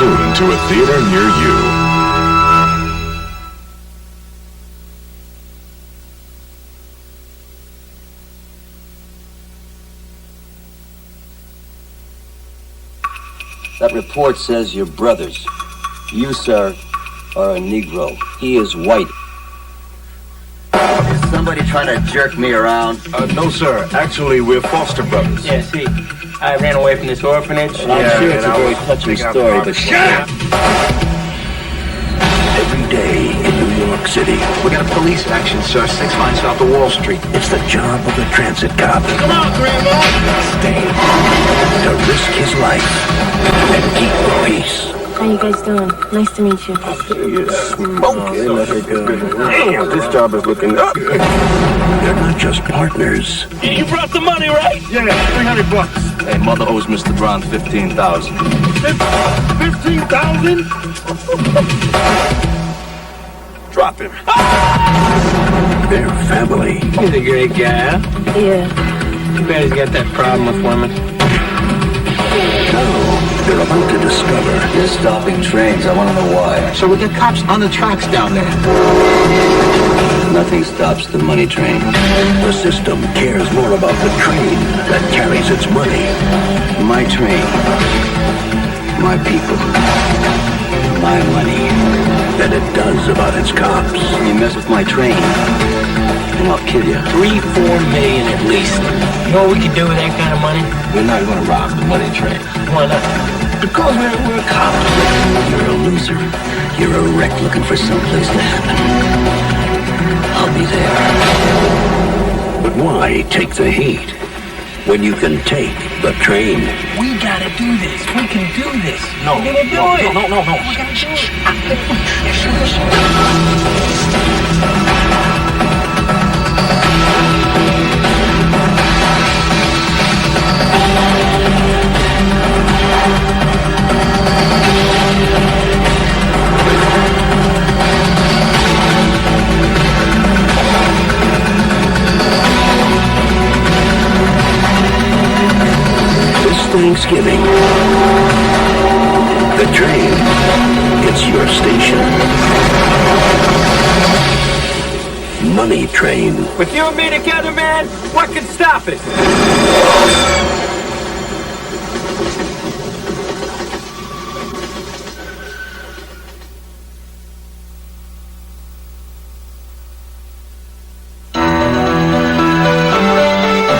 soon to a theater near you. That report says you're brothers. You, sir, are a Negro. He is white. Is somebody trying to jerk me around? No, sir. Actually, we're foster brothers. Yeah, see, I ran away from this orphanage. I'm sure it's a very touching story, but shut up! Every day in New York City. We got a police action, sir. 6 lines south of Wall Street. It's the job of the transit cop. Come on, Grandma! Stay. To risk his life and keep the peace. How you guys doing? Nice to meet you. Damn, this job is looking up. They're not just partners. You brought the money, right? Yeah, $300. Hey, mother owes Mr. Brown $15,000. 15,000? Drop him. Their family. He's a great guy, huh? Yeah. Too bad he's got that problem with women. Now, they're about to discover They're stopping trains. I want to know why. So we get cops on the tracks down there. Nothing stops the money train. the system cares more about the train that carries its money. My train. My people. My money. Than it does about its cops. You mess with my train, and I'll kill you. 3-4 million at least. You know what we could do with that kind of money? We're not going to rob the money train. Why not? Because we're cops. You're a loser. You're a wreck looking for someplace to happen. I'll be there. But why take the heat when you can take the train? We gotta do this. We can do this. No. We're gonna do it. No. We're gonna do it. Thanksgiving. The train, it's your station. Money Train. With you and me together, man, what could stop it?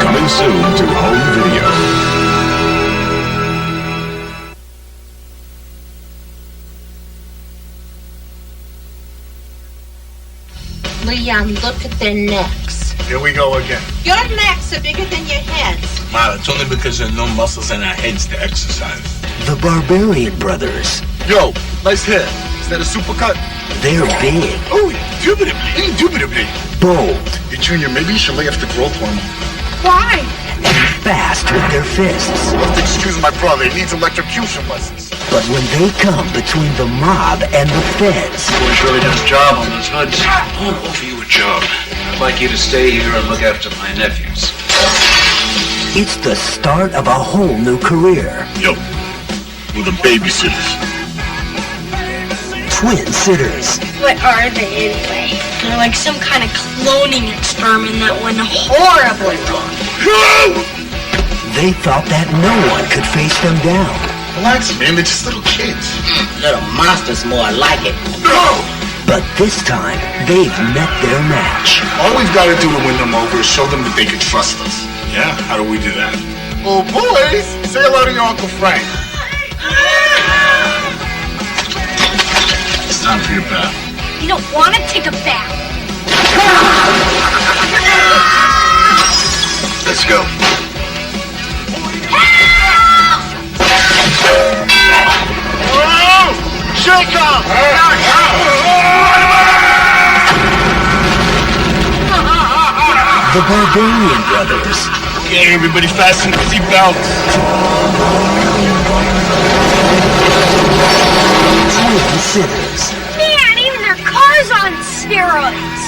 Coming soon to home video. Leon, look at their necks. Here we go again. Your necks are bigger than your heads. Ma, it's only because there are no muscles in our heads to exercise. The Barbarian Brothers. Yo, nice hair. Is that a supercut? They're big, Oh, indubitably. bold, Hey, Junior, maybe you should lay off the growth hormone. Why? and fast with their fists. You'll have to excuse my brother. He needs electrocution lessons. But when they come between the mob and the feds, Boy really did his job on those hoods. I want to offer you a job. I'd like you to stay here and look after my nephews. it's the start of a whole new career. Yo, we're the babysitters. Twin sitters. What are they anyway? They're like some kind of cloning experiment that went horribly wrong. They thought that no one could face them down. Relax, man. They're just little kids. Little monsters more like it. No! But this time, they've met their match. All we've got to do to win them over is show them that they can trust us. Yeah? How do we do that? Oh, boys! Say hello to your Uncle Frank. It's time for your bath. You don't want to take a bath. Let's go. Oh! Shake up! The Barbarian Brothers. Okay, everybody fasten your seatbelts. Twin sitters. Man, even their car's on steroids.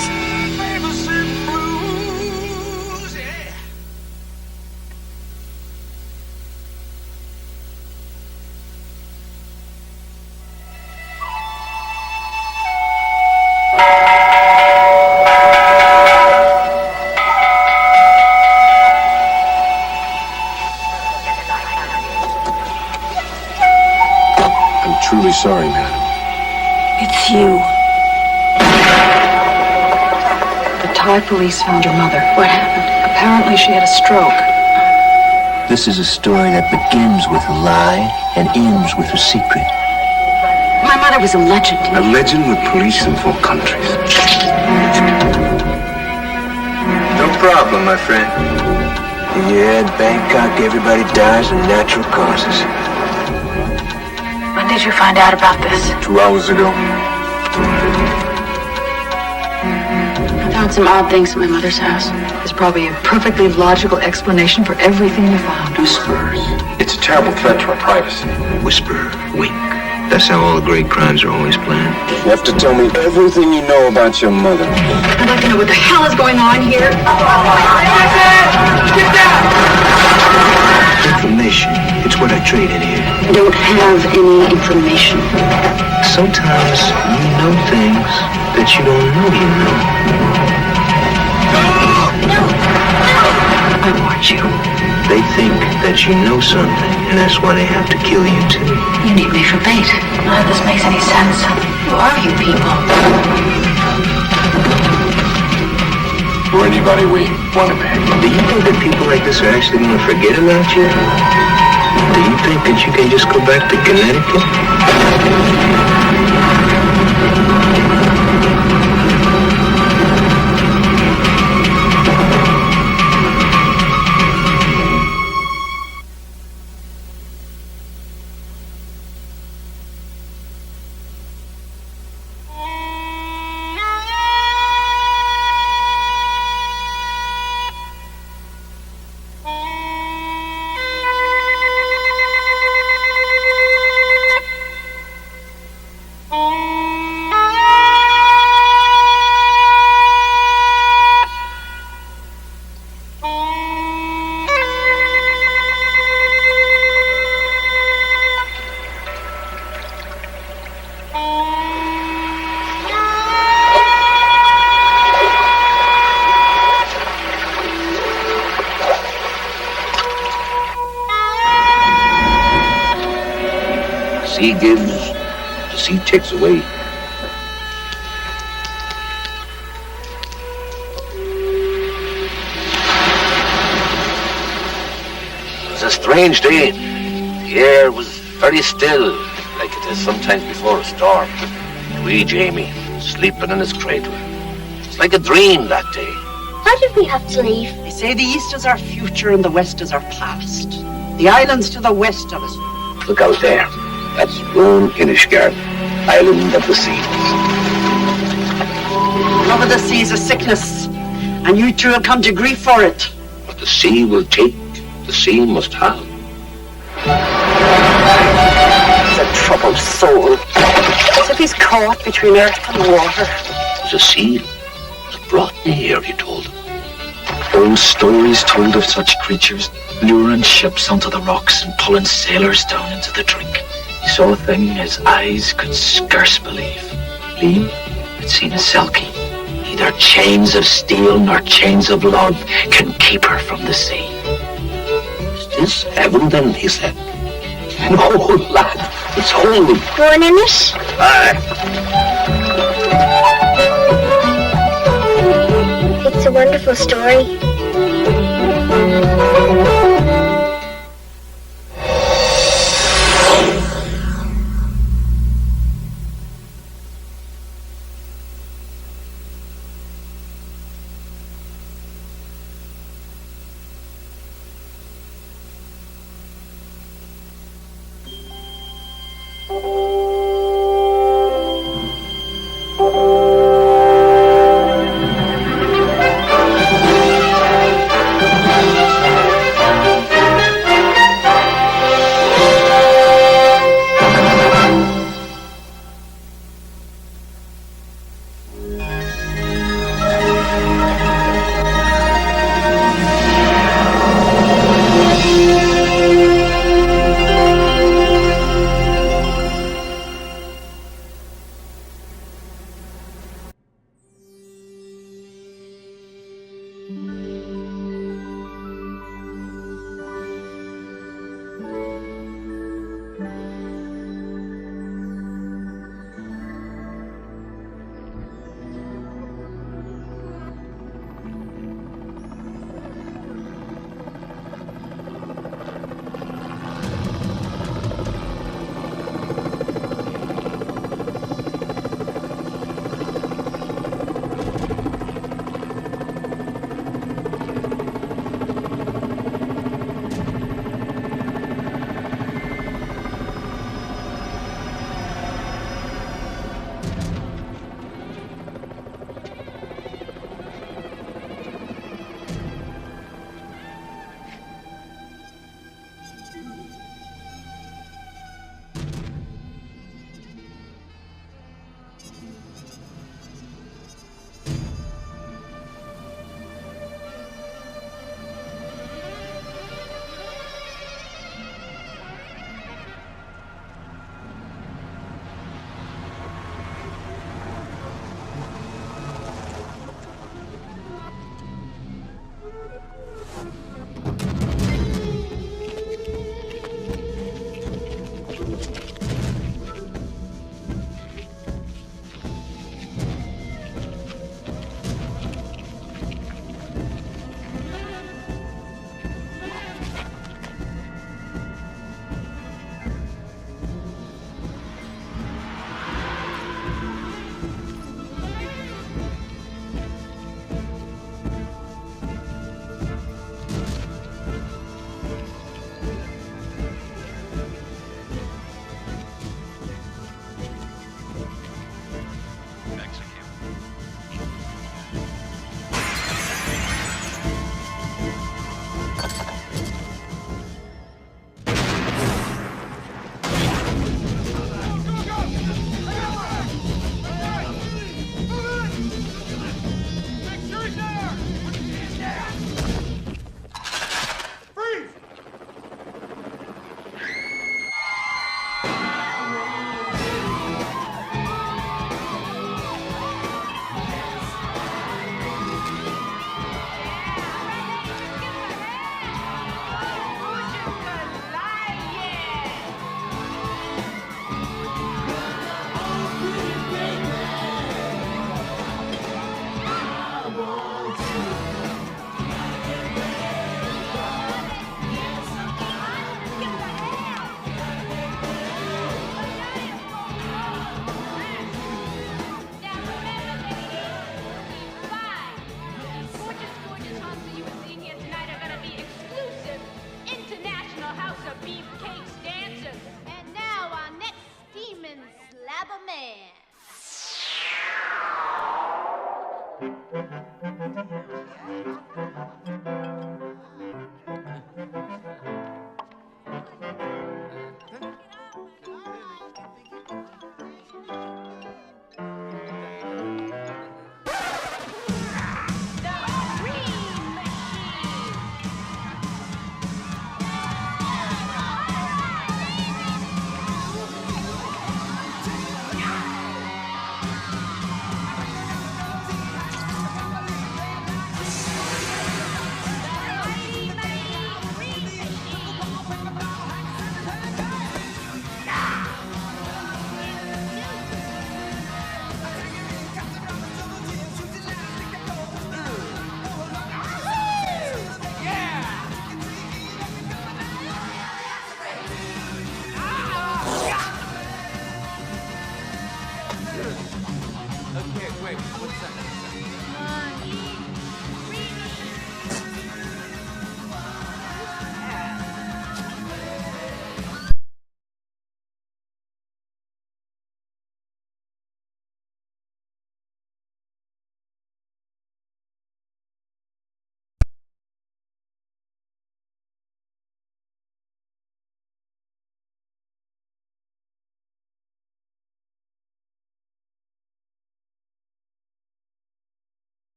sorry, madam. It's you. The Thai police found your mother. What happened? Apparently she had a stroke. This is a story that begins with a lie and ends with a secret. My mother was a legend. A legend with police in 4 countries. No problem, my friend. Yeah, in Bangkok, everybody dies of natural causes. When did you find out about this? 2 hours ago. I found some odd things at my mother's house. There's probably a perfectly logical explanation for everything you found. Whispers. It's a terrible threat to our privacy. Whisper, wink. That's how all the great crimes are always planned. You have to tell me everything you know about your mother. I'd like to know what the hell is going on here. Get down! Information. It's what I trade in here. I don't have any information. Sometimes you know things that you don't know you know. I warned you. They think that you know something, and that's why they have to kill you too. You need me for bait. None of this makes any sense. Who are you people? We're anybody we want to be. Do you think that people like this are actually going to forget about you? Do you think that you can just go back to Connecticut? Sea gives, the sea takes away. It was a strange day. The air was very still, like it is sometimes before a storm. Wee Jamie, sleeping in his cradle. It's like a dream that day. Why did we have to leave? They say the east is our future and the west is our past. The islands to the west of us. Look out there. That's Rome Inishgard, island of the seas. Love of the sea is a sickness, and you two will come to grief for it. What the sea will take, the sea must have. He's a troubled soul, as if he's caught between earth and water. It was a seal that brought me here, he told him. Old stories told of such creatures, luring ships onto the rocks and pulling sailors down into the drink. He saw a thing his eyes could scarce believe. Liam had seen a selkie. Neither chains of steel nor chains of love can keep her from the sea. Is this heaven then, he said? No, lad, it's holy. Going in it? Aye. It's a wonderful story.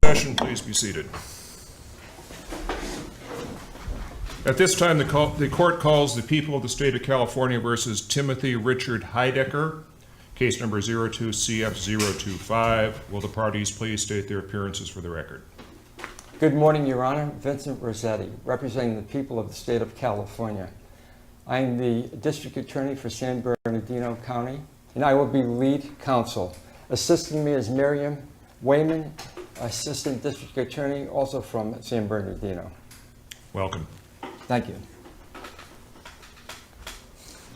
Session, please be seated. At this time, the court calls the people of the state of California versus Timothy Richard Heidecker, case number 02-CF025. Will the parties please state their appearances for the record? Good morning, Your Honor. Vincent Rossetti, representing the people of the state of California. I am the district attorney for San Bernardino County, and I will be lead counsel. Assisting me is Miriam Wayman, assistant district attorney, also from San Bernardino. Welcome. Thank you.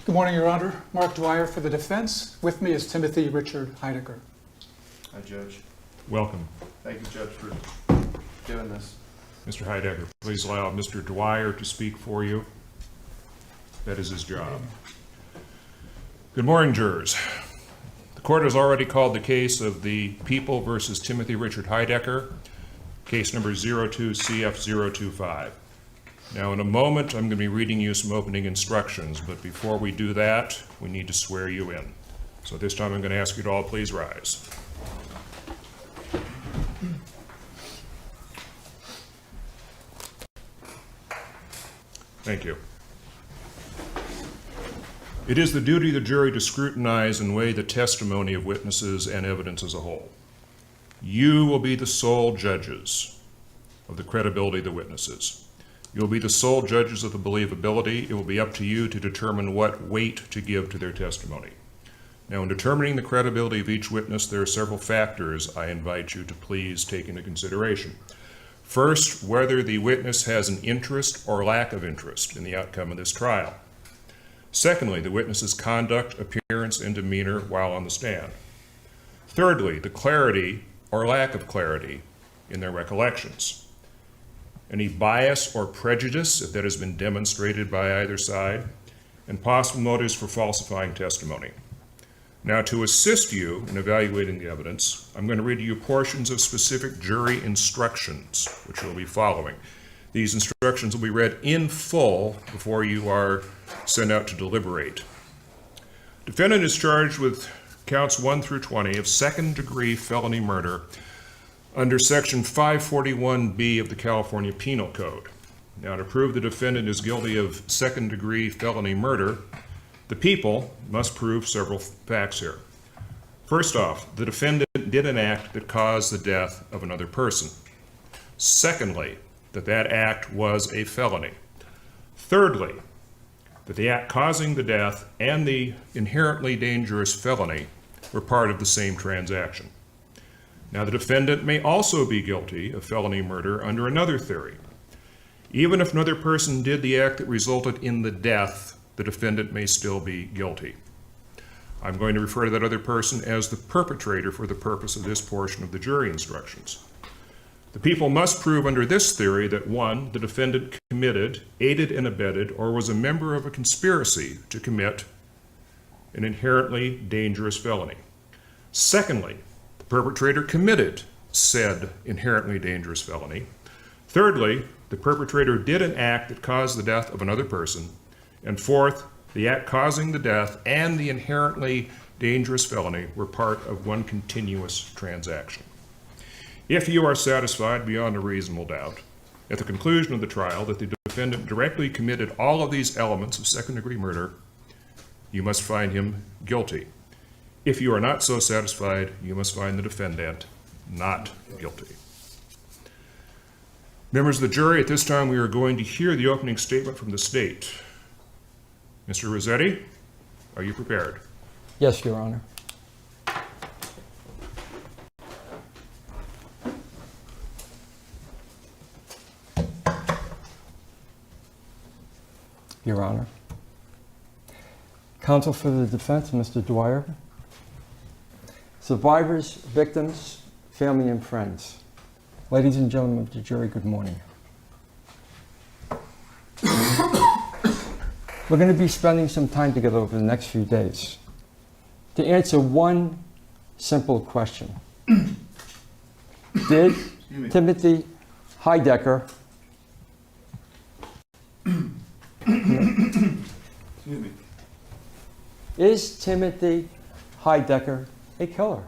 Good morning, Your Honor. Mark Dwyer for the defense. With me is Timothy Richard Heidecker. Hi, Judge. Welcome. Thank you, Judge, for doing this. Mr. Heidecker, please allow Mr. Dwyer to speak for you. That is his job. Good morning, jurors. The court has already called the case of the people versus Timothy Richard Heidecker, case number 02-CF025. Now, in a moment, I'm going to be reading you some opening instructions, but before we do that, we need to swear you in. So this time I'm going to ask you to all please rise. Thank you. It is the duty of the jury to scrutinize and weigh the testimony of witnesses and evidence as a whole. You will be the sole judges of the credibility of the witnesses. You will be the sole judges of the believability. It will be up to you to determine what weight to give to their testimony. Now, in determining the credibility of each witness, there are several factors I invite you to please take into consideration. First, whether the witness has an interest or lack of interest in the outcome of this trial. Secondly, the witness's conduct, appearance, and demeanor while on the stand. Thirdly, the clarity or lack of clarity in their recollections. Any bias or prejudice, if that has been demonstrated by either side, and possible motives for falsifying testimony. Now, to assist you in evaluating the evidence, I'm going to read to you portions of specific jury instructions, which you'll be following. These instructions will be read in full before you are sent out to deliberate. Defendant is charged with counts 1 through 20 of second-degree felony murder under Section 541B of the California Penal Code. Now, to prove the defendant is guilty of second-degree felony murder, the people must prove several facts here. First off, the defendant did an act that caused the death of another person. Secondly, that act was a felony. Thirdly, that the act causing the death and the inherently dangerous felony were part of the same transaction. Now, the defendant may also be guilty of felony murder under another theory. Even if another person did the act that resulted in the death, the defendant may still be guilty. I'm going to refer to that other person as the perpetrator for the purpose of this portion of the jury instructions. The people must prove under this theory that 1, the defendant committed, aided and abetted, or was a member of a conspiracy to commit an inherently dangerous felony. Secondly, the perpetrator committed said inherently dangerous felony. Thirdly, the perpetrator did an act that caused the death of another person. And fourth, the act causing the death and the inherently dangerous felony were part of one continuous transaction. If you are satisfied beyond a reasonable doubt, at the conclusion of the trial, that the defendant directly committed all of these elements of second-degree murder, you must find him guilty. If you are not so satisfied, you must find the defendant not guilty. Members of the jury, at this time we are going to hear the opening statement from the state. Mr. Rossetti, are you prepared? Yes, Your Honor. Your Honor. Counsel for the defense, Mr. Dwyer. Survivors, victims, family, and friends. Ladies and gentlemen of the jury, good morning. We're going to be spending some time together over the next few days to answer one simple question. Did Timothy Heidecker is Timothy Heidecker a killer?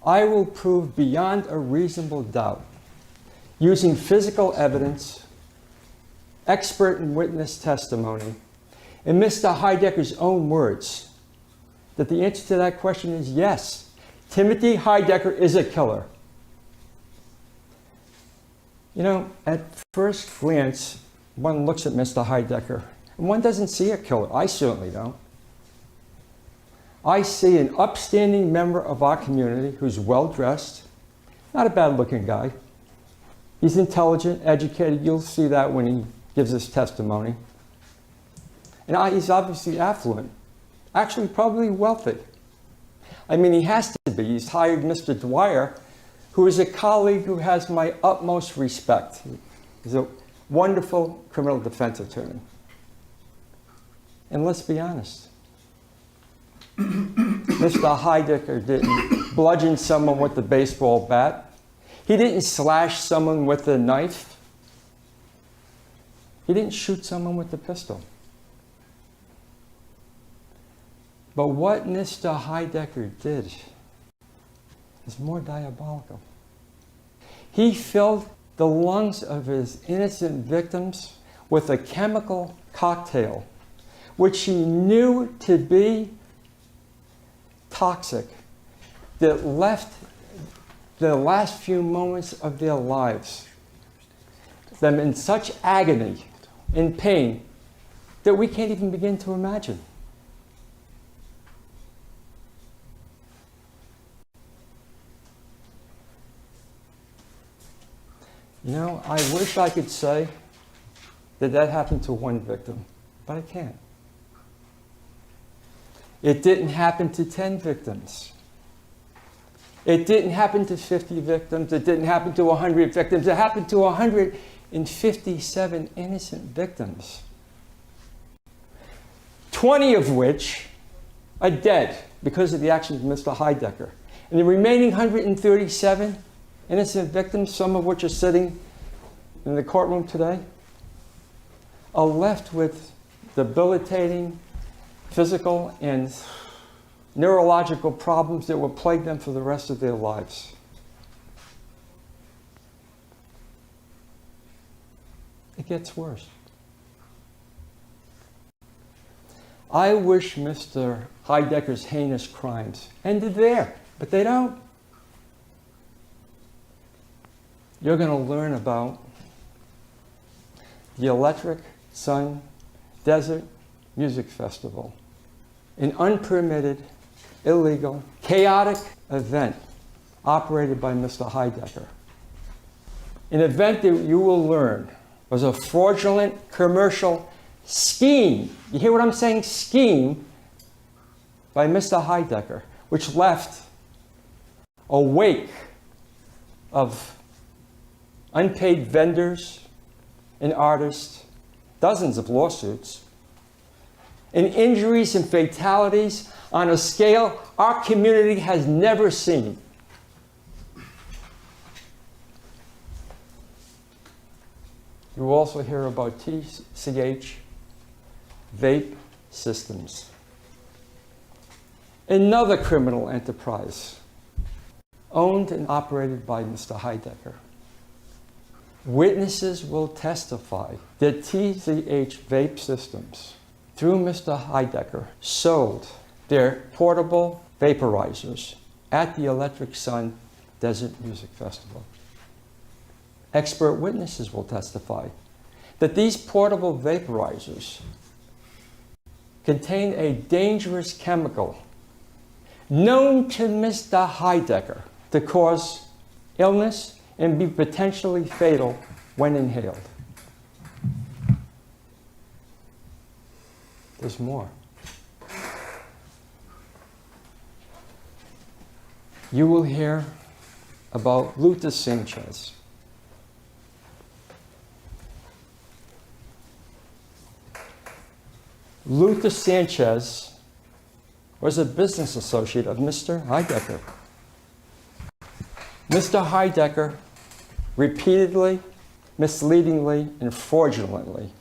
I will prove beyond a reasonable doubt, using physical evidence, expert and witness testimony, and Mr. Heidecker's own words, that the answer to that question is yes. Timothy Heidecker is a killer. You know, at first glance, one looks at Mr. Heidecker, and one doesn't see a killer. I certainly don't. I see an upstanding member of our community who's well-dressed, not a bad-looking guy. He's intelligent, educated. You'll see that when he gives his testimony. And he's obviously affluent, actually probably wealthy. I mean, he has to be. He's hired Mr. Dwyer, who is a colleague who has my utmost respect. He's a wonderful criminal defense attorney. And let's be honest, Mr. Heidecker didn't bludgeon someone with a baseball bat. He didn't slash someone with a knife. He didn't shoot someone with a pistol. But what Mr. Heidecker did is more diabolical. He filled the lungs of his innocent victims with a chemical cocktail which he knew to be toxic, that left the last few moments of their lives them in such agony and pain that we can't even begin to imagine. You know, I wish I could say that that happened to one victim, but I can't. It didn't happen to 10 victims. It didn't happen to 50 victims. It didn't happen to 100 victims. It happened to 157 innocent victims, 20 of which are dead because of the actions of Mr. Heidecker. And the remaining 137 innocent victims, some of which are sitting in the courtroom today, are left with debilitating physical and neurological problems that will plague them for the rest of their lives. It gets worse. I wish Mr. Heidecker's heinous crimes ended there, but they don't. You're going to learn about the Electric Sun Desert Music Festival, an unpermitted, illegal, chaotic event operated by Mr. Heidecker. An event that you will learn was a fraudulent commercial scheme. You hear what I'm saying? Scheme by Mr. Heidecker, which left a wake of unpaid vendors and artists, dozens of lawsuits, and injuries and fatalities on a scale our community has never seen. You will also hear about TCH vape systems, another criminal enterprise owned and operated by Mr. Heidecker. Witnesses will testify that TCH vape systems, through Mr. Heidecker, sold their portable vaporizers at the Electric Sun Desert Music Festival. Expert witnesses will testify that these portable vaporizers contain a dangerous chemical known to Mr. Heidecker to cause illness and be potentially fatal when inhaled. There's more. You will hear about Luther Sanchez. Luther Sanchez was a business associate of Mr. Heidecker. Mr. Heidecker repeatedly, misleadingly, and fraudulently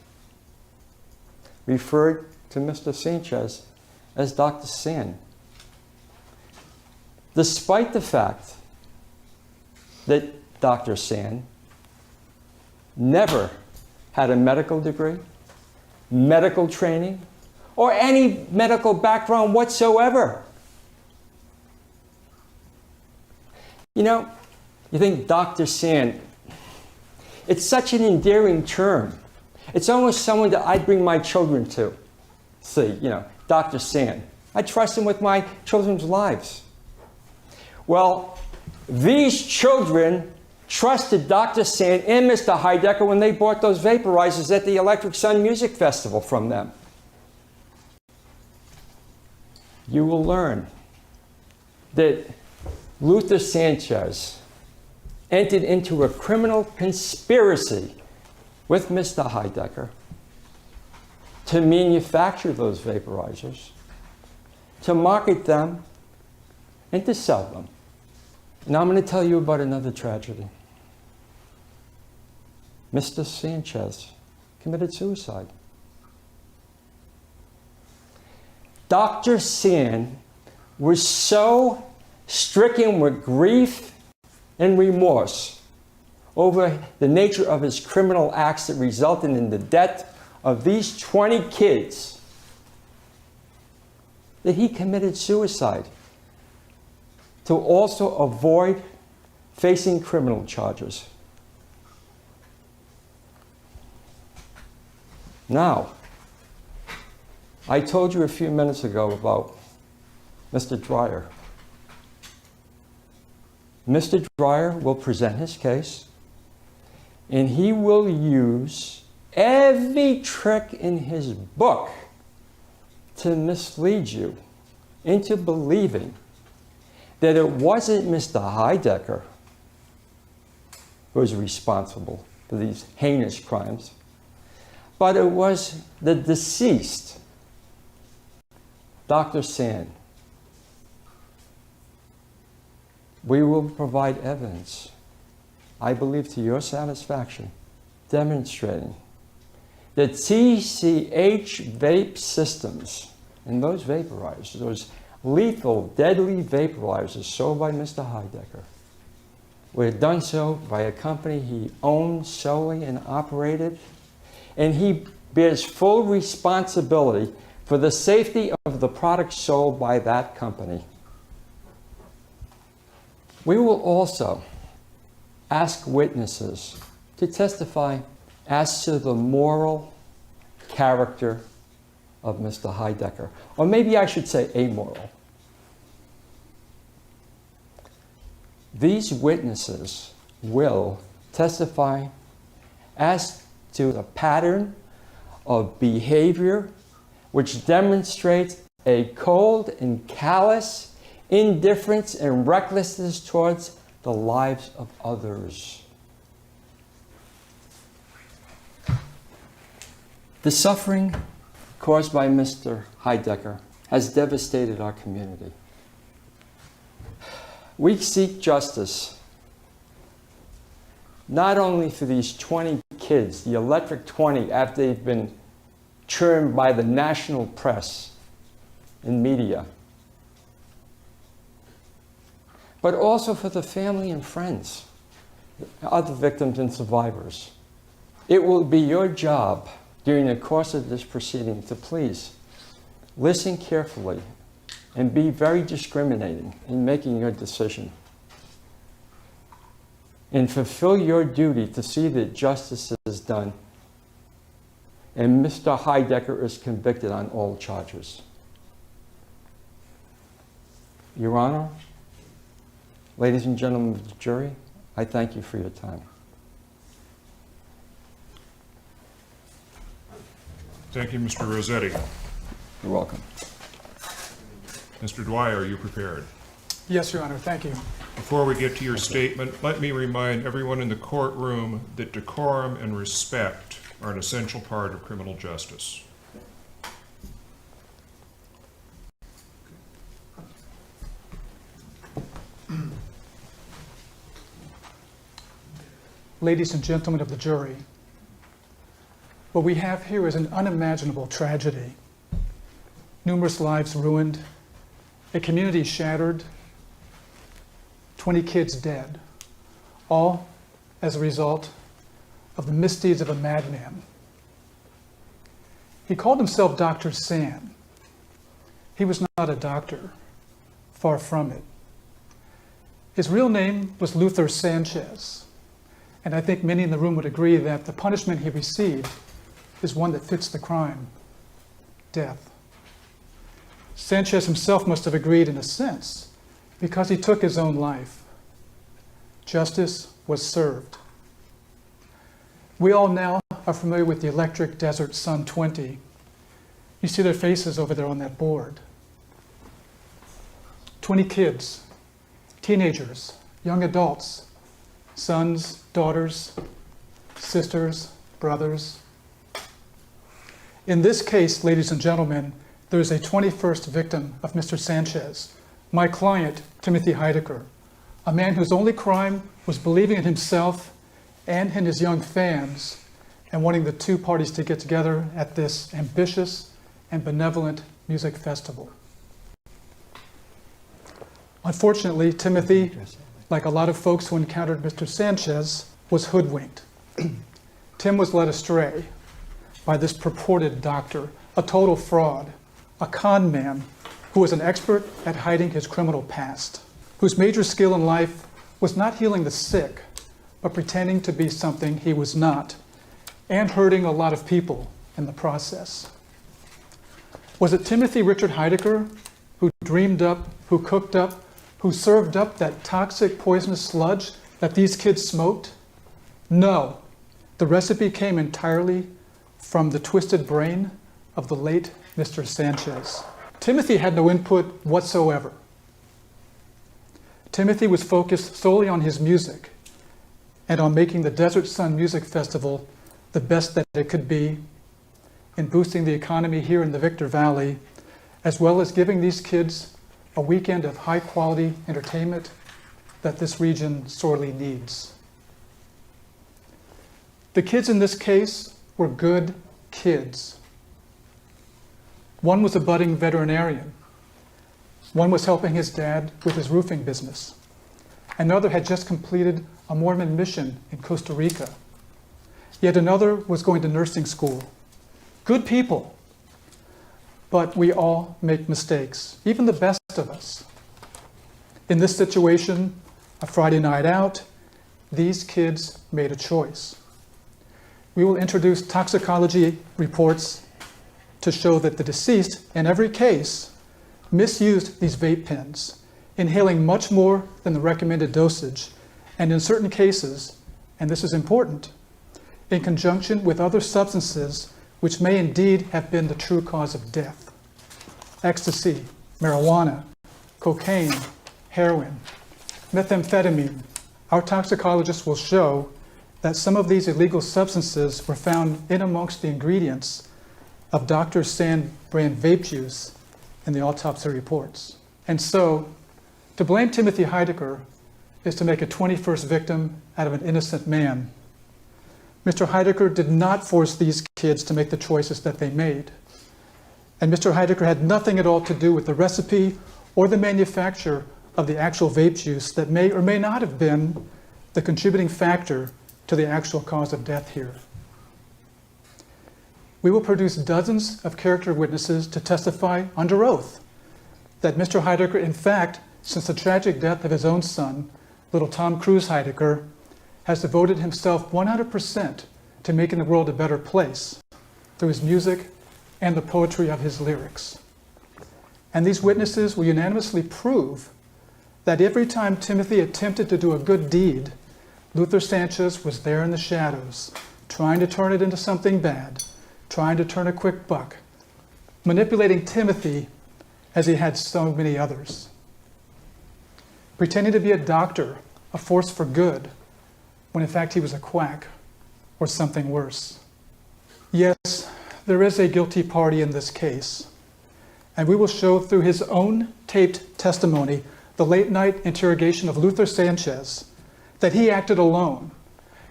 referred to Mr. Sanchez as Dr. San, despite the fact that Dr. San never had a medical degree, medical training, or any medical background whatsoever. You know, you think Dr. San, it's such an endearing term. It's almost someone that I'd bring my children to. See, you know, Dr. San. I trust him with my children's lives. Well, these children trusted Dr. San and Mr. Heidecker when they bought those vaporizers at the Electric Sun Music Festival from them. You will learn that Luther Sanchez entered into a criminal conspiracy with Mr. Heidecker to manufacture those vaporizers, to market them, and to sell them. Now I'm going to tell you about another tragedy. Mr. Sanchez committed suicide. Dr. San was so stricken with grief and remorse over the nature of his criminal acts that resulted in the death of these 20 kids that he committed suicide to also avoid facing criminal charges. Now, I told you a few minutes ago about Mr. Dwyer. Mr. Dwyer will present his case, and he will use every trick in his book to mislead you into believing that it wasn't Mr. Heidecker who was responsible for these heinous crimes, but it was the deceased, Dr. Sand. We will provide evidence, I believe to your satisfaction, demonstrating that TCH vape systems and those vaporizers, those lethal, deadly vaporizers sold by Mr. Heidecker, were done so by a company he owned solely and operated, and he bears full responsibility for the safety of the products sold by that company. We will also ask witnesses to testify as to the moral character of Mr. Heidecker, or maybe I should say amoral. These witnesses will testify as to the pattern of behavior which demonstrates a cold and callous indifference and recklessness towards the lives of others. The suffering caused by Mr. Heidecker has devastated our community. We seek justice not only for these 20 kids, the electric 20, after they've been churned by the national press and media, but also for the family and friends, other victims and survivors. It will be your job during the course of this proceeding to please listen carefully and be very discriminating in making your decision. And fulfill your duty to see that justice is done and Mr. Heidecker is convicted on all charges. Your Honor, ladies and gentlemen of the jury, I thank you for your time. Thank you, Mr. Rossetti. You're welcome. Mr. Dwyer, are you prepared? Yes, Your Honor. Thank you. Before we get to your statement, let me remind everyone in the courtroom that decorum and respect are an essential part of criminal justice. Ladies and gentlemen of the jury, what we have here is an unimaginable tragedy. Numerous lives ruined, a community shattered, 20 kids dead, all as a result of the misdeeds of a madman. He called himself Dr. Sand. He was not a doctor, far from it. His real name was Luther Sanchez, and I think many in the room would agree that the punishment he received is one that fits the crime: death. Sanchez himself must have agreed in a sense, because he took his own life. Justice was served. We all now are familiar with the Electric Desert Sun 20. You see their faces over there on that board. 20 kids, teenagers, young adults, sons, daughters, sisters, brothers. In this case, ladies and gentlemen, there is a 21st victim of Mr. Sanchez, my client, Timothy Heidecker, a man whose only crime was believing in himself and in his young fans and wanting the two parties to get together at this ambitious and benevolent music festival. Unfortunately, Timothy, like a lot of folks who encountered Mr. Sanchez, was hoodwinked. Tim was led astray by this purported doctor, a total fraud, a con man who was an expert at hiding his criminal past, whose major skill in life was not healing the sick, but pretending to be something he was not, and hurting a lot of people in the process. Was it Timothy Richard Heidecker who dreamed up, who cooked up, who served up that toxic poisonous sludge that these kids smoked? No, the recipe came entirely from the twisted brain of the late Mr. Sanchez. Timothy had no input whatsoever. Timothy was focused solely on his music and on making the Desert Sun Music Festival the best that it could be, in boosting the economy here in the Victor Valley, as well as giving these kids a weekend of high-quality entertainment that this region sorely needs. The kids in this case were good kids. One was a budding veterinarian. One was helping his dad with his roofing business. Another had just completed a Mormon mission in Costa Rica. Yet another was going to nursing school. Good people. But we all make mistakes, even the best of us. In this situation, a Friday night out, these kids made a choice. We will introduce toxicology reports to show that the deceased, in every case, misused these vape pens, inhaling much more than the recommended dosage, and in certain cases, and this is important, in conjunction with other substances which may indeed have been the true cause of death. Ecstasy, marijuana, cocaine, heroin, methamphetamine. Our toxicologists will show that some of these illegal substances were found in amongst the ingredients of Dr. Sand brand vape juice in the autopsy reports. And so, to blame Timothy Heidecker is to make a 21st victim out of an innocent man. Mr. Heidecker did not force these kids to make the choices that they made. And Mr. Heidecker had nothing at all to do with the recipe or the manufacture of the actual vape juice that may or may not have been the contributing factor to the actual cause of death here. We will produce dozens of character witnesses to testify under oath that Mr. Heidecker, in fact, since the tragic death of his own son, little Tom Cruise Heidecker, has devoted himself 100% to making the world a better place through his music and the poetry of his lyrics. And these witnesses will unanimously prove that every time Timothy attempted to do a good deed, Luther Sanchez was there in the shadows, trying to turn it into something bad, trying to turn a quick buck, manipulating Timothy as he had so many others. Pretending to be a doctor, a force for good, when in fact he was a quack or something worse. Yes, there is a guilty party in this case, and we will show through his own taped testimony, the late-night interrogation of Luther Sanchez, that he acted alone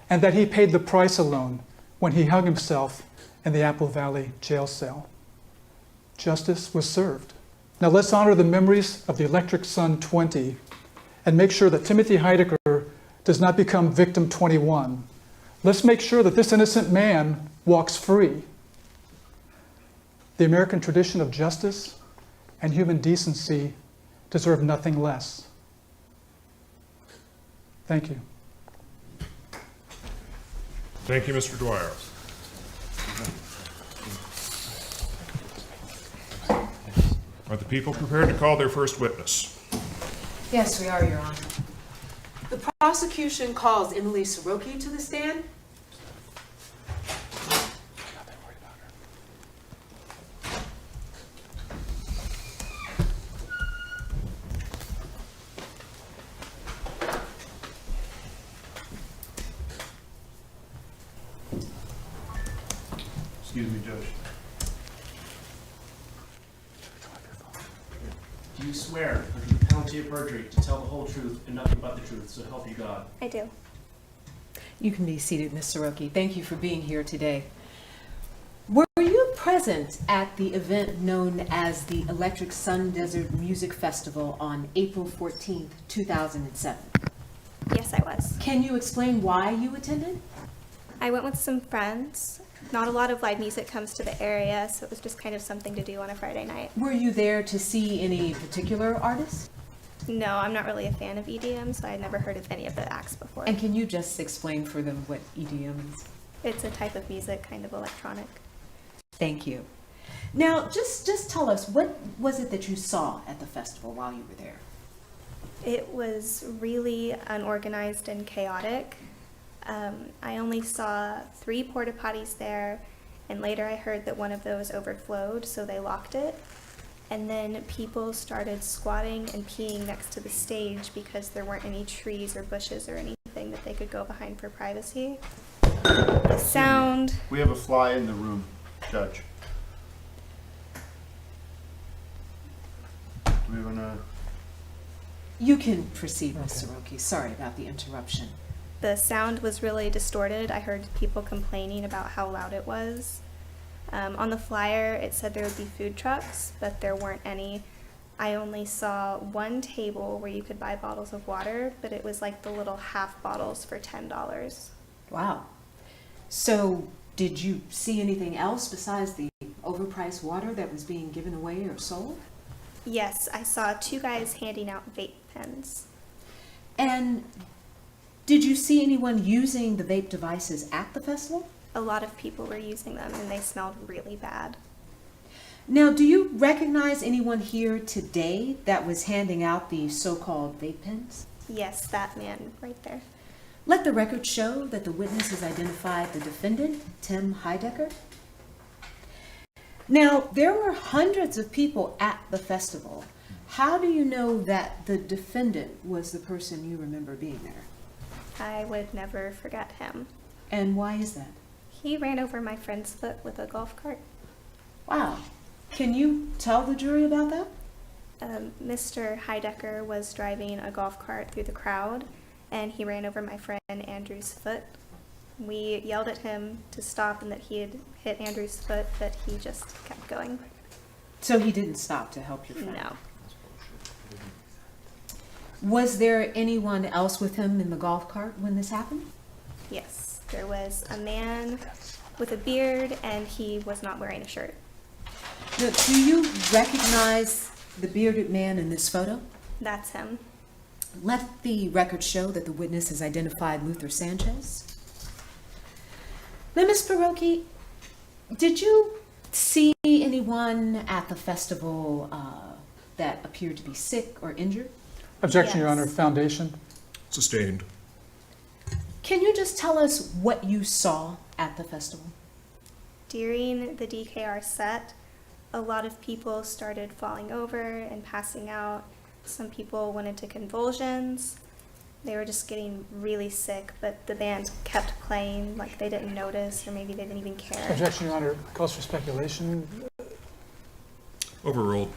and that he paid the price alone when he hung himself in the Apple Valley jail cell. Justice was served. Now let's honor the memories of the Electric Sun 20 and make sure that Timothy Heidecker does not become victim 21. Let's make sure that this innocent man walks free. The American tradition of justice and human decency deserve nothing less. Thank you. Thank you, Mr. Dwyer. Are the people prepared to call their first witness? Yes, we are, Your Honor. The prosecution calls Emily Soroki to the stand. Excuse me, Judge. Do you swear under the penalty of perjury to tell the whole truth and nothing but the truth, so help you God? I do. You can be seated, Ms. Soroki. Thank you for being here today. Were you present at the event known as the Electric Sun Desert Music Festival on April 14th, 2007? Yes, I was. Can you explain why you attended? I went with some friends. not a lot of live music comes to the area, so it was just kind of something to do on a Friday night. Were you there to see any particular artists? No, I'm not really a fan of EDM, so I'd never heard of any of the acts before. And can you just explain for them what EDM is? It's a type of music, kind of electronic. Thank you. Now, just tell us, what was it that you saw at the festival while you were there? It was really unorganized and chaotic. I only saw 3 porta potties there, and later I heard that one of those overflowed, so they locked it. And then people started squatting and peeing next to the stage because there weren't any trees or bushes or anything that they could go behind for privacy. The sound... We have a fly in the room, Judge. Do we want to... You can proceed, Ms. Soroki. Sorry about the interruption. The sound was really distorted. I heard people complaining about how loud it was. On the flyer, it said there would be food trucks, but there weren't any. I only saw one table where you could buy bottles of water, but it was like the little half bottles for $10. Wow. So, did you see anything else besides the overpriced water that was being given away or sold? Yes, I saw 2 guys handing out vape pens. And did you see anyone using the vape devices at the festival? A lot of people were using them, and they smelled really bad. Now, do you recognize anyone here today that was handing out the so-called vape pens? Yes, that man right there. Let the record show that the witness has identified the defendant, Tim Heidecker. Now, there were hundreds of people at the festival. How do you know that the defendant was the person you remember being there? I would never forget him. And why is that? He ran over my friend's foot with a golf cart. Wow. Can you tell the jury about that? Mr. Heidecker was driving a golf cart through the crowd, and he ran over my friend Andrew's foot. We yelled at him to stop and that he had hit Andrew's foot, but he just kept going. So he didn't stop to help your friend? No. Was there anyone else with him in the golf cart when this happened? Yes. There was a man with a beard, and he was not wearing a shirt. Now, do you recognize the bearded man in this photo? That's him. Let the record show that the witness has identified Luther Sanchez. Now, Ms. Soroki, did you see anyone at the festival that appeared to be sick or injured? Objection, Your Honor. Foundation. Sustained. Can you just tell us what you saw at the festival? During the DKR set, a lot of people started falling over and passing out. Some people went into convulsions. They were just getting really sick, but the band kept playing like they didn't notice, or maybe they didn't even care. Objection, Your Honor. Calls for speculation. Overruled.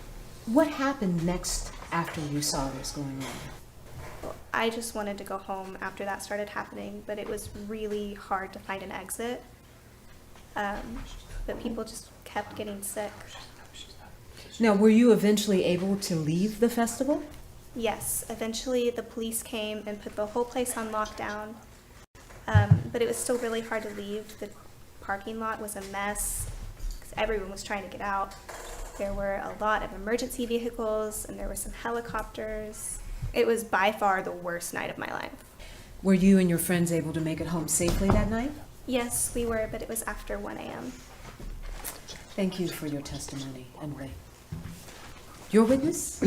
What happened next after you saw this going on? I just wanted to go home after that started happening, but it was really hard to find an exit. But people just kept getting sick. Now, were you eventually able to leave the festival? Yes, eventually the police came and put the whole place on lockdown, but it was still really hard to leave. The parking lot was a mess because everyone was trying to get out. There were a lot of emergency vehicles, and there were some helicopters. It was by far the worst night of my life. Were you and your friends able to make it home safely that night? Yes, we were, but it was after 1 a.m. Thank you for your testimony, Emily. Your witness?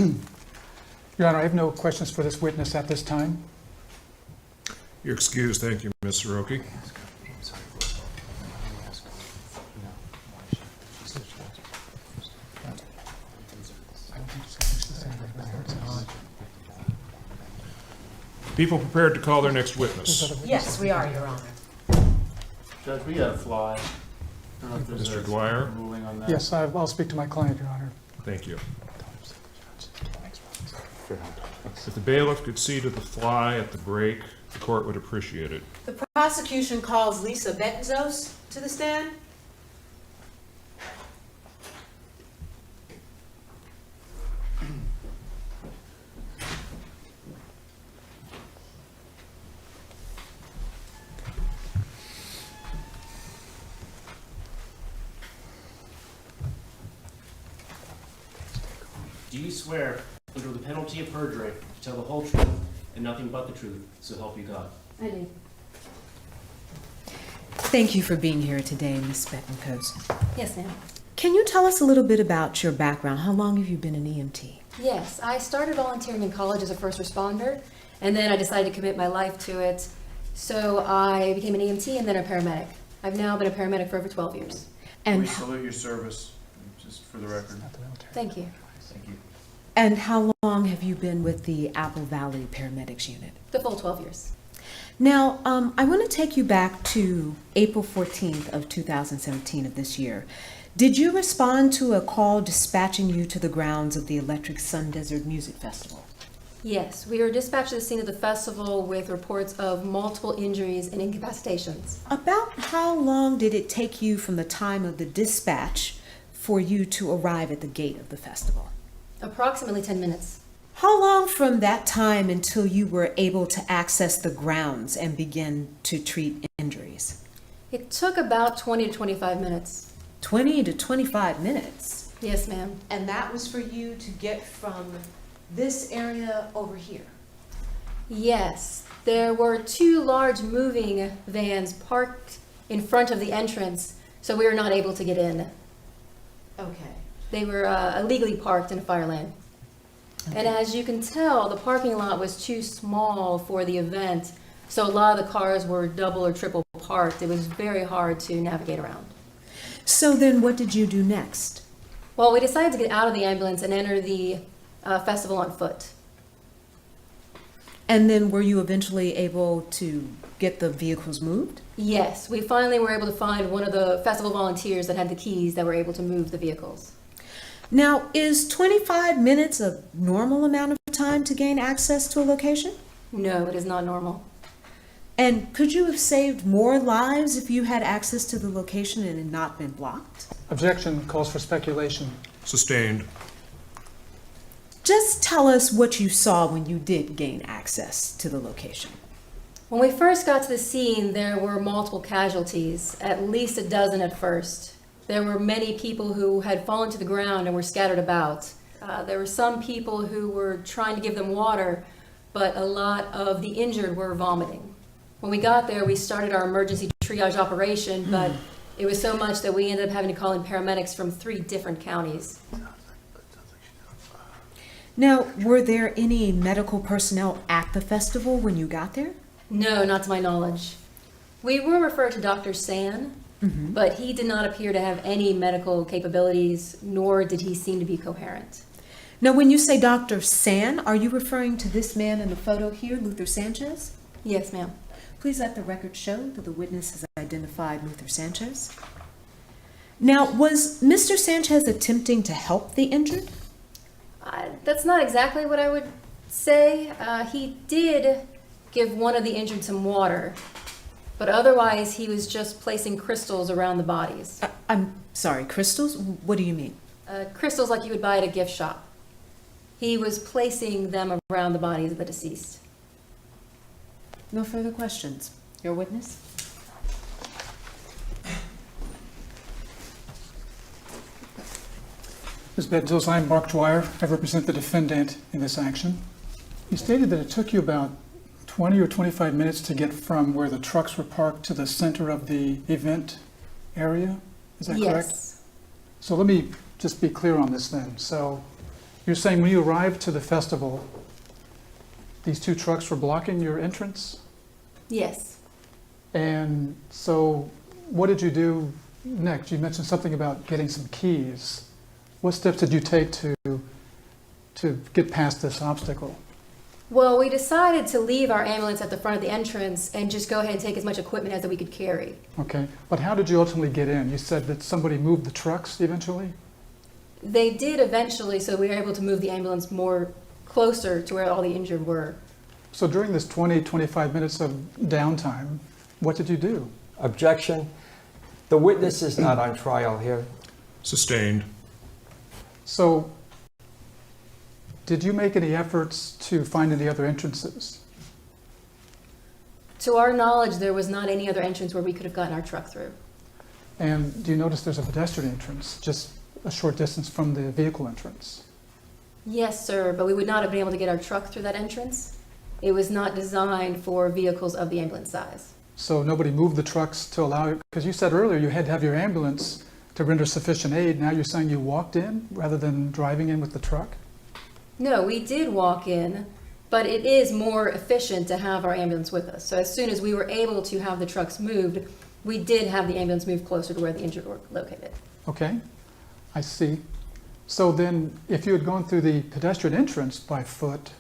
Your Honor, I have no questions for this witness at this time. You're excused. Thank you, Ms. Soroki. People prepared to call their next witness. Yes, we are, Your Honor. Judge, we got a fly. I don't know if there's Mr. a Dwyer? ruling on that. Yes, I'll speak to my client, Your Honor. Thank you. If the bailiff could see to the fly at the break, the court would appreciate it. The prosecution calls Lisa Benzos to the stand. Do you swear, under the penalty of perjury, to tell the whole truth and nothing but the truth, so help you God? I do. Thank you for being here today, Ms. Bettencoats. Yes, ma'am. Can you tell us a little bit about your background? How long have you been an EMT? Yes, I started volunteering in college as a first responder, and then I decided to commit my life to it. So I became an EMT and then a paramedic. I've now been a paramedic for over 12 years. And we salute your service, just for the record. Thank you. Thank you. And how long have you been with the Apple Valley Paramedics Unit? The full 12 years. Now, I want to take you back to April 14th of 2017 of this year. Did you respond to a call dispatching you to the grounds of the Electric Sun Desert Music Festival? Yes, we were dispatched to the scene of the festival with reports of multiple injuries and incapacitations. About how long did it take you from the time of the dispatch for you to arrive at the gate of the festival? Approximately 10 minutes. How long from that time until you were able to access the grounds and begin to treat injuries? It took about 20 to 25 minutes. 20 to 25 minutes? Yes, ma'am. And that was for you to get from this area over here? Yes. There were 2 large moving vans parked in front of the entrance, so we were not able to get in. Okay. They were illegally parked in a fire lane. Okay. And as you can tell, the parking lot was too small for the event, so a lot of the cars were double or triple parked. It was very hard to navigate around. So then what did you do next? Well, we decided to get out of the ambulance and enter the festival on foot. And then were you eventually able to get the vehicles moved? Yes, we finally were able to find one of the festival volunteers that had the keys that were able to move the vehicles. Now, is 25 minutes a normal amount of time to gain access to a location? No, it is not normal. And could you have saved more lives if you had access to the location and had not been blocked? Objection calls for speculation. Sustained. Just tell us what you saw when you did gain access to the location. When we first got to the scene, there were multiple casualties, at least a dozen at first. There were many people who had fallen to the ground and were scattered about. There were some people who were trying to give them water, but a lot of the injured were vomiting. When we got there, we started our emergency triage operation, but it was so much that we ended up having to call in paramedics from 3 different counties. Now, were there any medical personnel at the festival when you got there? No, not to my knowledge. We were referred to Dr. San, but he did not appear to have any medical capabilities, nor did he seem to be coherent. Now, when you say Dr. San, are you referring to this man in the photo here, Luther Sanchez? Yes, ma'am. Please let the record show that the witness has identified Luther Sanchez. Now, was Mr. Sanchez attempting to help the injured? That's not exactly what I would say. He did give one of the injured some water, but otherwise he was just placing crystals around the bodies. I'm sorry, crystals? What do you mean? Crystals like you would buy at a gift shop. He was placing them around the bodies of the deceased. No further questions. Your witness? Ms. Beddos, I'm Mark Dwyer. I represent the defendant in this action. You stated that it took you about 20 or 25 minutes to get from where the trucks were parked to the center of the event area. Is that correct? Yes. So let me just be clear on this then. So you're saying when you arrived to the festival, these 2 trucks were blocking your entrance? Yes. And so what did you do next? You mentioned something about getting some keys. What steps did you take to get past this obstacle? Well, we decided to leave our ambulance at the front of the entrance and just go ahead and take as much equipment as we could carry. Okay, but how did you ultimately get in? You said that somebody moved the trucks eventually? They did eventually, so we were able to move the ambulance more closer to where all the injured were. So during this 20, 25 minutes of downtime, what did you do? Objection. The witness is not on trial here. Sustained. So did you make any efforts to find any other entrances? To our knowledge, there was not any other entrance where we could have gotten our truck through. And do you notice there's a pedestrian entrance just a short distance from the vehicle entrance? Yes, sir, but we would not have been able to get our truck through that entrance. It was not designed for vehicles of the ambulance size. So nobody moved the trucks to allow it, because you said earlier you had to have your ambulance to render sufficient aid. Now you're saying you walked in rather than driving in with the truck? No, we did walk in, but it is more efficient to have our ambulance with us. So as soon as we were able to have the trucks moved, we did have the ambulance move closer to where the injured were located. Okay, I see. So then, if you had gone through the pedestrian entrance by foot,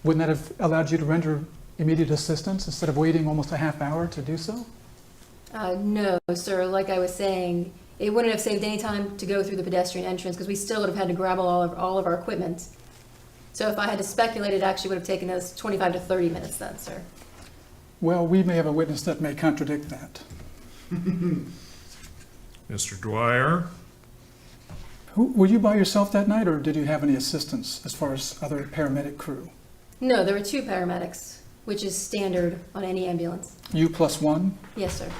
wouldn't that have allowed you to render immediate assistance instead of waiting almost a half hour to do so? No, sir. Like I was saying, it wouldn't have saved any time to go through the pedestrian entrance because we still would have had to grab all of our equipment. So if I had to speculate, it actually would have taken us 25 to 30 minutes then, sir. Well, we may have a witness that may contradict that. Mr. Dwyer? Were you by yourself that night, or did you have any assistance as far as other paramedic crew? No, there were 2 paramedics, which is standard on any ambulance. You plus 1? Yes, sir.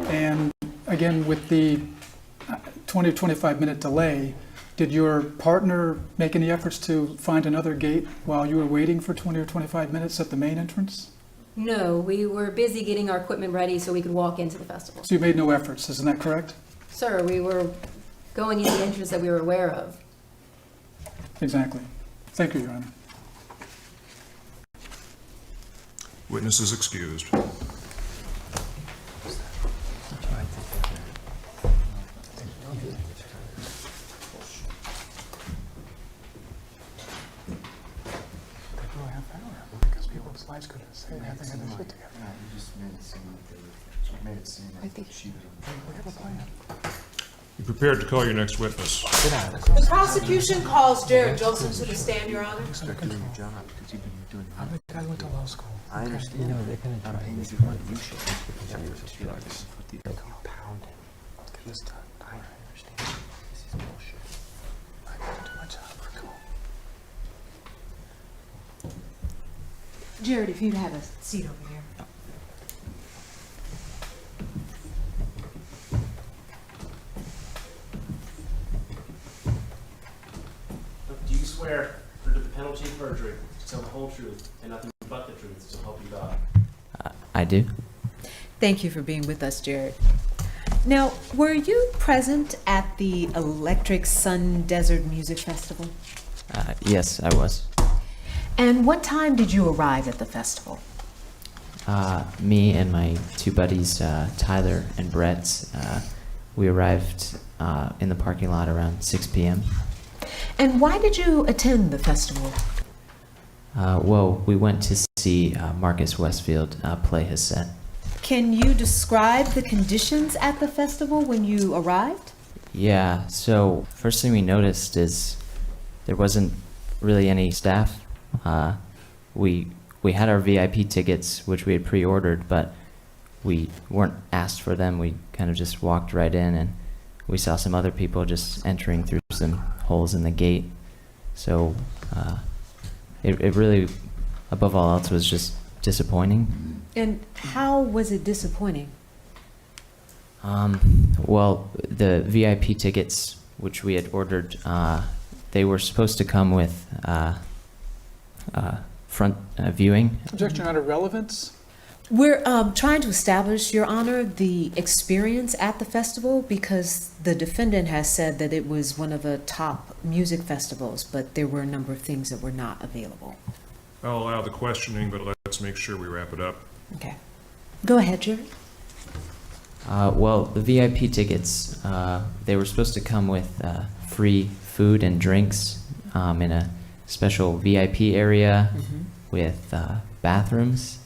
And again, with the 20 to 25 minute delay, did your partner make any efforts to find another gate while you were waiting for 20 or 25 minutes at the main entrance? No, we were busy getting our equipment ready so we could walk into the festival. So you made no efforts, isn't that correct? Sir, we were going into the entrance that we were aware of. Exactly. Thank you, Your Honor. Witness is excused. Lives couldn't say they had their shit together. No, you just made it seem like she We have a plan. You prepared to call your next witness? The prosecution calls Jared Jolson to the stand, Your Honor. start doing your job because you've been doing I think I went to law school. I understand. You know, they're going to I'm try paying this you money. You one. should They compound it. Let's get this done. I understand. This is bullshit. I gotta do my job. Come on. Jared, if you'd have a seat over here. Do you swear, under the penalty of perjury, to tell the whole truth and nothing but the truth, so help you God? I do. Thank you for being with us, Jared. Now, were you present at the Electric Sun Desert Music Festival? Yes, I was. And what time did you arrive at the festival? Me and my 2 buddies, Tyler and Brett, we arrived in the parking lot around 6 p.m. And why did you attend the festival? Well, we went to see Marcus Westfield play his set. Can you describe the conditions at the festival when you arrived? Yeah, so first thing we noticed is there wasn't really any staff. We had our VIP tickets, which we had pre-ordered, but we weren't asked for them. We kind of just walked right in, and we saw some other people just entering through some holes in the gate. So it really, above all else, was just disappointing. And how was it disappointing? Well, the VIP tickets, which we had ordered, they were supposed to come with front viewing. Objection, Your Honor, relevance? We're trying to establish, Your Honor, the experience at the festival because the defendant has said that it was one of the top music festivals, but there were a number of things that were not available. I'll allow the questioning, but let's make sure we wrap it up. Okay. Go ahead, Jerry. Well, the VIP tickets, they were supposed to come with free food and drinks in a special VIP area with bathrooms.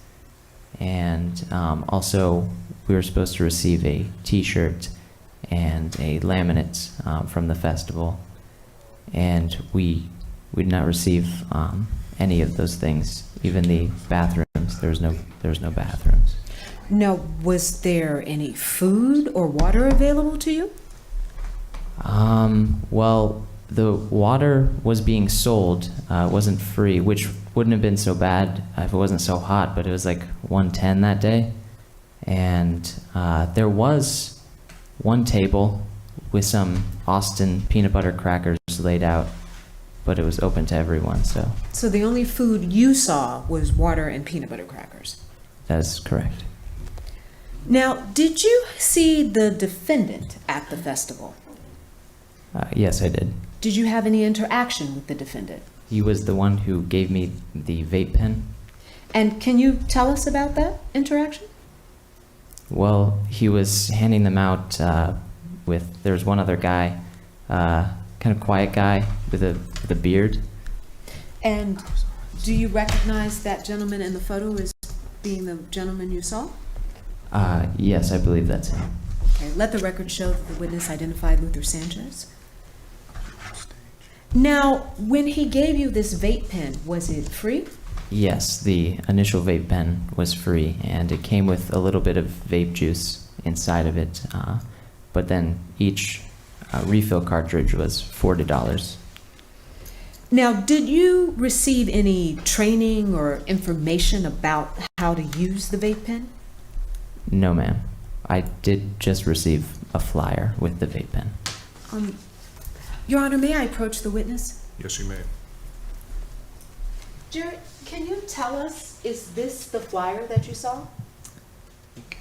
And also, we were supposed to receive a T-shirt and a laminate from the festival. And we did not receive any of those things, even the bathrooms. There was no bathrooms. Now, was there any food or water available to you? Well, the water was being sold. It wasn't free, which wouldn't have been so bad if it wasn't so hot, but it was like 110 that day. And there was one table with some Austin peanut butter crackers laid out. but it was open to everyone, so So the only food you saw was water and peanut butter crackers. that's correct. Now, did you see the defendant at the festival? Yes, I did. Did you have any interaction with the defendant? He was the one who gave me the vape pen. And can you tell us about that interaction? Well, he was handing them out there was one other guy, kind of quiet guy with a beard. And do you recognize that gentleman in the photo as being the gentleman you saw? Yes, I believe that's him. Okay, let the record show that the witness identified Luther Sanchez. Now, when he gave you this vape pen, was it free? Yes, the initial vape pen was free, and it came with a little bit of vape juice inside of it. But then each refill cartridge was $40. Now, did you receive any training or information about how to use the vape pen? No, ma'am. I did just receive a flyer with the vape pen. Your Honor, may I approach the witness? Yes, you may. Jared, can you tell us, is this the flyer that you saw?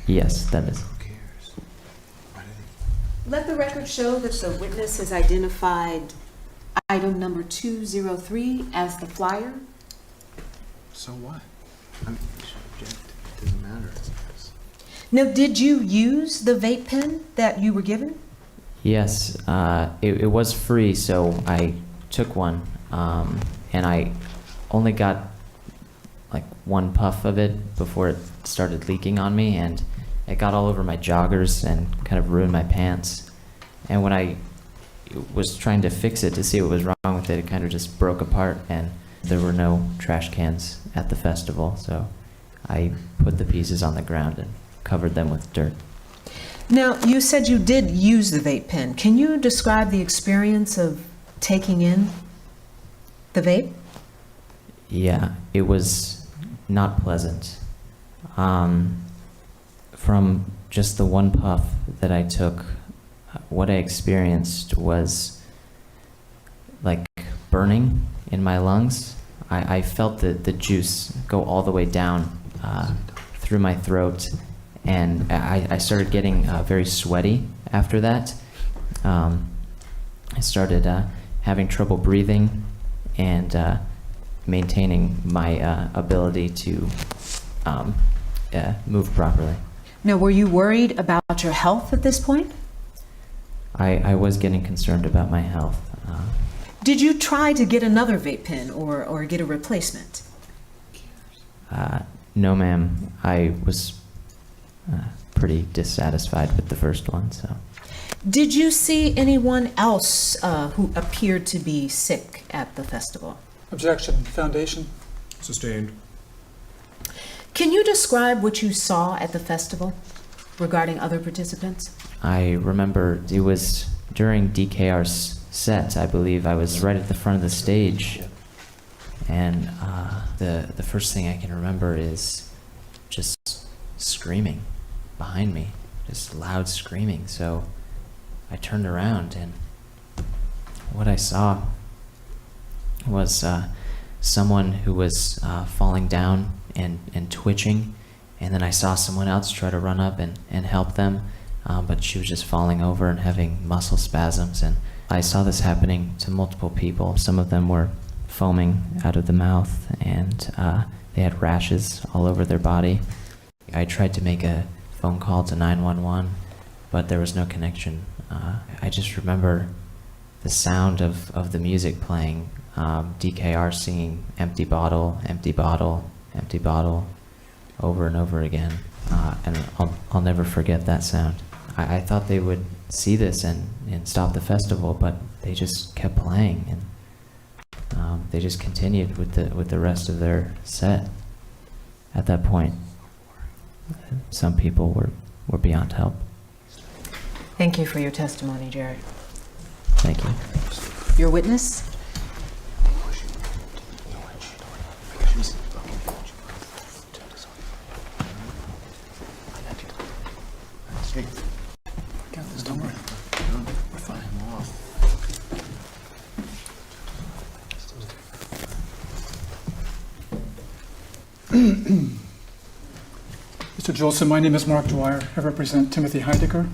Yes, that is. Let the record show that the witness has identified item number 203 as the flyer. So what? I mean, it doesn't matter. Now, did you use the vape pen that you were given? Yes, it was free, so I took one, and I only got like one puff of it before it started leaking on me, and it got all over my joggers and kind of ruined my pants. And when I was trying to fix it to see what was wrong with it, it kind of just broke apart, and there were no trash cans at the festival, so I put the pieces on the ground and covered them with dirt. Now, you said you did use the vape pen. Can you describe the experience of taking in the vape? Yeah, it was not pleasant. From just the one puff that I took, what I experienced was like burning in my lungs. I felt the juice go all the way down through my throat, and I started getting very sweaty after that. I started having trouble breathing and maintaining my ability to move properly. Now, were you worried about your health at this point? I was getting concerned about my health. Did you try to get another vape pen or get a replacement? No, ma'am. I was pretty dissatisfied with the first one, so. Did you see anyone else who appeared to be sick at the festival? Objection. Foundation. Sustained. Can you describe what you saw at the festival regarding other participants? I remember it was during DKR's set, I believe. I was right at the front of the stage, and the first thing I can remember is just screaming behind me, just loud screaming. So I turned around, and what I saw was someone who was falling down and twitching, and then I saw someone else try to run up and help them, but she was just falling over and having muscle spasms. And I saw this happening to multiple people. Some of them were foaming out of the mouth, and they had rashes all over their body. I tried to make a phone call to 911, but there was no connection. I just remember the sound of the music playing, DKR singing empty bottle, empty bottle, empty bottle, over and over again, and I'll never forget that sound. I thought they would see this and stop the festival, but they just kept playing, and they just continued with the rest of their set. At that point, some people were beyond help. Thank you for your testimony, Jared. Thank you. Your witness? Don't worry. We're fine. Mr. Jolson, my name is Mark Dwyer. I represent Timothy Heidecker.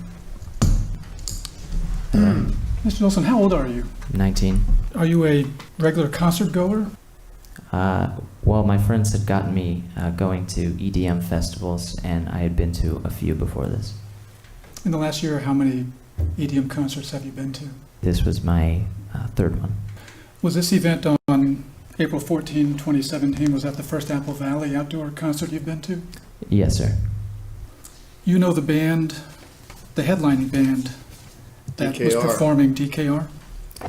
Mr. Jolson, how old are you? 19. Are you a regular concert goer? Well, my friends had gotten me going to EDM festivals, and I had been to a few before this. In the last year, how many EDM concerts have you been to? This was my third one. Was this event on April 14, 2017? Was that the first Apple Valley outdoor concert you've been to? Yes, sir. You know the band, the headlining band that was DKR. performing DKR?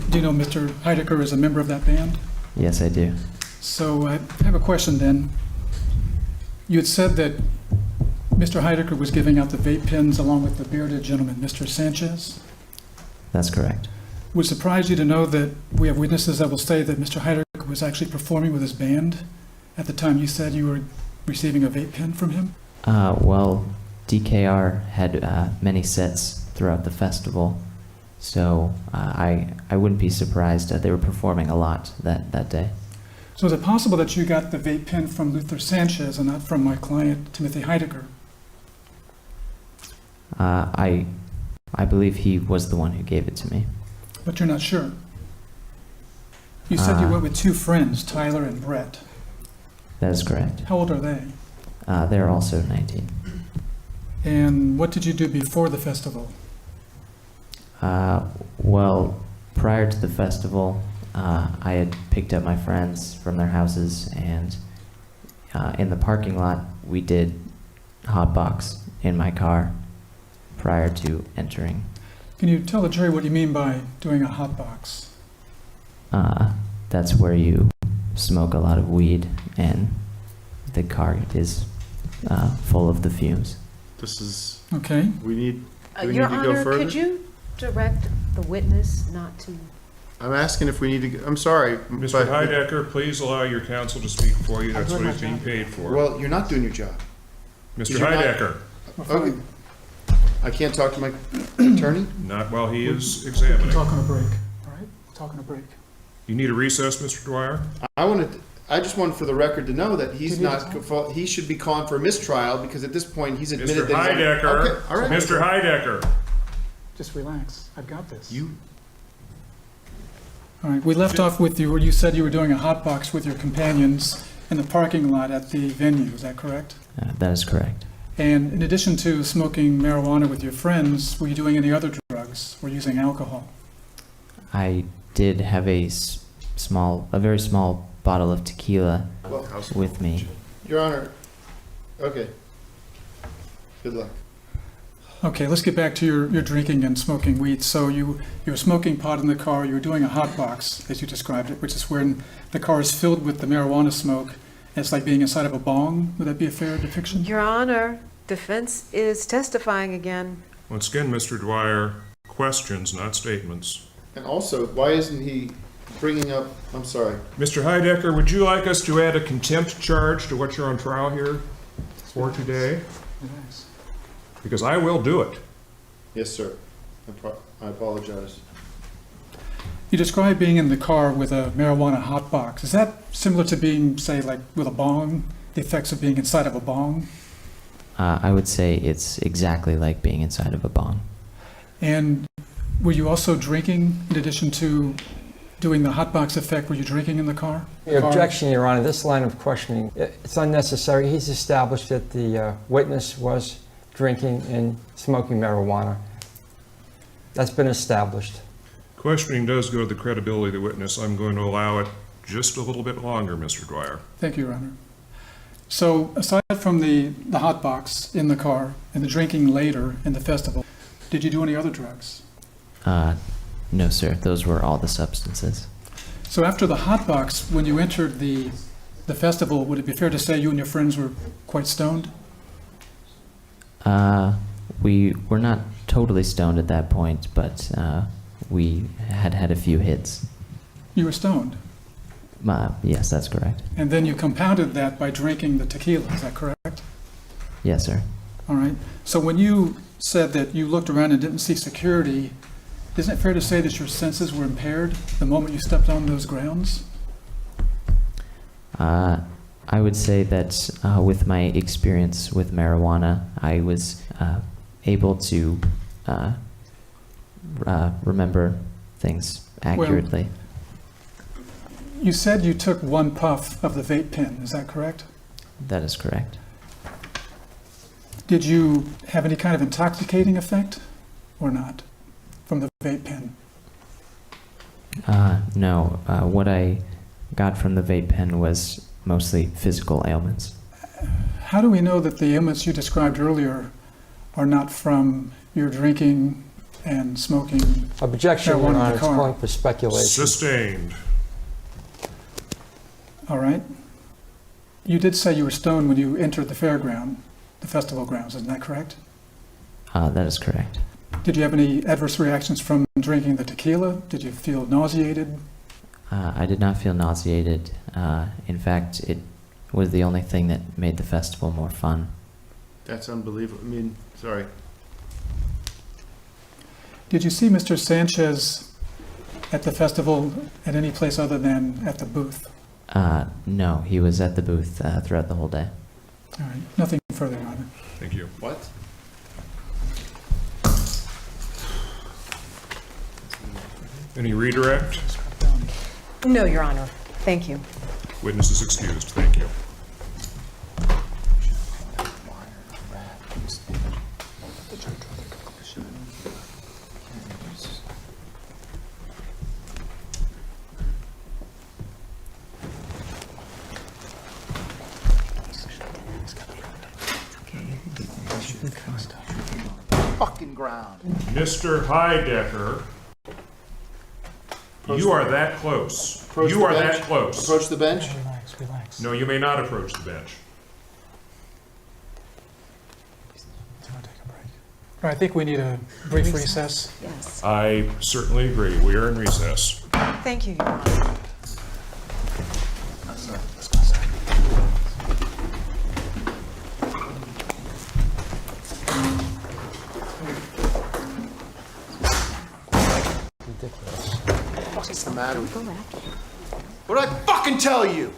Do you know Mr. Heidecker is a member of that band? Yes, I do. So I have a question then. You had said that Mr. Heidecker was giving out the vape pens along with the bearded gentleman, Mr. Sanchez. That's correct. Would it surprise you to know that we have witnesses that will say that Mr. Heidecker was actually performing with his band at the time you said you were receiving a vape pen from him? Well, DKR had many sets throughout the festival, so I wouldn't be surprised that they were performing a lot that day. So is it possible that you got the vape pen from Luther Sanchez and not from my client, Timothy Heidecker? I believe he was the one who gave it to me. But you're not sure. You said you went with two friends, Tyler and Brett. That is correct. How old are they? They're also 19. And what did you do before the festival? Well, prior to the festival, I had picked up my friends from their houses, and in the parking lot, we did hotbox in my car prior to entering. Can you tell the jury what you mean by doing a hotbox? That's where you smoke a lot of weed, and the car is full of the fumes. This is... Okay. We need... Do we Your need to go Honor, further? could you direct the witness not to? I'm asking if we need to... I'm sorry. Mr. Heidecker, please allow your counsel to speak for you. That's what he's being paid for. Well, you're not doing your job. Mr. Heidecker. Okay. I can't talk to my attorney? Not while he is examining. We'll talk on a break, all right? We'll talk on a break. You need a recess, Mr. Dwyer? I just wanted for the record to know that he's Do you need not... He should be calling for a mistrial because at this point he's admitted Mr. that... Heidecker. Okay, all right. Mr. Heidecker. Just relax. I've got this. You... All right, we left off with you where you said you were doing a hotbox with your companions in the parking lot at the venue. Is that correct? That is correct. And in addition to smoking marijuana with your friends, were you doing any other drugs or using alcohol? I did have a very small bottle of tequila with me. Your Honor... Okay. Good luck. Okay, let's get back to your drinking and smoking weed. So you were smoking pot in the car, you were doing a hot box, as you described it, which is when the car is filled with the marijuana smoke, and it's like being inside of a bong. Would that be a fair depiction? Your Honor, defense is testifying again. Once again, Mr. Dwyer, questions, not statements. And also, why isn't he bringing up... I'm sorry. Mr. Heidecker, would you like us to add a contempt charge to what you're on trial here for today? Yes. Because I will do it. Yes, sir. I apologize. You described being in the car with a marijuana hot box. Is that similar to being, say, like with a bong, the effects of being inside of a bong? I would say it's exactly like being inside of a bong. And were you also drinking in addition to doing the hot box effect? Were you drinking in the car? Your objection, Your Honor, this line of questioning, it's unnecessary. He's established that the witness was drinking and smoking marijuana. That's been established. Questioning does go to the credibility of the witness. I'm going to allow it just a little bit longer, Mr. Dwyer. Thank you, Your Honor. So aside from the hot box in the car and the drinking later in the festival, did you do any other drugs? No, sir. Those were all the substances. So after the hot box, when you entered the festival, would it be fair to say you and your friends were quite stoned? We were not totally stoned at that point, but we had a few hits. You were stoned? Yes, that's correct. And then you compounded that by drinking the tequila, is that correct? Yes, sir. All right. So when you said that you looked around and didn't see security, isn't it fair to say that your senses were impaired the moment you stepped on those grounds? I I would say that with my experience with marijuana, I was able to remember things accurately. You said you took one puff of the vape pen, is that correct? That is correct. Did you have any kind of intoxicating effect or not from the vape pen? No. What I got from the vape pen was mostly physical ailments. How do we know that the ailments you described earlier are not from your drinking and smoking? Objection, Your marijuana in Honor, the it's car? calling for speculation. Sustained. All right. You did say you were stoned when you entered the fairground, the festival grounds, isn't that correct? That is correct. Did you have any adverse reactions from drinking the tequila? Did you feel nauseated? I did not feel nauseated. In fact, it was the only thing that made the festival more fun. That's unbelievable. I mean, sorry. Did you see Mr. Sanchez at the festival at any place other than at the booth? No, he was at the booth throughout the whole day. All right. Nothing further, Your Honor. Thank you. What? Any redirect? No, Your Honor. Thank you. Witness is excused. Thank you. Fucking ground. Mr. Heidecker, you are that close. Approach You the are bench. that close. Approach the bench. Relax, relax. No, you may not approach the bench. All right, I think we need a brief recess. Yes. I certainly agree. We are in recess. Thank you, Your Honor. Ridiculous. What's the matter with you? What did I fucking tell you?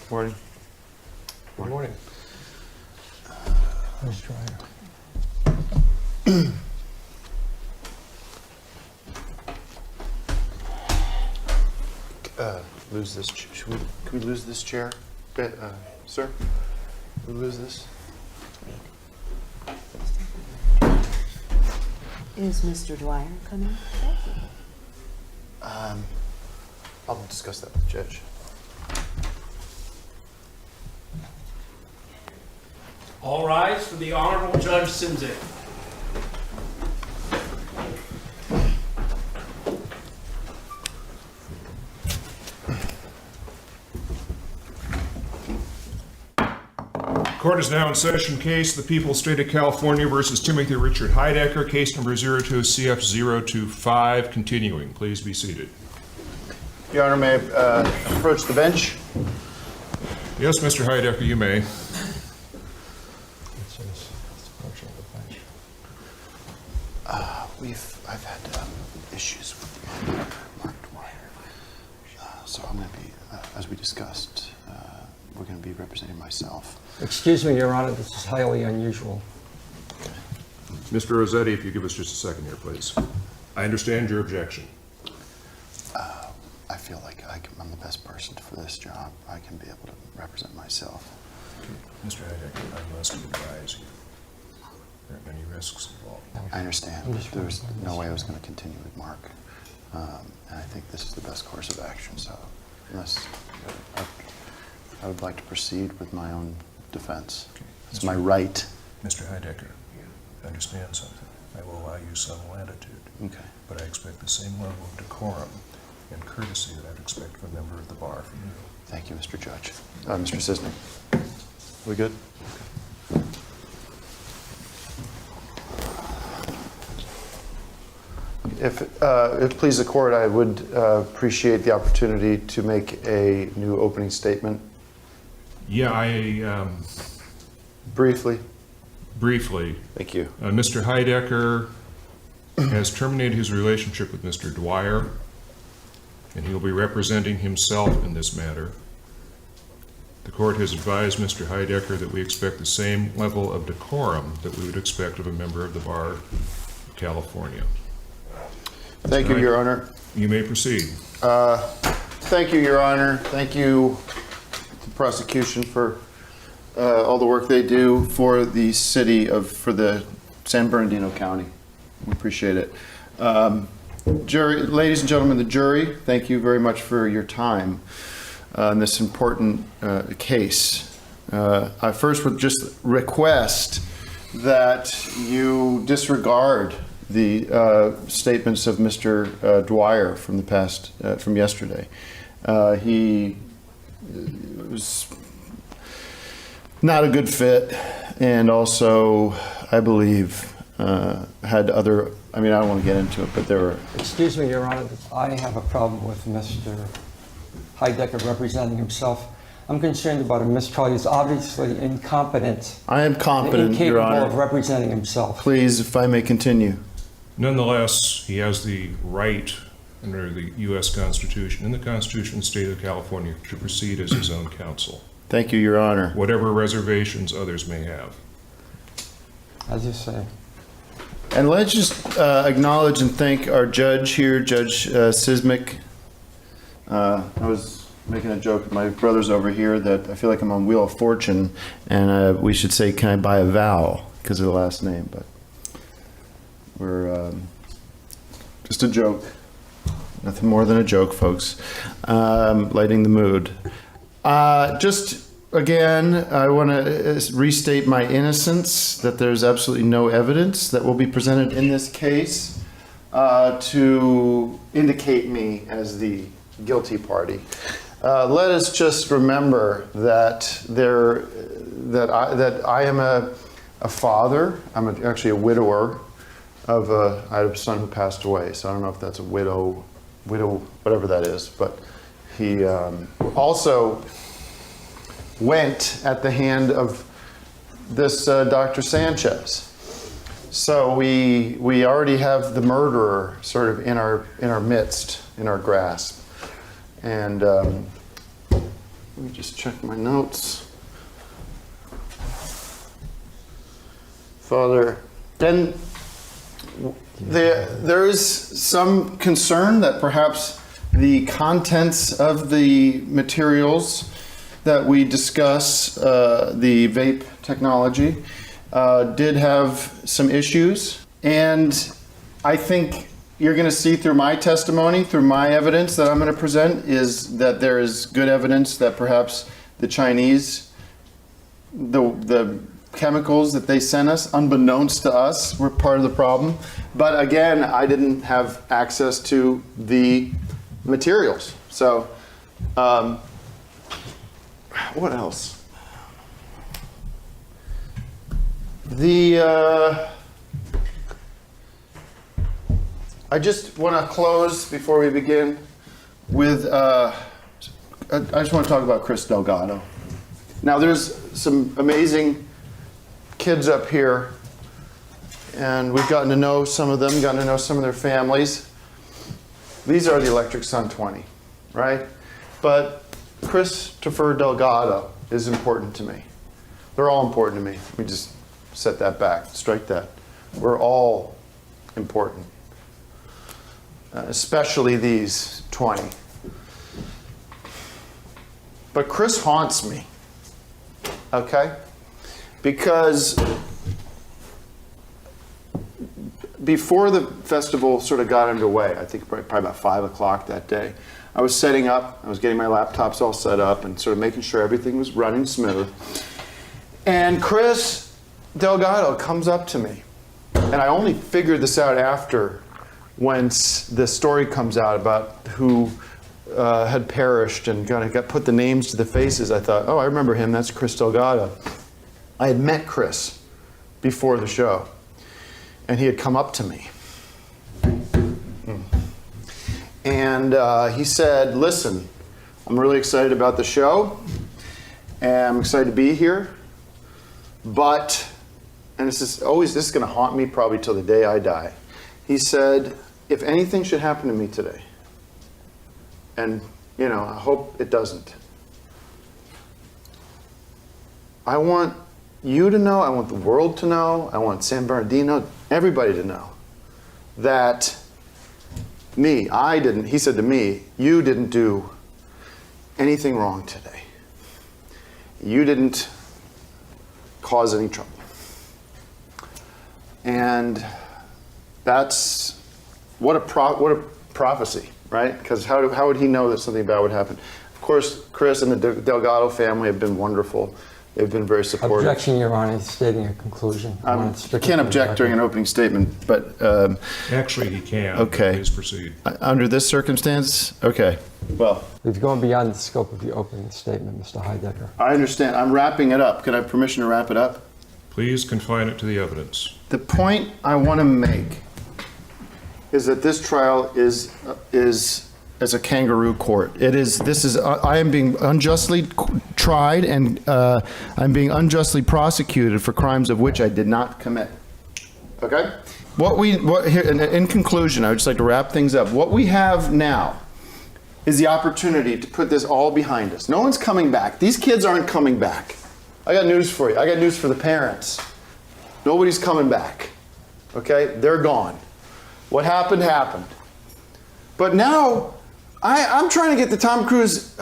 Morning. Good morning. Where's Dryer? Lose this. Can we lose this chair, sir? Can we lose this? Is Mr. Dwyer coming? I'll discuss that with the judge. All rise for the Honorable Judge Simzik. Court is now in session. Case the People State of California versus Timothy Richard Heidecker, case number 02CF025, continuing. Please be seated. Your Honor, may I approach the bench? Yes, Mr. Heidecker, you may. I've had issues with Mark Dwyer. So I'm going to be, as we discussed, we're going to be representing myself. Excuse me, Your Honor, this is highly unusual. Mr. Rossetti, if you give us just a second here, please. I understand your objection. I feel like I'm the best person for this job. I can be able to represent myself. Mr. Heidecker, I must advise you. There are many risks involved. I understand. There was no way I was going to continue with Mark. And I think this is the best course of action. So unless I would like to proceed with my own defense. It's my right. Mr. Heidecker, understand something. I will allow you some latitude. Okay. But I expect the same level of decorum and courtesy that I'd expect from a member of the bar from you. Thank you, Mr. Judge. Mr. Cisnik. We good? If it pleases the court, I would appreciate the opportunity to make a new opening statement. Yeah, Briefly. Briefly. Thank you. Mr. Heidecker has terminated his relationship with Mr. Dwyer, and he will be representing himself in this matter. The court has advised Mr. Heidecker that we expect the same level of decorum that we would expect of a member of the bar of California. Thank you, Your Honor. You may proceed. Thank you, Your Honor. Thank you, the prosecution, for all the work they do for the for the San Bernardino County. We appreciate it. Jury, ladies and gentlemen, the jury, thank you very much for your time on this important case. I first would just request that you disregard the statements of Mr. Dwyer from the past, from yesterday. He was not a good fit, and also, I believe, had other, I mean, I don't want to get into it, but there were... Excuse me, Your Honor, I have a problem with Mr. Heidecker representing himself. I'm concerned about a mistrial. He's obviously incompetent. I am competent, Your Honor. Incapable of representing himself. Please, if I may continue. Nonetheless, he has the right under the U.S. Constitution and the Constitution of the State of California to proceed as his own counsel. Thank you, Your Honor. Whatever reservations others may have. As you say. And let's just acknowledge and thank our judge here, Judge Cisnik. I was making a joke with my brothers over here that I feel like I'm on Wheel of Fortune, and we should say, can I buy a vowel, because of the last name, but we're just a joke. Nothing more than a joke, folks. Lighting the mood. Just again, I want to restate my innocence, that there's absolutely no evidence that will be presented in this case to indicate me as the guilty party. Let us just remember that I am a father. I'm actually a widower of I had a son who passed away, so I don't know if that's a widow, whatever that is, but he also went at the hand of this Dr. Sanchez. So we already have the murderer sort of in our midst, in our grasp. And let me just check my notes. Father, then there is some concern that perhaps the contents of the materials that we discuss, the vape technology, did have some issues. And I think you're going to see through my testimony, through my evidence that I'm going to present, is that there is good evidence that perhaps the Chinese, the chemicals that they sent us, unbeknownst to us, were part of the problem. But again, I didn't have access to the materials. So, what else? I just want to close before we begin with, I just want to talk about Chris Delgado. Now, there's some amazing kids up here, and we've gotten to know some of them, gotten to know some of their families. These are the Electric Sun 20, right? But Christopher Delgado is important to me. They're all important to me. Let me just set that back, strike that. We're all important. Especially these 20. But Chris haunts me, okay? Because before the festival sort of got underway, I think probably about 5 o'clock that day, I was setting up, I was getting my laptops all set up and sort of making sure everything was running smooth. And Chris Delgado comes up to me. And I only figured this out after, when the story comes out about who had perished and got put the names to the faces. I thought, oh, I remember him, that's Chris Delgado. I had met Chris before the show, and he had come up to me. And he said, listen, I'm really excited about the show, and I'm excited to be here, but, and this is going to haunt me probably till the day I die. He said, if anything should happen to me today, and, you know, I hope it doesn't, I want you to know, I want the world to know, I want San Bernardino, everybody to know that he said to me, you didn't do anything wrong today. You didn't cause any trouble. And that's, what a prophecy, right? Because how would he know that something bad would happen? Of course, Chris and the Delgado family have been wonderful. They've been very supportive. Objection, Your Honor, stating a conclusion. I can't object during an opening statement, but... Actually, he can. Okay. Please proceed. Under this circumstance? Okay. Well... We've gone beyond the scope of the opening statement, Mr. Heidecker. I understand. I'm wrapping it up. Can I have permission to wrap it up? Please confine it to the evidence. The point I want to make is that this trial is as a kangaroo court. I am being unjustly tried, and I'm being unjustly prosecuted for crimes of which I did not commit. Okay? In conclusion, I would just like to wrap things up. What we have now is the opportunity to put this all behind us. No one's coming back. These kids aren't coming back. I got news for you. I got news for the parents. Nobody's coming back. Okay? They're gone. What happened, happened. But now, I'm trying to get the Tom Cruise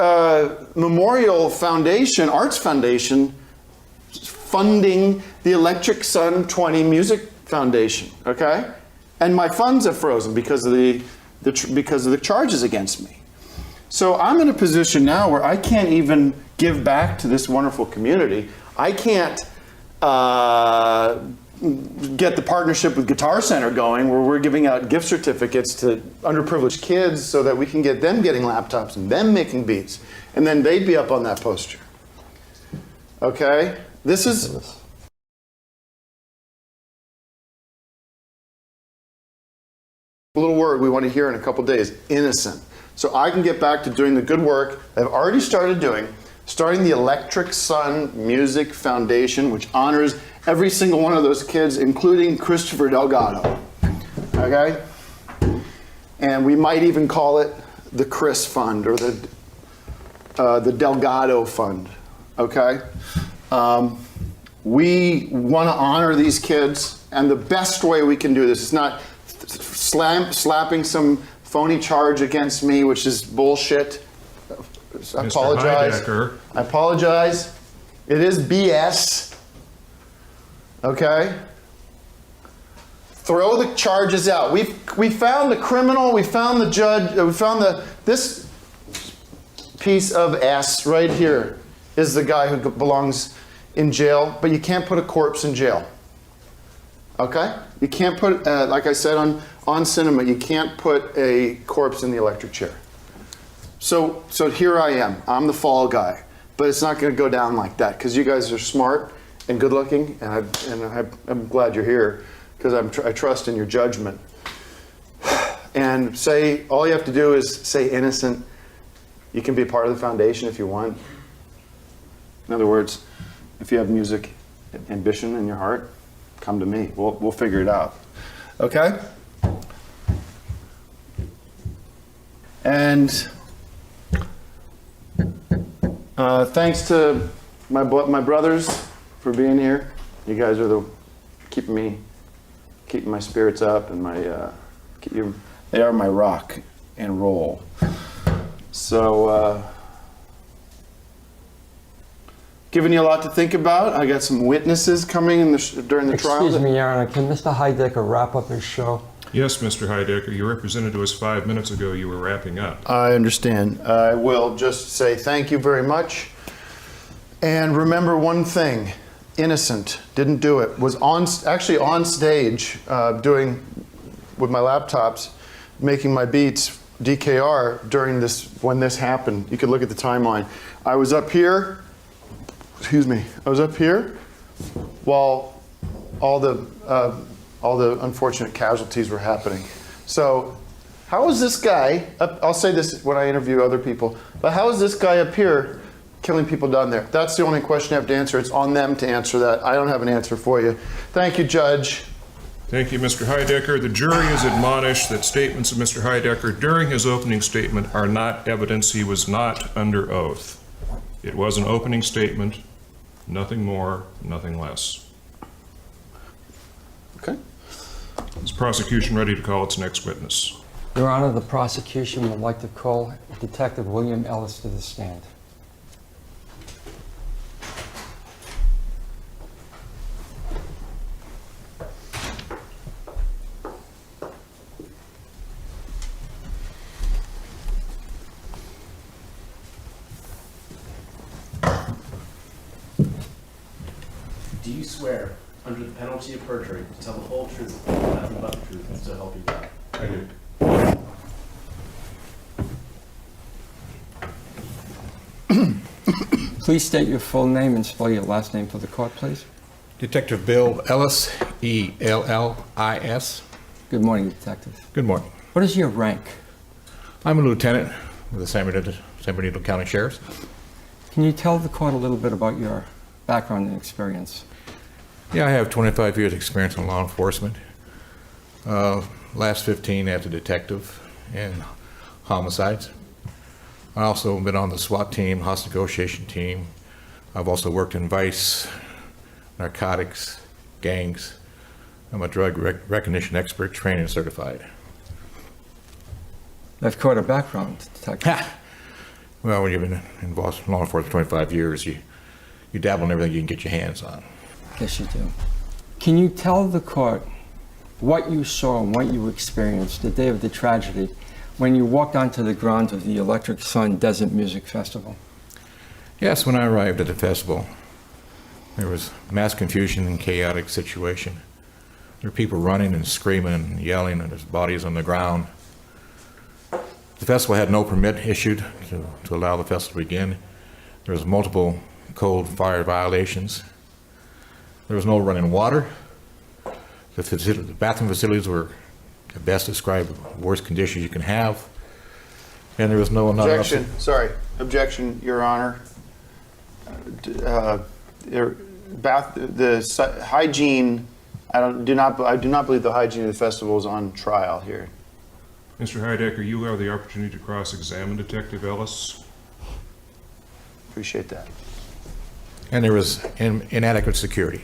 Memorial Foundation, Arts Foundation, funding the Electric Sun 20 Music Foundation, okay? And my funds are frozen because of the charges against me. So I'm in a position now where I can't even give back to this wonderful community. I can't get the partnership with Guitar Center going, where we're giving out gift certificates to underprivileged kids so that we can get them getting laptops and them making beats, and then they'd be up on that poster. Okay? This is... a little word we want to hear in a couple days, innocent. So I can get back to doing the good work I've already started doing, starting the Electric Sun Music Foundation, which honors every single one of those kids, including Christopher Delgado. Okay? And we might even call it the Chris Fund or the Delgado Fund. Okay? We want to honor these kids, and the best way we can do this is not slapping some phony charge against me, which is bullshit. I apologize. Heidecker. I apologize. It is BS. Okay? Throw the charges out. We found the criminal, we found the judge, we found this piece of S right here is the guy who belongs in jail, but you can't put a corpse in jail. Okay? You can't put, like I said on cinema, you can't put a corpse in the electric chair. So here I am. I'm the fall guy. But it's not going to go down like that, because you guys are smart and good looking, and I'm glad you're here, because I trust in your judgment. And all you have to do is say innocent. You can be a part of the foundation if you want. In other words, if you have music ambition in your heart, come to me. We'll figure it out. Okay? And thanks to my brothers for being here. You guys are keeping my spirits up, and they are my rock and roll. So, giving you a lot to think about. I got some witnesses coming during the trial. Excuse me, Your Honor. Can Mr. Heidecker wrap up his show? Yes, Mr. Heidecker, you represented to us 5 minutes ago you were wrapping up. I understand. I will just say thank you very much. And remember one thing, innocent, didn't do it. Was actually on stage doing, with my laptops, making my beats, DKR, during this, when this happened. You could look at the timeline. I was up here, I was up here while all the unfortunate casualties were happening. So how is this guy, I'll say this when I interview other people, but how is this guy up here killing people down there? That's the only question I have to answer. It's on them to answer that. I don't have an answer for you. Thank you, Judge. Thank you, Mr. Heidecker. The jury is admonished that statements of Mr. Heidecker during his opening statement are not evidence he was not under oath. It was an opening statement, nothing more, nothing less. Okay. Is the prosecution ready to call its next witness? Your Honor, the prosecution would like to call Detective William Ellis to the stand. Do you swear, under the penalty of perjury, to tell the whole truth, nothing but the truth, and so help you God? I do. Please state your full name and spell your last name for the court, please. Detective Bill Ellis, E-L-L-I-S. Good morning, Detective. Good morning. What is your rank? I'm a lieutenant with the San Bernardino County Sheriff's. Can you tell the court a little bit about your background and experience? Yeah, I have 25 years experience in law enforcement. Last 15 as a detective in homicides. I also been on the SWAT team, hostage negotiation team. I've also worked in vice, narcotics, gangs. I'm a drug recognition expert, trained and certified. That's quite a background, Detective. Well, when you've been involved in law enforcement for 25 years, you dabble in everything you can get your hands on. Yes, you do. Can you tell the court what you saw and what you experienced the day of the tragedy when you walked onto the grounds of the Electric Sun Desert Music Festival? Yes, when I arrived at the festival, there was mass confusion and chaotic situation. There were people running and screaming and yelling, and there's bodies on the ground. The festival had no permit issued to allow the festival to begin. There was multiple code fire violations. There was no running water. The bathroom facilities were at best described worst conditions you can have. And there was no... Objection, sorry. Objection, Your Honor. The hygiene, I do not believe the hygiene of the festival is on trial here. Mr. Heidecker, you have the opportunity to cross-examine Detective Ellis. Appreciate that. And there was inadequate security.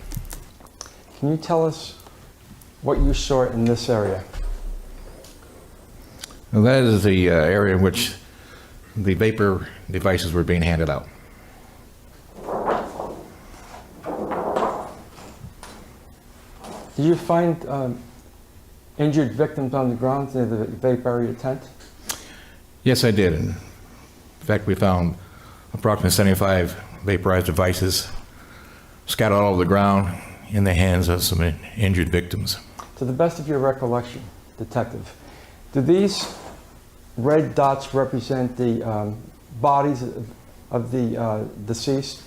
Can you tell us what you saw in this area? Well, that is the area in which the vapor devices were being handed out. Did you find injured victims on the ground near the vape area tent? Yes, I did. In fact, we found approximately 75 vaporized devices scattered all over the ground in the hands of some injured victims. To the best of your recollection, Detective, do these red dots represent the bodies of the deceased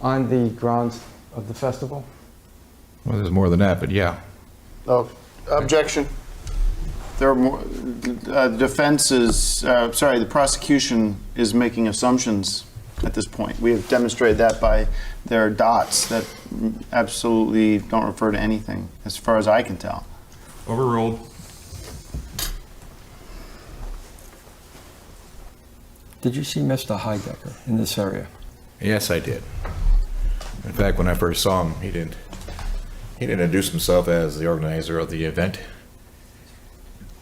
on the grounds of the festival? Well, there's more than that, but yeah. Oh, objection. There are more. The prosecution is making assumptions at this point. We have demonstrated that by their dots that absolutely don't refer to anything, as far as I can tell. Overruled. Did you see Mr. Heidecker in this area? Yes, I did. In fact, when I first saw him, he didn't introduce himself as the organizer of the event,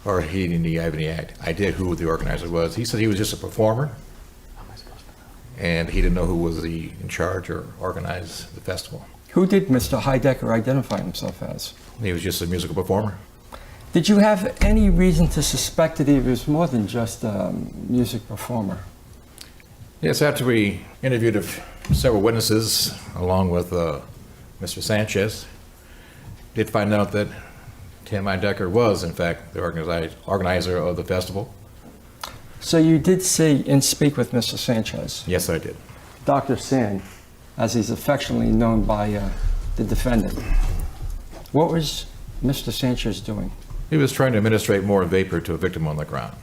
or he didn't have any idea who the organizer was. He said he was just a performer, and he didn't know who was in charge or organized the festival. Who did Mr. Heidecker identify himself as? He was just a musical performer. Did you have any reason to suspect that he was more than just a music performer? Yes, after we interviewed several witnesses, along with Mr. Sanchez, did find out that Tim Heidecker was, in fact, the organizer of the festival. So you did see and speak with Mr. Sanchez? Yes, I did. Dr. San, as he's affectionately known by the defendant. What was Mr. Sanchez doing? He was trying to administrate more vapor to a victim on the ground.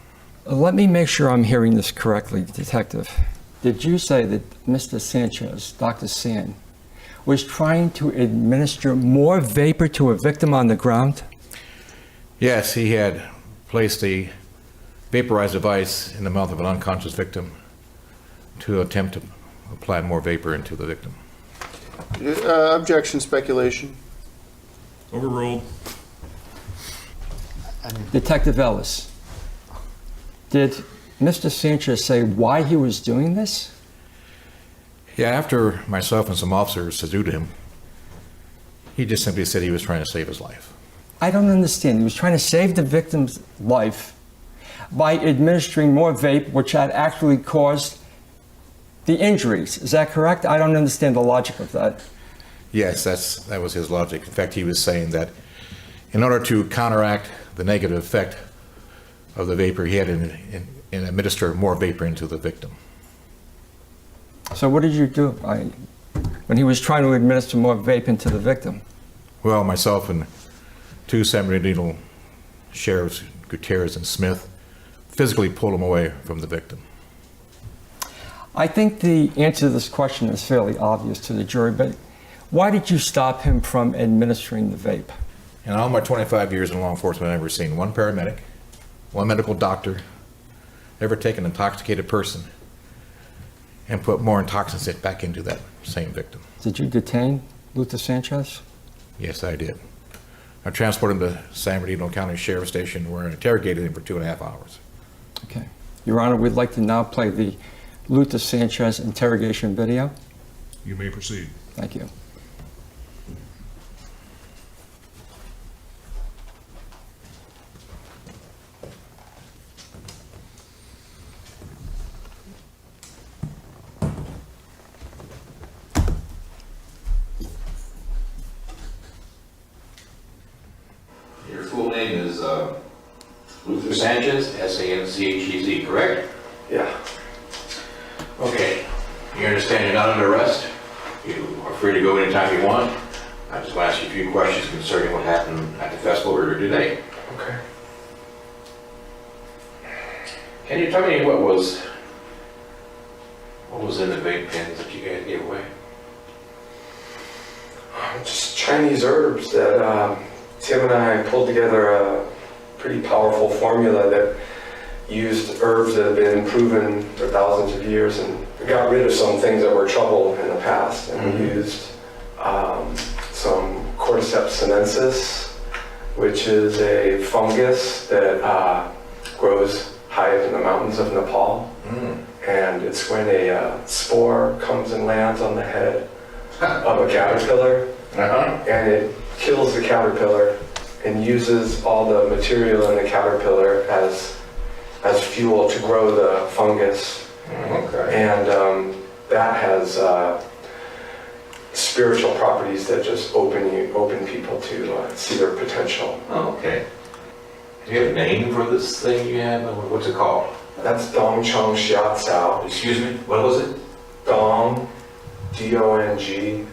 Let me make sure I'm hearing this correctly, Detective. Did you say that Mr. Sanchez, Dr. San, was trying to administer more vapor to a victim on the ground? Yes, he had placed a vaporized device in the mouth of an unconscious victim to attempt to apply more vapor into the victim. Objection, speculation. Overruled. Detective Ellis, did Mr. Sanchez say why he was doing this? Yeah, after myself and some officers saluted him, he just simply said he was trying to save his life. I don't understand. He was trying to save the victim's life by administering more vape, which had actually caused the injuries. Is that correct? I don't understand the logic of that. Yes, that was his logic. In fact, he was saying that in order to counteract the negative effect of the vapor, he had to administer more vapor into the victim. So what did you do when he was trying to administer more vape into the victim? Well, myself and two San Bernardino sheriffs, Gutierrez and Smith, physically pulled him away from the victim. I think the answer to this question is fairly obvious to the jury, but why did you stop him from administering the vape? In all my 25 years in law enforcement, I've never seen one paramedic, one medical doctor, ever take an intoxicated person and put more intoxicant back into that same victim. Did you detain Luther Sanchez? Yes, I did. I transported him to San Bernardino County Sheriff's Station where I interrogated him for 2.5 hours. Okay. Your Honor, we'd like to now play the Luther Sanchez interrogation video. You may proceed. Thank you. Your full name is Luther Sanchez, S-A-N-C-H-E-Z, correct? Yeah. Okay. You understand you're not under arrest? You are free to go anytime you want. I just want to ask you a few questions concerning what happened at the festival earlier today. Okay. Can you tell me what was in the vape pens that you guys gave away? Just Chinese herbs that Tim and I pulled together a pretty powerful formula that used herbs that have been proven for thousands of years, and we got rid of some things that were trouble in the past, and we used some Cordyceps sinensis, which is a fungus that grows high in the mountains of Nepal. And it's when a spore comes and lands on the head of a caterpillar, and it kills the caterpillar and uses all the material in the caterpillar as fuel to grow the fungus. And that has spiritual properties that just open people to see their potential. Oh, okay. Do you have a name for this thing you have? What's it called? That's Dong Chong Xiat Sao. Excuse me, what was it? Dong, D-O-N-G,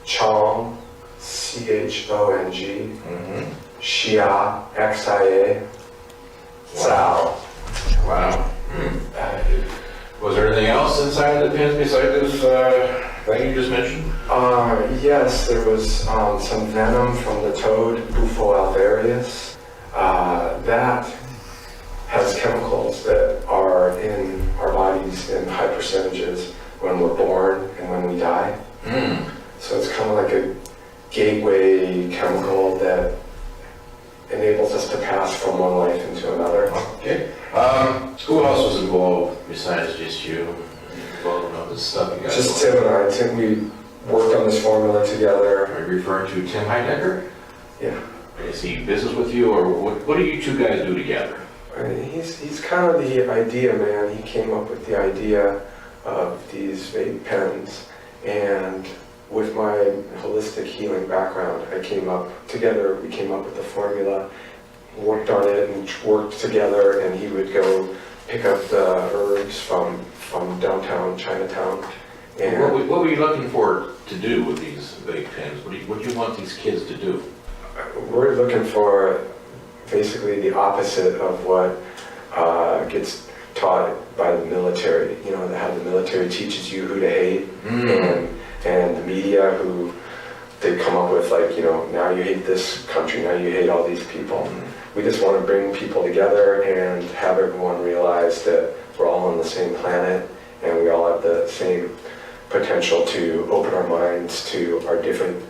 Chong, C-H-O-N-G, Xia, X-I-A, Sao. Wow. Was there anything else inside of the pens besides this thing you just mentioned? Yes, there was some venom from the toad, Bufo alvarius. That has chemicals that are in our bodies in high percentages when we're born and when we die. So it's kind of like a gateway chemical that enables us to pass from one life into another. Okay. Who else was involved besides just you? Involved in all this stuff you guys? Just Tim and I. We worked on this formula together. Are you referring to Tim Heidecker? Yeah. Is he business with you, or what do you two guys do together? He's kind of the idea man. He came up with the idea of these vape pens, and with my holistic healing background, we came up with the formula, worked on it and worked together, and he would go pick up the herbs from downtown Chinatown. And What were you looking for to do with these vape pens? What do you want these kids to do? we're looking for basically the opposite of what gets taught by the military. You know, how the military teaches you who to hate, and the media who they come up with, like, you know, now you hate this country, now you hate all these people. We just want to bring people together and have everyone realize that we're all on the same planet and we all have the same potential to open our minds to our different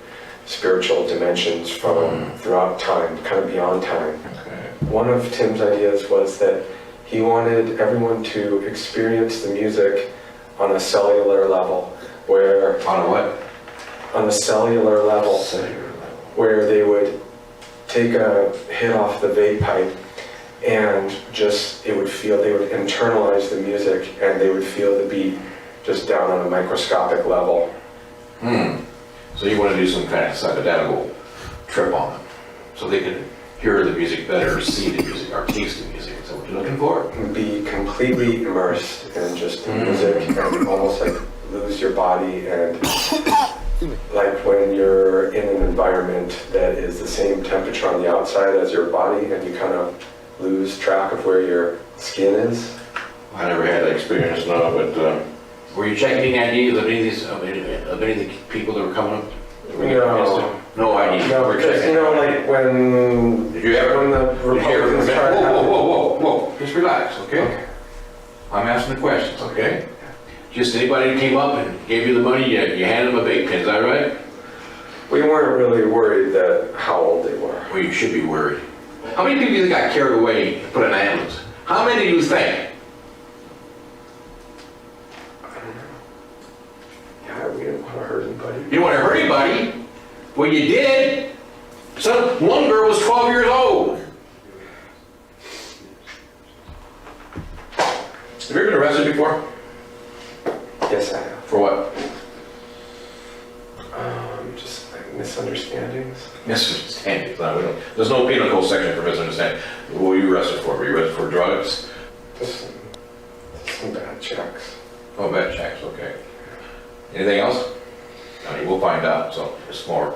spiritual dimensions from throughout time, kind of beyond time. One of Tim's ideas was that he wanted everyone to experience the music on a cellular level, where... On a what? On a cellular level, where they would take a hit off the vape pipe and just, they would internalize the music and they would feel the beat just down on a microscopic level. So you want to do some kind of psychedelic trip on them, so they could hear the music better, see the music, or taste the music. Is that what you're looking for? Be completely immersed in just the music and almost like lose your body, and like when you're in an environment that is the same temperature on the outside as your body and you kind of lose track of where your skin is. I never had that experience, no, but were you checking any ideas of any of the people that were coming up? No. No idea. No, because, you know, like when the Republicans tried to have... Whoa. Just relax, okay? I'm asking the questions, okay? Just anybody who came up and gave you the money, you handed them a vape pen, is that right? We weren't really worried that how old they were. Well, you should be worried. How many people do you think got carried away and put in an ambulance? How many do you think? Yeah, we didn't want to hurt anybody. You didn't want to hurt anybody? Well, you did. One girl was 12 years old. Have you ever been arrested before? Yes, I have. For what? Just like misunderstandings. Misunderstandings. No, there's no penal code section for misunderstanding. What were you arrested for? Were you arrested for drugs? Just some bad checks. Oh, bad checks, okay. Anything else? No, you will find out, so it's more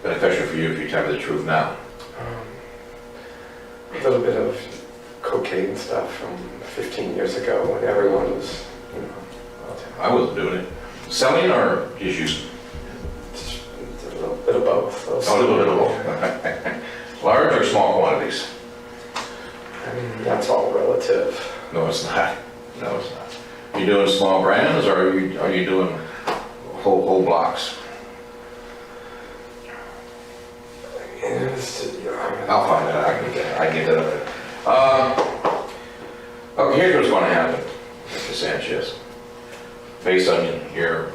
beneficial for you if you tell me the truth now. A little bit of cocaine stuff from 15 years ago when everyone was, you know... I wasn't doing it. Selling or just using? A little bit of both. A little bit of both. Large or small quantities? I mean, that's all relative. No, it's not. No, it's not. You doing small brands, or are you doing whole blocks? I'll find out. I can get that. Okay, here's what's going to happen, Mr. Sanchez. Based on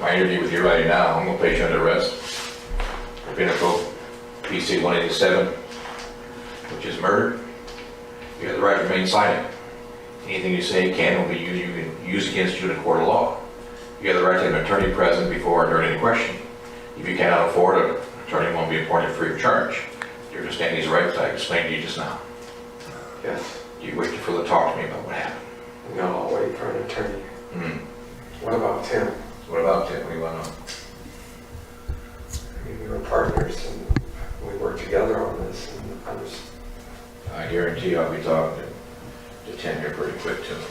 my interview with you right now, I'm going to place you under arrest for penal code PC 187, which is murder. You have the right to remain silent. Anything you say can be used against you in a court of law. You have the right to have an attorney present before or during any question. If you cannot afford it, an attorney won't be appointed free of charge. You understand these rights I explained to you just now? Yes. Do you wish to further talk to me about what happened? No, I'll wait for an attorney. What about Tim? What about Tim? What do you want to know? I mean, we were partners and we worked together on this, and I guarantee I'll be talking to Tim here pretty quick too. Is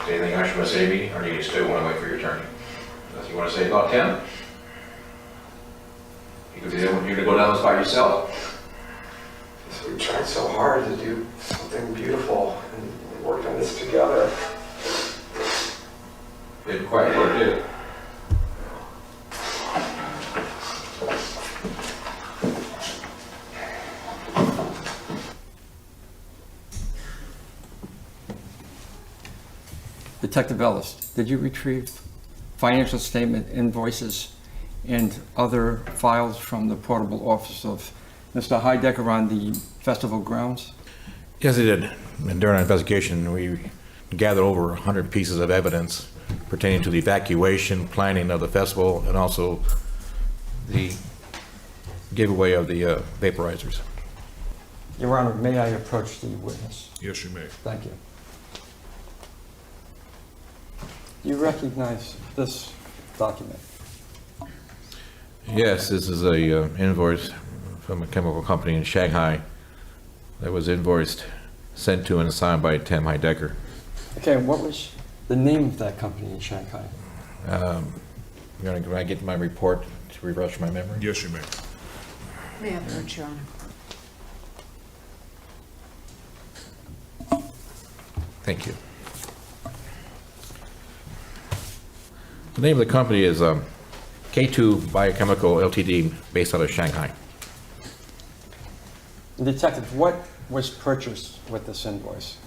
there anything else you want to say to me, or do you still want to wait for your attorney? Nothing you want to say about Tim? You could be able to go down this by yourself. So we tried so hard to do something beautiful and we worked on this together. Didn't quite work, did it? Detective Ellis, did you retrieve financial statement, invoices, and other files from the portable office of Mr. Heidecker on the festival grounds? Yes, he did. And during our investigation, we gathered over 100 pieces of evidence pertaining to the evacuation, planning of the festival, and also the giveaway of the vaporizers. Your Honor, may I approach the witness? Yes, you may. Thank you. Do you recognize this document? Yes, this is a invoice from a chemical company in Shanghai that was invoiced, sent to and signed by Tim Heidecker. Okay, and what was the name of that company in Shanghai? Can I get my report to refresh my memory? Yes, you may. May I approach, Your Honor? Thank you. The name of the company is K2 Biochemical Ltd, based out of Shanghai. Detective, what was purchased with this invoice?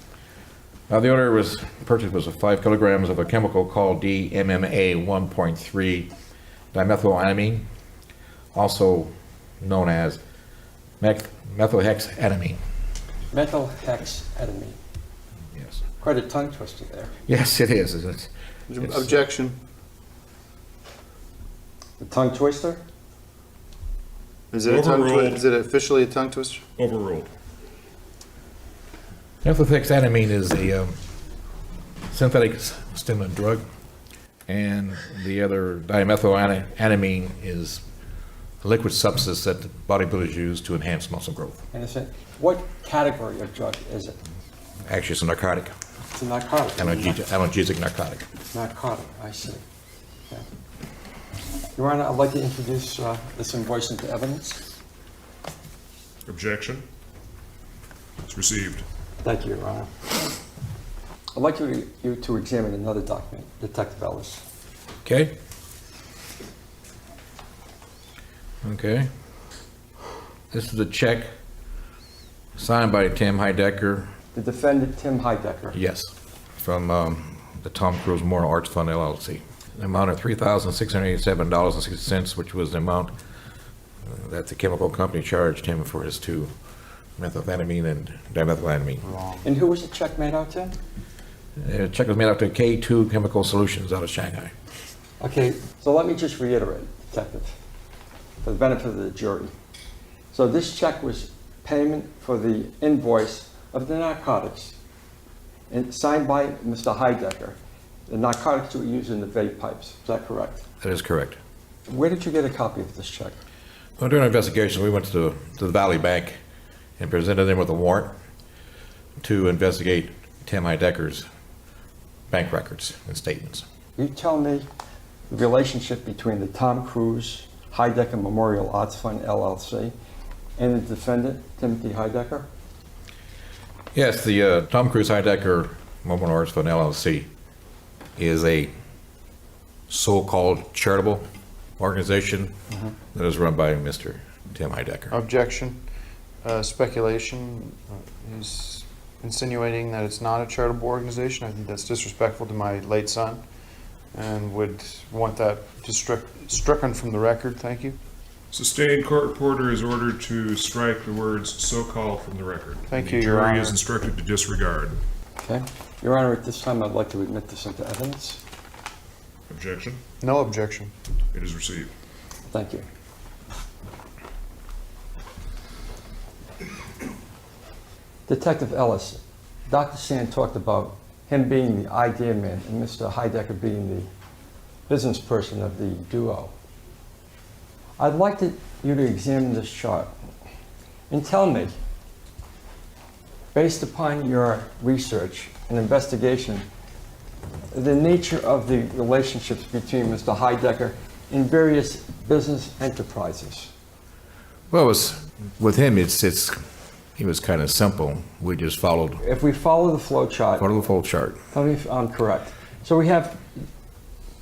The order was purchased was 5 kilograms of a chemical called DMMA 1.3 dimethylamine, also known as methylhexadenine. Methylhexadenine. Yes. Quite a tongue twister there. Yes, it is. It's Objection. The tongue twister? Is it a tongue Overruled. twister? Is it officially a tongue twister? Overruled. Methylhexadenine is a synthetic stimulant drug, and the other dimethylamine is a liquid substance that bodybuilders use to enhance muscle growth. Innocent. What category of drug is it? Actually, it's a narcotic. It's a narcotic. Analgesic narcotic. Narcotic, I see. Okay. Your Honor, I'd like to introduce this invoice into evidence. Objection. It's received. Thank you, Your Honor. I'd like you to examine another document, Detective Ellis. Okay. Okay. This is a check signed by Tim Heidecker. The defendant, Tim Heidecker. Yes, from the Tom Cruise Memorial Arts Fund, LLC. The amount of $3,687.60, which was the amount that the chemical company charged him for his 2 methamphetamine and dimethylamine. And who was the check made out to? The check was made out to K2 Chemical Solutions out of Shanghai. Okay, so let me just reiterate, Detective, for the benefit of the jury. So this check was payment for the invoice of the narcotics, and signed by Mr. Heidecker, the narcotics that were used in the vape pipes. Is that correct? That is correct. Where did you get a copy of this check? Well, during our investigation, we went to the Valley Bank and presented them with a warrant to investigate Tim Heidecker's bank records and statements. You tell me the relationship between the Tom Cruise Heidecker Memorial Arts Fund, LLC, and the defendant, Timothy Heidecker? Yes, the Tom Cruise Heidecker Memorial Arts Fund, LLC is a so-called charitable organization that is run by Mr. Tim Heidecker. Objection. Speculation. He's insinuating that it's not a charitable organization. I think that's disrespectful to my late son, and would want that stricken from the record. Thank you. Sustained. Court reporter is ordered to strike the words "so-called" from the record. Thank The you, Your jury Honor. is instructed to disregard. Okay. Your Honor, at this time, I'd like to admit this into evidence. Objection. No objection. It is received. Thank you. Detective Ellis, Dr. Sand talked about him being the idea man and Mr. Heidecker being the business person of the duo. I'd like you to examine this chart and tell me, based upon your research and investigation, the nature of the relationships between Mr. Heidecker and various business enterprises. Well, with him, he was kind of simple. We just followed. If we follow the flow chart. Follow the flow chart. Tell me if I'm correct. So we have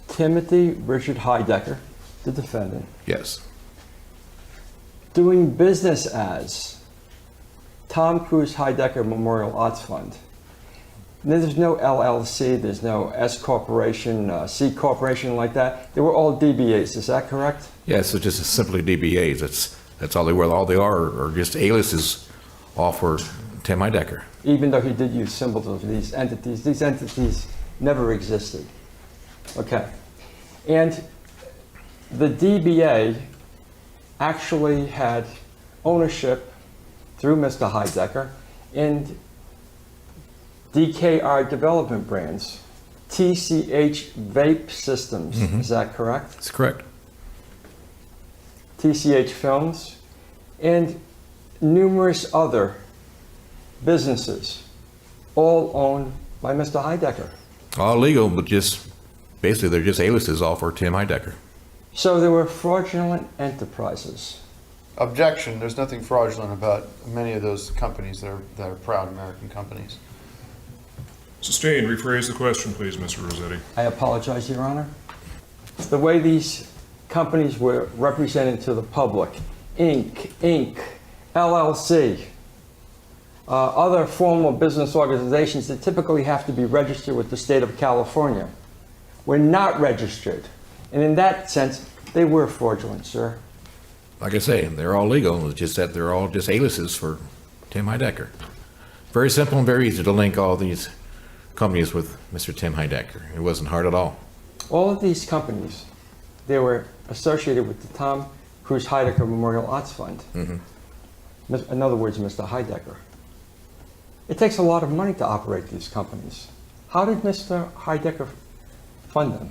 Timothy Richard Heidecker, the defendant. Yes. Doing business as Tom Cruise Heidecker Memorial Arts Fund. There's no LLC, there's no S Corporation, C Corporation like that. They were all DBAs, is that correct? Yes, it's just simply DBAs. It's That's all they were. All they are just aliases all for Tim Heidecker. Even though he did use symbols of these entities never existed. Okay. And the DBA actually had ownership through Mr. Heidecker in DKR Development Brands, TCH Vape Systems. Is that correct? That's correct. TCH Films, and numerous other businesses, all owned by Mr. Heidecker. All legal, but just basically they're just aliases all for Tim Heidecker. So there were fraudulent enterprises. Objection. There's nothing fraudulent about many of those companies that are proud American companies. Sustained. Rephrase the question, please, Mr. Rossetti. I apologize, Your Honor. The way these companies were represented to the public, Inc., LLC, other formal business organizations that typically have to be registered with the state of California, were not registered. And in that sense, they were fraudulent, sir. Like I say, they're all legal. It's just that they're all just aliases for Tim Heidecker. Very simple and very easy to link all these companies with Mr. Tim Heidecker. It wasn't hard at all. All of these companies, they were associated with the Tom Cruise Heidecker Memorial Arts Fund. In other words, Mr. Heidecker. It takes a lot of money to operate these companies. How did Mr. Heidecker fund them?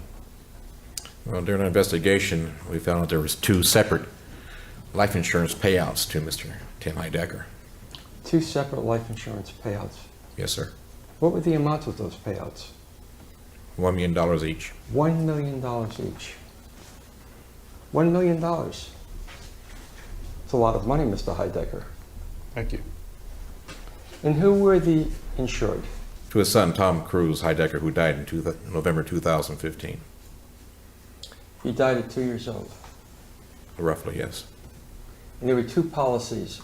Well, during our investigation, we found out there was 2 separate life insurance payouts to Mr. Tim Heidecker. 2 separate life insurance payouts. Yes, sir. What were the amounts of those payouts? $1 million each. $1 million each. $1 million. It's a lot of money, Mr. Heidecker. Thank you. And who were the insured? To his son, Tom Cruise Heidecker, who died in November 2015. He died at 2 years old. Roughly, yes. And there were 2 policies.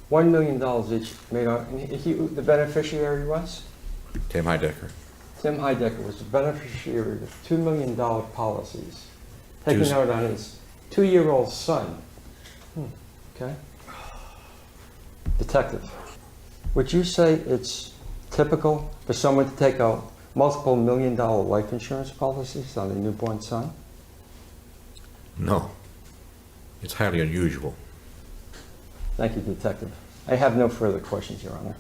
$1 million each made out. And the beneficiary was? Tim Heidecker. Tim Heidecker was the beneficiary of $2 million policies taken out on his 2-year-old son. Okay. Detective, would you say it's typical for someone to take out multiple $1 million life insurance policies on a newborn son? No. It's highly unusual. Thank you, Detective. I have no further questions, Your Honor.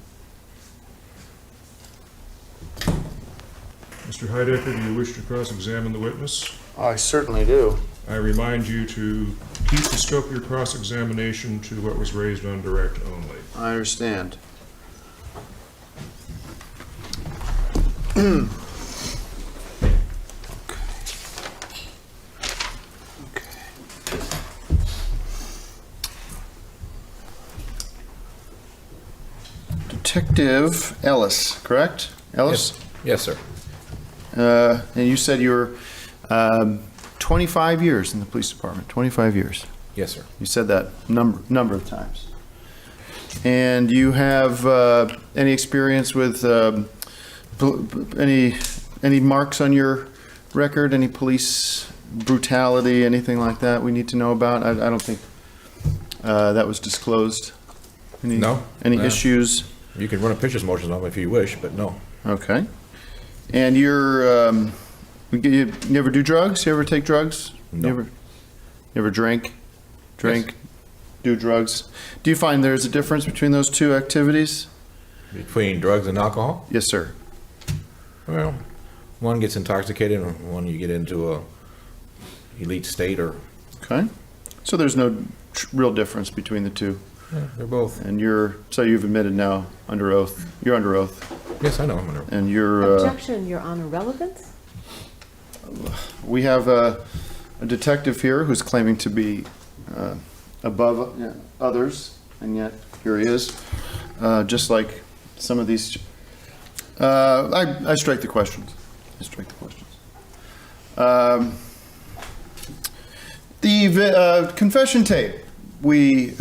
Mr. Heidecker, do you wish to cross-examine the witness? I certainly do. I remind you to keep the scope of your cross-examination to what was raised on direct only. I understand. Detective Ellis, correct? Ellis? Yes, sir. And you said you were 25 years in the police department, 25 years. Yes, sir. You said that number of times. And you have any experience with any marks on your record, any police brutality, anything like that we need to know about? I don't think that was disclosed. No. Any issues? You can run a pitcher's motion on them if you wish, but no. Okay. And you never do drugs? You ever take drugs? No. You ever drink? Yes. Do drugs? Do you find there's a difference between those 2 activities? Between drugs and alcohol? Yes, sir. Well, one gets intoxicated and one you get into a elite state or... Okay. So there's no real difference between the 2? Yeah, they're both. And so you've admitted now under oath. You're under oath. Yes, I know I'm under oath. And you're... Objection, Your Honor. Relevance? We have a detective here who's claiming to be above others, and yet here he is. Just like some of these... I strike the questions. The confession tape we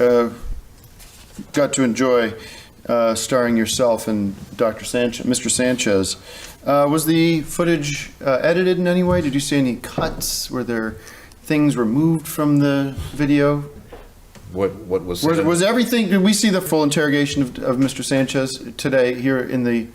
got to enjoy starring yourself and Mr. Sanchez. Was the footage edited in any way? Did you see any cuts? Were there things removed from the video? what was said. Was everything, did we see the full interrogation of Mr. Sanchez today here in the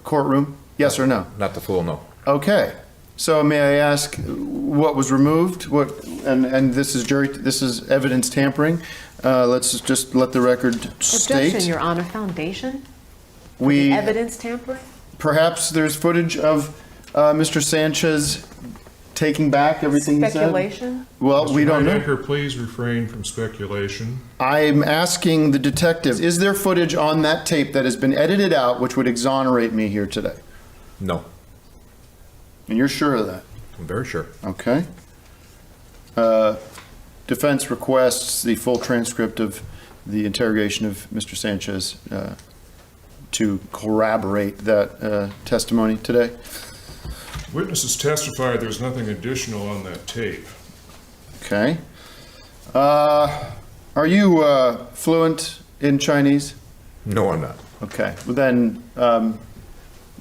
courtroom? Yes or no? Not the full, no. Okay. So may I ask what was removed? And this is evidence tampering. Let's just let the record state. Objection, Your Honor. Foundation? We Evidence tampering? Perhaps there's footage of Mr. Sanchez taking back everything he said? Speculation? Well, we don't know. Heidecker, please refrain from speculation. I'm asking the detective, is there footage on that tape that has been edited out which would exonerate me here today? No. And you're sure of that? I'm very sure. Okay. Defense requests the full transcript of the interrogation of Mr. Sanchez to corroborate that testimony today. Witnesses testified there's nothing additional on that tape. Okay. Are you fluent in Chinese? No, I'm not. Okay. Well, then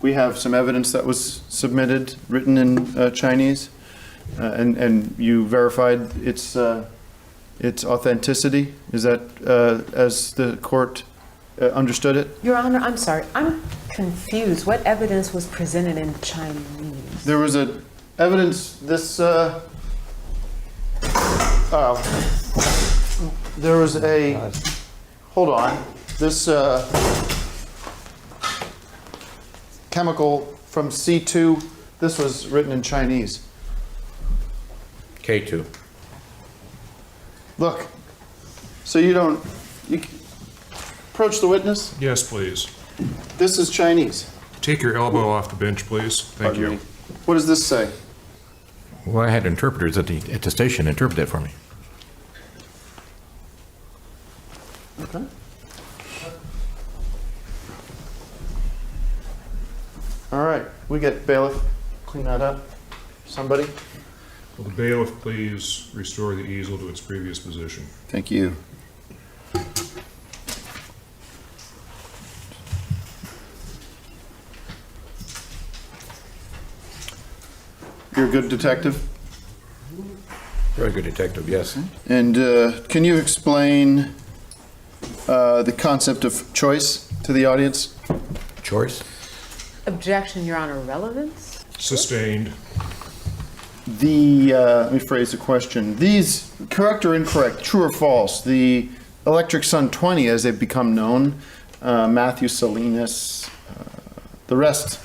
we have some evidence that was submitted, written in Chinese, and you verified its authenticity. Is that as the court understood it? Your Honor, I'm sorry. I'm confused. What evidence was presented in Chinese? There was a evidence, this, there was a, hold on, this chemical from C2, this was written in Chinese. K2. Look, so you approach the witness? Yes, please. This is Chinese. Take your elbow off the bench, please. Thank you. What does this say? Well, I had interpreters at the station interpret that for me. Okay. All right, we get bailiff, clean that up. Somebody? Will the bailiff please restore the easel to its previous position? Thank you. You're a good detective? Very good detective, yes. And can you explain the concept of choice to the audience? Choice? Objection, Your Honor. Relevance? Sustained. Let me phrase the question. These, correct or incorrect, true or false, the Electric Sun 20 as they've become known, Matthew Salinas, the rest,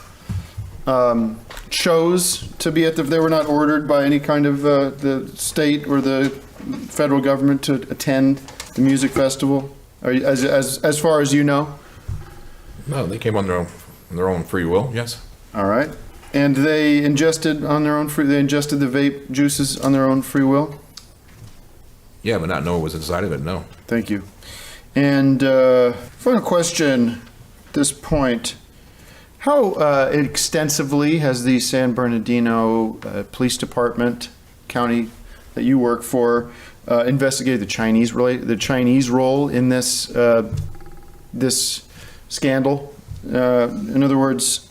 chose to be at they were not ordered by any kind of the state or the federal government to attend the music festival, as far as you know? No, they came on their own free will, yes. All right. And they ingested the vape juices on their own free will? Yeah, but not know what was inside of it, no. Thank you. And final question at this point. How extensively has the San Bernardino Police Department, county that you work for, investigated the Chinese role in this this scandal? In other words,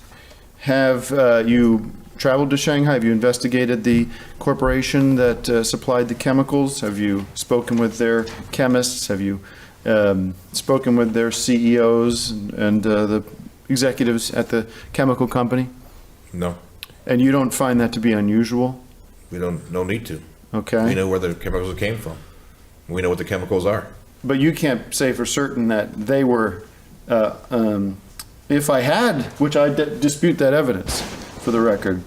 have you traveled to Shanghai? Have you investigated the corporation that supplied the chemicals? Have you spoken with their chemists? Have you spoken with their CEOs and the executives at the chemical company? No. And you don't find that to be unusual? We no need to. Okay. We know where the chemicals came from. We know what the chemicals are. But you can't say for certain that they were, if I had, which I dispute that evidence for the record,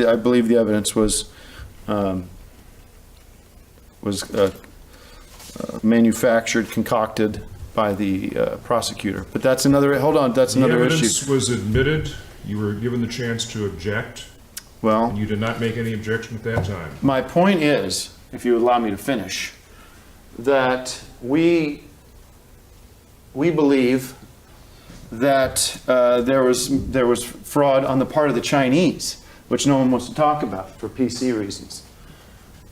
I believe the evidence was manufactured, concocted by the prosecutor. But that's another, hold on, that's another issue. The evidence was admitted. You were given the chance to object. Well, and you did not make any objection at that time. My point is, if you allow me to finish, that we believe that there was fraud on the part of the Chinese, which no one wants to talk about for PC reasons.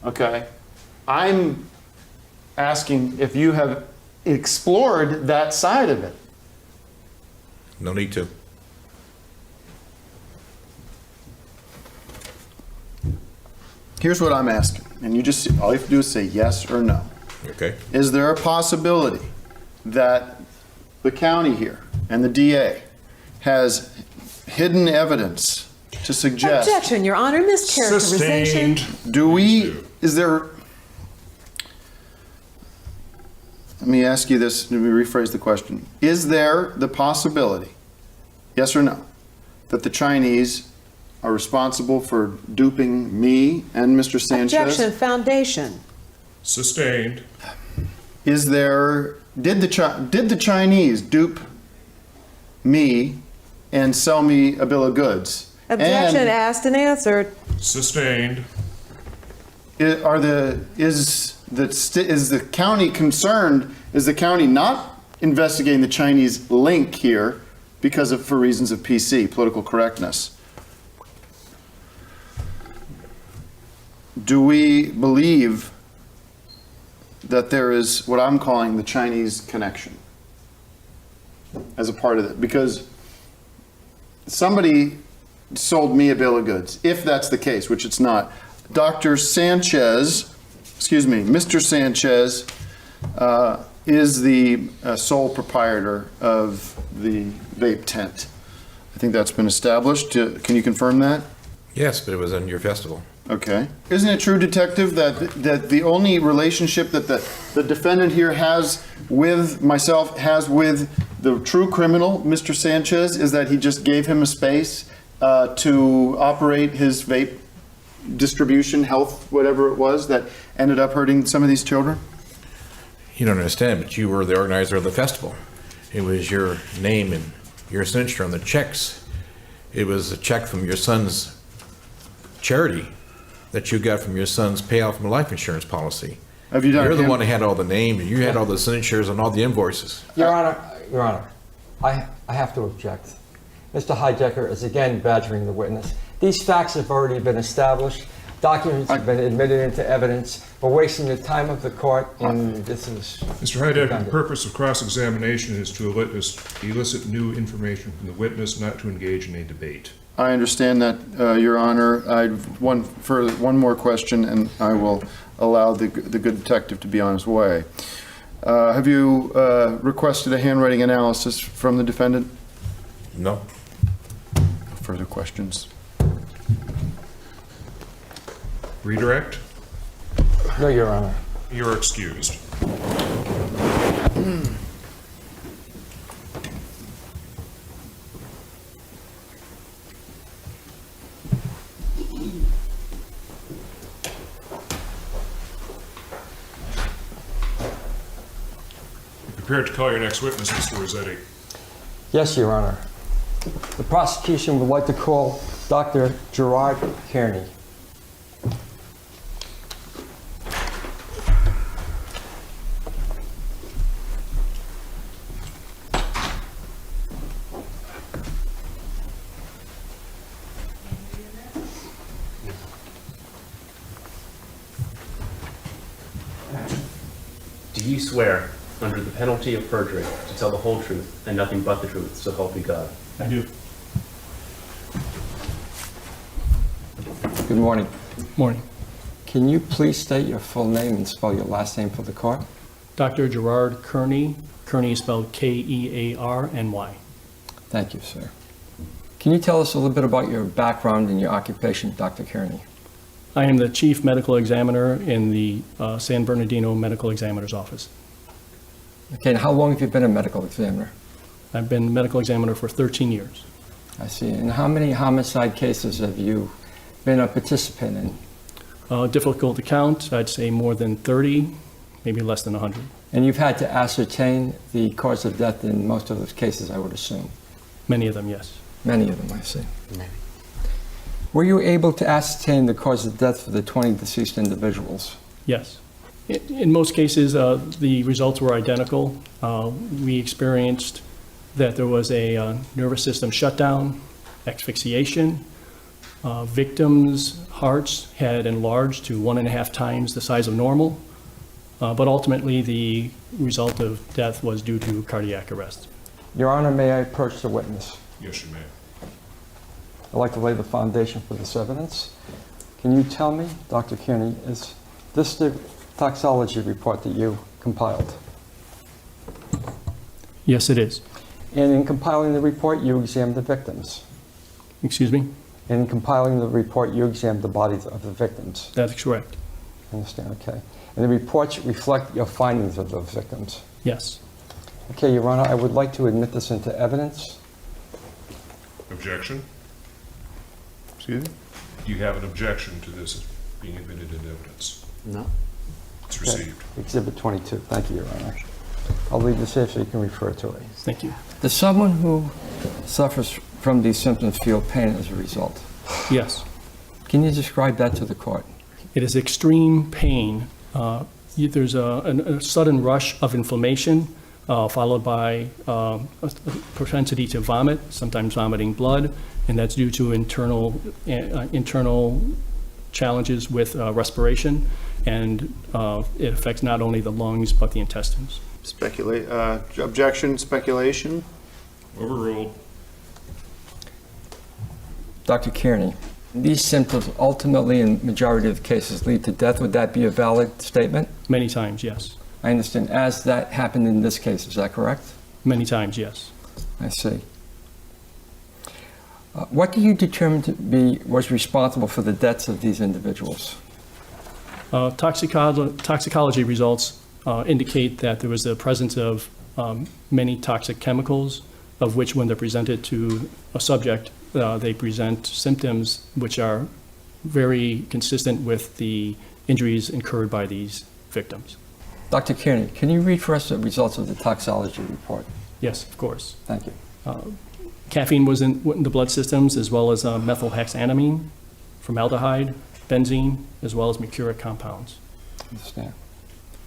Okay, I'm asking if you have explored that side of it. No need to. Here's what I'm asking, and all you have to do is say yes or no. Okay. Is there a possibility that the county here and the DA has hidden evidence to suggest? Objection, Your Honor, mischaracterization. Sustained. Is there, let me ask you this, let me rephrase the question. Is there the possibility, yes or no, that the Chinese are responsible for duping me and Mr. Sanchez? Objection, foundation. Sustained. Is there, did the Chinese dupe me and sell me a bill of goods? Objection, And asked and answered. Sustained. is the county concerned? Is the county not investigating the Chinese link here for reasons of PC, political correctness? Do we believe that there is what I'm calling the Chinese connection as a part of it? Because somebody sold me a bill of goods, if that's the case, which it's not. Mr. Sanchez is the sole proprietor of the vape tent. I think that's been established. Can you confirm that? Yes, but it was in your festival. Okay. Isn't it true, Detective, that the only relationship that the defendant here has with myself, has with the true criminal, Mr. Sanchez, is that he just gave him a space to operate his vape distribution, health, whatever it was, that ended up hurting some of these children? You don't understand, but you were the organizer of the festival. It was your name and your signature on the checks. It was a check from your son's charity that you got from your son's payout from a life insurance policy. Have you done? You're the one who had all the names, and you had all the signatures on all the invoices. Your Honor, I have to object. Mr. Heidecker is again badgering the witness. These facts have already been established. Documents have been admitted into evidence. We're wasting the time of the court, and this is... Mr. Heidecker, the purpose of cross-examination is to elicit new information from the witness, not to engage in a debate. I understand that, Your Honor. One more question, and I will allow the good detective to be on his way. Have you requested a handwriting analysis from the defendant? No. Further questions? Redirect? No, Your Honor. You're excused. Prepared to call your next witness, Mr. Rossetti. Yes, Your Honor. The prosecution would like to call Dr. Gerard Kearney. Do you swear, under the penalty of perjury, to tell the whole truth and nothing but the truth, so help you God? I do. Good morning. Morning. Can you please state your full name and spell your last name for the court? Dr. Gerard Kearney. Kearney is spelled Kearny. Thank you, sir. Can you tell us a little bit about your background and your occupation, Dr. Kearney? I am the chief medical examiner in the San Bernardino Medical Examiner's Office. Okay, and how long have you been a medical examiner? I've been medical examiner for 13 years. I see. And how many homicide cases have you been a participant in? Difficult to count. I'd say more than 30, maybe less than 100. And you've had to ascertain the cause of death in most of those cases, I would assume. Many of them, yes. Many of them, I see. Were you able to ascertain the cause of death for the 20 deceased individuals? Yes. In most cases, the results were identical. We experienced that there was a nervous system shutdown, asphyxiation. Victims' hearts had enlarged to 1.5 times the size of normal, but ultimately the result of death was due to cardiac arrest. Your Honor, may I approach the witness? Yes, you may. I'd like to lay the foundation for this evidence. Can you tell me, Dr. Kearney, is this the toxology report that you compiled? Yes, it is. And in compiling the report, you examined the victims? Excuse me? In compiling the report, you examined the bodies of the victims? That's correct. I understand, okay. And the reports reflect your findings of those victims? Yes. Okay, Your Honor, I would like to admit this into evidence. Objection? Excuse me? Do you have an objection to this being admitted into evidence? No. It's Okay. received. Exhibit 22. Thank you, Your Honor. I'll leave this here so you can refer to it. Thank you. Does someone who suffers from these symptoms feel pain as a result? Yes. Can you describe that to the court? It is extreme pain. There's a sudden rush of inflammation, followed by a propensity to vomit, sometimes vomiting blood, and that's due to internal challenges with respiration, and it affects not only the lungs but the intestines. Objection, speculation? Overruled. Dr. Kearney, these symptoms ultimately, in majority of cases, lead to death. Would that be a valid statement? Many times, yes. I understand. As that happened in this case, is that correct? Many times, yes. I see. What do you determine to be was responsible for the deaths of these individuals? Toxicology results indicate that there was the presence of many toxic chemicals, of which when they're presented to a subject, they present symptoms which are very consistent with the injuries incurred by these victims. Dr. Kearney, can you read for us the results of the toxology report? Yes, of course. Thank you. Caffeine was in the blood systems, as well as methylhexanamine, formaldehyde, benzene, as well as mercuric compounds. Understand.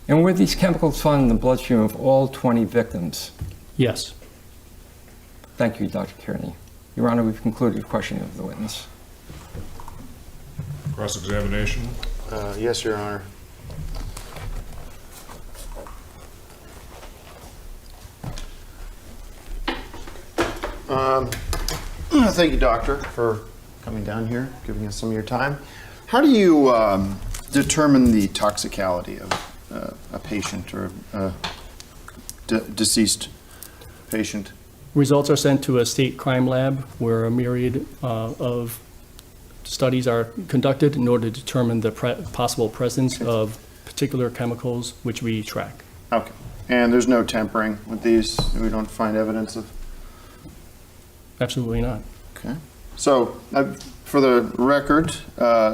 And were these chemicals found in the bloodstream of all 20 victims? Yes. Thank you, Dr. Kearney. Your Honor, we've concluded questioning of the witness. Cross-examination? Yes, Your Honor. Thank you, Doctor, for coming down here, giving us some of your time. How do you determine the toxicality of a patient or a deceased patient? Results are sent to a state crime lab where a myriad of studies are conducted in order to determine the possible presence of particular chemicals which we track. Okay. And there's no tampering with these? We don't find evidence of? Absolutely not. Okay. So, for the record,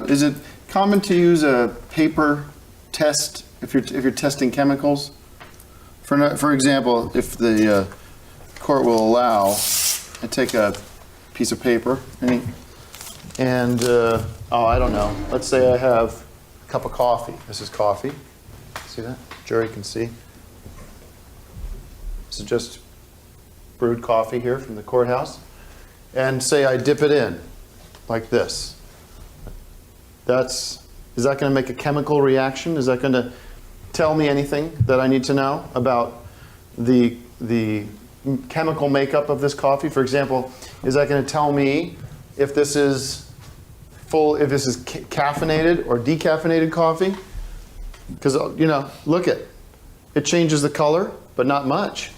is it common to use a paper test if you're testing chemicals? For example, if the court will allow, I take a piece of paper and I don't know. Let's say I have a cup of coffee. This is coffee. See that? Jury can see. This is just brewed coffee here from the courthouse. And say I dip it in like this. Is that going to make a chemical reaction? Is that going to tell me anything that I need to know about the chemical makeup of this coffee? For example, is that going to tell me if this is caffeinated or decaffeinated coffee? Because, look it changes the color, but not much.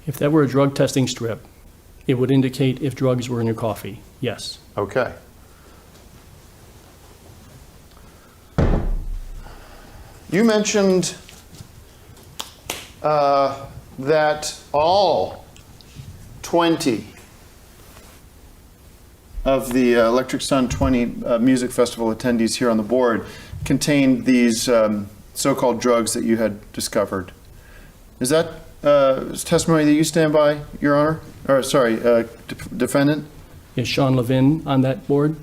If that were a drug testing strip, it would indicate if drugs were in your coffee, yes. Okay. You mentioned that all 20 of the Electric Sun 20 Music Festival attendees here on the board contained these so-called drugs that you had discovered. Is that testimony that you stand by, Your Honor? Or, sorry, defendant? Is Sean Levin on that board?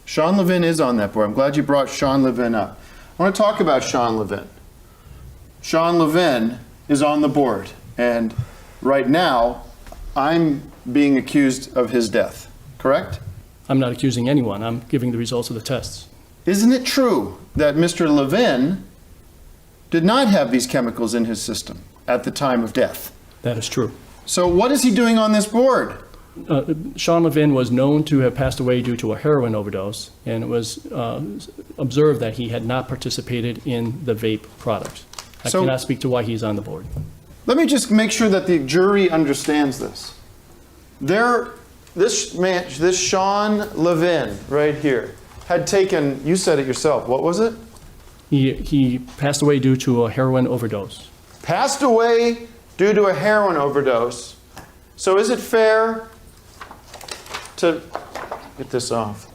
Sean Levin is on that board. I'm glad you brought Sean Levin up. I want to talk about Sean Levin. Sean Levin is on the board, and right now, I'm being accused of his death, correct? I'm not accusing anyone. I'm giving the results of the tests. Isn't it true that Mr. Levin did not have these chemicals in his system at the time of death? That is true. So what is he doing on this board? Sean Levin was known to have passed away due to a heroin overdose, and it was observed that he had not participated in the vape product. I So- cannot speak to why he's on the board. Let me just make sure that the jury understands this. This Sean Levin right here had taken, you said it yourself, what was it? He passed away due to a heroin overdose. Passed away due to a heroin overdose. So is it fair to get this off?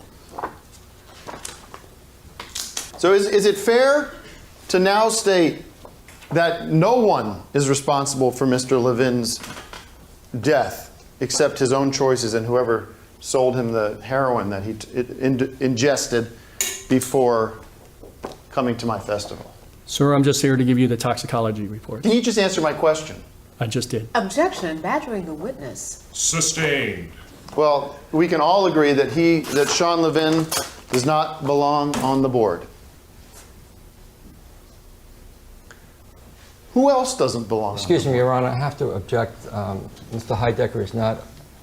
So is it fair to now state that no one is responsible for Mr. Levin's death except his own choices and whoever sold him the heroin that he ingested before coming to my festival? Sir, I'm just here to give you the toxicology report. Can you just answer my question? I just did. Objection, badgering the witness. Sustained. Well, we can all agree that Sean Levin does not belong on the board. Who else doesn't belong? Excuse me, Your Honor, I have to object. Mr. Heidecker is not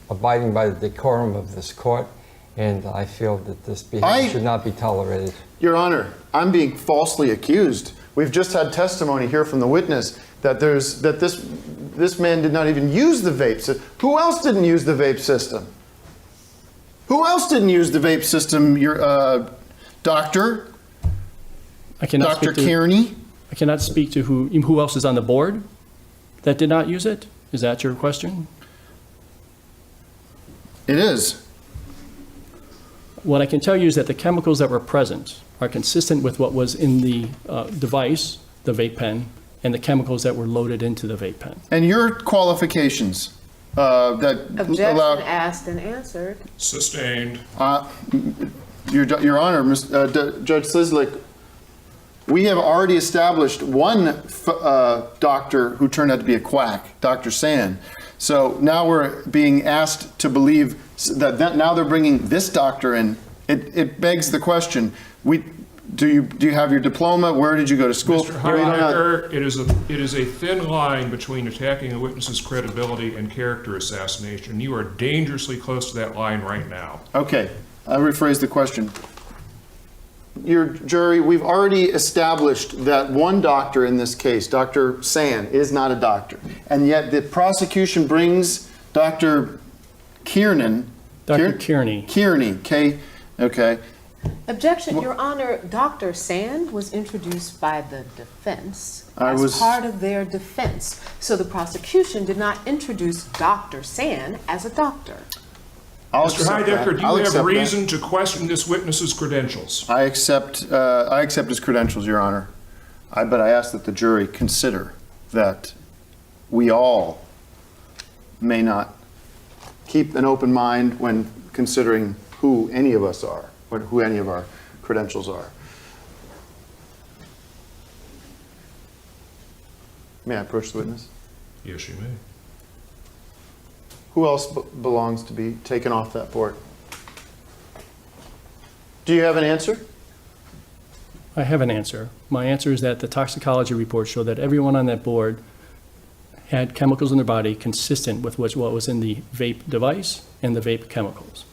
abiding by the decorum of this court, and I feel that this behavior should not be tolerated. Your Honor, I'm being falsely accused. We've just had testimony here from the witness that this man did not even use the vape system. Who else didn't use the vape system? Who else didn't use the vape system? Your doctor? Dr. Kearney? I cannot speak to who else is on the board that did not use it. Is that your question? It is. What I can tell you is that the chemicals that were present are consistent with what was in the device, the vape pen, and the chemicals that were loaded into the vape pen. And your qualifications that Objection allow... asked and answered. Sustained. Your Honor, Judge Slislik, we have already established one doctor who turned out to be a quack, Dr. Sand. So now we're being asked to believe that now they're bringing this doctor in. It begs the question, do you have your diploma? Where did you go to school? Mr. Heidecker, it is a thin line between attacking a witness's credibility and character assassination. You are dangerously close to that line right now. Okay, I'll rephrase the question. Your jury, we've already established that one doctor in this case, Dr. Sand, is not a doctor. And yet the prosecution brings Dr. Kiernan. Dr. Kearney. Kearney, okay. Objection, Your Honor, Dr. Sand was introduced by the defense as was- part of their defense. So the prosecution did not introduce Dr. Sand as a doctor. Mr. Heidecker, do you have reason to question this witness's credentials? I accept his credentials, Your Honor. But I ask that the jury consider that we all may not keep an open mind when considering who any of us are, who any of our credentials are. May I approach the witness? Yes, you may. Who else belongs to be taken off that board? Do you have an answer? I have an answer. My answer is that the toxicology report showed that everyone on that board had chemicals in their body consistent with what was in the vape device and the vape chemicals.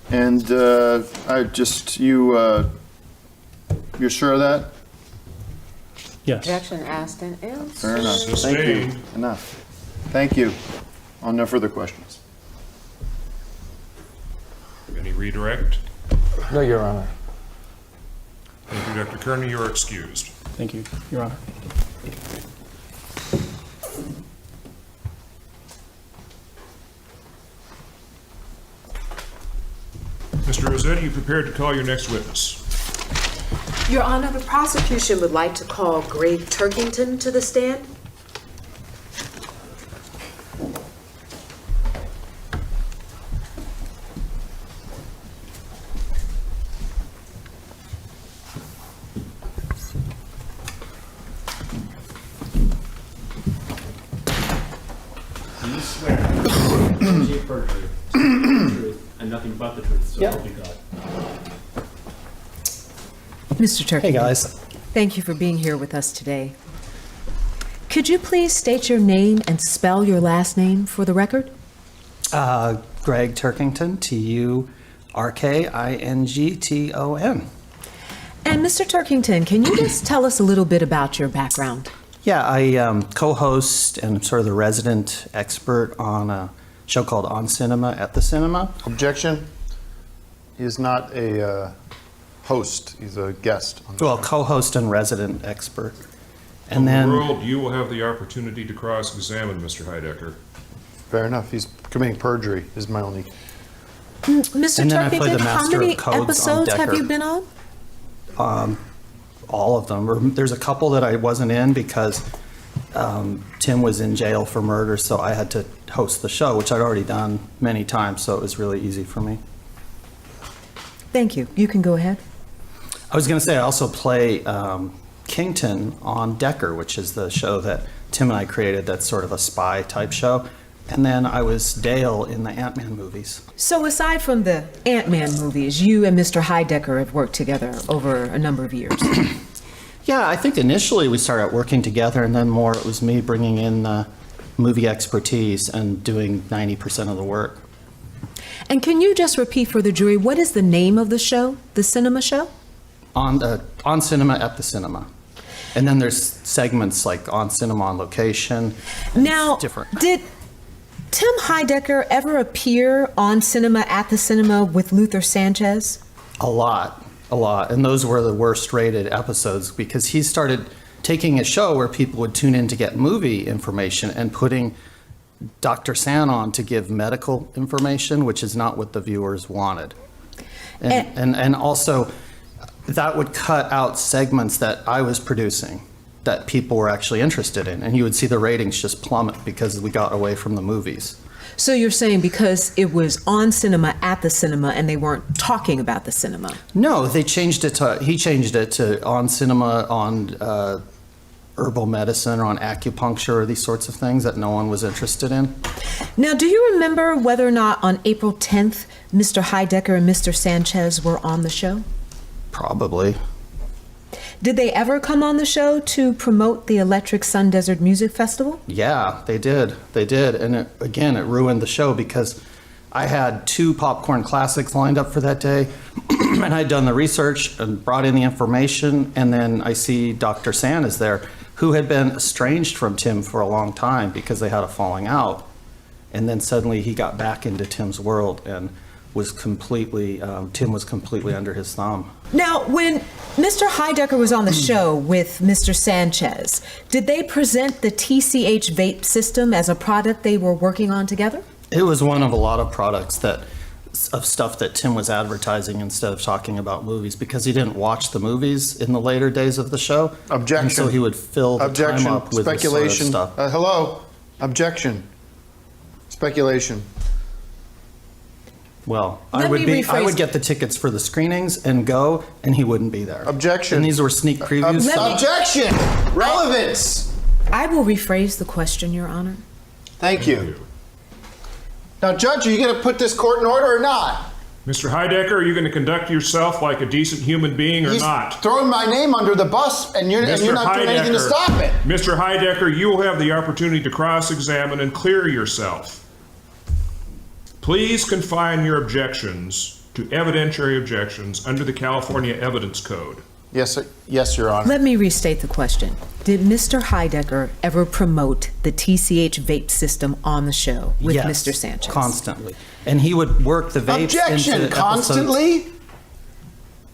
And you're sure of that? Yes. Objection asked and answered. Fair enough. Thank you. Enough. Thank you. On no further questions. Any redirect? No, Your Honor. Thank you, Dr. Kearney. You are excused. Thank you, Your Honor. Mr. Rossetti, you prepared to call your next witness? Your Honor, the prosecution would like to call Greg Turkington to the stand. Do you swear to the perjury, to tell the truth, and and nothing but the truth, so Yep. help you God. Mr. Turkington. Hey, guys. Thank you for being here with us today. Could you please state your name and spell your last name for the record? Greg Turkington, Turkington. And Mr. Turkington, can you just tell us a little bit about your background? Yeah, I co-host and I'm sort of the resident expert on a show called On Cinema at the Cinema. Objection. He is not a host. He's a guest. On the Well, show. co-host and resident expert. On And then, the world, you will have the opportunity to cross-examine Mr. Heidecker. Fair enough. He's committing perjury. Is my only. Mr. And then I play the Turkington, how master many of codes on episodes have Decker. you been on? all of them. Or there's a couple that I wasn't in because Tim was in jail for murder, so I had to host the show, which I'd already done many times, so it was really easy for me. Thank you. You can go ahead. I was going to say I also play Kington on Decker, which is the show that Tim and I created that's sort of a spy type show. And then I was Dale in the Ant-Man movies. So aside from the Ant-Man movies, you and Mr. Heidecker have worked together over a number of years. Yeah, I think initially we started working together, and then more it was me bringing in the movie expertise and doing 90% of the work. And can you just repeat for the jury, what is the name of the show, the cinema show? On Cinema at the Cinema. And then there's segments like On Cinema on Location. Now, It's different. did Tim Heidecker ever appear on Cinema at the Cinema with Luther Sanchez? A lot. And those were the worst rated episodes because he started taking a show where people would tune in to get movie information and putting Dr. San on to give medical information, which is not what the viewers wanted. And also, that would cut out segments that I was producing that people were actually interested in. And you would see the ratings just plummet because we got away from the movies. So you're saying because it was on Cinema at the Cinema and they weren't talking about the cinema? No, he changed it to On Cinema on herbal medicine or on acupuncture or these sorts of things that no one was interested in. Now, do you remember whether or not on April 10th, Mr. Heidecker and Mr. Sanchez were on the show? Probably. Did they ever come on the show to promote the Electric Sun Desert Music Festival? Yeah, they did. And it ruined the show because I had 2 popcorn classics lined up for that day. And I'd done the research and brought in the information. And then I see Dr. San is there, who had been estranged from Tim for a long time because they had a falling out. And then suddenly he got back into Tim's world and was completely, Tim was completely under his thumb. Now, when Mr. Heidecker was on the show with Mr. Sanchez, did they present the TCH vape system as a product they were working on together? It was one of a lot of products of stuff that Tim was advertising instead of talking about movies because he didn't watch the movies in the later days of the show. Objection. And so he would fill the time up with Speculation. this sort of stuff. Hello. Objection. Speculation. Well, Let I would me I would rephrase- get the tickets for the screenings and go, and he wouldn't be there. Objection. And these were sneak previews. Objection. Relevance. I will rephrase the question, Your Honor. Thank you. Now, Judge, are you going to put this court in order or not? Mr. Heidecker, are you going to conduct yourself like a decent human being or He's not? throwing my name under the bus, and you're not doing anything to stop it. Mr. Heidecker, you will have the opportunity to cross-examine and clear yourself. Please confine your objections to evidentiary objections under the California Evidence Code. Yes, sir. Yes, Your Honor. Let me restate the question. Did Mr. Heidecker ever promote the TCH vape system on the show with Yes, Mr. Sanchez? constantly. And he would work the vapes Objection. into Constantly?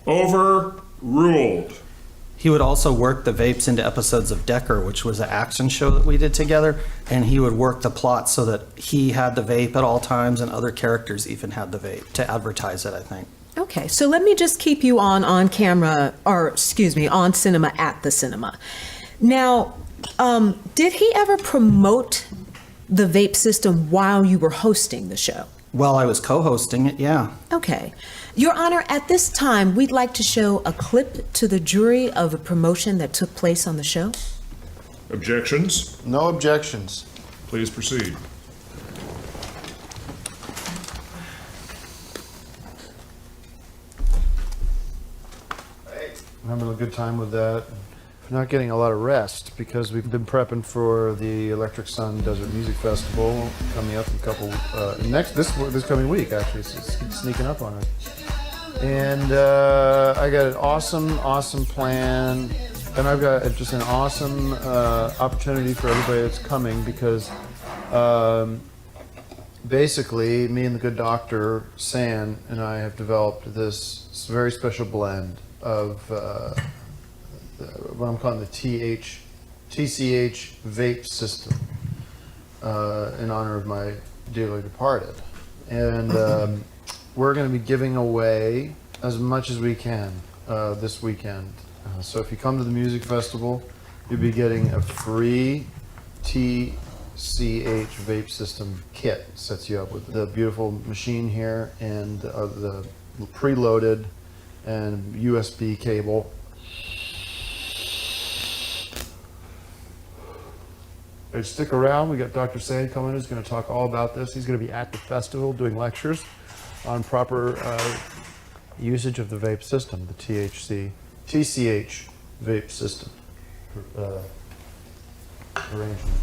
Overruled. He would also work the vapes into episodes of Decker, which was an action show that we did together, and he would work the plot so that he had the vape at all times and other characters even had the vape to advertise it, I think. Okay, so let me just keep you on camera, or excuse me, on Cinema at the Cinema. Now, did he ever promote the vape system while you were hosting the show? While I was co-hosting it, yeah. Okay. Your Honor, at this time, we'd like to show a clip to the jury of a promotion that took place on the show. Objections? No objections. Please proceed. having a good time with that. Not getting a lot of rest because we've been prepping for the Electric Sun Desert Music Festival coming up in a couple this coming week. Actually, it's sneaking up on us. And I got an awesome plan, and I've got just an awesome opportunity for everybody that's coming because basically, me and the good doctor San and I have developed this very special blend of what I'm calling the TCH vape system in honor of my dearly departed. And we're going to be giving away as much as we can this weekend. So if you come to the music festival, you'll be getting a free TCH vape system kit. Sets you up with the beautiful machine here and the preloaded and USB cable. And stick around. We got Dr. San coming who's going to talk all about this. He's going to be at the festival doing lectures on proper usage of the vape system, the TCH vape system arrangement.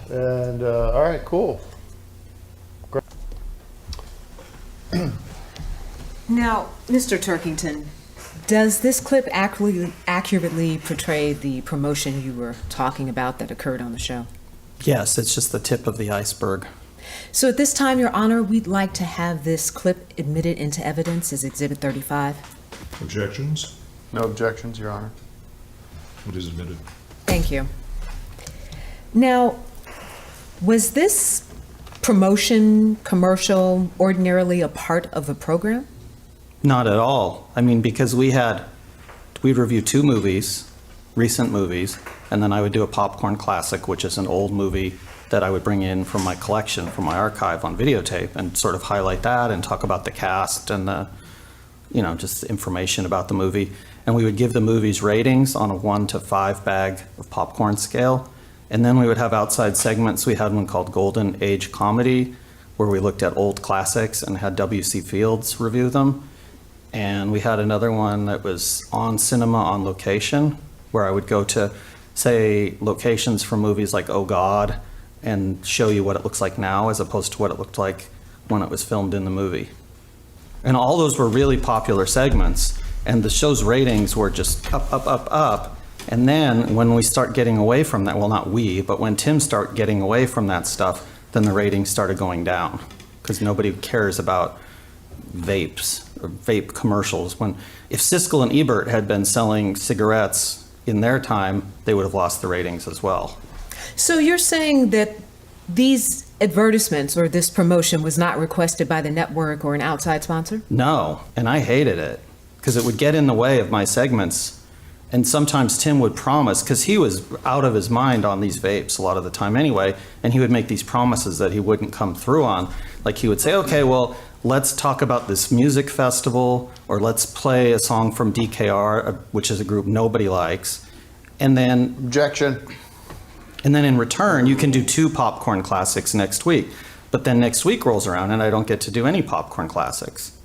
And all right, cool. Great. Now, Mr. Turkington, does this clip accurately portray the promotion you were talking about that occurred on the show? Yes, it's just the tip of the iceberg. So at this time, Your Honor, we'd like to have this clip admitted into evidence as Exhibit 35. Objections? No objections, Your Honor. It is admitted. Thank you. Now, was this promotion commercial ordinarily a part of the program? Not at all. I mean, because we'd review 2 movies, recent movies, and then I would do a popcorn classic, which is an old movie that I would bring in from my collection, from my archive on videotape, and sort of highlight that and talk about the cast and the, just information about the movie. And we would give the movies ratings on a 1 to 5 bag of popcorn scale. And then we would have outside segments. We had one called Golden Age Comedy, where we looked at old classics and had W.C. Fields review them. And we had another one that was on cinema on location, where I would go to, say, locations from movies like Oh God, and show you what it looks like now as opposed to what it looked like when it was filmed in the movie. And all those were really popular segments, and the show's ratings were just up. And then when we start getting away from that, well, not we, but when Tim started getting away from that stuff, then the ratings started going down because nobody cares about vapes or vape commercials. If Siskel and Ebert had been selling cigarettes in their time, they would have lost the ratings as well. So you're saying that these advertisements or this promotion was not requested by the network or an outside sponsor? No, and I hated it because it would get in the way of my segments. And sometimes Tim would promise, because he was out of his mind on these vapes a lot of the time anyway, and he would make these promises that he wouldn't come through on. Like he would say, okay, well, let's talk about this music festival, or let's play a song from DKR, which is a group nobody likes. And then... Objection. And then in return, you can do 2 popcorn classics next week. But then next week rolls around and I don't get to do any popcorn classics.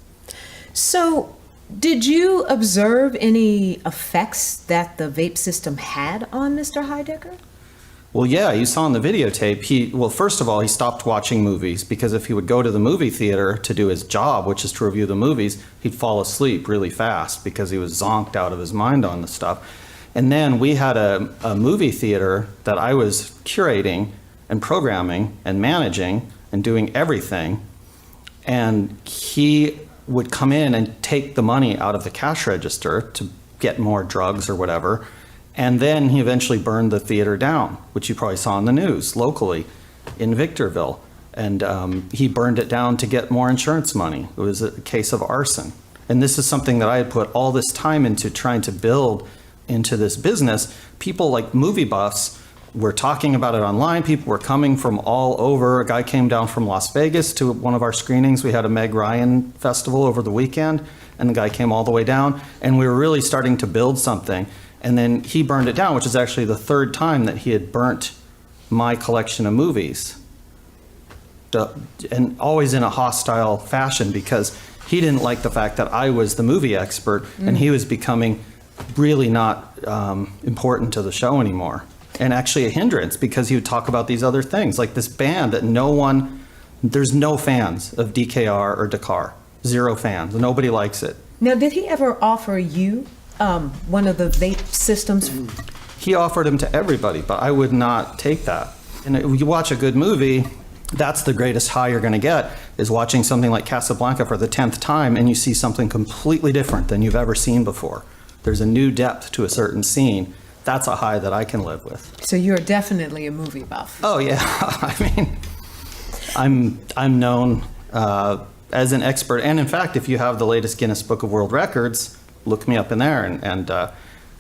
So... did you observe any effects that the vape system had on Mr. Heidecker? Well, yeah, you saw in the videotape, first of all, he stopped watching movies because if he would go to the movie theater to do his job, which is to review the movies, he'd fall asleep really fast because he was zonked out of his mind on the stuff. And then we had a movie theater that I was curating and programming and managing and doing everything. And he would come in and take the money out of the cash register to get more drugs or whatever. And then he eventually burned the theater down, which you probably saw in the news locally in Victorville. And he burned it down to get more insurance money. It was a case of arson. And this is something that I had put all this time into trying to build into this business. People like movie buffs were talking about it online. People were coming from all over. A guy came down from Las Vegas to one of our screenings. We had a Meg Ryan festival over the weekend, and the guy came all the way down, and we were really starting to build something. And then he burned it down, which is actually the 3rd time that he had burnt my collection of movies. And always in a hostile fashion, because He didn't like the fact that I was the movie expert, and he was becoming really not important to the show anymore. And actually a hindrance, because he would talk about these other things, like this band that there's no fans of DKR or Dakar. 0 fans. Nobody likes it. Now, did he ever offer you one of the vape systems? He offered them to everybody, but I would not take that. And you watch a good movie, that's the greatest high you're going to get, is watching something like Casablanca for the 10th time, and you see something completely different than you've ever seen before. There's a new depth to a certain scene. That's a high that I can live with. So you're definitely a movie buff. Oh yeah, I mean, I'm known as an expert, and in fact, if you have the latest Guinness Book of World Records, look me up in there, and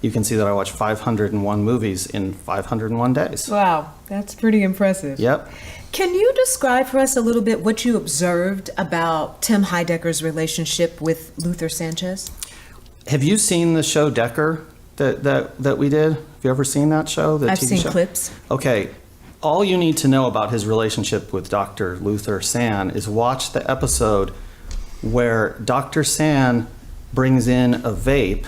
you can see that I watched 501 movies in 501 days. Wow, that's pretty impressive. Yep. Can you describe for us a little bit what you observed about Tim Heidecker's relationship with Luther Sanchez? Have you seen the show Decker that we did? Have you ever seen that show? I've seen clips. Okay. All you need to know about his relationship with Dr. Luther San is watch the episode where Dr. San brings in a vape.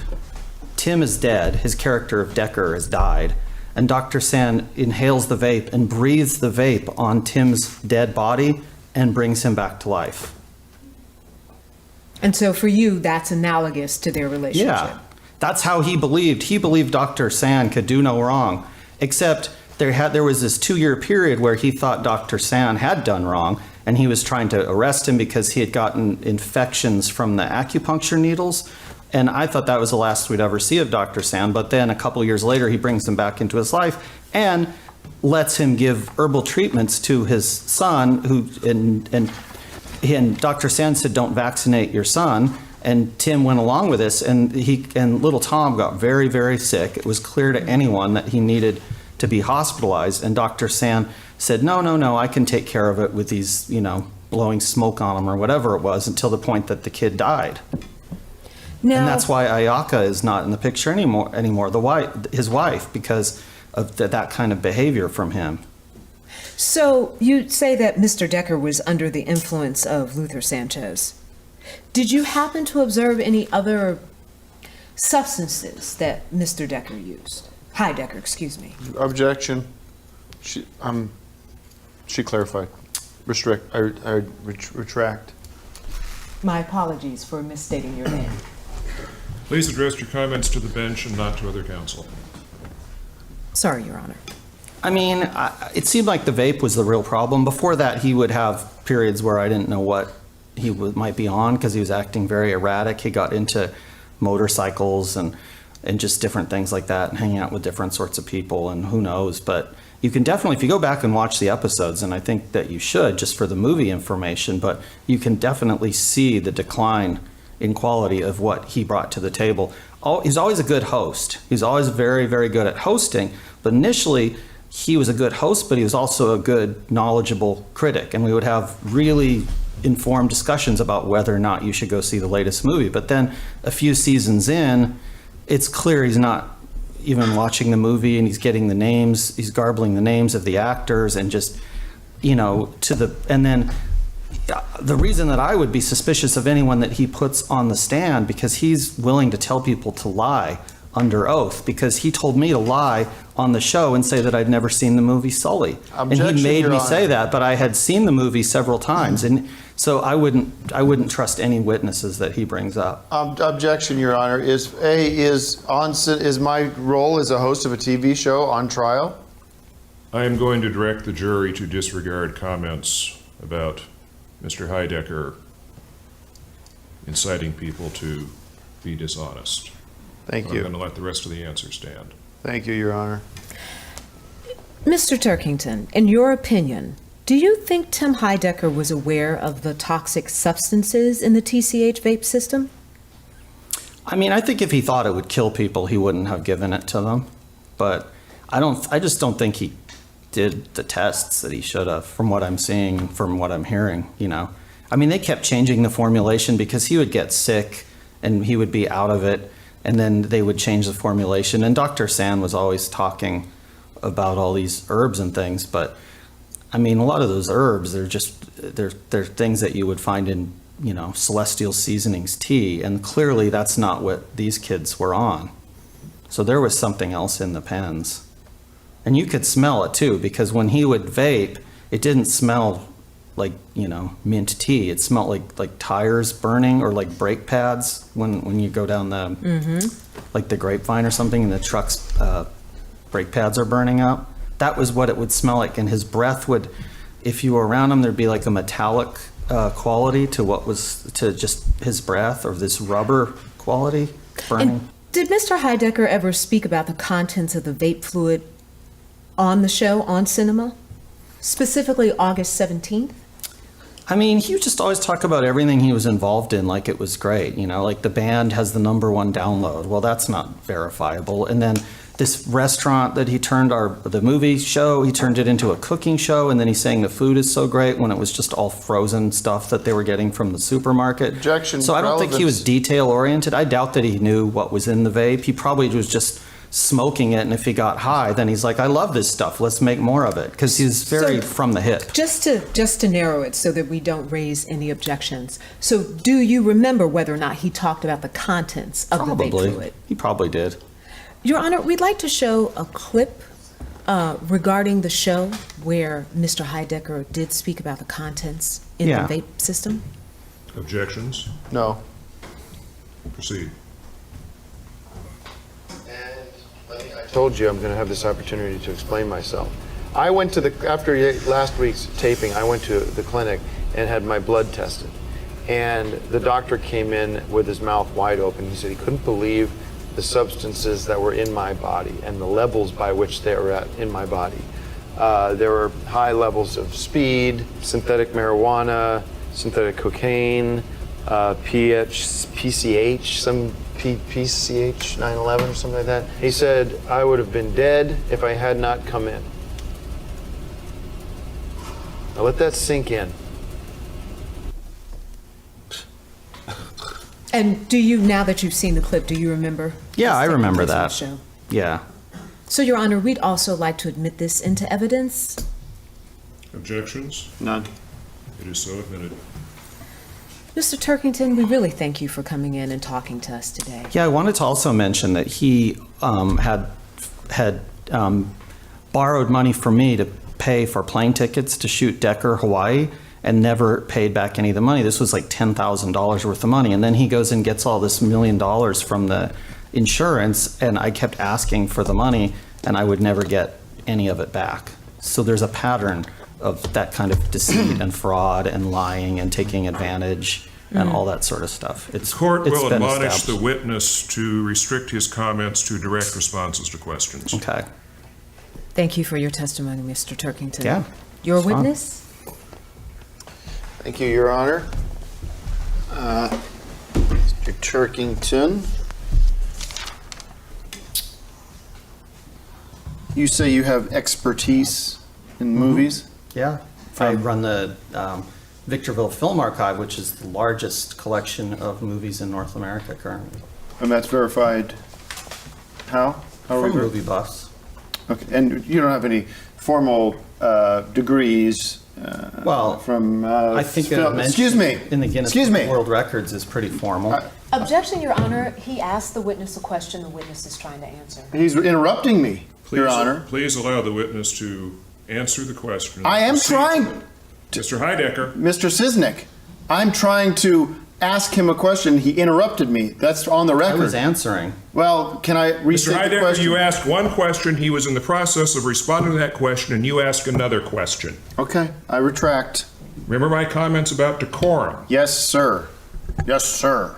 Tim is dead. His character of Decker has died. And Dr. San inhales the vape and breathes the vape on Tim's dead body and brings him back to life. And so for you, that's analogous to their relationship. Yeah, that's how he believed. He believed Dr. San could do no wrong, except there was this 2-year period where he thought Dr. San had done wrong, and he was trying to arrest him because he had gotten infections from the acupuncture needles. And I thought that was the last we'd ever see of Dr. San. But then a couple years later, he brings him back into his life and lets him give herbal treatments to his son, and Dr. San said, "Don't vaccinate your son." And Tim went along with this, and little Tom got very, very sick. It was clear to anyone that he needed to be hospitalized. And Dr. San said, no, I can take care of it with these, blowing smoke on him or whatever it was, until the point that the kid died. Now, and that's why Ayaka is not in the picture anymore, his wife, because of that kind of behavior from him. So you say that Mr. Decker was under the influence of Luther Sanchez. Did you happen to observe any other substances that Mr. Decker used? Heidecker, excuse me. Objection. She clarified. I retract. My apologies for misstating your name. Please address your comments to the bench and not to other counsel. Sorry, Your Honor. I mean, it seemed like the vape was the real problem. Before that, he would have periods where I didn't know what he might be on because he was acting very erratic. He got into motorcycles and just different things like that, and hanging out with different sorts of people, and who knows. But you can definitely, if you go back and watch the episodes, and I think that you should just for the movie information, but you can definitely see the decline in quality of what he brought to the table. He's always a good host. He's always very, very good at hosting. But initially, he was a good host, but he was also a good, knowledgeable critic. And we would have really informed discussions about whether or not you should go see the latest movie. But then a few seasons in, it's clear he's not even watching the movie, and he's getting the names, he's garbling the names of the actors, and just, and then the reason that I would be suspicious of anyone that he puts on the stand, because he's willing to tell people to lie under oath, because he told me to lie on the show and say that I'd never seen the movie Sully. Objection, and he made Your me Honor. say that, but I had seen the movie several times, and so I wouldn't trust any witnesses that he brings up. Objection, Your Honor. Is my role as a host of a TV show on trial? I am going to direct the jury to disregard comments about Mr. Heidecker inciting people to be dishonest. Thank you. I'm going to let the rest of the answer stand. Thank you, Your Honor. Mr. Turkington, in your opinion, do you think Tim Heidecker was aware of the toxic substances in the TCH vape system? I mean, I think if he thought it would kill people, he wouldn't have given it to them. But I just don't think he did the tests that he should have, from what I'm seeing, from what I'm hearing, I mean, they kept changing the formulation because he would get sick and he would be out of it, and then they would change the formulation. And Dr. San was always talking about all these herbs and things, but I mean, a lot of those herbs, they're things that you would find in Celestial Seasonings tea, and clearly that's not what these kids were on. So there was something else in the pens. And you could smell it too, because when he would vape, it didn't smell like, mint tea. It smelled like tires burning, or like brake pads when you go down like the Grapevine or something, and the truck's brake pads are burning up. That was what it would smell like. And his breath would, if you were around him, there'd be like a metallic quality to just his breath, or this rubber quality burning. And did Mr. Heidecker ever speak about the contents of the vape fluid on the show, on cinema? Specifically August 17th? I mean, he would just always talk about everything he was involved in like it was great, like the band has the #1 download. Well, that's not verifiable. And then this restaurant that he turned the movie show, he turned it into a cooking show, and then he's saying the food is so great when it was just all frozen stuff that they were getting from the supermarket. Objection. So I don't think he relevance. was detail oriented. I doubt that he knew what was in the vape. He probably was just smoking it, and if he got high, then he's like, I love this stuff, let's make more of it, because he's very from the hip. Just to narrow it so that we don't raise any objections. So do you remember whether or not he talked about the contents of the vape fluid? He probably did. Your Honor, we'd like to show a clip regarding the show where Mr. Heidecker did speak about the contents in the vape system. Objections? No. Proceed. I told you I'm going to have this opportunity to explain myself. I went to after last week's taping, I went to the clinic and had my blood tested. And the doctor came in with his mouth wide open. He said he couldn't believe the substances that were in my body and the levels by which they were at in my body. There were high levels of speed, synthetic marijuana, synthetic cocaine, PCH, some PCH 911 or something like that. He said I would have been dead if I had not come in. Now let that sink in. And do you, now that you've seen the clip, do you remember? Yeah, I remember the that. show? Yeah. So, Your Honor, we'd also like to admit this into evidence. Objections? None. It is so admitted. Mr. Turkington, we really thank you for coming in and talking to us today. Yeah, I wanted to also mention that he had borrowed money from me to pay for plane tickets to shoot Decker, Hawaii, and never paid back any of the money. This was like $10,000 worth of money. And then he goes and gets all this $1 million from the insurance, and I kept asking for the money, and I would never get any of it back. So there's a pattern of that kind of deceit and fraud and lying and taking advantage and all that sort of stuff. The court will been admonish established. the witness to restrict his comments to direct responses to questions. Okay. Thank you for your testimony, Mr. Turkington. Yeah, Your it's fine. witness? Thank you, Your Honor. Mr. Turkington. You say you have expertise in movies? Yeah. I run the Victorville Film Archive, which is the largest collection of movies in North America currently. And that's verified how? How From are we movie buffs. Okay, and you don't have any formal degrees from I think film. Excuse me. in the Guinness Excuse Book me. of World Records is pretty formal. Objection, Your Honor. He asked the witness a question the witness is trying to answer. He's interrupting me, Your Please- Honor. Please allow the witness to answer the question. I am trying. Mr. Heidecker. Mr. Sisnick, I'm trying to ask him a question. He interrupted me. That's on the record. I was answering. Well, can I Mr. restate the Heidecker, question? you asked one question. He was in the process of responding to that question, and you asked another question. Okay, I retract. Remember my comments about decorum? Yes, sir. Yes, sir.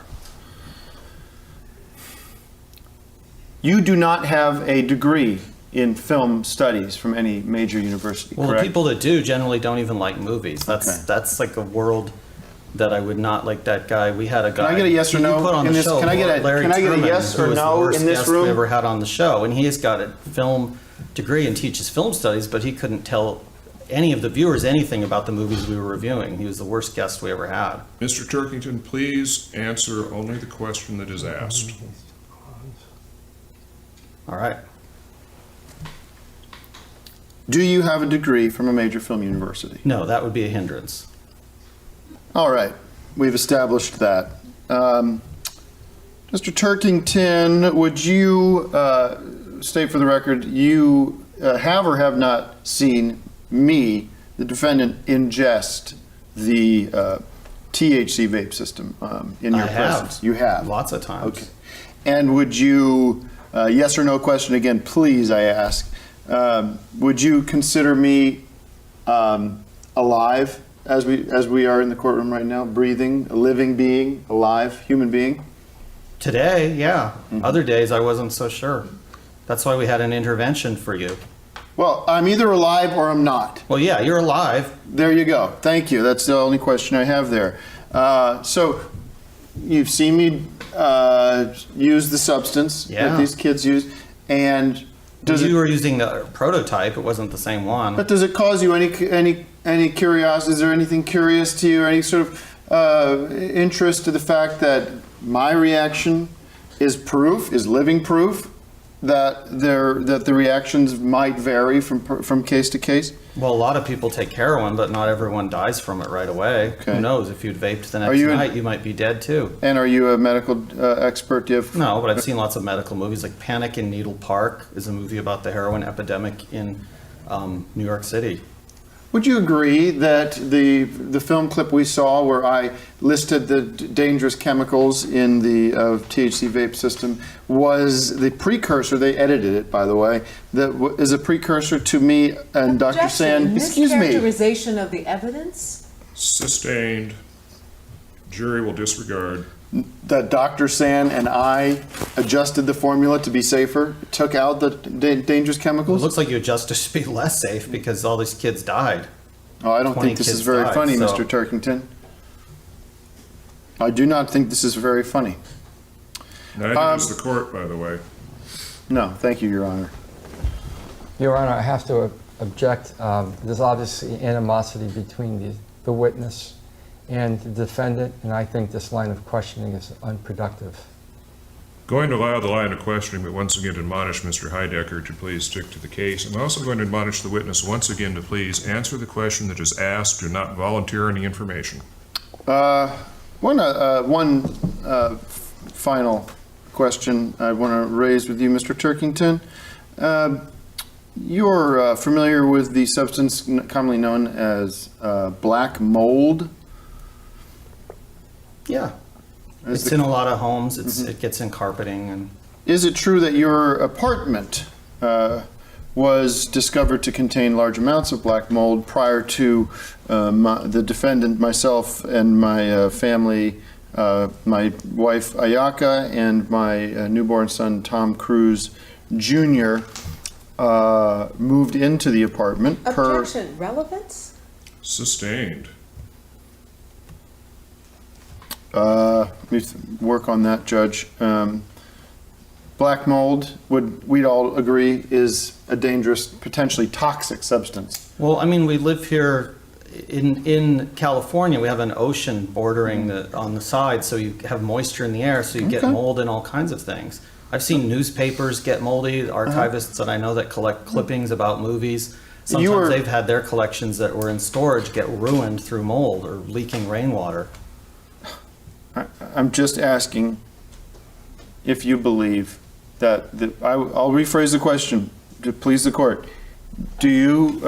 You do not have a degree in film studies from any major university, Well, the correct? people that do generally don't even like movies. That's like a world that I would not like. That guy. We had a guy. Can I get a yes or you no put on in the this? show, Can I get a Larry yes Truman, or who was the no worst in this guest room? we ever had on the show, and he's got a film degree and teaches film studies, but he couldn't tell any of the viewers anything about the movies we were reviewing. He was the worst guest we ever had. Mr. Turkington, please answer only the question that is asked. All right. Do you have a degree from a major film university? No, that would be a hindrance. All right. we've established that. Mr. Turkington, would you state for the record, you have or have not seen me, the defendant, ingest the THC vape system in your presence? You have? Lots of times. Okay. And would you, yes or no question again, please, I ask, would you consider me alive as we are in the courtroom right now, breathing, a living being, alive, human being? Today, yeah. Other days I wasn't so sure. That's why we had an intervention for you. Well, I'm either alive or I'm not. Well, yeah, you're alive. There you go. Thank you. That's the only question I have there. So you've seen me use the substance that these kids use, and you were using the prototype. It wasn't the same one. But does it cause you any curiosity? Is there anything curious to you, or any sort of interest to the fact that my reaction is living proof that the reactions might vary from case to case? Well, a lot of people take heroin, but not everyone dies from it right away. Okay. Who knows? If you'd vaped the next night, you might be dead too. And are you a medical expert? No, but I've seen lots of medical movies, like Panic in Needle Park is a movie about the heroin epidemic in New York City. Would you agree that the film clip we saw where I listed the dangerous chemicals in the THC vape system was the precursor, they edited it by the way, that is a precursor to me and Dr. Sand, excuse me. Mischaracterization of the evidence? Sustained. Jury will disregard. That Dr. Sand and I adjusted the formula to be safer, took out the dangerous chemicals? It looks like you adjusted to be less safe because all these kids died. Oh, I don't think this is very funny, Mr. Turkington. I do not think this is very funny. Neither does the court, by the way. No, thank you, Your Honor. Your Honor, I have to object. There's obviously animosity between the witness and the defendant, and I think this line of questioning is unproductive. Going to allow the line of questioning, but once again admonish Mr. Heidecker to please stick to the case. I'm also going to admonish the witness once again to please answer the question that is asked. Do not volunteer any information. One final question I want to raise with you, Mr. Turkington. You're familiar with the substance commonly known as black mold? Yeah. It's in a lot of homes. It gets in carpeting. And is it true that your apartment was discovered to contain large amounts of black mold prior to the defendant, myself, and my family, my wife Ayaka, and my newborn son Tom Cruise Jr. Moved into the apartment? Objection. Relevance? Sustained. Let me work on that, Judge. Black mold, we'd all agree, is a dangerous, potentially toxic substance. Well, I mean, we live here in California. We have an ocean bordering on the side, so you have moisture in the air, so you get mold and all kinds of things. I've seen newspapers get moldy, archivists that I know that collect clippings about movies. Sometimes they've had their collections that were in storage get ruined through mold or leaking rainwater. I'm just asking if you believe that, I'll rephrase the question to please the court. Do you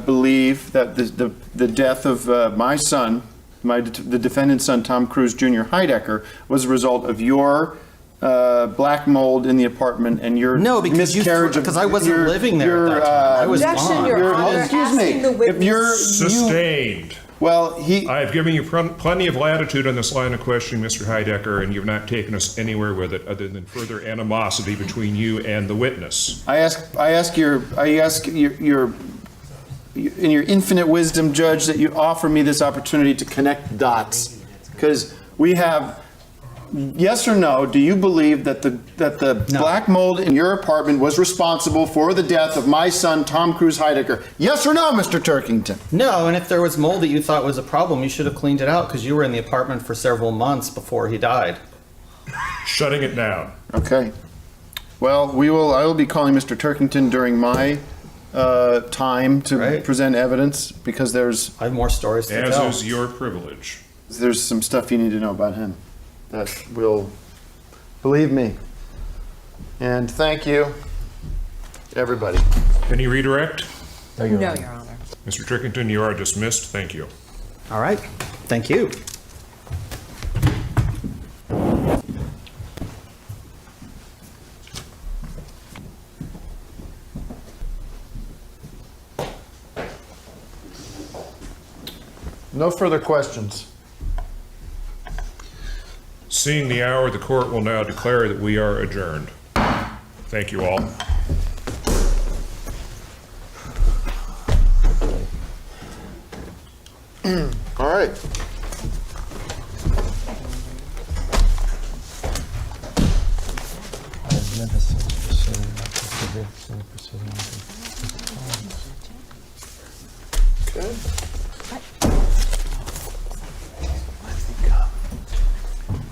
believe that the death of my son, the defendant's son, Tom Cruise Jr. Heidecker, was a result of your black mold in the apartment and your miscarriage because I wasn't living there at that time. I was gone. Excuse me. If you're sustained. Well, I have given you plenty of latitude on this line of questioning, Mr. Heidecker, and you've not taken us anywhere with it other than further animosity between you and the witness. I ask your in your infinite wisdom, Judge, that you offer me this opportunity to connect dots, because we have. Yes or no, do you believe that the black mold in your apartment was responsible for the death of my son, Tom Cruise Heidecker? Yes or no, Mr. Turkington? No, and if there was mold that you thought was a problem, you should have cleaned it out because you were in the apartment for several months before he died. Shutting it down. Okay. Well, I will be calling Mr. Turkington during my time to present evidence because I have more stories to tell. As is your privilege. there's some stuff you need to know about him that will, believe me. And thank you, everybody. Any redirect? No, Your Honor. Mr. Trickington, you are dismissed. Thank you. All right, thank you. No further questions. Seeing the hour, the court will now declare that we are adjourned. Thank you all. All right. Okay.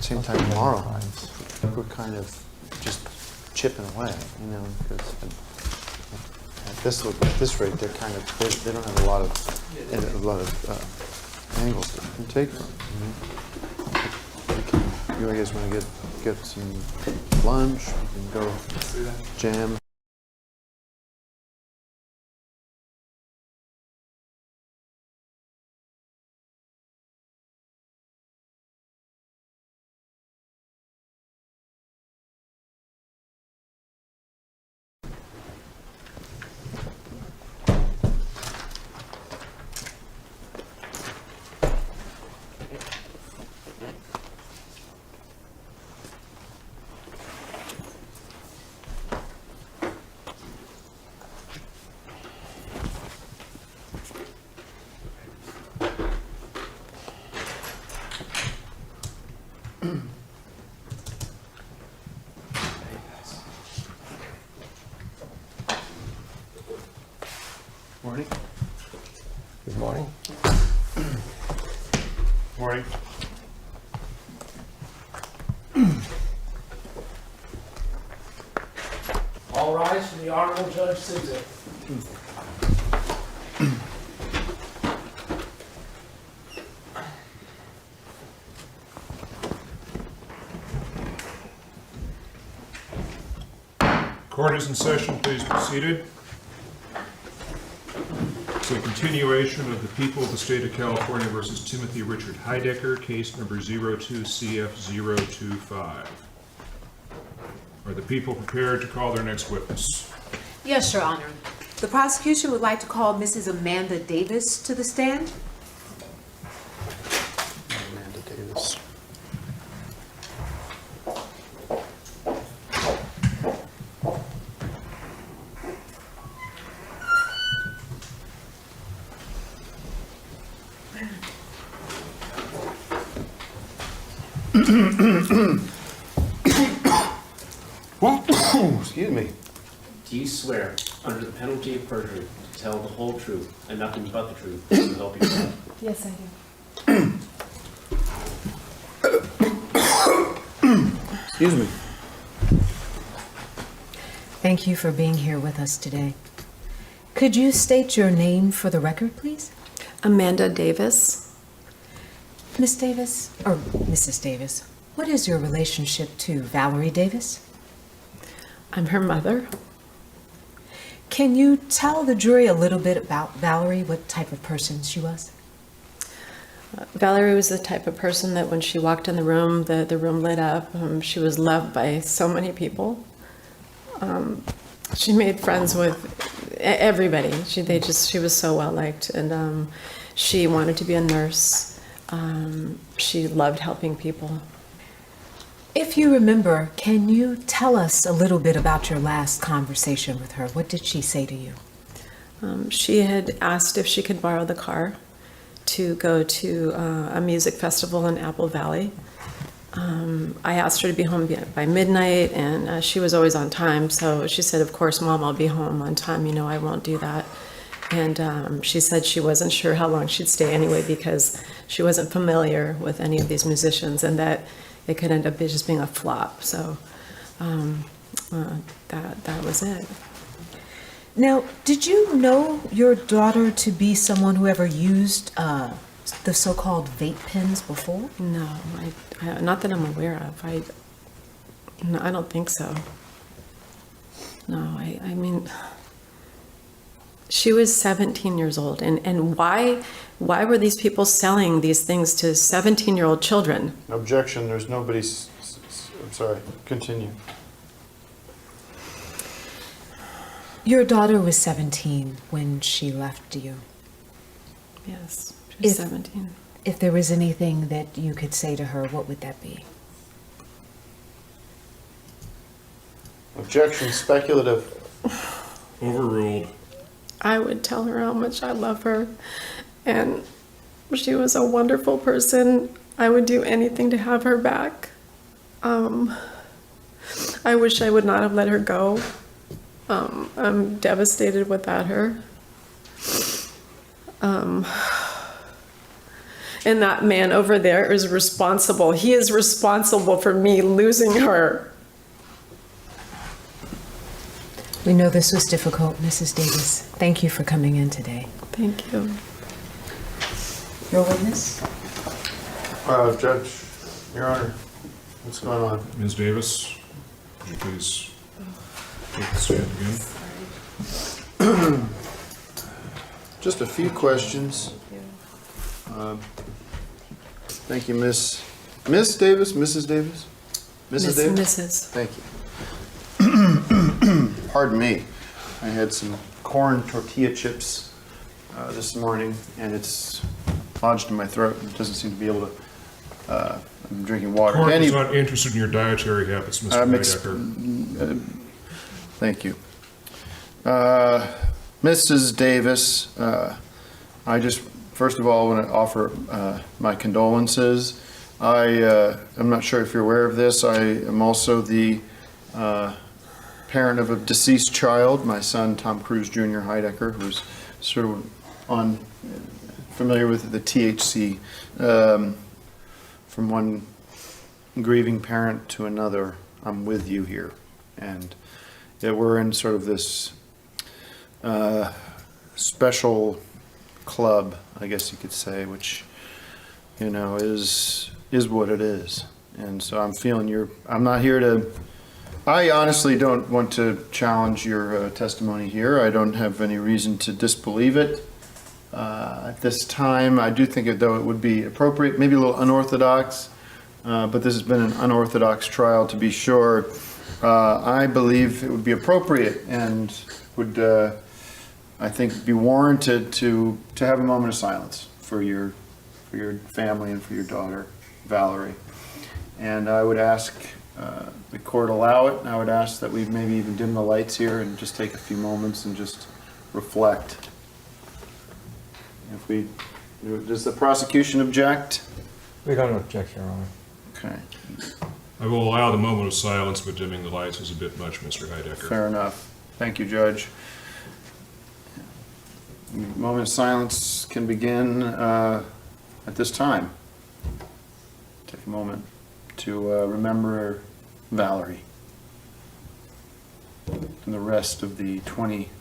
Same time tomorrow. We're kind of just chipping away, you know, because at this rate, they're kind of they don't have a lot of angles that you can take from. You guys want to get some lunch? We can go jam. Morning. Good morning. Morning. All rise for the Honorable Judge Sidzik. Court is in session. Please be seated. It's a continuation of the people of the state of California versus Timothy Richard Heidecker, case number 02-CF025. Are the people prepared to call their next witness? Yes, Your Honor. The prosecution would like to call Mrs. Amanda Davis to the stand. Amanda Davis. Excuse me. Do you swear, under the penalty of perjury, to tell the whole truth and nothing but the truth, so help you God? Yes, I do. Excuse me. Thank you for being here with us today. Could you state your name for the record, please? Amanda Davis. Miss Davis, or Mrs. Davis, what is your relationship to Valerie Davis? I'm her mother. Can you tell the jury a little bit about Valerie, what type of person she was? Valerie was the type of person that when she walked in the room, the room lit up. She was loved by so many people. She made friends with everybody. She was so well liked, and she wanted to be a nurse. She loved helping people. If you remember, can you tell us a little bit about your last conversation with her? What did she say to you? She had asked if she could borrow the car to go to a music festival in Apple Valley. I asked her to be home by midnight, and she was always on time, so she said, of course, Mom, I'll be home on time. You know, I won't do that. And she said she wasn't sure how long she'd stay anyway because she wasn't familiar with any of these musicians, and that it could end up just being a flop. So that was it. Now, did you know your daughter to be someone who ever used the so-called vape pens before? No, not that I'm aware of. No, I don't think so. No, I mean, she was 17 years old, and why were these people selling these things to 17-year-old children? Objection, there's nobody's, I'm sorry, continue. Your daughter was 17 when she left you. Yes, she was 17. If there was anything that you could say to her, what would that be? Objection, speculative. Overruled. I would tell her how much I love her, and she was a wonderful person. I would do anything to have her back. I wish I would not have let her go. I'm devastated without her. And that man over there is responsible. He is responsible for me losing her. We know this was difficult, Mrs. Davis. Thank you for coming in today. Thank you. Your witness? Judge, Your Honor, what's going on? Ms. Davis, would you please take the stand again? Just a few questions. Thank you, Miss Davis, Mrs. Davis? Mrs. Davis? Mrs. Thank you. Pardon me. I had some corn tortilla chips this morning, and it's lodged in my throat. It doesn't seem to be able to. I'm drinking water. Court is not interested in your dietary habits, Mr. Heidecker. Thank you. Mrs. Davis, I just, first of all, want to offer my condolences. I'm not sure if you're aware of this. I am also the parent of a deceased child, my son, Tom Cruise Jr. Heidecker, who's sort of familiar with the THC. From one grieving parent to another, I'm with you here. And we're in sort of this special club, I guess you could say, which, you know, is what it is. And so I'm feeling I'm not here to, I honestly don't want to challenge your testimony here. I don't have any reason to disbelieve it. At this time, I do think though it would be appropriate, maybe a little unorthodox, but this has been an unorthodox trial to be sure. I believe it would be appropriate and would, I think, be warranted to have a moment of silence for your family and for your daughter, Valerie. And I would ask the court allow it, and I would ask that we maybe even dim the lights here and just take a few moments and just reflect. Does the prosecution object? We don't object, Your Honor. Okay. I will allow the moment of silence, but dimming the lights is a bit much, Mr. Heidecker. Fair enough. Thank you, Judge. Moment of silence can begin at this time. Take a moment to remember Valerie and the rest of the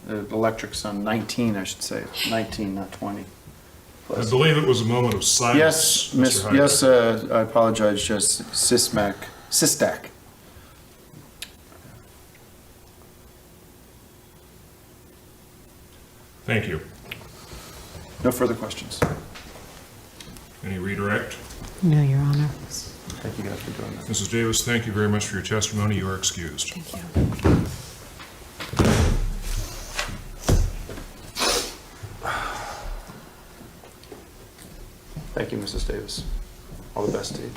Electric Sun, 19, I should say, 19, not 20. I believe it was a moment of silence. Yes, Mr. Heidecker. yes, I apologize, Judge Sistak. Thank you. No further questions. Any redirect? No, Your Honor. Thank you guys for doing that. Mrs. Davis, thank you very much for your testimony. You are excused. Thank you. Thank you, Mrs. Davis. All the best to you.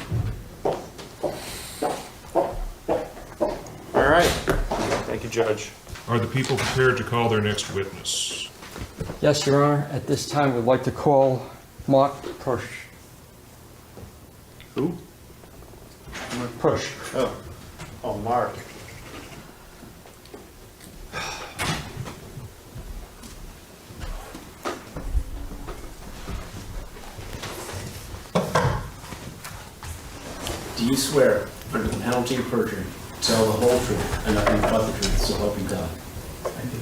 All right. Thank you, Judge. Are the people prepared to call their next witness? Yes, Your Honor. At this time, we'd like to call Mark Push. Who? Push. Oh, Mark. Do you swear, under the penalty of perjury, to tell the whole truth and nothing but the truth, so help you God? I do.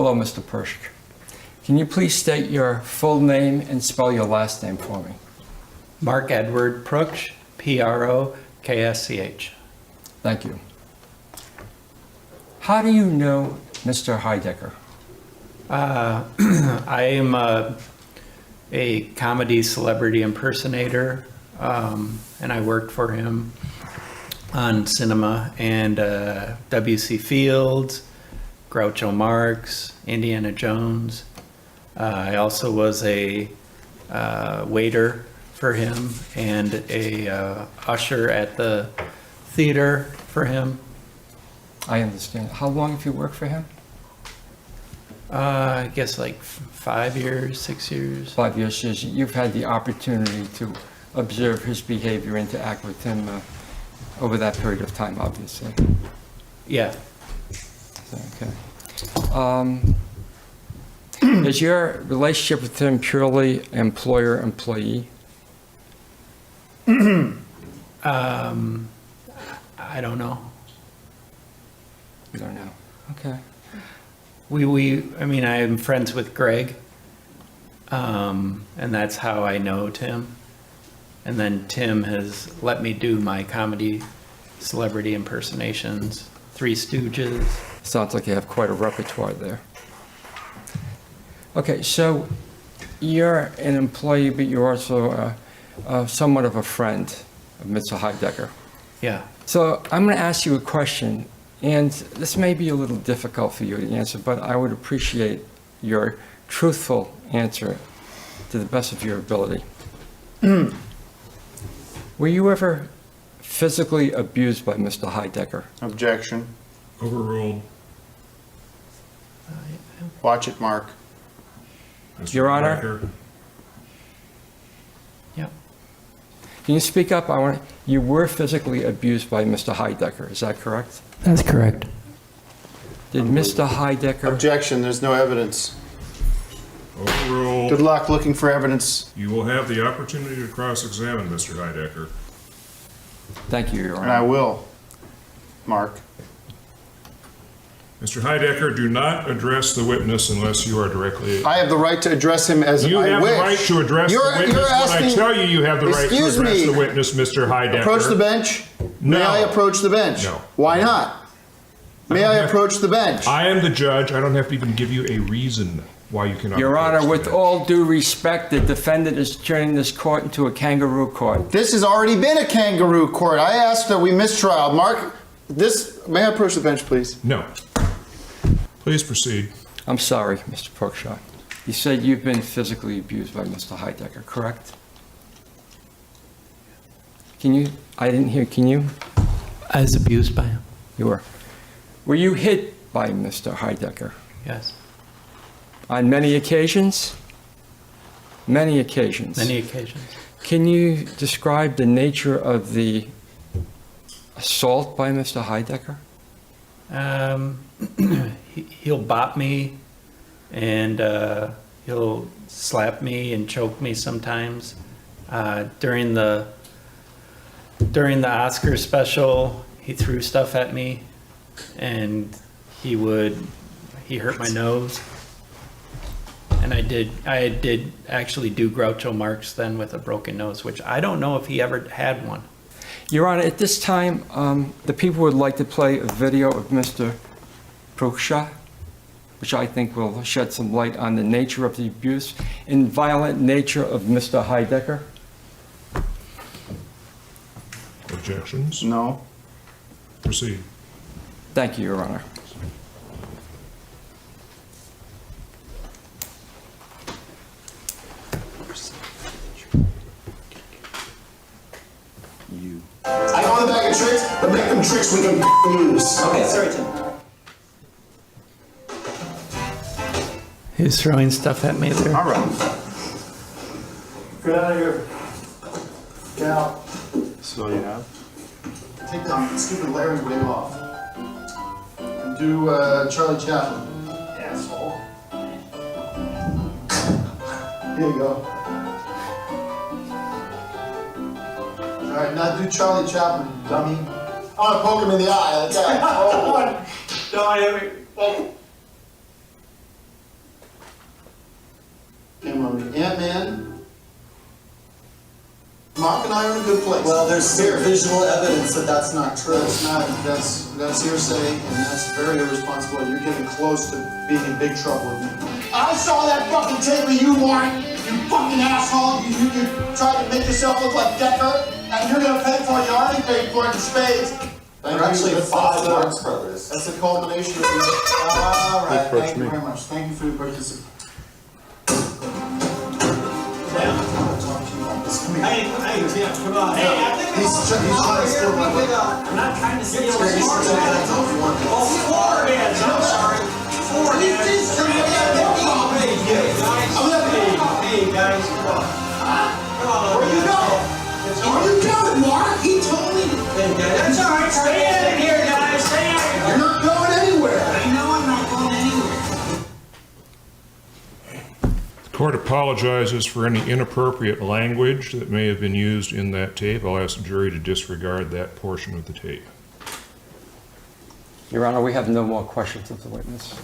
Hello, Mr. Pershk. Can you please state your full name and spell your last name for me? Mark Edward Proksch, P-R-O-K-S-C-H. Thank you. How do you know Mr. Heidecker? I am a comedy celebrity impersonator, and I worked for him on cinema and W.C. Fields, Groucho Marx, Indiana Jones. I also was a waiter for him and a usher at the theater for him. I understand. How long have you worked for him? I guess like 5 years, 6 years. 5 years. You've had the opportunity to observe his behavior and to act with him over that period of time, obviously. Yeah. Okay. Is your relationship with him purely employer-employee? I don't know. You don't know. Okay. I mean, I am friends with Greg, and that's how I know Tim. And then Tim has let me do my comedy celebrity impersonations, Three Stooges. Sounds like you have quite a repertoire there. Okay, so you're an employee, but you're also somewhat of a friend of Mr. Heidecker. Yeah. So I'm going to ask you a question, and this may be a little difficult for you to answer, but I would appreciate your truthful answer to the best of your ability. Were you ever physically abused by Mr. Heidecker? Objection. Overruled. Watch it, Mark. Your Honor? Yep. Can you speak up? You were physically abused by Mr. Heidecker, is that correct? That's correct. Did Mr. Heidecker... Objection, there's no evidence. Overruled. Good luck looking for evidence. You will have the opportunity to cross-examine Mr. Heidecker. Thank you, Your Honor. And I will, Mark. Mr. Heidecker, do not address the witness unless you are directly... I have the right to address him as I wish. You have the right to address the witness when I tell you have the right to address the witness, Mr. Heidecker. Approach the bench? No. May I approach the bench? No. Why not? May I approach the bench? I am the judge. I don't have to even give you a reason why you cannot Your approach Honor, the with bench. all due respect, the defendant is turning this court into a kangaroo court. This has already been a kangaroo court. I asked that we mistrial. Mark, may I approach the bench, please? No. Please proceed. I'm sorry, Mr. Proksch. You said you've been physically abused by Mr. Heidecker, correct? I didn't hear, can you? I was abused by him. You were. Were you hit by Mr. Heidecker? Yes. On many occasions? Many occasions. Many occasions. Can you describe the nature of the assault by Mr. Heidecker? He'll bop me, and he'll slap me and choke me sometimes. During the Oscar special, he threw stuff at me, and he hurt my nose. And I did actually do Groucho Marx then with a broken nose, which I don't know if he ever had one. Your Honor, at this time, the people would like to play a video of Mr. Proksch, which I think will shed some light on the nature of the abuse and violent nature of Mr. Heidecker. Objections? No. Proceed. Thank you, Your Honor. I know the bag of tricks, but make them tricks we can use. Okay, sorry, Tim. He was throwing stuff at me there. All right. Get out of here. Get out. So you have? Take the stupid Larry wig off. And do Charlie Chaplin. Asshole. Here you go. All right, now do Charlie Chaplin, you dummy. I want to poke him in the eye. That's it. Oh. No, I haven't. Oh. doing. Ant-Man, Mark and I are in a good place. Well, there's some visual evidence that that's not true. That's hearsay, and that's very irresponsible. You're getting close to being in big trouble with me. I saw that fucking tape of you, Mark. You fucking asshole. You tried to make yourself look like Decker, and you're gonna pay for it. You already paid for it in spades. There are actually 5 Marx Brothers. That's a culmination of your... All right, thank you very much. Thank you for your participation. Hey, Tim, come on. Hey, I think He's trying to steal my way. I'm not trying to steal He's his trying to steal my way. Oh, 4 heads, I'm sorry. 4 heads. Hey, guys, come on. Come on. Where you going? Where you going, Mark? He told me. That's all right. Stay out of here, guys. Stay out of here. You're not going anywhere. I know I'm not going anywhere. The court apologizes for any inappropriate language that may have been used in that tape. I'll ask the jury to disregard that portion of the tape. Your Honor, we have no more questions of the witness.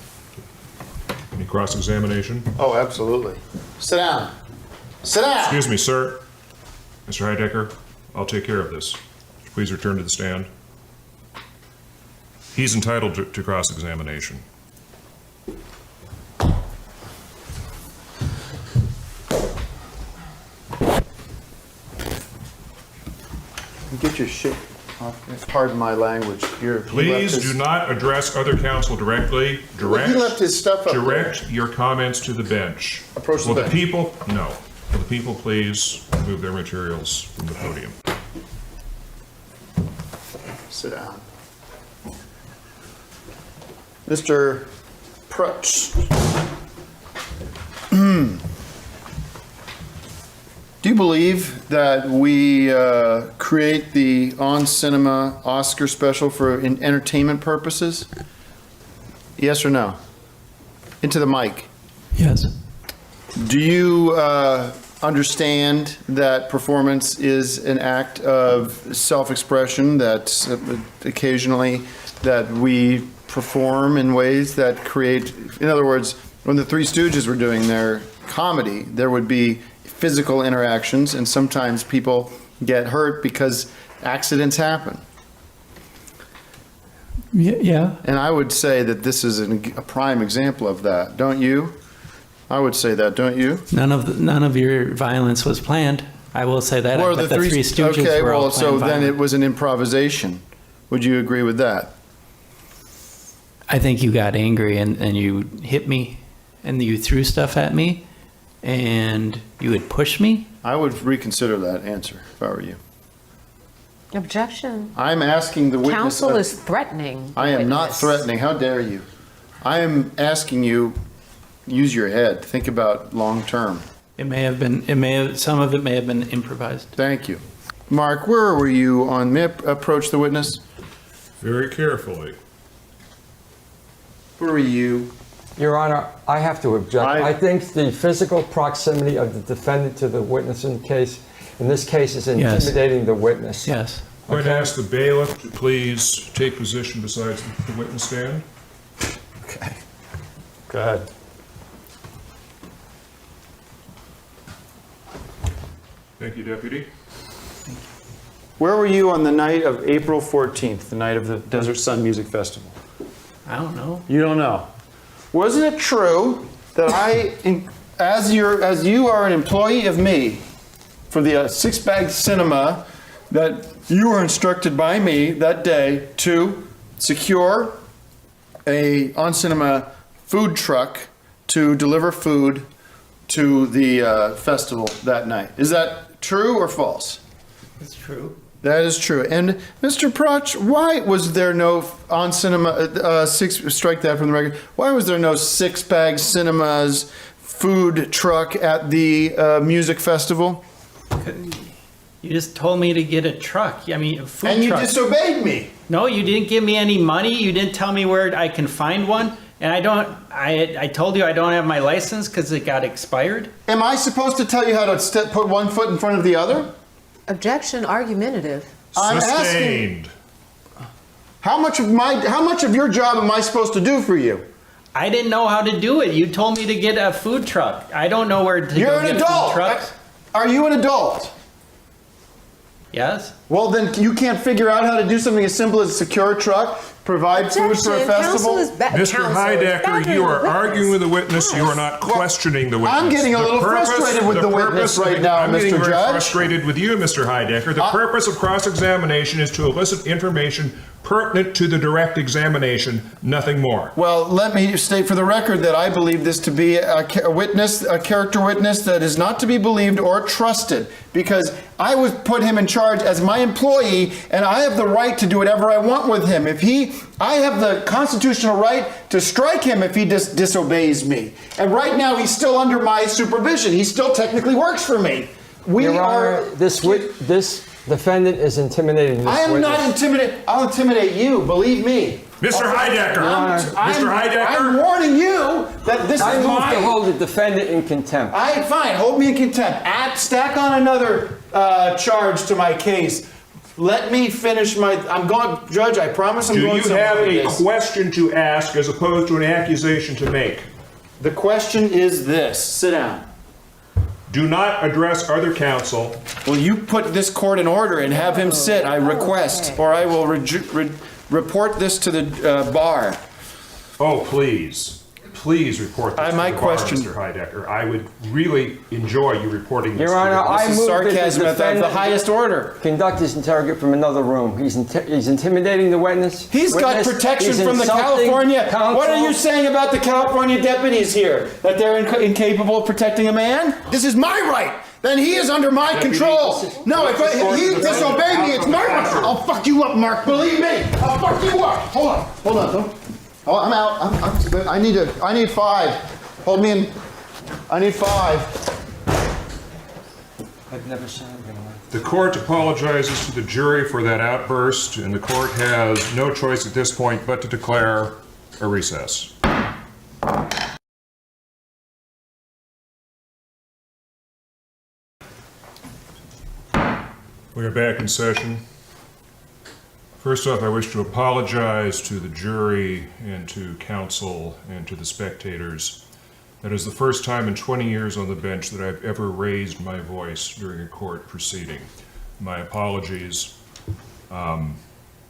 Any cross-examination? Oh, absolutely. Sit down. Sit down. Excuse me, sir. Mr. Heidecker, I'll take care of this. Please return to the stand. He's entitled to cross-examination. Get your shit off. Pardon my language. Please do not address other counsel directly. He left his stuff up Direct your comments to the bench. Approach the Will the bench. people, no. Will the people please remove their materials from the podium? Sit down. Mr. Prutch. Do you believe that we create the on-cinema Oscar special for entertainment purposes? Yes or no? Into the mic. Yes. Do you understand that performance is an act of self-expression, that occasionally that we perform in ways that create, in other words, when the Three Stooges were doing their comedy, there would be physical interactions, and sometimes people get hurt because accidents happen. Yeah. And I would say that this is a prime example of that, don't you? I would say that, don't you? None of your violence was planned. I will say that. Or But the Three Stooges okay, were all well, so planned then violence. it was an improvisation. Would you agree with that? I think you got angry and you hit me and you threw stuff at me and you would push me. I would reconsider that answer if I were you. Objection. I'm asking the witness. Counsel is threatening. the I am not witness. threatening. How dare you? I am asking you, use your head. Think about long term. Some of it may have been improvised. Thank you. Mark, where were you on, may I approach the witness? Very carefully. Where were you? Your Honor, I have to object. I think the physical proximity of the defendant to the witness in this case is intimidating the witness. Yes. I'm going to ask the bailiff to please take position beside the witness stand. Okay. Go ahead. Thank you, Deputy. Where were you on the night of April 14th, the night of the Desert Sun Music Festival? I don't know. You don't know. Wasn't it true that as you are an employee of me for the Six Bag Cinema, that you were instructed by me that day to secure a on-cinema food truck to deliver food to the festival that night? Is that true or false? It's true. That is true. And Mr. Prutch, why was there no on cinema, strike that from the record, why was there no Six Bag Cinemas food truck at the music festival? You just told me to get a truck. I mean, a food truck. And you disobeyed me. No, you didn't give me any money. You didn't tell me where I can find one. And I told you I don't have my license because it got expired. Am I supposed to tell you how to put one foot in front of the other? Objection, argumentative. I'm Sustained. asking, how much of your job am I supposed to do for you? I didn't know how to do it. You told me to get a food truck. I don't know where to You're go an get adult. food trucks. Are you an adult? Yes. Well, then you can't figure out how to do something as simple as secure a truck, provide food for a festival? Mr. Heidecker, you are arguing with the witness. You are not questioning the witness. I'm getting a little frustrated with the witness right now, I'm getting Mr. very Judge. frustrated with you, Mr. Heidecker. The purpose of cross-examination is to elicit information pertinent to the direct examination, nothing more. Well, let me state for the record that I believe this to be a character witness that is not to be believed or trusted, because I was put him in charge as my employee, and I have the right to do whatever I want with him. I have the constitutional right to strike him if he disobeys me. And right now, he's still under my supervision. He still technically works for me. Your Honor, this defendant is intimidating this I am witness. not intimidated. I'll intimidate you, believe me. Mr. Heidecker! Mr. Heidecker! I'm warning you that this I is move my... to hold the defendant in contempt. Fine, hold me in contempt. Stack on another charge to my case. Let me finish my... I'm going... Judge, I promise I'm going Do you have somewhere a with this. question to ask as opposed to an accusation to make? The question is this. Sit down. Do not address other counsel. Will you put this court in order and have him sit, I request, or I will report this to the bar. Oh, please. Please report this to my the question- bar, Mr. Heidecker. I would really enjoy you reporting this Your Honor, to the bar. I This is move that the sarcasm at the defendant highest order. conduct his interrogate from another room. He's intimidating the witness. He's got Witness, protection he's from the insulting California... counsel. What are you saying about the California deputies here? That they're incapable of protecting a man? This is my right. Then he is under my control. No, if he disobeyed me, it's my right. I'll fuck you up, Mark. Believe me. I'll fuck you up. Hold on. Don't. Oh, I'm out. I need 5. Hold me in. I need 5. I've never seen it anyway. The court apologizes to the jury for that outburst, and the court has no choice at this point but to declare a recess. We are back in session. First off, I wish to apologize to the jury and to counsel and to the spectators. That is the first time in 20 years on the bench that I've ever raised my voice during a court proceeding. My apologies. Let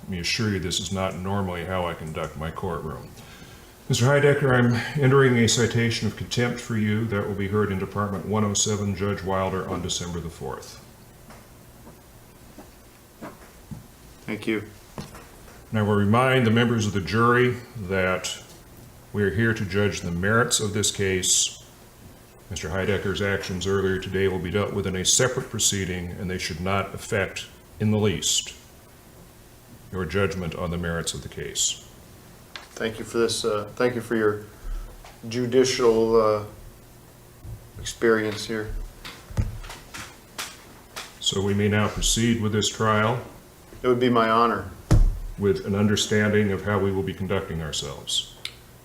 me assure you this is not normally how I conduct my courtroom. Mr. Heidecker, I'm entering a citation of contempt for you. That will be heard in Department 107, Judge Wilder, on December the 4th. Thank you. And I will remind the members of the jury that we are here to judge the merits of this case. Mr. Heidecker's actions earlier today will be dealt with in a separate proceeding, and they should not affect in the least your judgment on the merits of the case. Thank you for this. Thank you for your judicial experience here. So we may now proceed with this trial. It would be my honor. With an understanding of how we will be conducting ourselves.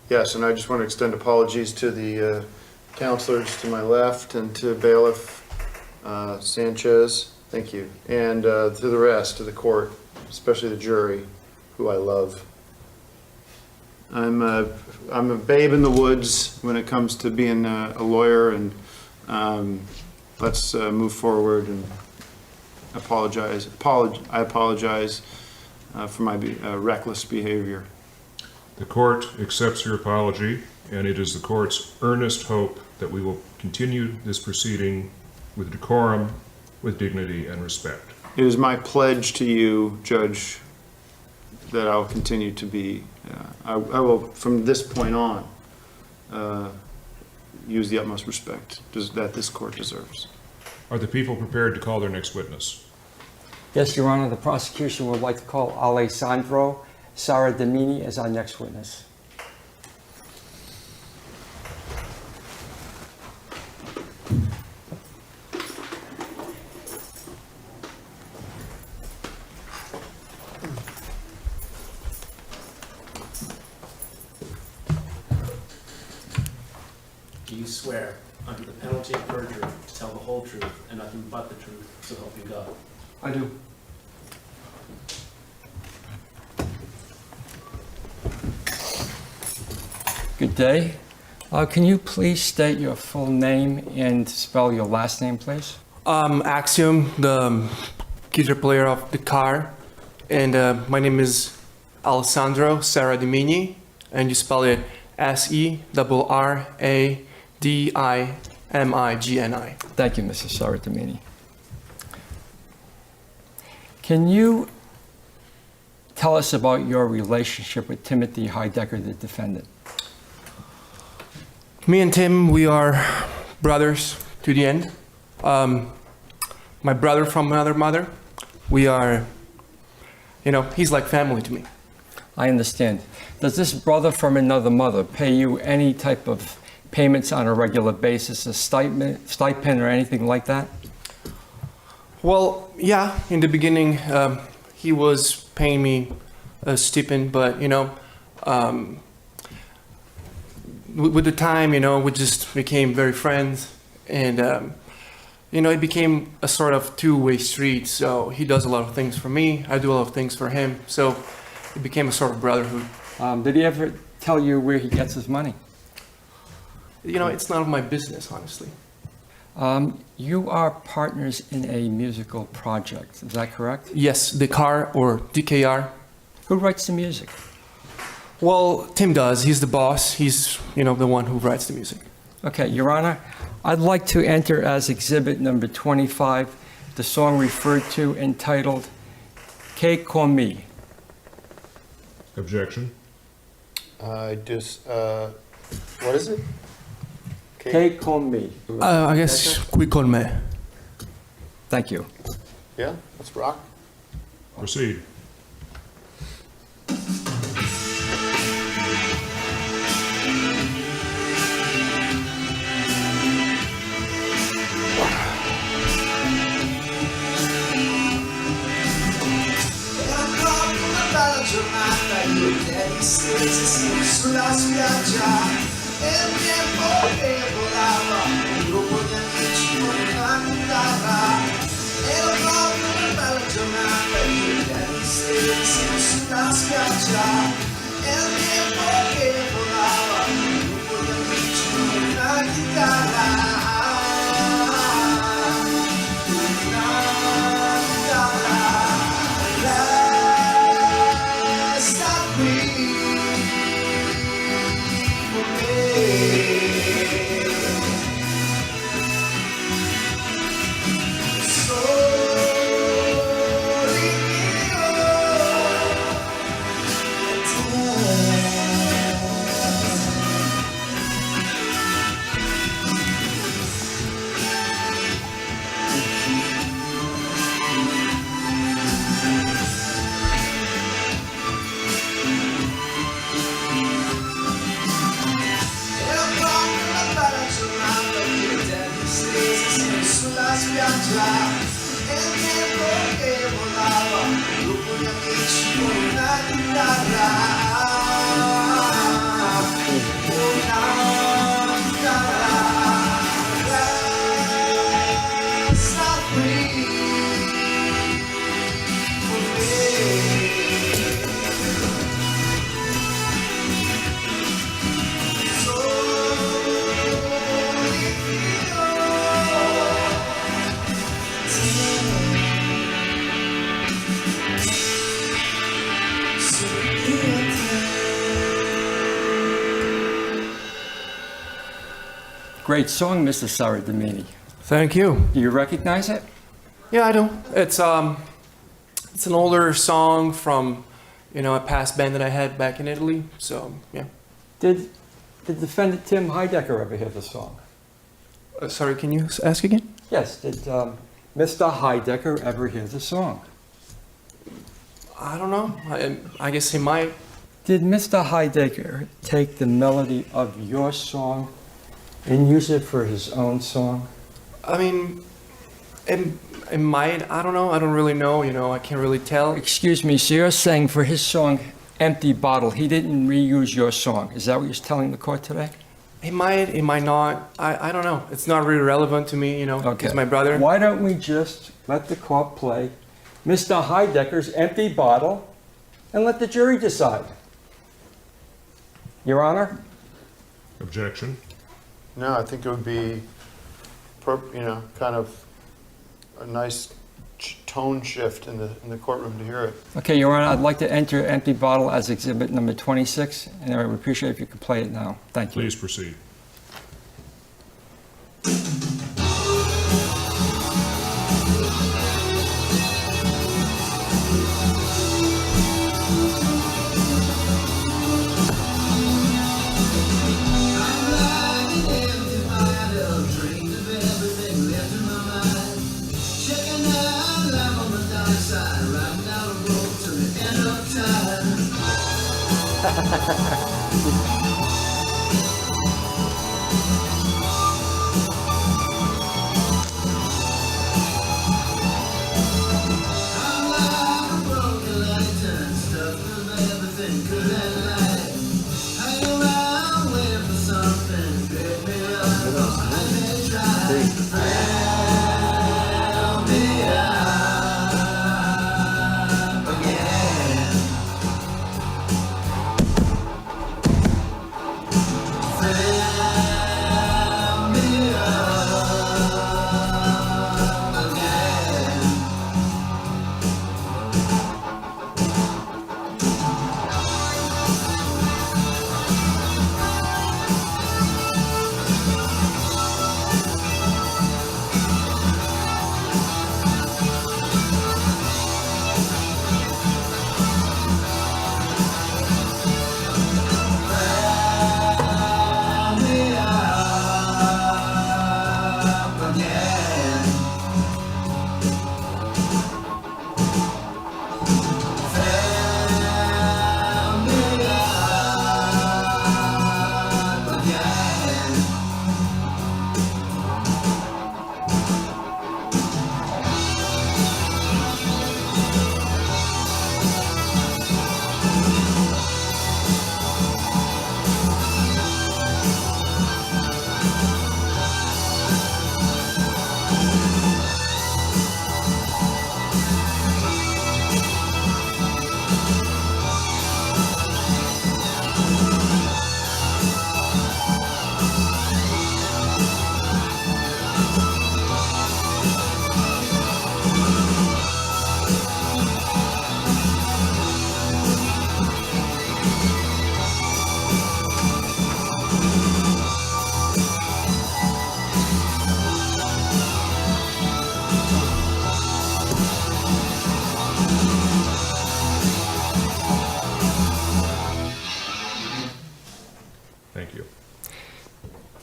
Yes, and I just want to extend apologies to the counselors to my left and to Bailiff Sanchez. Thank you. And to the rest of the court, especially the jury, who I love. I'm a babe in the woods when it comes to being a lawyer, and let's move forward and apologize. I apologize for my reckless behavior. The court accepts your apology, and it is the court's earnest hope that we will continue this proceeding with decorum, with dignity and respect. It is my pledge to you, Judge, that I will continue to be, I will, from this point on, use the utmost respect that this court deserves. Are the people prepared to call their next witness? Yes, Your Honor, the prosecution would like to call Alessandro Saradamini as our next witness. Do you swear, under the penalty of perjury, to tell the whole truth and nothing but the truth, so help you God? I do. Good day. Can you please state your full name and spell your last name, please? Axiom, the guitar player of the car, and my name is Alessandro Saradimini, and you spell it Seradimini. Thank you, Mr. Saradimini. Can you tell us about your relationship with Timothy Heidecker, the defendant? Me and Tim, we are brothers to the end. My brother from another mother. We are, he's like family to me. I understand. Does this brother from another mother pay you any type of payments on a regular basis, a stipend or anything like that? Well, yeah, in the beginning, he was paying me a stipend, but, with the time, we just became very friends, and, it became a sort of two-way street. So he does a lot of things for me, I do a lot of things for him, so it became a sort of brotherhood. Did he ever tell you where he gets his money? It's none of my business, honestly. You are partners in a musical project, is that correct? Yes, the car, or DKR. Who writes the music? Well, Tim does. He's the boss. He's, the one who writes the music. Okay, Your Honor, I'd like to enter as exhibit number 25 the song referred to entitled Que Con Me. Objection. What is it? Que Con Me. I guess Qui Con Me. Thank you. Yeah, let's rock. Proceed. Sulla spiaggia e il tempo che volava, un gruppo di amici con una chitarra. Era proprio una bella giornata, io e Danny stessi sulla spiaggia e il tempo che volava, un gruppo di amici con una chitarra. Resta qui. Sulla spiaggia e il tempo che volava, un gruppo di amici con una chitarra. Una chitarra. Resta qui con Great song, Mr. Saradimini. Thank you. Do you recognize it? Yeah, I do. It's an older song from, a past band that I had back in Italy. So, yeah. Did defendant Tim Heidecker ever hear the song? Sorry, can you ask again? Yes. Did Mr. Heidecker ever hear the song? I don't know. I guess he might. Did Mr. Heidecker take the melody of your song and use it for his own song? I mean, it might. I don't know. I don't really know. I can't really tell. Excuse me, so you're saying for his song, Empty Bottle, he didn't reuse your song. Is that what you're telling the court today? He might not. I don't know. It's not really relevant to me, Okay. He's my brother. Why don't we just let the court play Mr. Heidecker's Empty Bottle and let the jury decide? Your Honor? Objection? No, I think it would be, kind of a nice tone shift in the courtroom to hear it. Okay, Your Honor, I'd like to enter empty bottle as exhibit number 26, and I would appreciate if you could play it now. Thank you. Please proceed.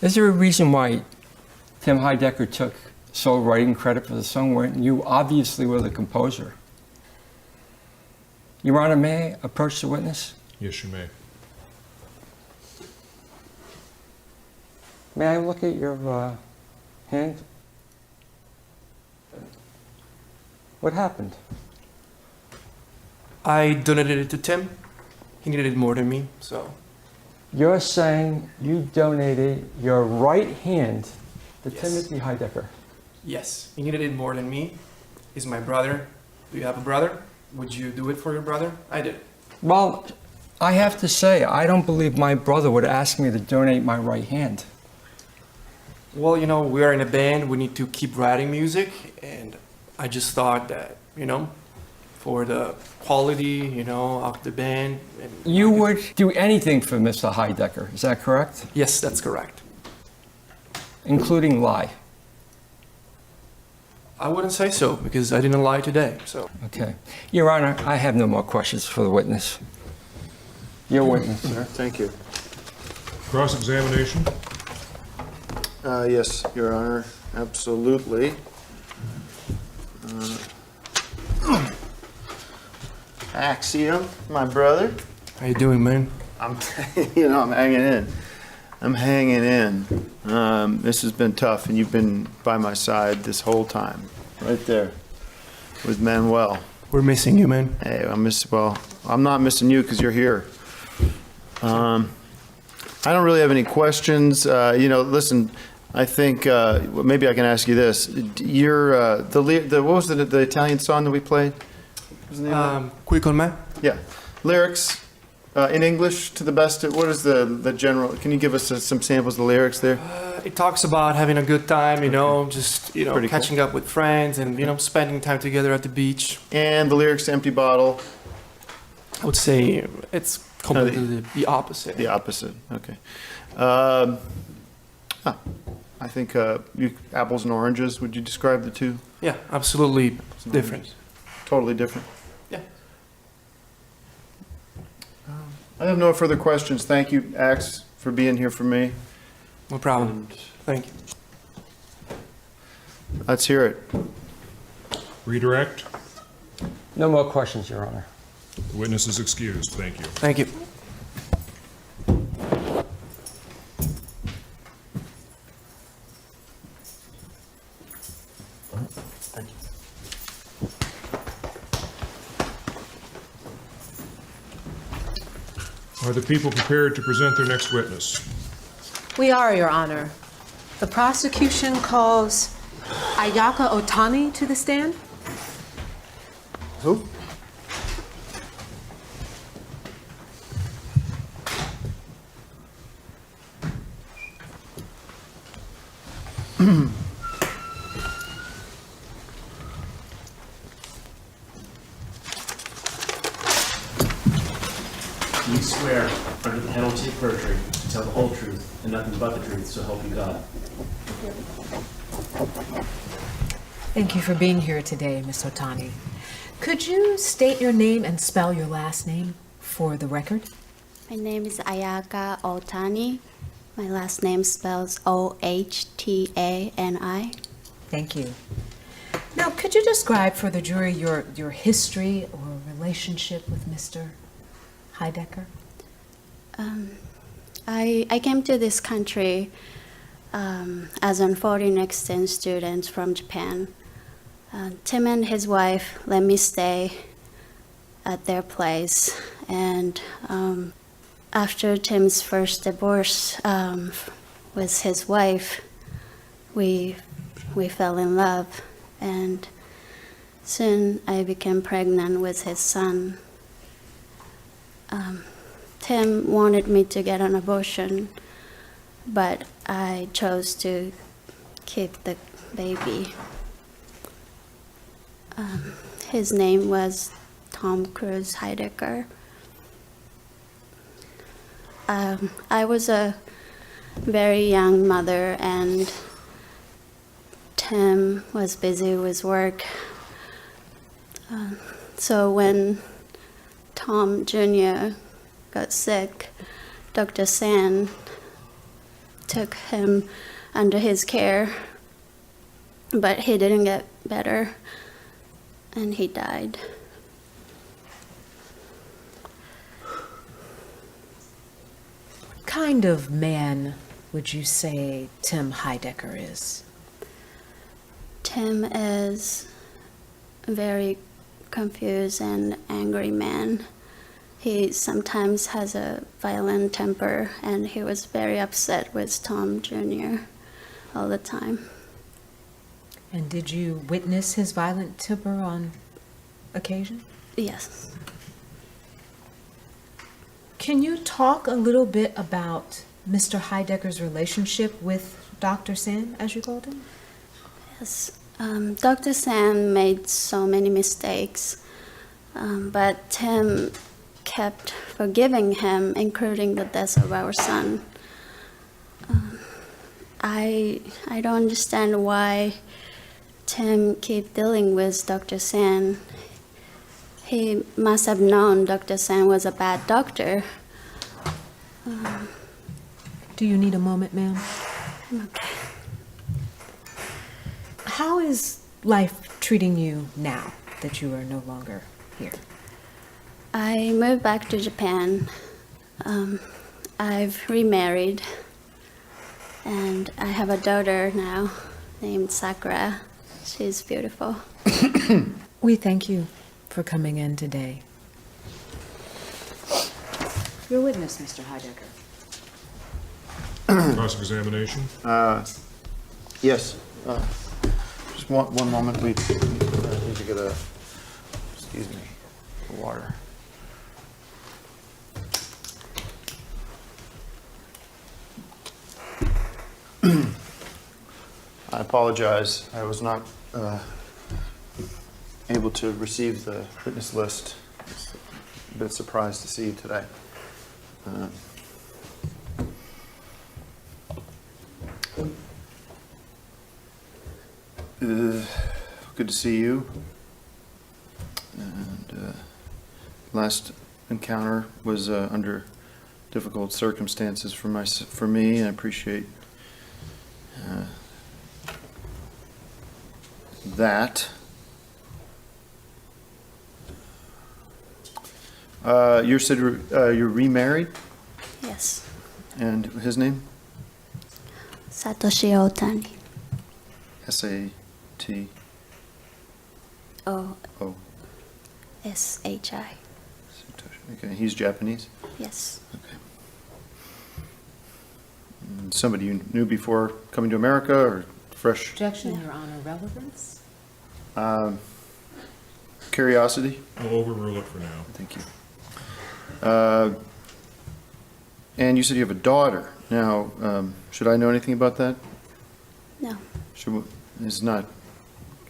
Is there a reason why Tim Heidecker took sole writing credit for the song when you obviously were the composer? Your Honor, may I approach the witness? Yes, you may. May I look at your hand? What happened? I donated it to Tim. He needed it more than me, so. You're saying you donated your right hand to Yes. Timothy Heidecker? Yes, he needed it more than me. He's my brother. Do you have a brother? Would you do it for your brother? I did. Well, I have to say, I don't believe my brother would ask me to donate my right hand. Well, we are in a band. We need to keep writing music, and I just thought that, for the quality, of the band. And You would do anything for Mr. Heidecker, is that correct? Yes, that's correct. Including lie? I wouldn't say so, because I didn't lie today, so. Okay. Your Honor, I have no more questions for the witness. Your witness, sir. Thank you. Cross-examination? Yes, Your Honor, absolutely. Axiom, my brother. How you doing, man? I'm hanging in. I'm hanging in. This has been tough, and you've been by my side this whole time, right there, with Manuel. We're missing you, man. Hey, I'm not missing you because you're here. I don't really have any questions. Listen, I think maybe I can ask you this. You're what was the Italian song that we played? Qui con me? Yeah. Lyrics. In English, to the best of, what is the general, can you give us some samples of the lyrics there? It talks about having a good time, just, Pretty catching up with friends and, spending time together at the beach. And the lyrics to Empty Bottle? I would say it's completely the opposite. The opposite, okay. I think apples and oranges, would you describe the two? Yeah, absolutely different. Totally different? Yeah. I have no further questions. Thank you, Axe, for being here for me. No problem. Thank you. Let's hear it. Redirect. No more questions, Your Honor. The witness is excused. Thank you. Thank you. Are the people prepared to present their next witness? We are, Your Honor. The prosecution calls Ayaka Otani to the stand. Who? Do you swear under the penalty of perjury to tell the whole truth and nothing but the truth, so help you God? Thank you for being here today, Ms. Otani. Could you state your name and spell your last name for the record? My name is Ayaka Otani. My last name spells O-H-T-A-N-I. Thank you. Now, could you describe for the jury your history or relationship with Mr. Heidecker? I came to this country as a foreign exchange student from Japan. Tim and his wife let me stay at their place, and after Tim's first divorce with his wife, we fell in love, and soon I became pregnant with his son. Tim wanted me to get an abortion, but I chose to keep the baby. His name was Tom Cruise Heidecker. I was a very young mother, and Tim was busy with work. So when Tom Jr. got sick, Dr. San took him under his care, but he didn't get better, and he died. What kind of man would you say Tim Heidecker is? Tim is a very confused and angry man. He sometimes has a violent temper, and he was very upset with Tom Jr. all the time. And did you witness his violent temper on occasion? Yes. Can you talk a little bit about Mr. Heidecker's relationship with Dr. San, as you called him? Yes. Dr. San made so many mistakes, but Tim kept forgiving him, including the death of our son. I don't understand why Tim keep dealing with Dr. San. He must have known Dr. San was a bad doctor. Do you need a moment, ma'am? Okay. How is life treating you now that you are no longer here? I moved back to Japan. I've remarried, and I have a daughter now named Sakura. She's beautiful. We thank you for coming in today. Your witness, Mr. Heidecker. Cross-examination? Yes. Just one moment, please. I need to get excuse me, water. I apologize. I was not able to receive the witness list. It's a bit surprised to see you today. Good to see you. And last encounter was under difficult circumstances for me. I appreciate that. You said you're remarried? Yes. And his name? Satoshi Otani. S-A-T. O. O. S-H-I. Okay, he's Japanese? Yes. Okay. And somebody you knew before coming to America, or fresh? Objection, Your Honor. Relevance? Curiosity? I'll overrule it for now. Thank you. And you said you have a daughter. Now, should I know anything about that? No. It's not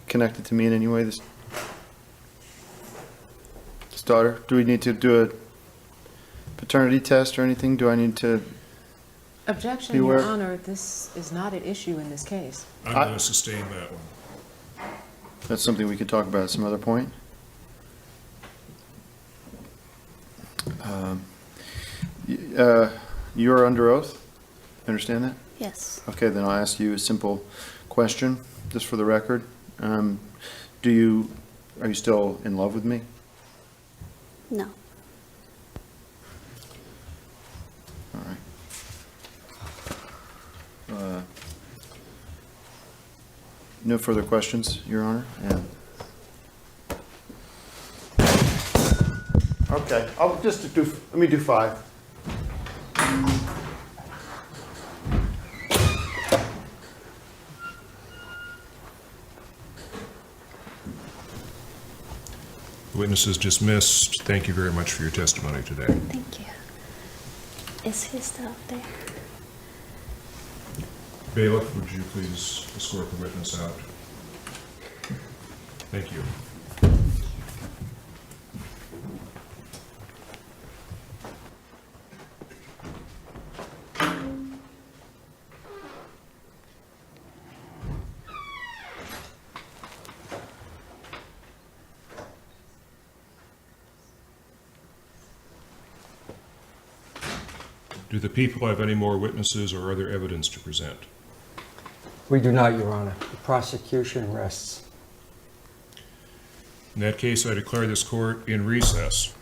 connected to me in any way, this daughter? Do we need to do a paternity test or anything? Do I need to? Objection, Beware. Your Honor. This is not at issue in this case. I'm going to sustain that one. That's something we could talk about at some other point. You're under oath? Understand that? Yes. Okay, then I'll ask you a simple question, just for the record. Are you still in love with me? No. All right. No further questions, Your Honor? And okay, I'll just do, let me do 5. The witness is dismissed. Thank you very much for your testimony today. Thank you. Is he still there? Bailiff, would you please escort the witness out? Thank you. Do the people have any more witnesses or other evidence to present? We do not, Your Honor. The prosecution rests. In that case, I declare this court in recess.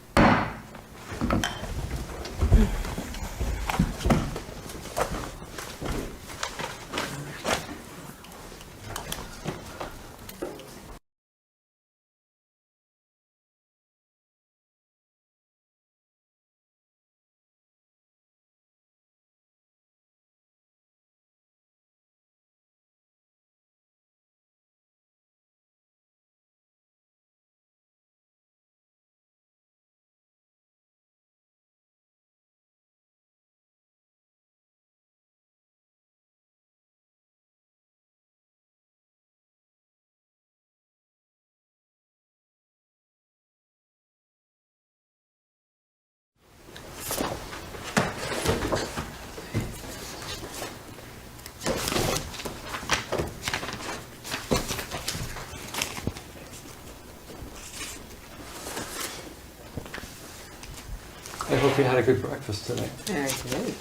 I hope you had a good breakfast today. I did.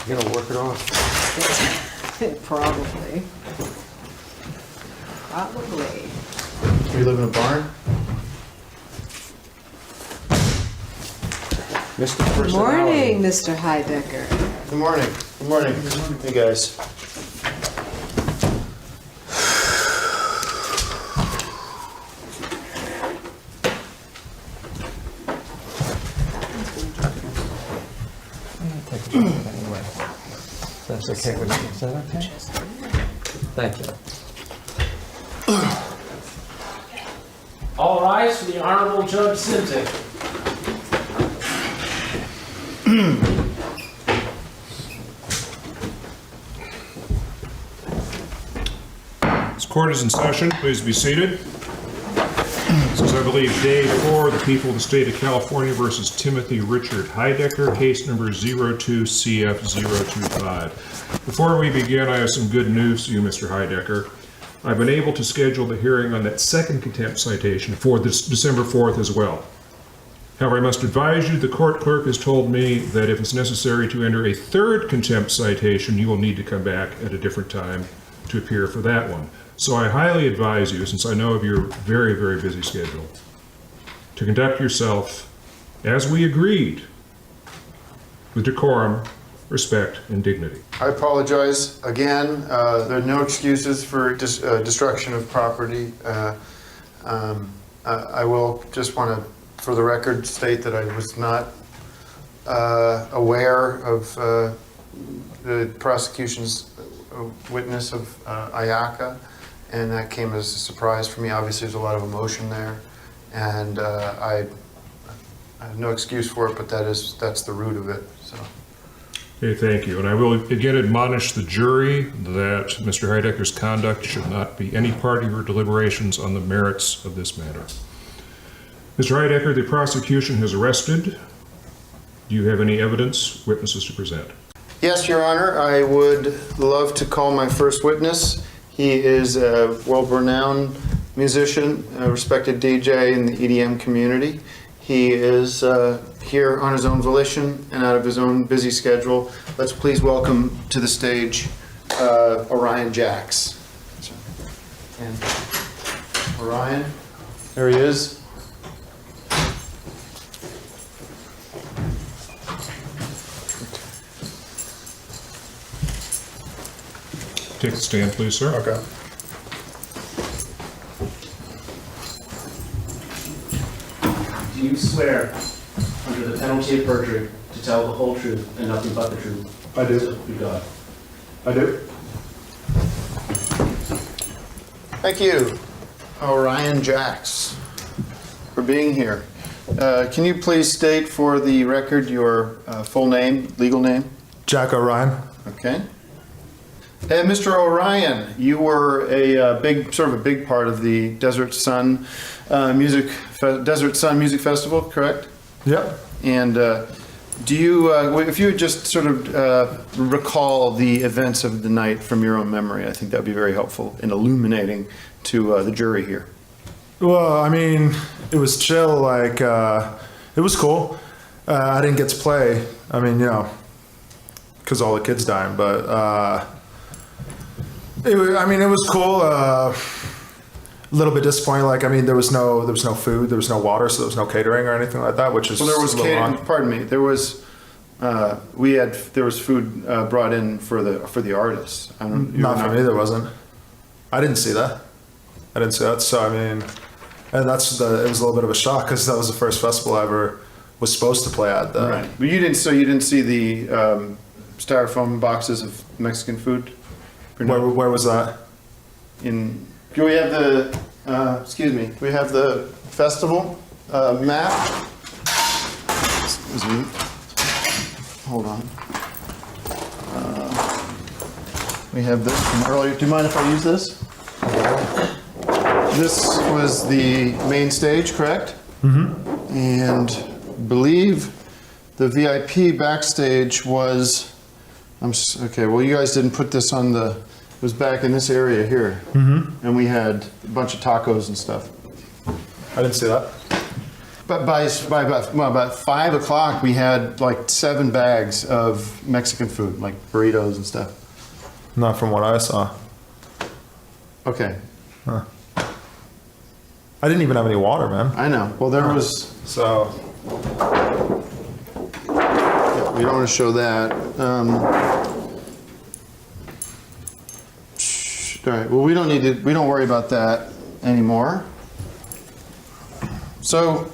You're gonna work it off. Probably. Probably. You live in a barn? Mr. Good Personality. morning, Mr. Heidecker. Good morning. Good morning. Hey, guys. Anyway, that's okay with you. Is that okay? Thank you. All rise for the Honorable Judge Simpson. Court is in session. Please be seated. This is, I believe, day 4 of the people of the state of California versus Timothy Richard Heidecker, case number 02CF025. Before we begin, I have some good news to you, Mr. Heidecker. I've been able to schedule the hearing on that second contempt citation for this December 4th as well. However, I must advise you, the court clerk has told me that if it's necessary to enter a third contempt citation, you will need to come back at a different time to appear for that one. So I highly advise you, since I know of your very, very busy schedule, to conduct yourself as we agreed, with decorum, respect, and dignity. I apologize again. There are no excuses for destruction of property. I will just want to, for the record, state that I was not aware of the prosecution's witness of Ayaka, and that came as a surprise for me. Obviously, there's a lot of emotion there, and I have no excuse for it, but that's the root of it. So. Okay, thank you. And I will again admonish the jury that Mr. Heidecker's conduct should not be any part of your deliberations on the merits of this matter. Mr. Heidecker, the prosecution has arrested. Do you have any evidence, witnesses to present? Yes, Your Honor. I would love to call my first witness. He is a well-renowned musician, a respected DJ in the EDM community. He is here on his own volition and out of his own busy schedule. Let's please welcome to the stage Orion Jacks. And Orion, there he is. Take the stand, please, sir. Okay. Do you swear, under the penalty of perjury, to tell the whole truth and nothing but the truth? I do. So help you God. I do. Thank you, Orion Jacks, for being here. Can you please state for the record your full name, legal name? Jack Orion. Okay. And Mr. Orion, you were a big part of the Desert Sun Music Festival, correct? Yep. And do you, if you would just sort of recall the events of the night from your own memory, I think that would be very helpful in illuminating to the jury here. Well, I mean, it was chill. Like, it was cool. I didn't get to play. I mean, you know, because all the kids dying. But it was cool. A little bit disappointing. Like, I mean, there was no food, there was no water, so there was no catering or anything like that. Which is well, there was catering. Pardon me. There was. There was food brought in for the artists. Not for me. There wasn't. I didn't see that. So I mean, and it was a little bit of a shock because that was the first festival I ever was supposed to play at. Right. But you didn't. So you didn't see the styrofoam boxes of Mexican food. Where was that? Do we have the? Excuse me. Do we have the festival map? Excuse me. Hold on. We have this from earlier. Do you mind if I use this? This was the main stage, correct? Mm-hmm. And believe the VIP backstage was. Okay. Well, you guys didn't put this on the. It was back in this area here, and we had a bunch of tacos and stuff. I didn't see that. But by about 5 o'clock, we had like 7 bags of Mexican food, like burritos and stuff. Not from what I saw. Okay. Huh. I didn't even have any water, man. I know. Well, there was. So. Yeah, we don't want to show that. All right. Well, we don't need to. We don't worry about that anymore. So,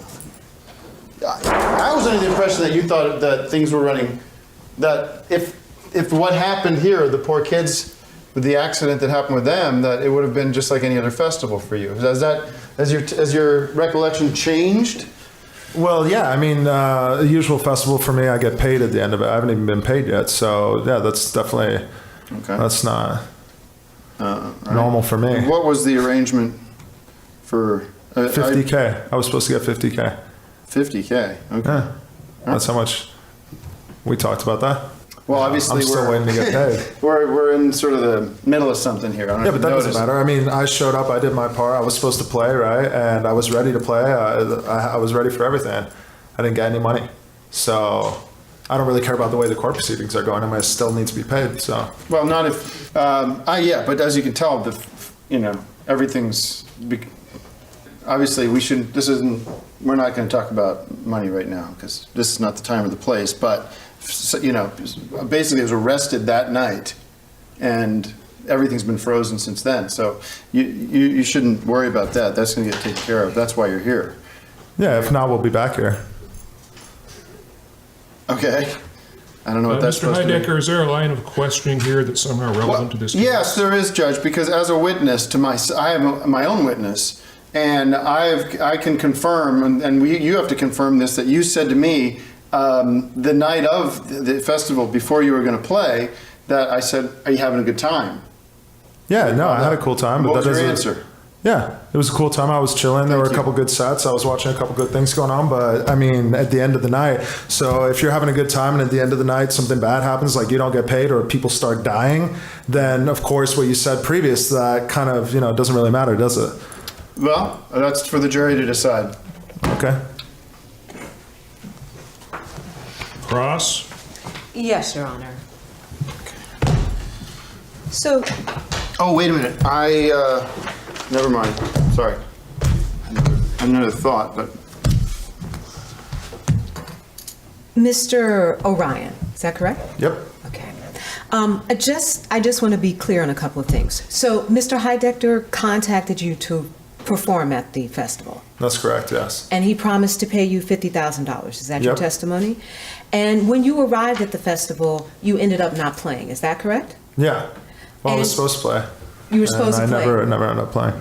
I was under the impression that you thought that things were running. That if what happened here, the poor kids with the accident that happened with them, that it would have been just like any other festival for you. Has your recollection changed? Well, yeah. I mean, the usual festival for me, I get paid at the end of it. I haven't even been paid yet, so yeah, that's definitely. Okay. That's not. right? normal for me. What was the arrangement for? 50K. I was supposed to get 50K. 50K. Okay. Yeah. That's how much we talked about that. Well, obviously I'm still waiting to get paid. we're in sort of the middle of something here. I don't know Yeah, if but you that doesn't noticed. matter. I mean, I showed up, I did my part, I was supposed to play, right? And I was ready to play. I was ready for everything. I didn't get any money. So I don't really care about the way the court proceedings are going. I mean, I still need to be paid, so. Well, not if, yeah, but as you can tell, everything's, obviously we're not going to talk about money right now because this is not the time or the place, but, basically I was arrested that night and everything's been frozen since then. So you shouldn't worry about that. That's going to get taken care of. That's why you're here. Yeah, if not, we'll be back here. Okay. I don't know what that's Mr. supposed to mean. Heidecker, is there a line of questioning here that's somehow relevant to this case? Yes, there is, Judge, because as a witness I have my own witness, and I can confirm, and you have to confirm this, that you said to me the night of the festival before you were going to play that I said, "Are you having a good time?" Yeah, no, I had a cool time. What But was that your doesn't- answer? Yeah, it was a cool time. I was chilling. There were a couple good sets. I was watching a couple good things going on. But I mean, at the end of the night, so if you're having a good time and at the end of the night something bad happens, like you don't get paid or people start dying, then of course what you said previous, that kind of, doesn't really matter, does it? Well, that's for the jury to decide. Okay. Cross? Yes, Your Honor. So, Oh, wait a minute. Never mind. Sorry. Another thought, but Mr. Orion, is that correct? Yep. Okay. I just want to be clear on a couple of things. So, Mr. Heidecker contacted you to perform at the festival, That's correct, yes. and he promised to pay you $50,000. Is that your Yep. testimony? And when you arrived at the festival, you ended up not playing. Is that correct? Yeah. Well, I was And supposed to play. you were supposed to And play. I never ended up playing.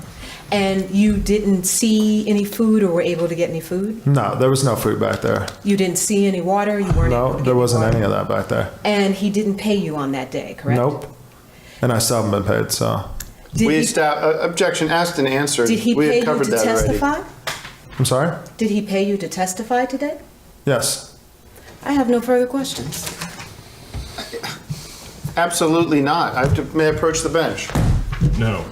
And you didn't see any food or were able to get any food? No, there was no food back there. You didn't see any water? You weren't able No, to get there wasn't water? any of that back there. And he didn't pay you on that day, correct? Nope. And I still haven't been paid, so. objection asked and answered. Did he We had pay you covered to that already. testify? I'm sorry? Did he pay you to testify today? Yes. I have no further questions. Absolutely not. May I approach the bench? No.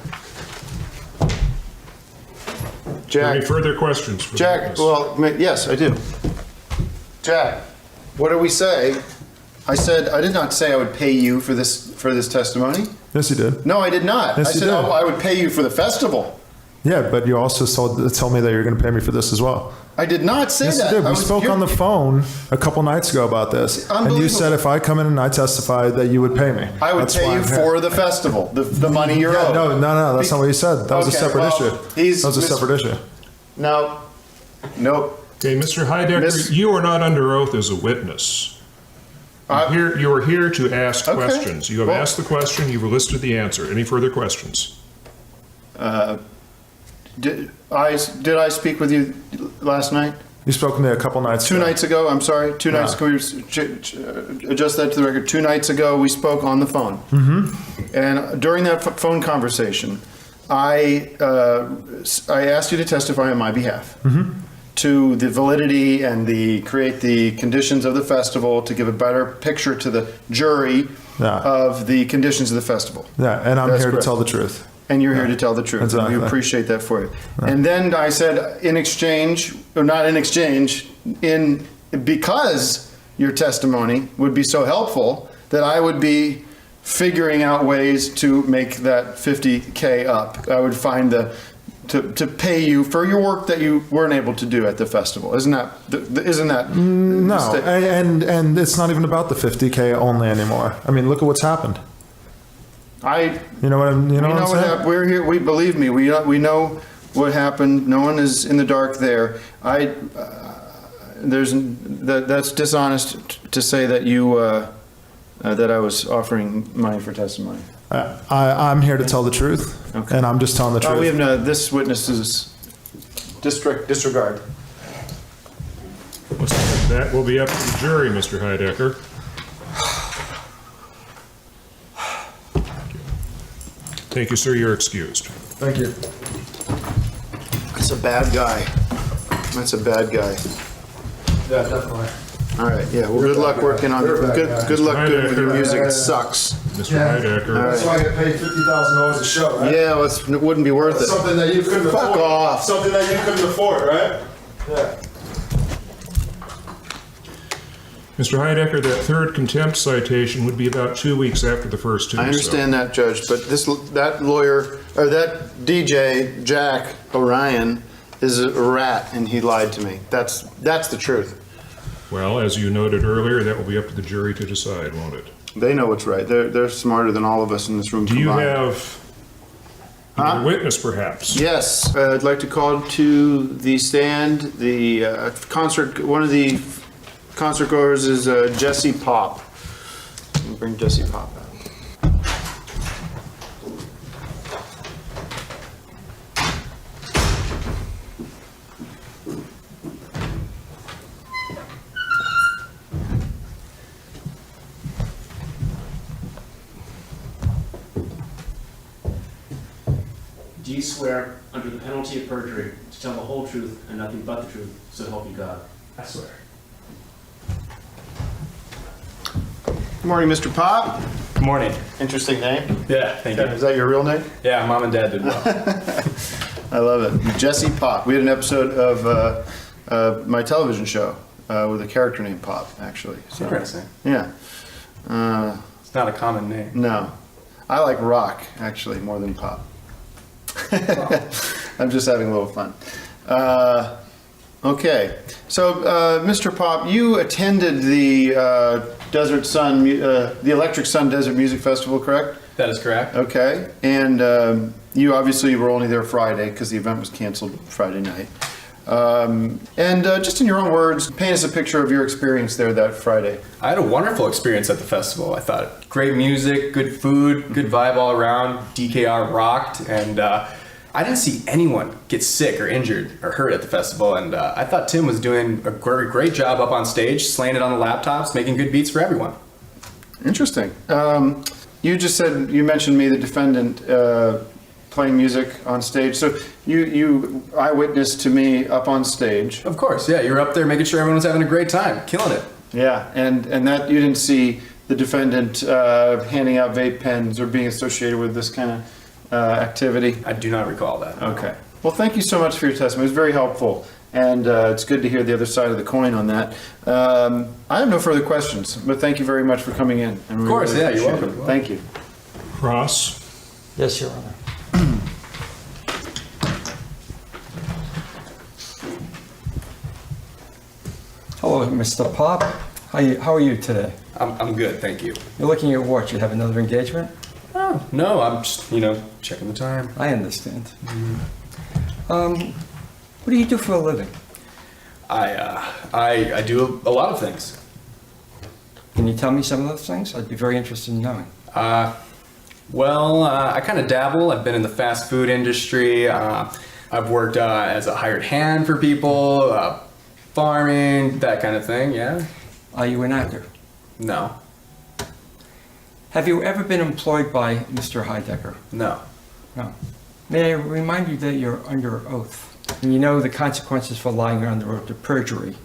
Jack. Any further questions? For the Jack, witness? well, yes, I do. Jack, what did we say? I did not say I would pay you for this testimony. Yes, you did. No, I did not. Yes, I you said did. I would pay you for the festival. Yeah, but you also told me that you're going to pay me for this as well. I did not say Yes, that. you did. We spoke on the phone a couple nights ago about this. And you said if I come in and I testify that you would pay me. I would That's pay why you I'm here. for the festival, the money you're owed. No, that's not what you said. That was a Okay, separate well, issue. That was a separate issue. No. Nope. Okay, Mr. Heidecker, you are not under oath as a witness. You are here to ask Okay. questions. You have Well- asked the question, you've elicited the answer. Any further questions? Did I speak with you last night? You spoke with me a couple nights ago. 2 nights ago, I'm sorry. 2 nights ago, adjust that to the record. 2 nights ago, we spoke on the phone. Mm-hmm. And during that phone conversation, I asked you to testify on my behalf to the validity and create the conditions of the festival to give a better picture to the jury of the conditions of the festival. Yeah, and I'm That's here correct. to tell the truth. And you're here to tell the truth. Exactly. And we appreciate that for you. And then I said, in exchange, or not in exchange, because your testimony would be so helpful that I would be figuring out ways to make that $50K up. I would find to pay you for your work that you weren't able to do at the festival. Isn't that? No, and it's not even about the 50K only anymore. I mean, look at what's happened. You know what I'm saying? We're here. Believe me. We know what happened. No one is in the dark there. That's dishonest to say that that I was offering money for testimony. I'm here to tell the truth, and I'm just telling the truth. We have this witness is disregard. That will be up to the jury, Mr. Heidecker. Thank you, sir. You're excused. Thank you. That's a bad guy. That's a bad guy. Yeah, definitely. All right, yeah, well, good luck working on, good luck doing with your music, it sucks. Mr. Heidecker. That's why I get paid $50,000 a show, right? Yeah, well, it wouldn't be worth it. Something that you couldn't afford. Fuck off. Something that you couldn't afford, right? Yeah. Mr. Heidecker, that third contempt citation would be about 2 weeks after the first two. I understand that, Judge, but that lawyer, or that DJ, Jack Orion, is a rat, and he lied to me. That's the truth. Well, as you noted earlier, that will be up to the jury to decide, won't it? They know what's right. They're smarter than all of us in this room Do you combined. have a witness, perhaps? Yes, I'd like to call to the stand the one of the concert goers is Jesse Pop. We'll bring Jesse Pop out. Do you swear, under the penalty of perjury, to tell the whole truth and nothing but the truth, so help you God? I swear. Good morning, Mr. Pop. Good morning. Interesting name. Yeah, thank you. Is that your real name? Yeah, mom and dad did well. I love it. Jesse Pop. We had an episode of my television show with a character named Pop, actually. So, Interesting. yeah. It's not a common name. No. I like rock, actually, more than pop. I'm just having a little fun. Okay. So, Mr. Pop, you attended the Desert Sun, the Electric Sun Desert Music Festival, correct? That is correct. Okay. And you obviously were only there Friday because the event was canceled Friday night. And just in your own words, paint us a picture of your experience there that Friday. I had a wonderful experience at the festival. I thought great music, good food, good vibe all around. DKR rocked, and I didn't see anyone get sick or injured or hurt at the festival. And I thought Tim was doing a great job up on stage, slaying it on the laptops, making good beats for everyone. Interesting. You just said, you mentioned me, the defendant, playing music on stage. So you eyewitnessed to me up on stage. Of course, yeah. You were up there making sure everyone was having a great time, killing it. Yeah, and that you didn't see the defendant handing out vape pens or being associated with this kind of activity? I do not recall that. No. Okay. Well, thank you so much for your testimony. It was very helpful. And it's good to hear the other side of the coin on that. I have no further questions, but thank you very much for coming in. Of course, yeah, you're welcome. Thank you. Cross. Yes, Your Honor. Hello, Mr. Pop. How are you today? I'm good, thank you. You're looking at watch. You have another engagement? Oh, no, I'm just, checking the time. I understand. What do you do for a living? I do a lot of things. Can you tell me some of those things? I'd be very interested in knowing. I kind of dabble. I've been in the fast food industry. I've worked as a hired hand for people, farming, that kind of thing, yeah. Are you an actor? No. Have you ever been employed by Mr. Heidecker? No. No. May I remind you that you're under oath, and you know the consequences for lying under oath to perjury.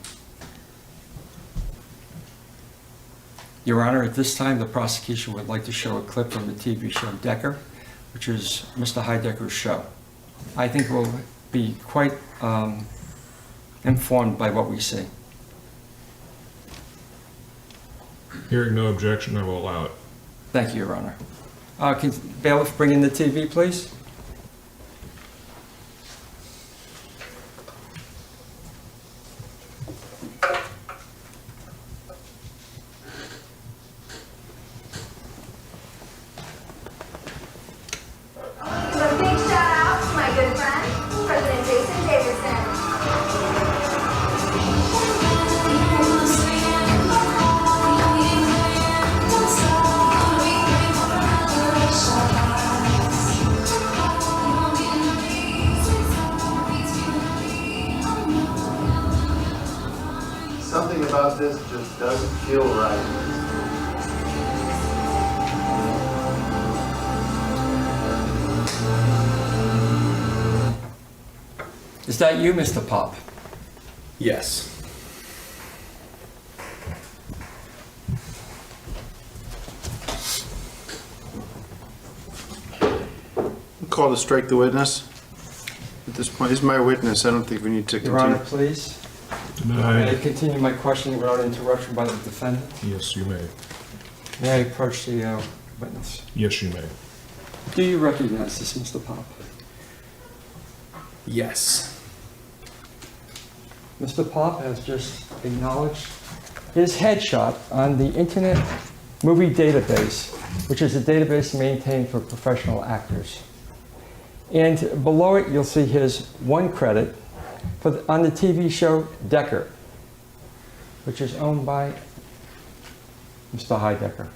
Your Honor, at this time, the prosecution would like to show a clip from the TV show Decker, which is Mr. Heidecker's show. I think we'll be quite informed by what we see. Hearing no objection, I will allow it. Thank you, Your Honor. Can bailiff bring in the TV, please? Something about this just doesn't feel right. Is that you, Mr. Pop? Yes. Call to strike the witness. At this point, he's my witness. I don't think we need to Your continue. Honor, please. Denied. May I continue my questioning without interruption by the defendant? Yes, you may. May I approach the witness? Yes, you may. Do you recognize this, Mr. Pop? Yes. Mr. Pop has just acknowledged his headshot on the Internet Movie Database, which is a database maintained for professional actors. And below it, you'll see his one credit on the TV show Decker, which is owned by Mr. Heidecker.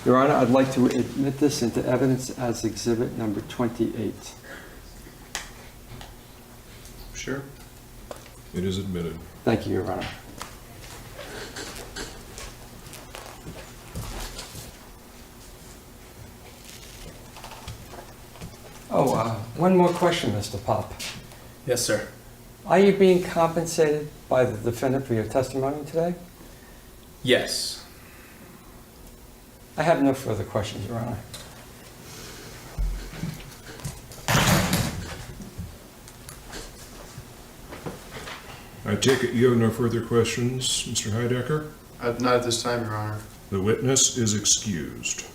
Your Honor, I'd like to admit this into evidence as exhibit number 28. Sure. It is admitted. Thank you, Your Honor. One more question, Mr. Pop. Yes, sir. Are you being compensated by the defendant for your testimony today? Yes. I have no further questions, Your Honor. I take it you have no further questions, Mr. Heidecker? Not at this time, Your Honor. The witness is excused.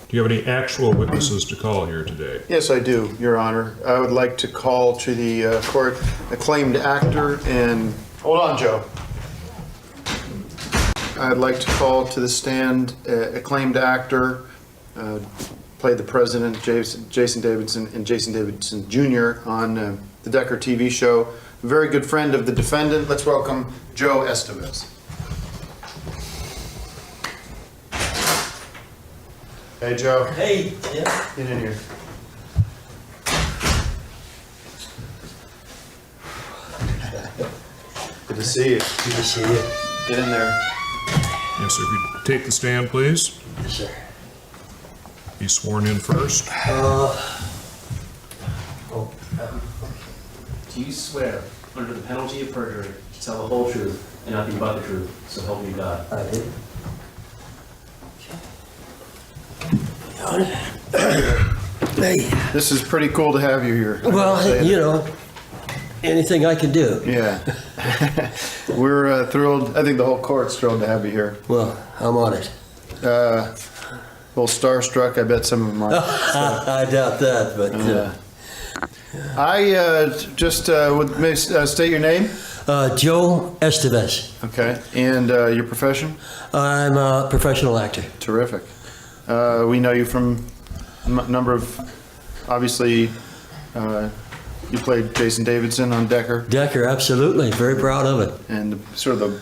Do you have any actual witnesses to call here today? Yes, I do, Your Honor. I would like to call to the court acclaimed actor and, hold on, Joe. I'd like to call to the stand acclaimed actor, played the president, Jason Davidson, and Jason Davidson Jr. on the Decker TV show. A very good friend of the defendant. Let's welcome Joe Estevez. Hey, Joe. Hey, Tim. Get in here. Good to see you. Good to see you. Get in there. Yes, sir. If you take the stand, please. Yes, sir. Be sworn in first. Do you swear, under the penalty of perjury, to tell the whole truth and nothing but the truth, so help you God? I do. This is pretty cool to have you here. Well, you know, anything I can do. Yeah. We're thrilled. I think the whole court's thrilled to have you here. Well, I'm on it. A little starstruck, I bet some of them are. I doubt that, but... I just would state your name. Joe Estevez. Okay. And your profession? I'm a professional actor. Terrific. We know you from a number of, obviously, you played Jason Davidson on Decker. Decker, absolutely. Very proud of it. And sort of the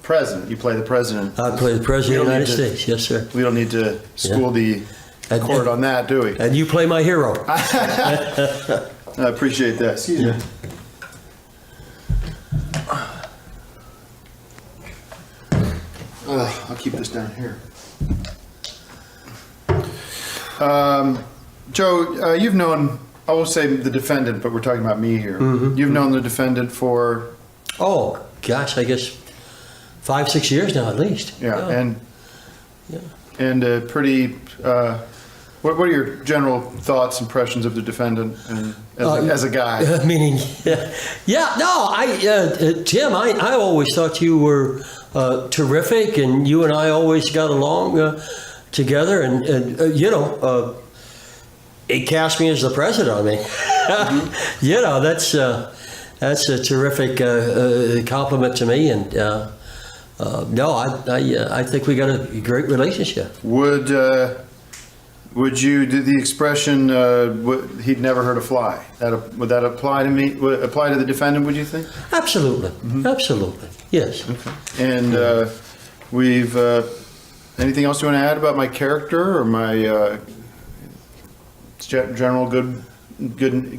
president. You play the president. I play the president of the United States. Yes, sir. We don't need to school the court on that, do we? And you play my hero. I appreciate that. Excuse me. I'll keep this down here. Joe, you've known, I will say the defendant, but we're talking about me here. Mm-hmm. You've known the defendant for? Oh, gosh, I guess 5-6 years now at least. Yeah, and a pretty, what are your general thoughts, impressions of the defendant and as a guy? Meaning, Tim, I always thought you were terrific, and you and I always got along together, and you know, it cast me as the president on me. Mm-hmm. You know, that's a terrific compliment to me, and I think we got a great relationship. Would you do the expression, he'd never hurt a fly? Would that apply to me, apply to the defendant, would you think? Absolutely. Mm-hmm. Absolutely. Yes. Okay. And we've Anything else you want to add about my character or my general good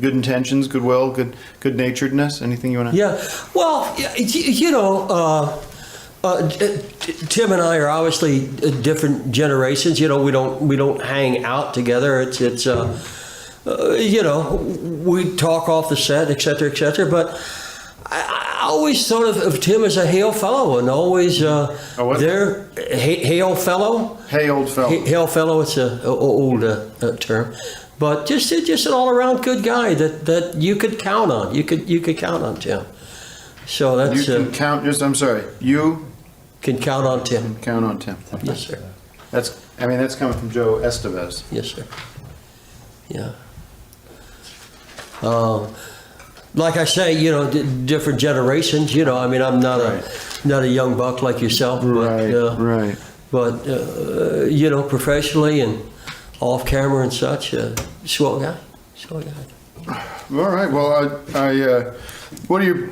intentions, goodwill, good naturedness? Anything you want to? Yeah. Well, you know, Tim and I are obviously different generations. You know, we don't hang out together. It's you know, we talk off the set, et cetera, et cetera. But I always thought of Tim as a hail fellow, and always there, hail fellow. Hail fellow. Hail fellow. It's an old term, but just an all around good guy that you could count on. You could count on Tim. So that's you can count. I'm sorry. You can count on Tim. Count on Tim. Yes, sir. That's coming from Joe Estevez. Yes, sir. Yeah. Like I say, you know, different generations. You know, I mean, I'm not a young buck like yourself, but But you know, professionally and off camera and such, swell guy. Swell guy. All right. Well, I what are your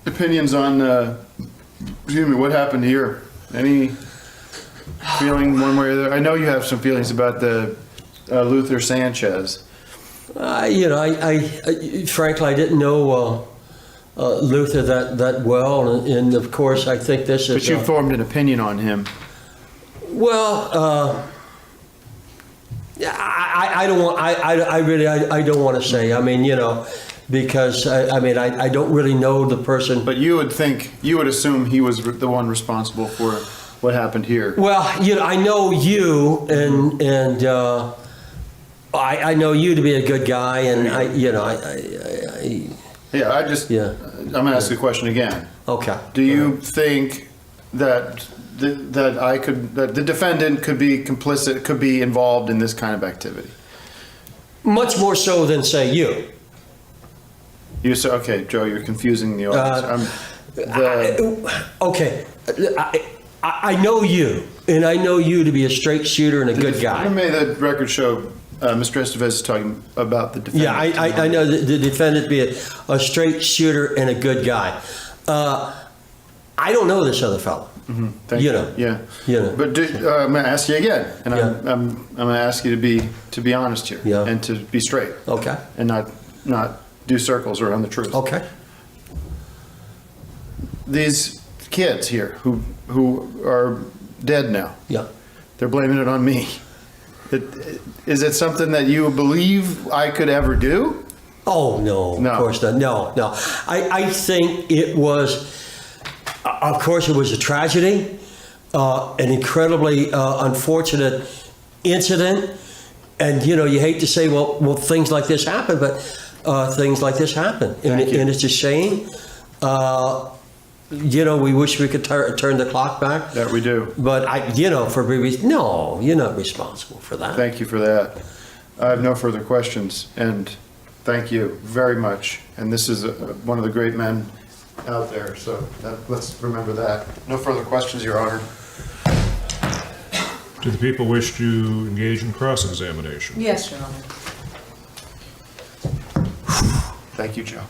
opinions on? Excuse me. What happened here? Any feeling one way or the other? I know you have some feelings about the Luther Sanchez. You know, I frankly I didn't know Luther that well, and of course I think this is. But you formed an opinion on him. Well, I don't want. I really don't want to say. I mean, you know, because I mean I don't really know the person. But you would assume he was the one responsible for what happened here. Well, you know, I know you, and I know you to be a good guy, and I'm gonna ask the question again. Okay. Do you think that the defendant could be complicit, could be involved in this kind of activity? Much more so than say you. You say, okay, Joe, you're confusing the audience. Okay, I know you, and I know you to be a straight shooter and a good guy. May the record show Mr. Estevez is talking about the defendant. Yeah, I know the defendant be a straight shooter and a good guy. I don't know this other fellow. Mm-hmm. Thank you. Yeah. You know. But I'm going to ask you again, and I'm going to ask you to be honest here, and to be straight. Okay. And not do circles around the truth. Okay. These kids here who are dead now. Yeah. They're blaming it on me. Is it something that you believe I could ever do? Oh, no. Of course not. No. I think it was, of course, it was a tragedy, an incredibly unfortunate incident. And, you know, you hate to say, well, things like this happen, but things like this happen. And it's a shame. You know, we wish we could turn the clock back. That we do. But, you know, for no, you're not responsible for that. Thank you for that. I have no further questions, and thank you very much. And this is one of the great men out there, so let's remember that. No further questions, Your Honor. Do the people wish to engage in cross-examination? Yes, Your Honor. Thank you, Joe.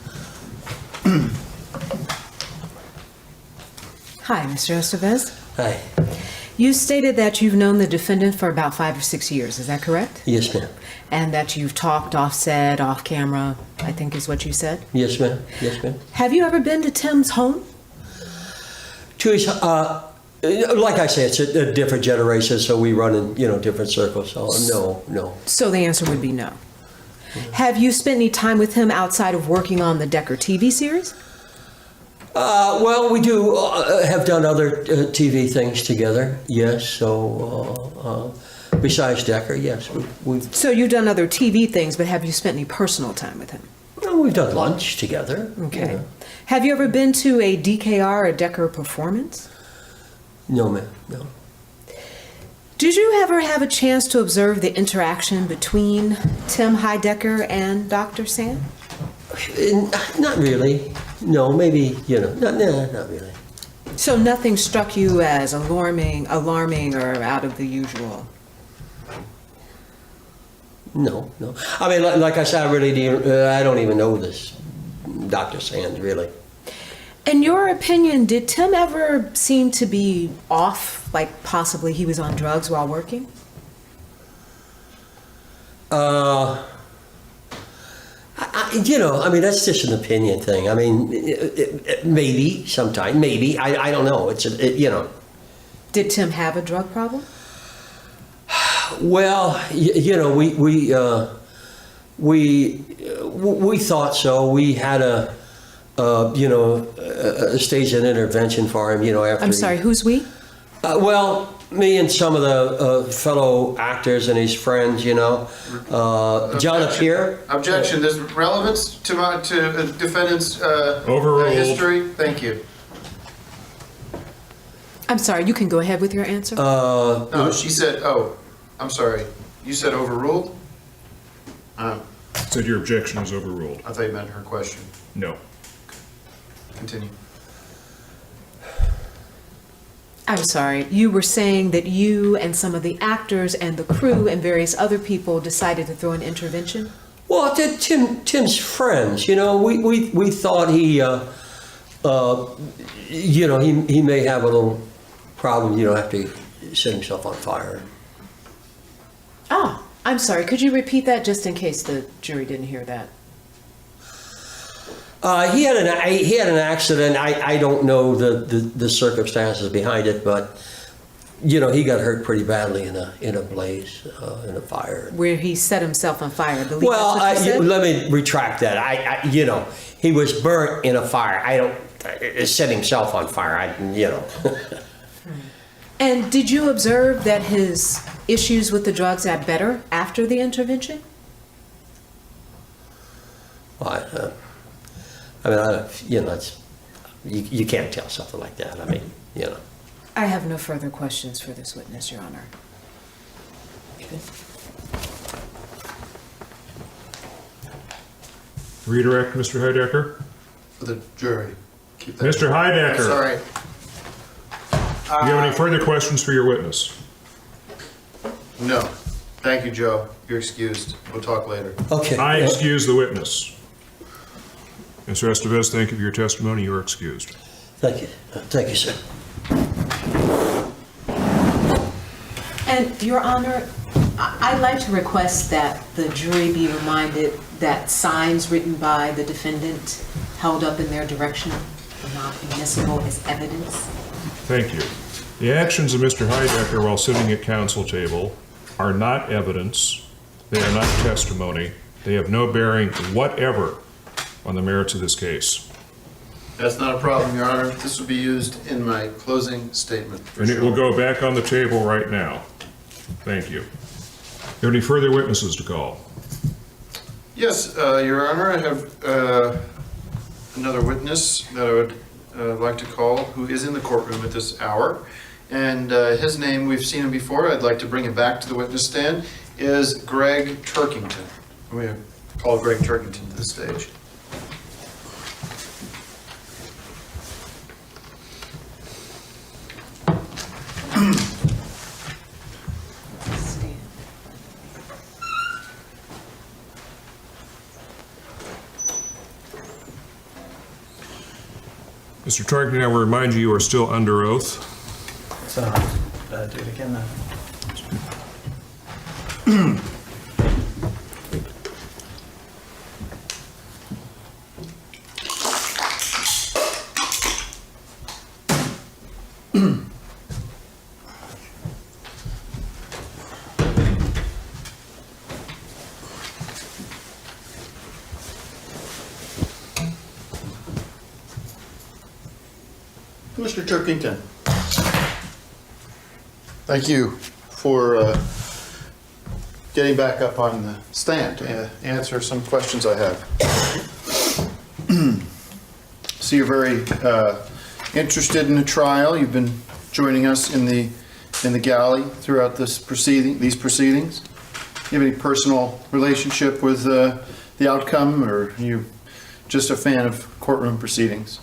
Hi, Mr. Estevez. Hi. You stated that you've known the defendant for about 5 or 6 years, is that correct? Yes, ma'am. And that you've talked offset, off camera, I think is what you said? Yes, ma'am. Yes, ma'am. Have you ever been to Tim's home? To his, like I said, it's a different generation, so we run in, you know, different circles. So no. So the answer would be no. Have you spent any time with him outside of working on the Decker TV series? Well, we do have done other TV things together, yes. So besides Decker, yes. We've So you've done other TV things, but have you spent any personal time with him? Well, we've done lunch together. Okay. Yeah. Have you ever been to a DKR or Decker performance? No, ma'am, no. Did you ever have a chance to observe the interaction between Tim Heidecker and Dr. Sand? Not really. No, maybe, you know, not really. So nothing struck you as alarming or out of the usual? No. I mean, like I said, I don't even know this Dr. Sand, really. In your opinion, did Tim ever seem to be off, like possibly he was on drugs while working? I mean, that's just an opinion thing. I mean, maybe sometime, maybe. I don't know. Did Tim have a drug problem? Well, we thought so. We had a stage an intervention for him. After. I'm sorry, who's we? Well, me and some of the fellow actors and his friends. John Napier. Objection. There's relevance to defendant's Overruled. history. Thank you. I'm sorry, you can go ahead with your answer. No, she said. Oh, I'm sorry. You said overruled. Said your objection is overruled. I thought you meant her question. No. Continue. I'm sorry, you were saying that you and some of the actors and the crew and various other people decided to throw an intervention? Well, Tim's friends. We thought he may have a little problem. After he set himself on fire. Oh, I'm sorry, could you repeat that just in case the jury didn't hear that? He had an accident. I don't know the circumstances behind it, but he got hurt pretty badly in a blaze, in a fire. Where he set himself on fire, I believe Well, that's what you said? let me retract that. He was burnt in a fire. I don't set himself on fire. And did you observe that his issues with the drugs got better after the intervention? It's, you can't tell something like that. I have no further questions for this witness, Your Honor. Redirect, Mr. Heidecker. For the jury. Keep that. Mr. Heidecker. Sorry. Do you have any further questions for your witness? No. Thank you, Joe. You're excused. We'll talk later. Okay. I excuse the witness. Mr. Estevez, thank you for your testimony. You are excused. Thank you. Thank you, sir. And, Your Honor, I'd like to request that the jury be reminded that signs written by the defendant held up in their direction are not admissible as evidence. Thank you. The actions of Mr. Heidecker while sitting at counsel table are not evidence. They are not testimony. They have no bearing whatever on the merits of this case. That's not a problem, Your Honor. This will be used in my closing statement. And it will go back on the table right now. Thank you. Are there any further witnesses to call? Yes, Your Honor, I have another witness that I would like to call who is in the courtroom at this hour. And his name, we've seen him before. I'd like to bring him back to the witness stand, is Greg Turkington. We call Greg Turkington to the stage. Mr. Turkington, I will remind you, you are still under oath. So, do it again then. Mr. Turkington, thank you for getting back up on the stand to answer some questions I have. So you're very interested in the trial. You've been joining us in the galley throughout these proceedings. Do you have any personal relationship with the outcome, or are you just a fan of courtroom proceedings?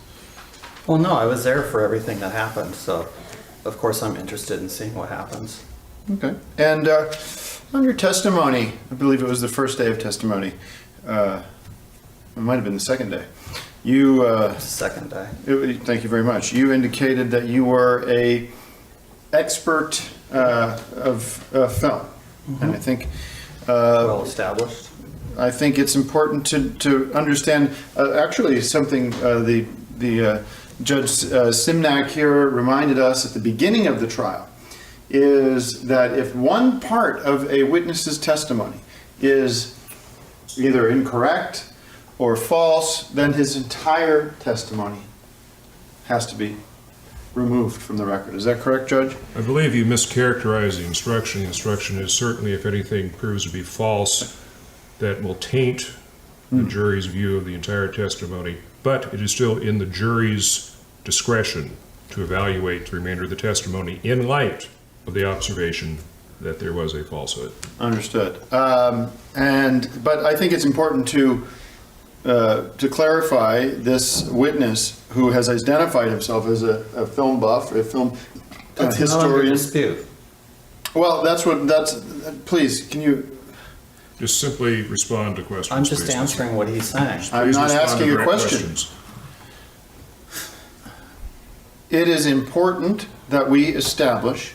Well, no, I was there for everything that happened, so of course I'm interested in seeing what happens. Okay. And on your testimony, I believe it was the first day of testimony. It might have been the second day. You, Second day. thank you very much. You indicated that you were a expert of film. And I think Well established. I think it's important to understand, actually, something the Judge Simnak here reminded us at the beginning of the trial, is that if one part of a witness's testimony is either incorrect or false, then his entire testimony has to be removed from the record. Is that correct, Judge? I believe you mischaracterized the instruction. The instruction is certainly, if anything proves to be false, that will taint the jury's view of the entire testimony, but it is still in the jury's discretion to evaluate the remainder of the testimony in light of the observation that there was a falsehood. Understood. But I think it's important to clarify this witness who has identified himself as a film buff, a film That's historian. not under dispute. Well, please, can you? Just simply respond to questions. I'm just please. answering what he's saying. I'm Please not respond asking to a direct question. questions. It is important that we establish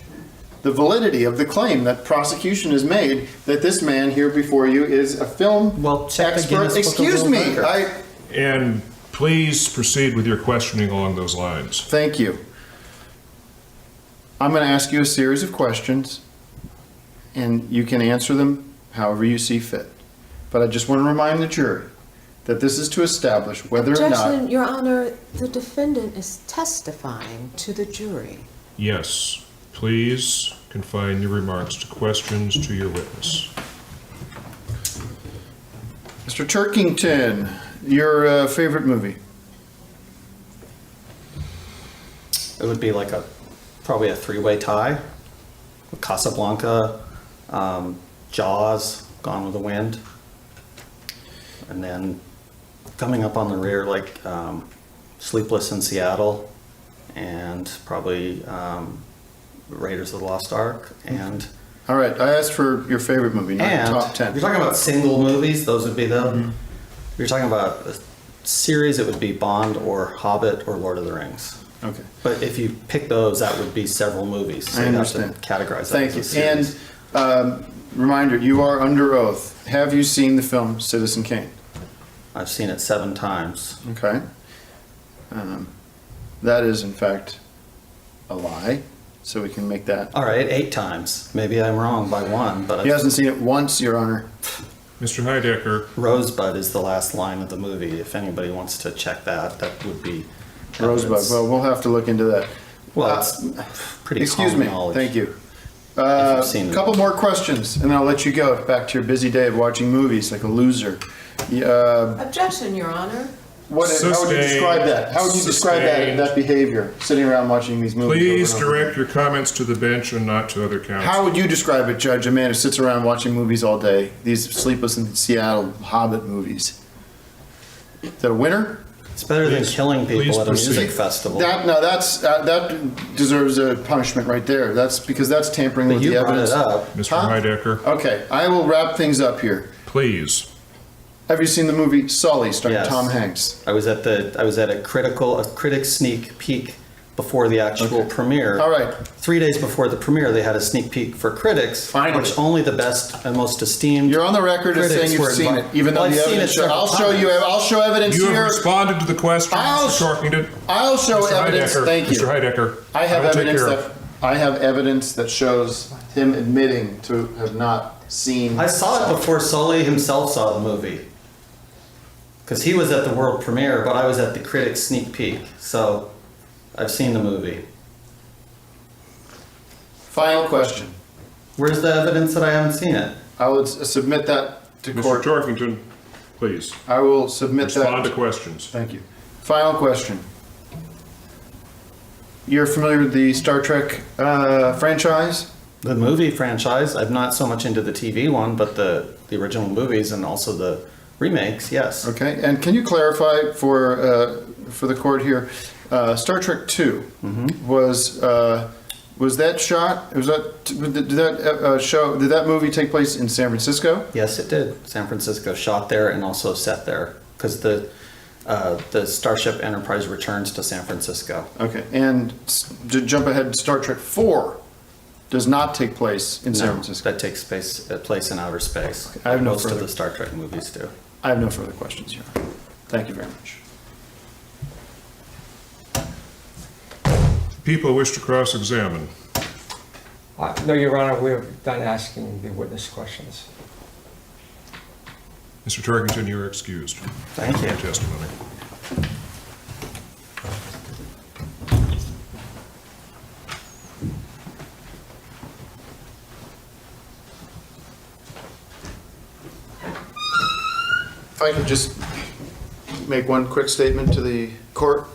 the validity of the claim that prosecution has made that this man here before you is a film check the expert. Guinness Book of Excuse World me. Records. And please proceed with your questioning along those lines. Thank you. I'm going to ask you a series of questions, and you can answer them however you see fit. But I just want to remind the jury that this is to establish whether or not... Objection, Your Honor, the defendant is testifying to the jury. Yes, please confine your remarks to questions to your witness. Mr. Turkington, your favorite movie? It would be like probably a three-way tie. Casablanca, Jaws, Gone with the Wind, and then coming up on the rear like Sleepless in Seattle, and probably Raiders of the Lost Ark, and... All right, I asked for your favorite movie, not And top 10. if you're talking about single movies, those would be the... If you're talking about a series, it would be Bond or Hobbit or Lord of the Rings. Okay. But if you pick those, that would be several movies. So I you understand. have to categorize that Thank as you. a series. And reminder, you are under oath. Have you seen the film Citizen Kane? I've seen it 7 times. Okay. That is, in fact, a lie. So we can make that. All right, 8 times. Maybe I'm wrong by 1, but He hasn't seen it once, Your Honor. Mr. Heidecker. Rosebud is the last line of the movie. If anybody wants to check that, that would be Rosebud. evidence. Well, we'll have to look into that. Well, it's pretty Excuse common me. knowledge. Thank you. you've seen A it. couple more questions, and then I'll let you go back to your busy day of watching movies like a loser. Objection, Your Honor. How would you describe that? How would you describe that behavior, sitting around watching these movies? Please over and over? direct your comments to the bench and not to other counsel. How would you describe it, Judge? A man who sits around watching movies all day. These Sleepless in Seattle Hobbit movies. Is that a winner? It's better than killing people at a music proceed. festival. That deserves a punishment right there. That's because that's tampering with you the brought evidence. it up. Mr. Heidecker. Okay, I will wrap things up here. Please. Have you seen the movie Sully, starring Yes. Tom Hanks? I was at a critic sneak peek before the actual premiere. All right. 3 days before the premiere, they had a sneak peek for critics, Finally. which only the best and most esteemed. You're on the record as critics saying you've were seen it, invited. even though Well, the I've seen evidence. it several I'll show you. times. I'll show evidence You here. have responded to the question, Mr. Torkington. I'll show Mr. evidence. Heidecker, Thank you, Mr. Heidecker. I have will take evidence care that of- I have evidence that shows him admitting to have not seen. I saw it before Sully himself saw the movie. Because he was at the world premiere, but I was at the critic sneak peek. So I've seen the movie. Final question. Where's the evidence that I haven't seen it? I would submit that to Mr. court. Torkington, please. I will submit Respond that. to questions. Thank you. Final question. You're familiar with the Star Trek franchise? The movie franchise. I'm not so much into the TV one, but the original movies and also the remakes, yes. Okay, and can you clarify for the court here, Star Trek II was that shot? Did that movie take place in San Francisco? Yes, it did. San Francisco shot there and also set there because the The Starship Enterprise returns to San Francisco. Okay, and to jump ahead, Star Trek 4 does not take place in San No, Francisco. that takes place in outer space. I have no Most of further- the Star Trek movies do. I have no further questions, Your Honor. Thank you very much. People wish to cross-examine. No, Your Honor, we're done asking the witness questions. Mr. Turkington, you are excused. Thank you. For your testimony. If I could just make one quick statement to the court.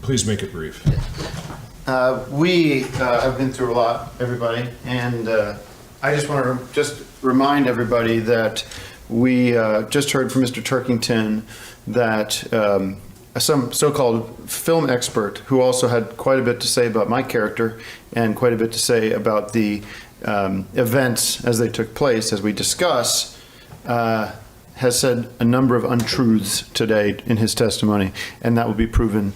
Please make it brief. We have been through a lot, everybody, and I just want to just remind everybody that we just heard from Mr. Turkington that some so-called film expert who also had quite a bit to say about my character and quite a bit to say about the events as they took place, as we discuss, has said a number of untruths today in his testimony, and that will be proven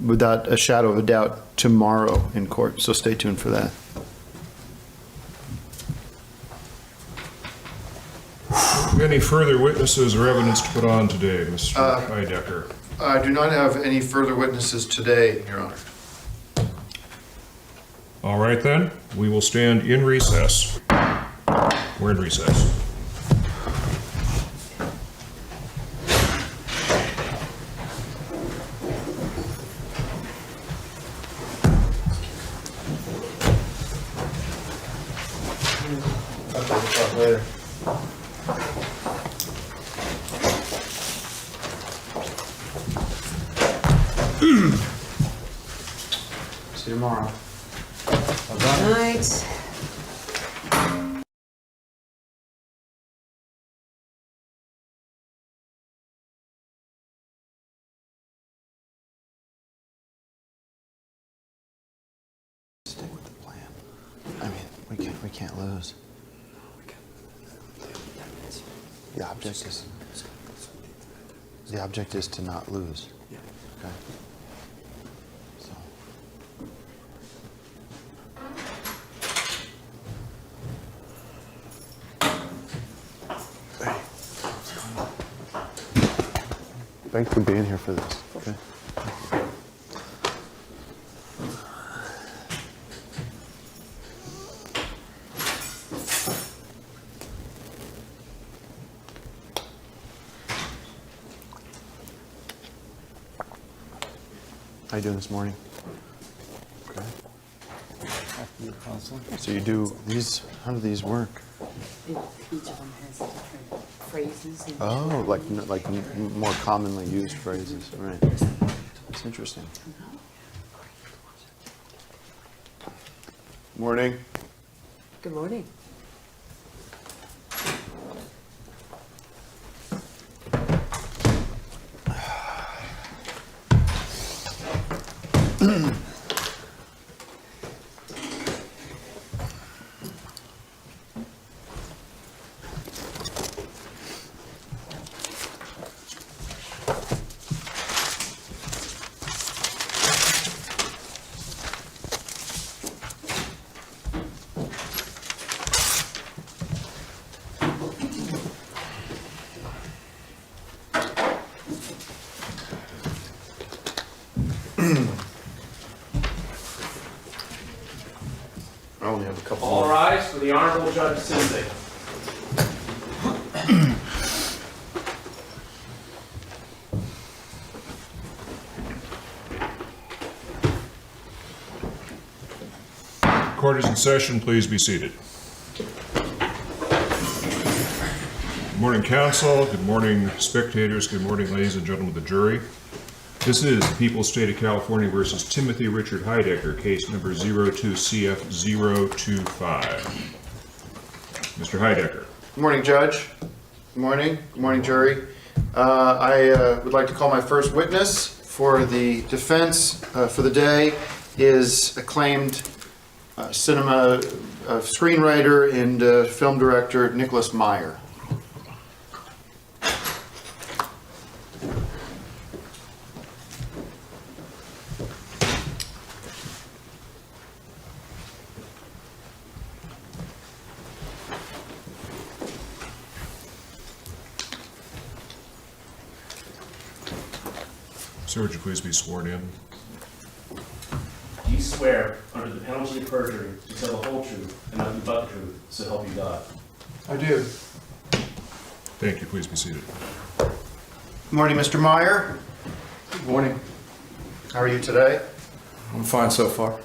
without a shadow of a doubt tomorrow in court. So stay tuned for that. Any further witnesses or evidence to put on today, Mr. Heidecker? I do not have any further witnesses today, Your Honor. All right then, we will stand in recess. We're in recess. Later. See you tomorrow. Good night. Stay with the plan. I mean, we can't lose. The object is to not lose. Okay. So. Thanks for being here for this. Okay. How you doing this morning? Okay. So you do these, how do these work? Each of them has different phrases. And Oh, like more commonly used phrases, right. That's interesting. Morning. Good morning. I only have a couple All more. rise for the Honorable Judge Sensing. Court is in session. Please be seated. Good morning, counsel. Good morning, spectators. Good morning, ladies and gentlemen of the jury. This is the People's State of California versus Timothy Richard Heidecker, case number 02CF025. Mr. Heidecker. Good morning, Judge. Good morning. Good morning, jury. I would like to call my first witness for the defense for the day is acclaimed cinema screenwriter and film director Nicholas Meyer. Sir, would you please be sworn in? Do you swear under the penalty of perjury to tell the whole truth and nothing but the truth, so help you God? I do. Thank you. Please be seated. Good morning, Mr. Meyer. Good morning. How are you today? I'm fine so far.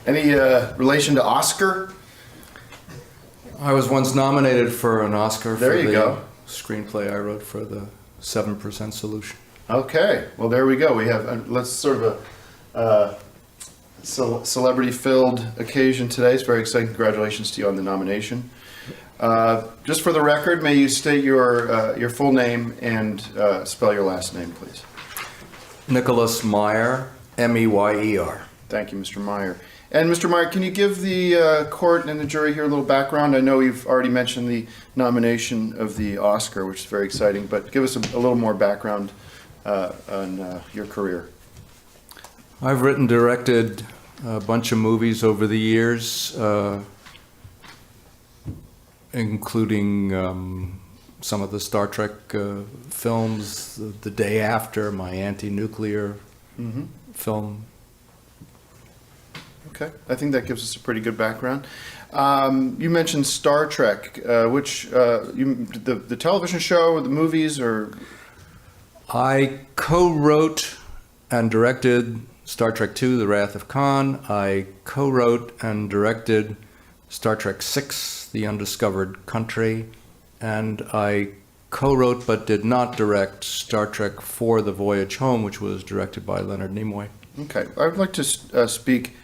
Any relation to Oscar? I was once nominated for an Oscar There for you the go. screenplay I wrote for the 7% Solution. Okay, well, there we go. We have, let's sort of a celebrity-filled occasion today. It's very exciting. Congratulations to you on the nomination. Just for the record, may you state your full name and spell your last name, please. Nicholas Meyer, M-E-Y-E-R. Thank you, Mr. Meyer. And Mr. Meyer, can you give the court and the jury here a little background? I know you've already mentioned the nomination of the Oscar, which is very exciting, but give us a little more background on your career. I've written, directed a bunch of movies over the years, including some of the Star Trek films, The Day After, my anti-nuclear film. Okay, I think that gives us a pretty good background. You mentioned Star Trek, the television show or the movies, or? I co-wrote and directed Star Trek II, The Wrath of Khan. I co-wrote and directed Star Trek VI, The Undiscovered Country. And I co-wrote but did not direct Star Trek IV, The Voyage Home, which was directed by Leonard Nimoy. Okay, I would like to speak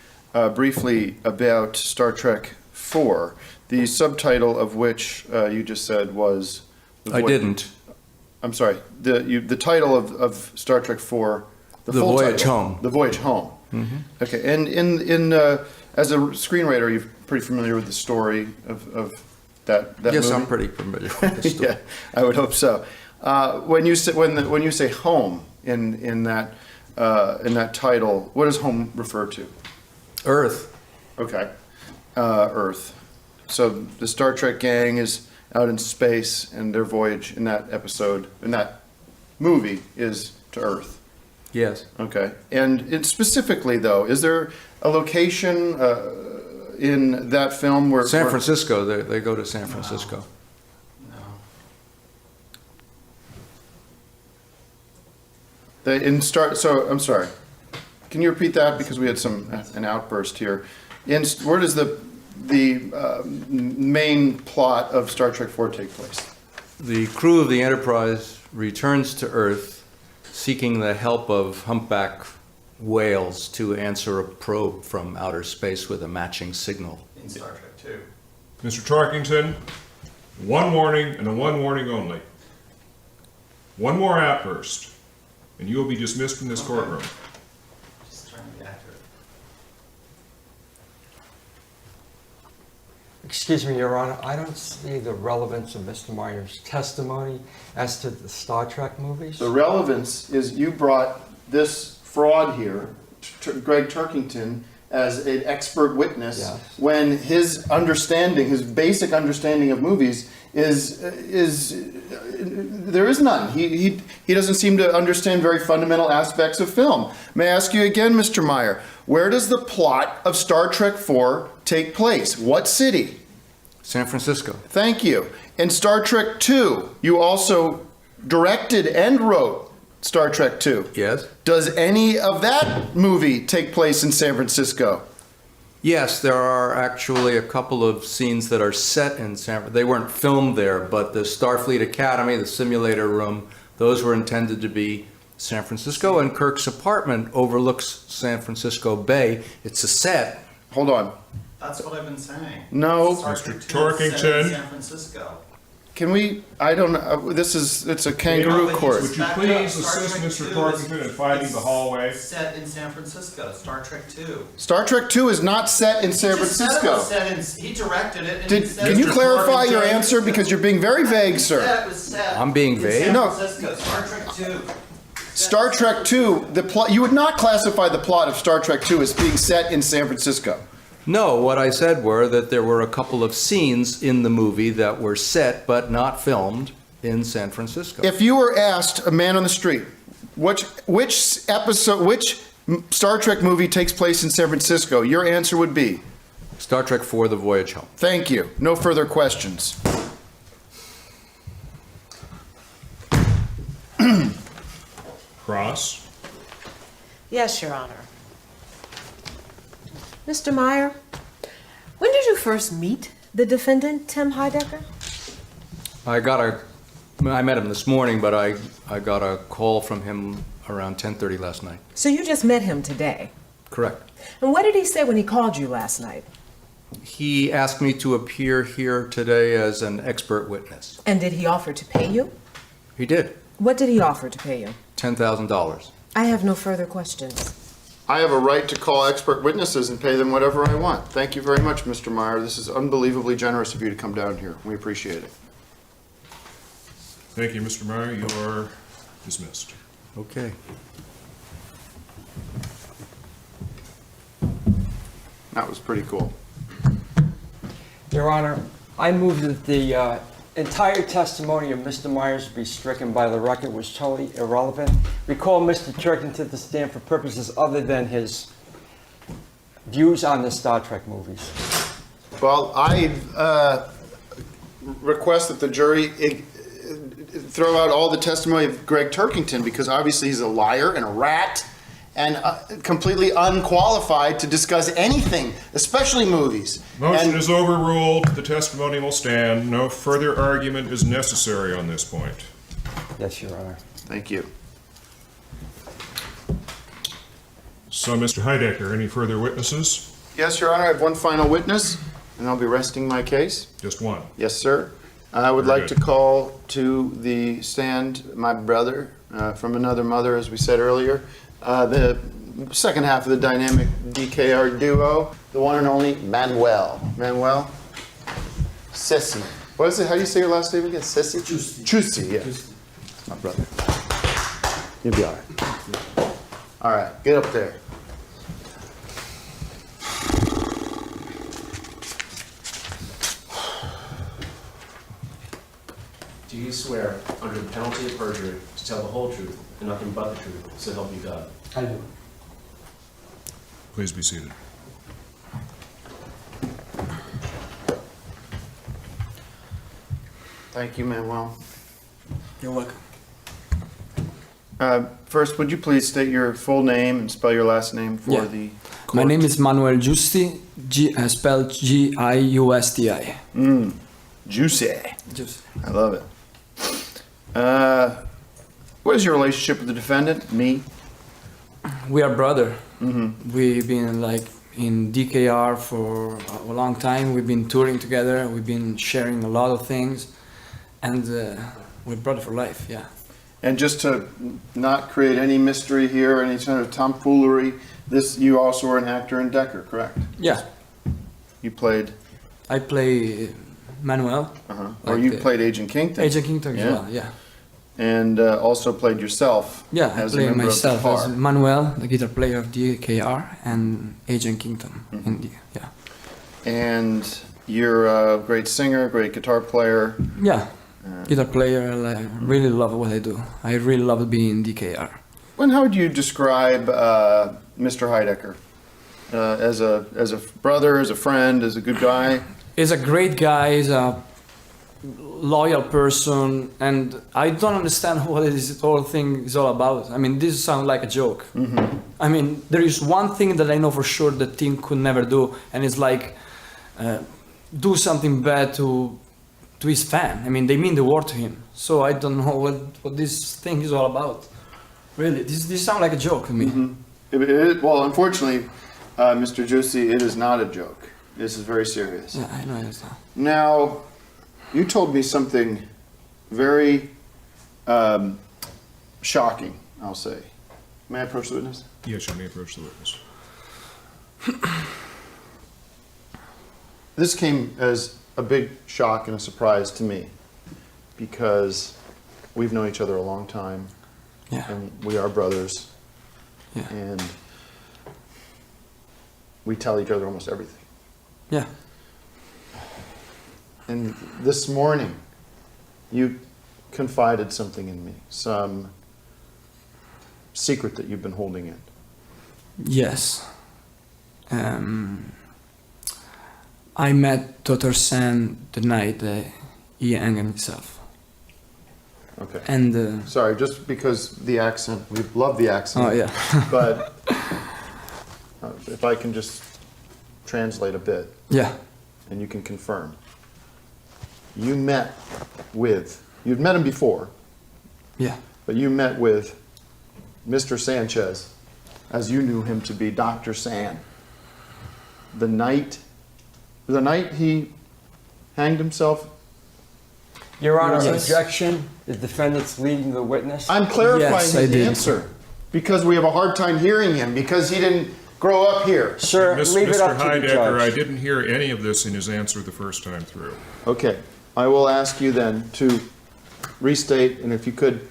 briefly about Star Trek IV, the subtitle of which you just said was... I didn't. I'm sorry, the title of Star Trek IV, the full Voyage title, Home. The Voyage Home. Mm-hmm. Okay, and as a screenwriter, you're pretty familiar with the story of that Yes, movie? I'm pretty familiar with the story. Yeah, I would hope so. When you say home in that title, what does home refer to? Earth. Okay, Earth. So the Star Trek gang is out in space, and their voyage in that episode, in that movie, is to Earth. Yes. Okay, and specifically though, is there a location in that film where San Francisco. They go to San Francisco. So I'm sorry. Can you repeat that, because we had an outburst here? Where does the main plot of Star Trek IV take place? The crew of the Enterprise returns to Earth, seeking the help of humpback whales to answer a probe from outer space with a matching signal. In Star Trek 2. Mr. Tarkington, one warning and one warning only. One more outburst, and you will be dismissed from this courtroom. Just trying to be accurate. Excuse me, Your Honor, I don't see the relevance of Mr. Meyer's testimony as to the Star Trek movies. The relevance is you brought this fraud here, Greg Turkington, as an expert witness, Yes. when his basic understanding of movies is there is none. He doesn't seem to understand very fundamental aspects of film. May I ask you again, Mr. Meyer, where does the plot of Star Trek IV take place? What city? San Francisco. Thank you. In Star Trek II, you also directed and wrote Star Trek II. Yes. Does any of that movie take place in San Francisco? Yes, there are actually a couple of scenes that are set in San Francisco. They weren't filmed there, but the Starfleet Academy, the simulator room, those were intended to be San Francisco, and Kirk's apartment overlooks San Francisco Bay. It's a set. Hold on. That's what I've been saying. No. Star Mr. Trek 2 is set in Tarkington. San Francisco. Can we, I don't know, it's a kangaroo court. Would you please assist Mr. Tarkington in finding the hallway? Set in San Francisco. Star Trek 2. Star Trek II is not set in San He just said it Francisco. was set in, he directed it. And he said Can you it was clarify set your in answer, because you're being very vague, Said sir? it was set I'm being in vague? San No. Francisco. Star Trek 2. Star Trek II, the plot, you would not classify the plot of Star Trek II as being set in San Francisco. No, what I said were that there were a couple of scenes in the movie that were set but not filmed in San Francisco. If you were asked, a man on the street, which Star Trek movie takes place in San Francisco? Your answer would be? Star Trek IV: The Voyage Home. Thank you. No further questions. Cross. Yes, Your Honor. Mr. Meyer, when did you first meet the defendant, Tim Heidecker? I met him this morning, but I got a call from him around 10:30 last night. So you just met him today? Correct. And what did he say when he called you last night? He asked me to appear here today as an expert witness. And did he offer to pay you? He did. What did he offer to pay you? $10,000. I have no further questions. I have a right to call expert witnesses and pay them whatever I want. Thank you very much, Mr. Meyer. This is unbelievably generous of you to come down here. We appreciate it. Thank you, Mr. Meyer. You are dismissed. Okay. That was pretty cool. Your Honor, I move that the entire testimony of Mr. Myers be stricken by the record was totally irrelevant. Recall Mr. Turkington to the stand for purposes other than his views on the Star Trek movies. Well, I request that the jury throw out all the testimony of Greg Turkington because obviously he's a liar and a rat and completely unqualified to discuss anything, especially movies. Motion is overruled. The testimony will stand. No further argument is necessary on this point. Yes, Your Honor. Thank you. So, Mr. Heidecker, any further witnesses? Yes, Your Honor, I have one final witness, and I'll be resting my case. Just one? Yes, sir. I would Very like good. to call to the stand my brother from another mother, as we said earlier, the second half of the dynamic DKR duo, the one and only Manuel. Manuel? Sissy. What is it? How do you say your last name again? Sissy? Chusi, yeah. My brother. You'll be all right. All right, get up there. Do you swear, under the penalty of perjury, to tell the whole truth and nothing but the truth, so help you God? I do. Please be seated. Thank you, Manuel. You're welcome. First, would you please state your full name and spell your last name for Yeah. the My name is Manuel Giusti, spelled Giusti. Juicy. Just I love it. What is your relationship with the defendant? Me? we are brother. We've been like in DKR for a long time. We've been touring together. We've been sharing a lot of things, and we're brother for life. Yeah. And just to not create any mystery here, any sort of tomfoolery, you also were an actor in Decker, correct? Yeah. You played? I play Manuel. Or you played Agent Kington? Agent Kington as well. Yeah. And also played yourself? Yeah, I as a play member of the myself FAR. as Manuel, the guitar player of DKR, and Agent Kington. Yeah. And you're a great singer, great guitar player. Yeah. Guitar player, I really love what I do. I really love being DKR. And how would you describe Mr. Heidecker? As a brother, as a friend, as a good guy? He's a great guy, he's a loyal person, and I don't understand what this whole thing is all about. I mean, this sounds like a joke. I mean, there is one thing that I know for sure that Tim could never do, and it's like do something bad to his fan. I mean, they mean the world to him. So I don't know what this thing is all about. Really, this sounds like a joke to me. Well, unfortunately, Mr. Giusti, it is not a joke. This is very serious. Yeah, I know it's not. Now, you told me something very shocking, I'll say. May I approach the witness? Yes, you may approach the witness. This came as a big shock and a surprise to me because we've known each other a long time. Yeah. And we are brothers. Yeah. And we tell each other almost everything. Yeah. And this morning, you confided something in me, some secret that you've been holding in? Yes. I met Dr. San the night he hanged himself. Okay. And sorry, just because the accent, we love the accent. Oh, yeah. But if I can just translate a bit. Yeah. And you can confirm. You'd met him before. Yeah. But you met with Mr. Sanchez, as you knew him to be Dr. San, the night he hanged himself. Your Honor, Yes. objection. The defendant's leading the witness. I'm clarifying Yes, I his did. answer because we have a hard time hearing him because he didn't grow up here. Sir, leave it Mr. up to the Heidecker, I judge. didn't hear any of this in his answer the first time through. Okay, I will ask you then to restate, and if you could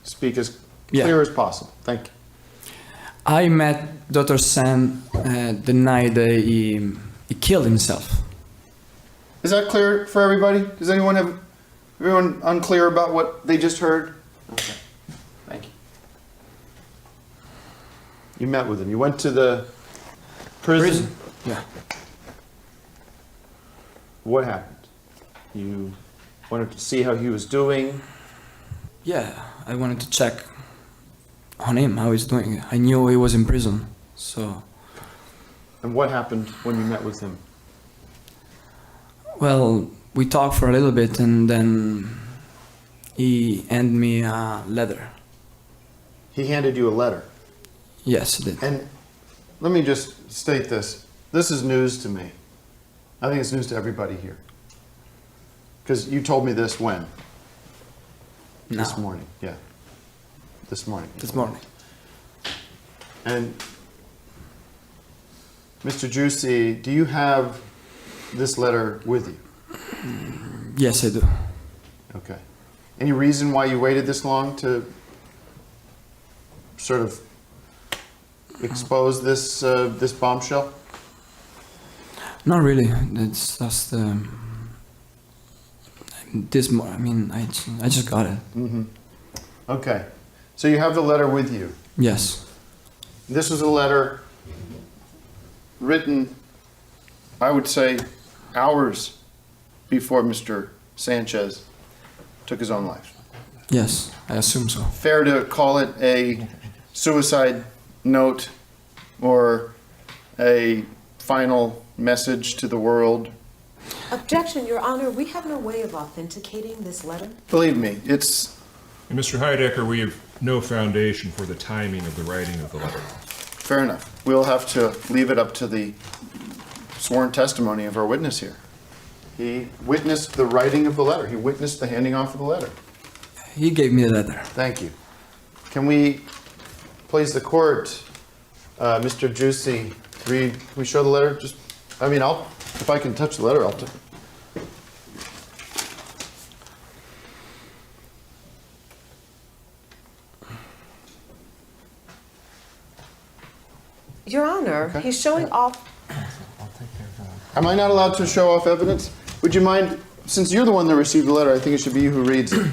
speak as clear as possible. Thank you. I met Dr. San the night he killed himself. Is that clear for everybody? Does everyone unclear about what they just heard? Okay, thank you. You met with him. You went to the prison? Yeah. What happened? You wanted to see how he was doing? Yeah, I wanted to check on him, how he's doing. I knew he was in prison, so... And what happened when you met with him? Well, we talked for a little bit and then he handed me a letter. He handed you a letter? Yes, he did. And let me just state this. This is news to me. I think it's news to everybody here. Because you told me this when? No. This morning, yeah. This morning. This morning. And Mr. Juicy, do you have this letter with you? Yes, I do. Okay. Any reason why you waited this long to sort of expose this this bombshell? Not really. It's just I mean, I just got it. Mm-hmm. Okay. So you have the letter with you. Yes. This was a letter written, I would say, hours before Mr. Sanchez took his own life. Yes, I assume so. Fair to call it a suicide note or a final message to the world? Objection, Your Honor. We have no way of authenticating this letter. Believe me, it's... And Mr. Heidecker, we have no foundation for the timing of the writing of the letter. Fair enough. We'll have to leave it up to the sworn testimony of our witness here. He witnessed the writing of the letter. He witnessed the handing off of the letter. He gave me the letter. Thank you. Can we please the court, Mr. Juicy, read, can we show the letter? Just, I mean, if I can touch the letter, I'll touch it. Your Honor, Okay. he's showing off. Am I not allowed to show off evidence? Would you mind, since you're the one that received the letter, I think it should be you who reads it.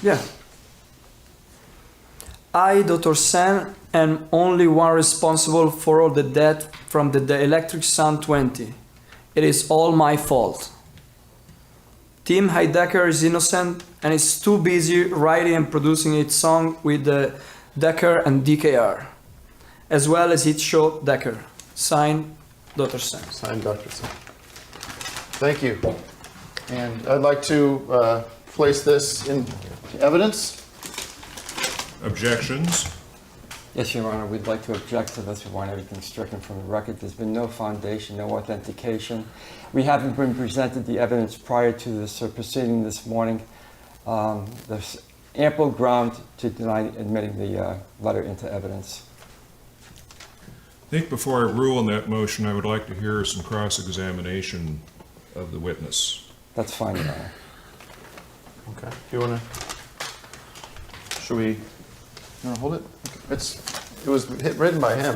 Yeah. I, Dr. San, am only one responsible for all the death from the Electric Sun 20. It is all my fault. Team Heidecker is innocent and is too busy writing and producing its song with the Decker and DKR, as well as its show Decker. Signed, Dr. San. Signed, Dr. San. Thank you. And I'd like to place this in evidence. Objections? Yes, Your Honor, we'd like to object to this. We want everything stricken from the record. There's been no foundation, no authentication. We haven't been presented the evidence prior to this proceeding this morning. There's ample ground to deny admitting the letter into evidence. I think before I rule on that motion, I would like to hear some cross-examination of the witness. That's fine, Your Honor. Okay. Do you want to? Should we? You want to hold it? Okay. It was written by him.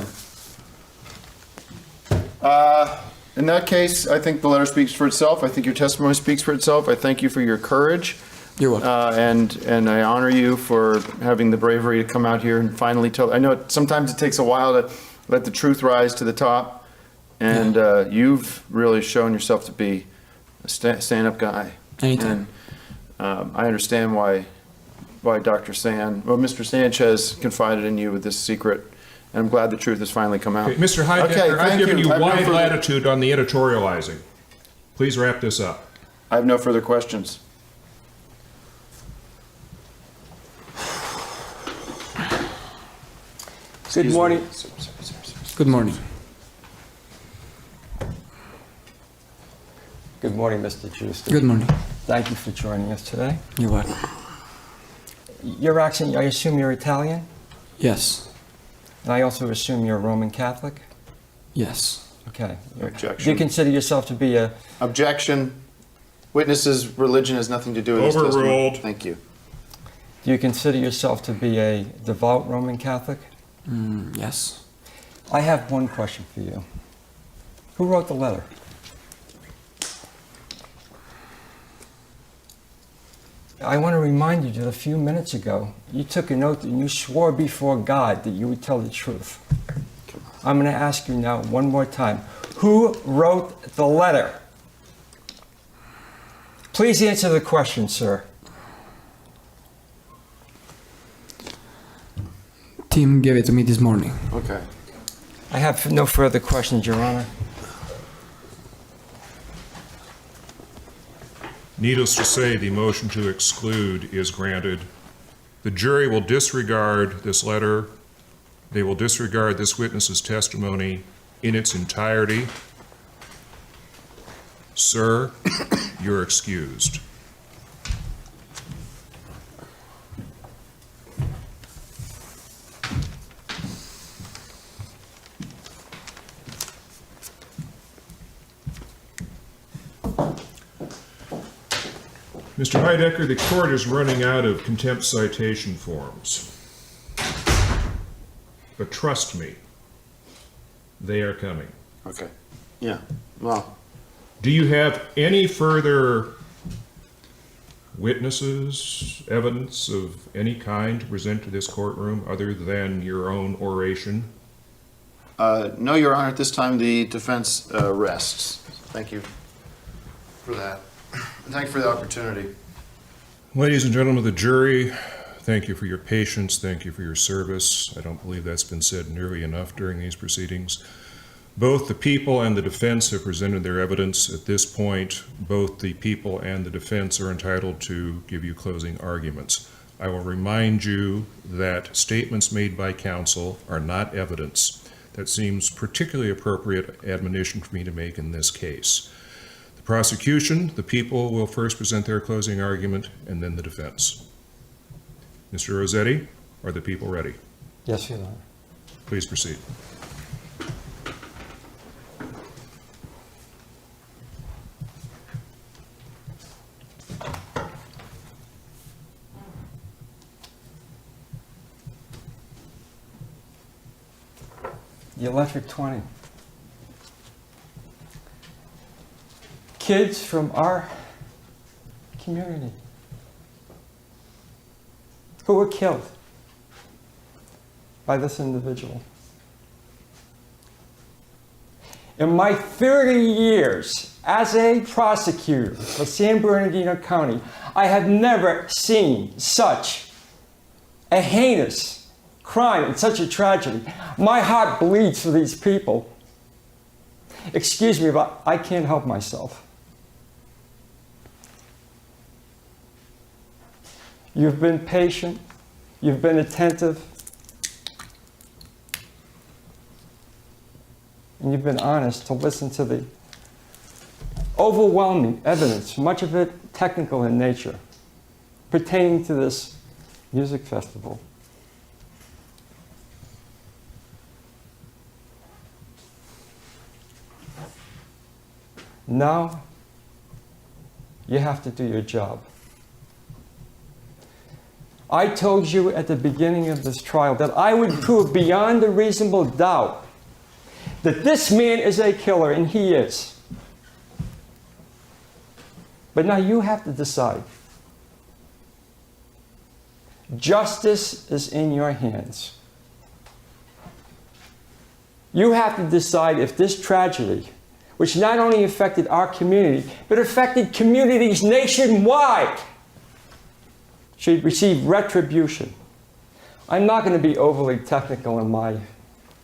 In that case, I think the letter speaks for itself. I think your testimony speaks for itself. I thank you for your courage. You're welcome. And I honor you for having the bravery to come out here and finally tell. I know sometimes it takes a while to let the truth rise to the top, and you've really shown yourself to be a stand-up guy. Anytime. And I understand why Mr. Sanchez confided in you with this secret, and I'm glad the truth has finally come out. Okay, Mr. Heidecker, Okay, I've thank given you I have no wide further- latitude on the editorializing. Please wrap this up. I have no further questions. Good morning. Good morning. Good morning, Mr. Juice. Good morning. Thank you for joining us today. You're welcome. Your accent, I assume you're Italian? Yes. And I also assume you're Roman Catholic? Yes. Okay. Objection. Do you consider yourself to be a... Objection. Witness's religion has nothing to do with this testimony. Overruled. Thank you. Do you consider yourself to be a devout Roman Catholic? Yes. I have one question for you. Who wrote the letter? I want to remind you that a few minutes ago, you took an oath and you swore before God that you would tell the truth. I'm going to ask you now one more time. Who wrote the letter? Please answer the question, sir. Tim gave it to me this morning. Okay. I have no further questions, Your Honor. Needless to say, the motion to exclude is granted. The jury will disregard this letter. They will disregard this witness's testimony in its entirety. Sir, you're excused. Mr. Heidecker, the court is running out of contempt citation forms. But trust me, they are coming. Okay. Yeah. Well. Do you have any further witnesses, evidence of any kind to present to this courtroom other than your own oration? No, Your Honor. At this time, the defense rests. Thank you for that. Thank you for the opportunity. Ladies and gentlemen of the jury, thank you for your patience. Thank you for your service. I don't believe that's been said nearly enough during these proceedings. Both the people and the defense have presented their evidence. At this point, both the people and the defense are entitled to give you closing arguments. I will remind you that statements made by counsel are not evidence. That seems particularly appropriate admonition for me to make in this case. The prosecution, the people will first present their closing argument, and then the defense. Mr. Rossetti, are the people ready? Yes, Your Honor. Please proceed. The Electric 20. Kids from our community who were killed by this individual. In my 30 years as a prosecutor for San Bernardino County, I have never seen such a heinous crime and such a tragedy. My heart bleeds for these people. Excuse me, but I can't help myself. You've been patient, you've been attentive, and you've been honest to listen to the overwhelming evidence, much of it technical in nature, pertaining to this music festival. Now, you have to do your job. I told you at the beginning of this trial that I would prove beyond a reasonable doubt that this man is a killer, and he is. But now you have to decide. Justice is in your hands. You have to decide if this tragedy, which not only affected our community, but affected communities nationwide, should receive retribution. I'm not going to be overly technical in my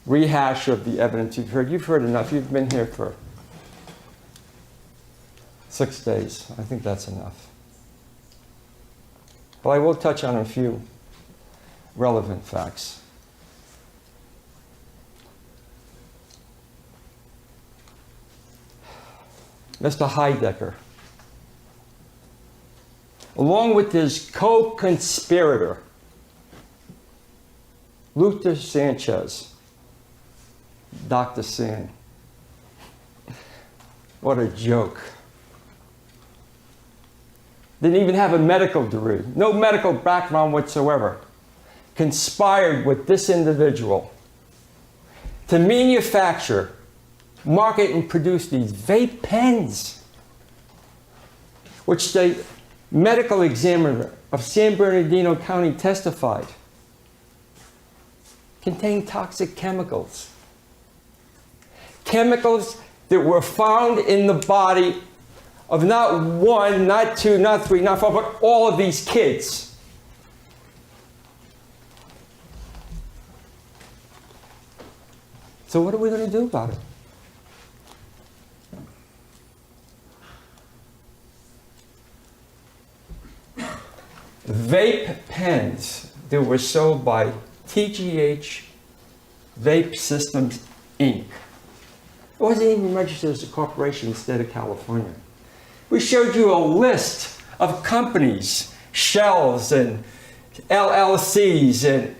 rehash of the evidence you've heard. You've heard enough. You've been here for 6 days. I think that's enough. But I will touch on a few relevant facts. Mr. Heidecker, along with his co-conspirator, Luther Sanchez, Dr. San. What a joke. Didn't even have a medical degree, no medical background whatsoever. Conspired with this individual to manufacture, market, and produce these vape pens, which the medical examiner of San Bernardino County testified contain toxic chemicals. Chemicals that were found in the body of not one, not two, not three, not four, but all of these kids. So what are we going to do about it? Vape pens that were sold by TGH Vape Systems, Inc. It wasn't even registered as a corporation in the state of California. We showed you a list of companies, shells and LLCs and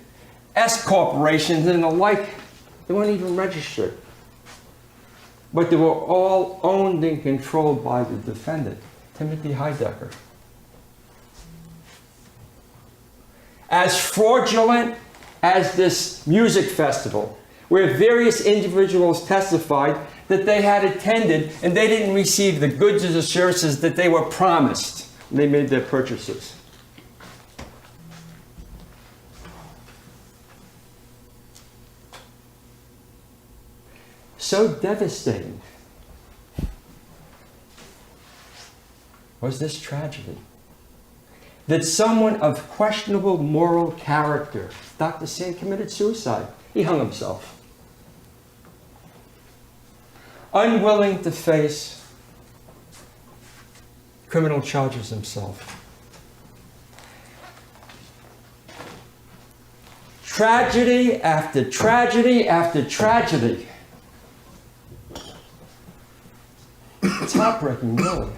S corporations and the like. They weren't even registered. But they were all owned and controlled by the defendant, Timothy Heidecker. As fraudulent as this music festival, where various individuals testified that they had attended and they didn't receive the goods or the services that they were promised when they made their purchases. So devastating was this tragedy that someone of questionable moral character, Dr. San, committed suicide. He hung himself. Unwilling to face criminal charges himself. Tragedy after tragedy after tragedy. It's heartbreaking, really.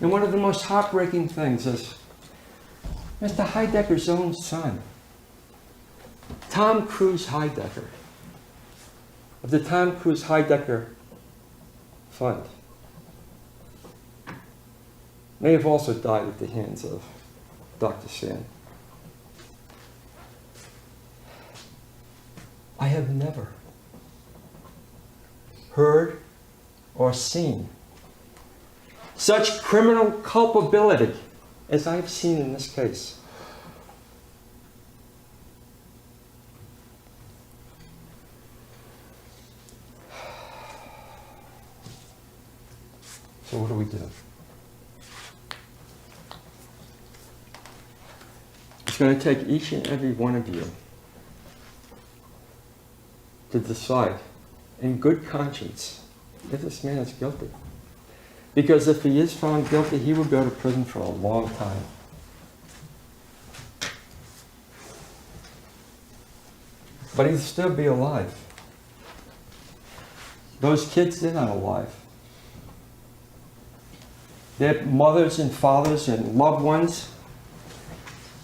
And one of the most heartbreaking things is Mr. Heidecker's own son, Tom Cruise Heidecker, of the Tom Cruise Heidecker Fund, may have also died at the hands of Dr. San. I have never heard or seen such criminal culpability as I've seen in this case. So what do we do? It's going to take each and every one of you to decide in good conscience if this man is guilty. Because if he is found guilty, he will go to prison for a long time. But he'll still be alive. Those kids, they're not alive. Their mothers and fathers and loved ones,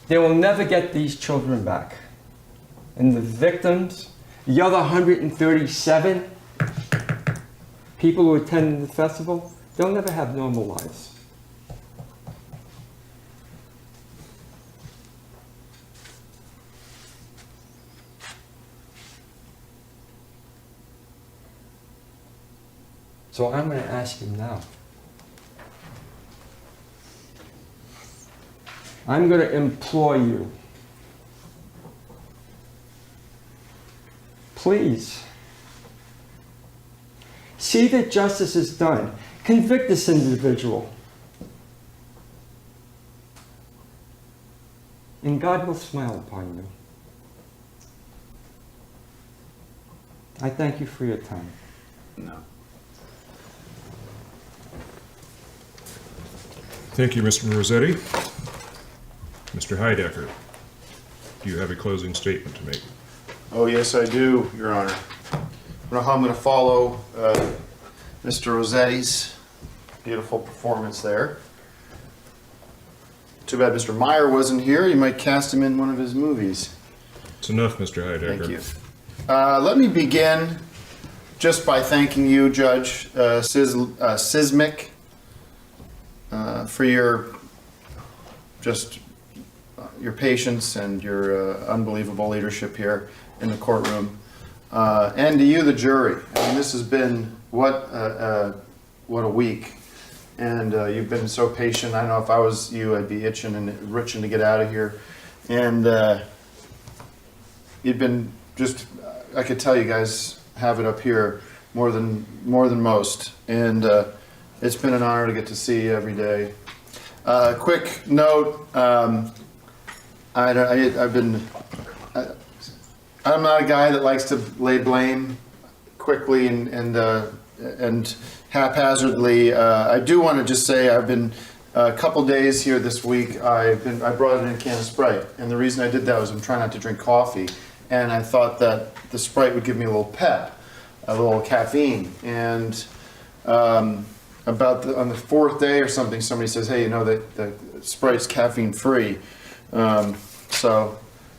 they will never get these children back. And the victims, the other 137 people who attended the festival, they'll never have normal lives. So I'm going to ask you now. I'm going to implore you, please, see that justice is done. Convict this individual. And God will smile upon you. I thank you for your time. No. Thank you, Mr. Rossetti. Mr. Heidecker, do you have a closing statement to make? Oh, yes, I do, Your Honor. I don't know how I'm going to follow Mr. Rossetti's beautiful performance there. Too bad Mr. Meyer wasn't here. You might cast him in one of his movies. It's enough, Mr. Heidecker. Thank you. Let me begin just by thanking you, Judge Sismic, for your patience and your unbelievable leadership here in the courtroom, and to you, the jury. I mean, this has been what a week, and you've been so patient. I know if I was you, I'd be itching to get out of here, and you've been just. I could tell you guys have it up here more than most, and it's been an honor to get to see you every day. Quick note. I'm not a guy that likes to lay blame quickly and haphazardly. I do want to just say I've been a couple days here this week. I brought in a can of Sprite, and the reason I did that was I'm trying not to drink coffee, and I thought that the Sprite would give me a little pep, a little caffeine, and on the fourth day or something, somebody says, "Hey, you know the Sprite's caffeine free." So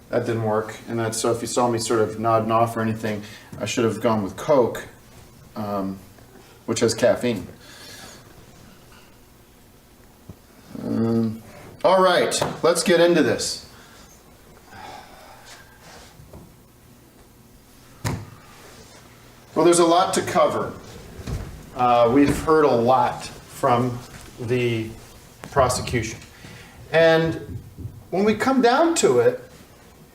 that didn't work, and so if you saw me sort of nodding off or anything, I should have gone with Coke, which has caffeine. All right, let's get into this. Well, there's a lot to cover. We've heard a lot from the prosecution, and when we come down to it,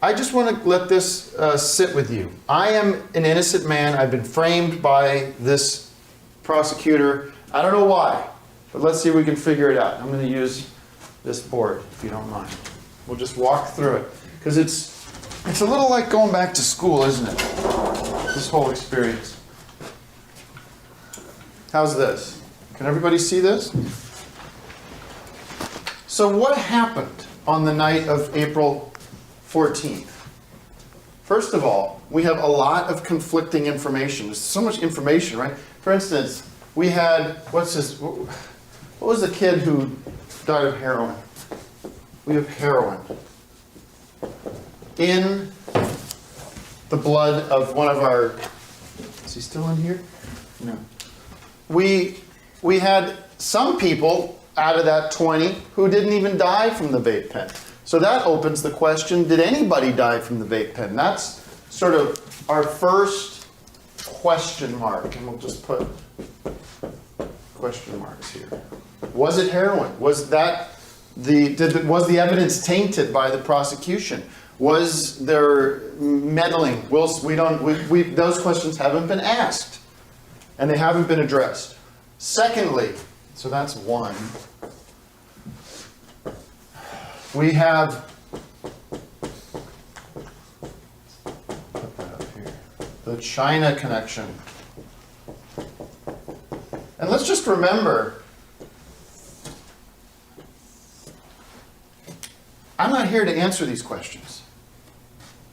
I just want to let this sit with you. I am an innocent man. I've been framed by this prosecutor. I don't know why, but let's see if we can figure it out. I'm going to use this board, if you don't mind. We'll just walk through it, because it's a little like going back to school, isn't it? This whole experience. How's this? Can everybody see this? So what happened on the night of April 14th? First of all, we have a lot of conflicting information. There's so much information, right? For instance, we had, what was the kid who died of heroin? We have heroin in the blood of one of our, is he still in here? No. We had some people out of that 20 who didn't even die from the vape pen. So that opens the question, did anybody die from the vape pen? That's sort of our first question mark, and we'll just put question marks here. Was it heroin? Was that was the evidence tainted by the prosecution? Was there meddling? Those questions haven't been asked, and they haven't been addressed. Secondly, so that's one. We have, put that up here, the China connection. And let's just remember, I'm not here to answer these questions.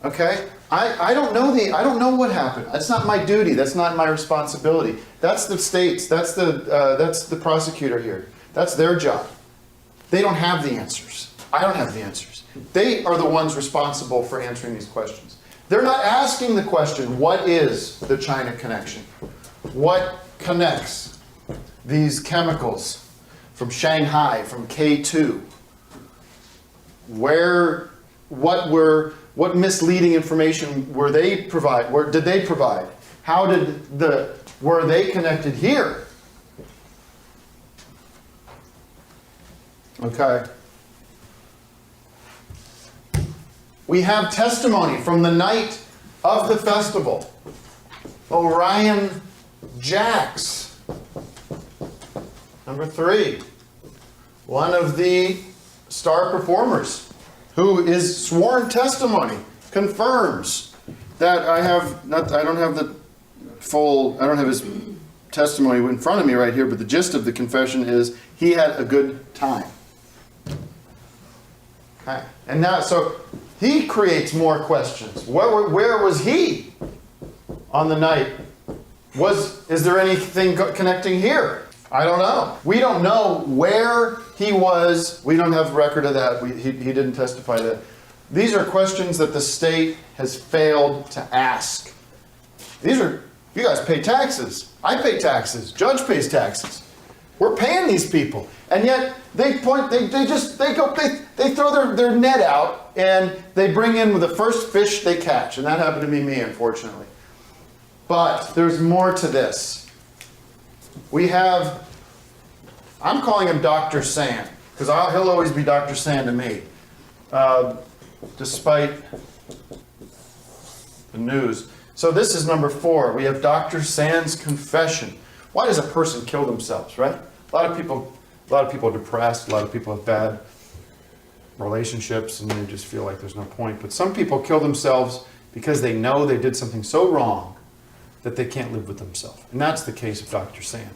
Okay? I don't know what happened. That's not my duty. That's not my responsibility. That's the state's. That's the prosecutor here. That's their job. They don't have the answers. I don't have the answers. They are the ones responsible for answering these questions. They're not asking the question, what is the China connection? What connects these chemicals from Shanghai, from K2? What misleading information did they provide? Were they connected here? Okay. We have testimony from the night of the festival. Orion Jacks. Number 3, one of the star performers who is sworn testimony confirms that I don't have his testimony in front of me right here, but the gist of the confession is he had a good time. Okay. And now, so he creates more questions. Where was he on the night? Is there anything connecting here? I don't know. We don't know where he was. We don't have record of that. He didn't testify to that. These are questions that the state has failed to ask. You guys pay taxes. I pay taxes. Judge pays taxes. We're paying these people. And yet they throw their net out and they bring in the first fish they catch. And that happened to be me, unfortunately. But there's more to this. I'm calling him Dr. Sand, because he'll always be Dr. Sand to me, despite the news. So this is number 4. We have Dr. Sand's confession. Why does a person kill themselves, right? A lot of people are depressed, a lot of people have bad relationships, and they just feel like there's no point. But some people kill themselves because they know they did something so wrong that they can't live with themselves. And that's the case of Dr. Sand.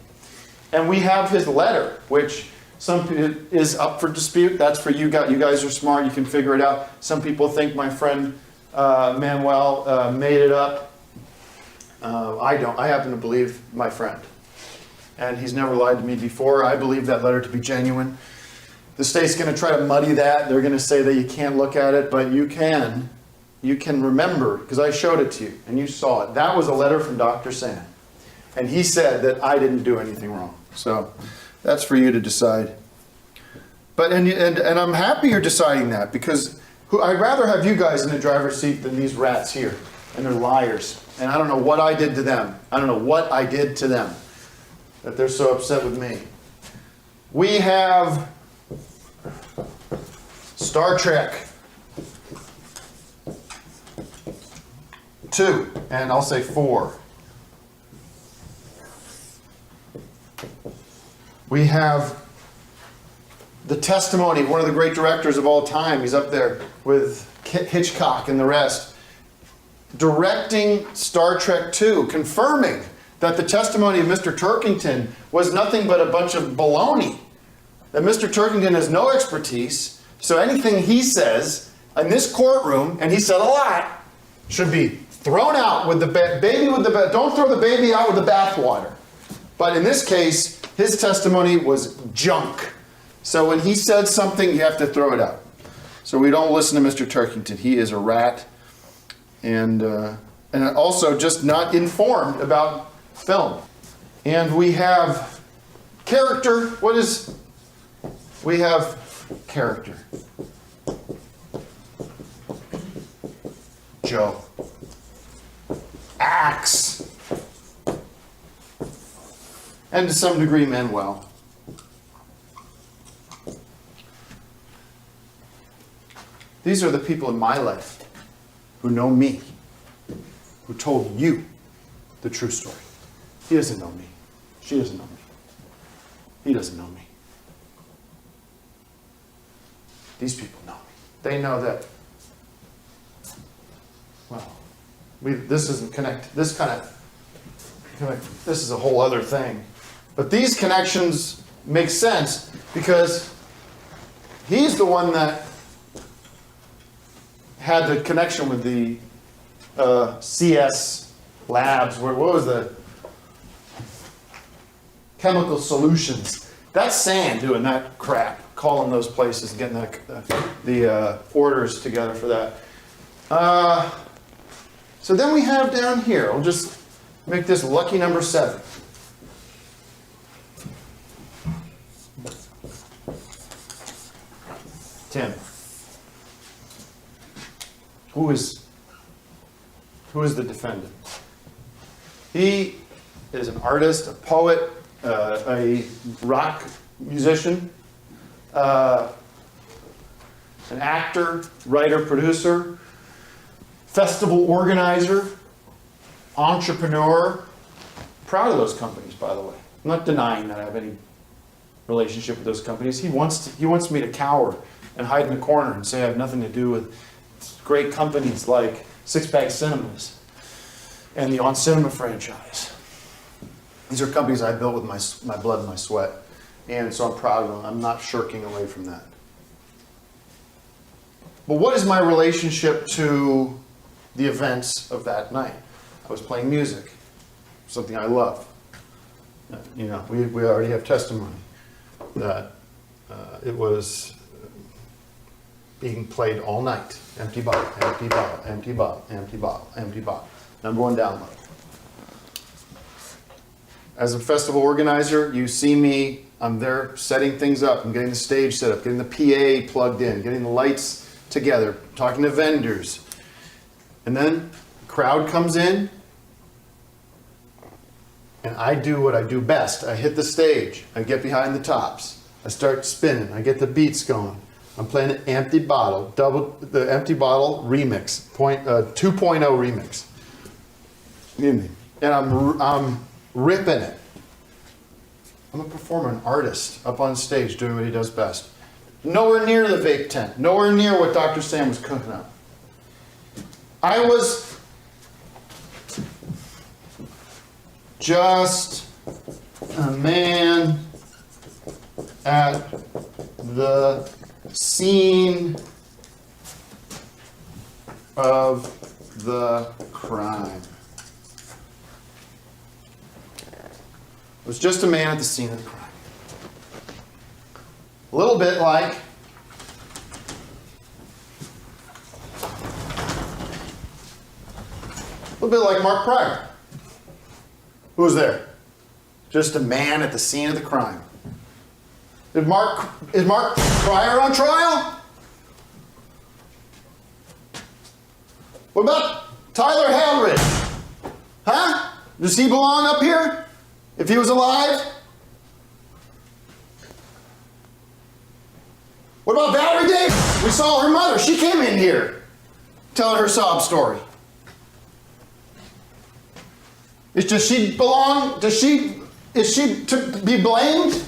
And we have his letter, which is up for dispute. That's for you guys. You guys are smart. You can figure it out. Some people think my friend Manuel made it up. I don't. I happen to believe my friend. And he's never lied to me before. I believe that letter to be genuine. The state's going to try to muddy that. They're going to say that you can't look at it, but you can. You can remember, because I showed it to you, and you saw it. That was a letter from Dr. Sand. And he said that I didn't do anything wrong. So that's for you to decide. But and I'm happy you're deciding that, because I'd rather have you guys in the driver's seat than these rats here. And they're liars. And I don't know what I did to them. I don't know what I did to them that they're so upset with me. We have Star Trek 2, and I'll say 4. We have the testimony of one of the great directors of all time. He's up there with Hitchcock and the rest, directing Star Trek 2, confirming that the testimony of Mr. Turkington was nothing but a bunch of baloney. That Mr. Turkington has no expertise, so anything he says in this courtroom, and he said a lot, should be thrown out with the baby with the don't throw the baby out with the bathwater. But in this case, his testimony was junk. So when he said something, you have to throw it out. So we don't listen to Mr. Turkington. He is a rat, and also just not informed about film. And we have character. We have character. Joe. Axe. And to some degree, Manuel. These are the people in my life who know me, who told you the true story. He doesn't know me. She doesn't know me. He doesn't know me. These people know me. They know that, well, this isn't connected. This is a whole other thing. But these connections make sense because he's the one that had the connection with the CS labs. What was the chemical solutions? That's Sand doing that crap, calling those places and getting the orders together for that. So then we have down here, I'll just make this lucky number 7. Tim. Who is the defendant? He is an artist, a poet, a rock musician, an actor, writer, producer festival organizer, entrepreneur. Proud of those companies, by the way. I'm not denying that I have any relationship with those companies. He wants me to cower and hide in the corner and say I have nothing to do with great companies like Six Bag Cinemas and the On Cinema franchise. These are companies I built with my blood and my sweat. And so I'm proud of them. I'm not shirking away from that. But what is my relationship to the events of that night? I was playing music, something I love. You know, we already have testimony that it was being played all night. Empty bottle, empty bottle, empty bottle, empty bottle, empty bottle. #1 download. As a festival organizer, you see me, I'm there setting things up. I'm getting the stage set up, getting the PA plugged in, getting the lights together, talking to vendors. And then the crowd comes in, and I do what I do best. I hit the stage, I get behind the tops, I start spinning, I get the beats going. I'm playing an empty bottle, the empty bottle remix, 2.0 remix. And I'm ripping it. I'm a performer, an artist, up on stage doing what he does best. Nowhere near the vape tent, nowhere near what Dr. Sam was cooking up. I was just a man at the scene of the crime. I was just a man at the scene of the crime. A little bit like Mark Pryor. Who was there? Just a man at the scene of the crime. Is Mark Pryor on trial? What about Tyler Haldridge? Huh? Does he belong up here? If he was alive? What about Valerie Davis? We saw her mother. She came in here telling her sob story. Does she belong? Is she to be blamed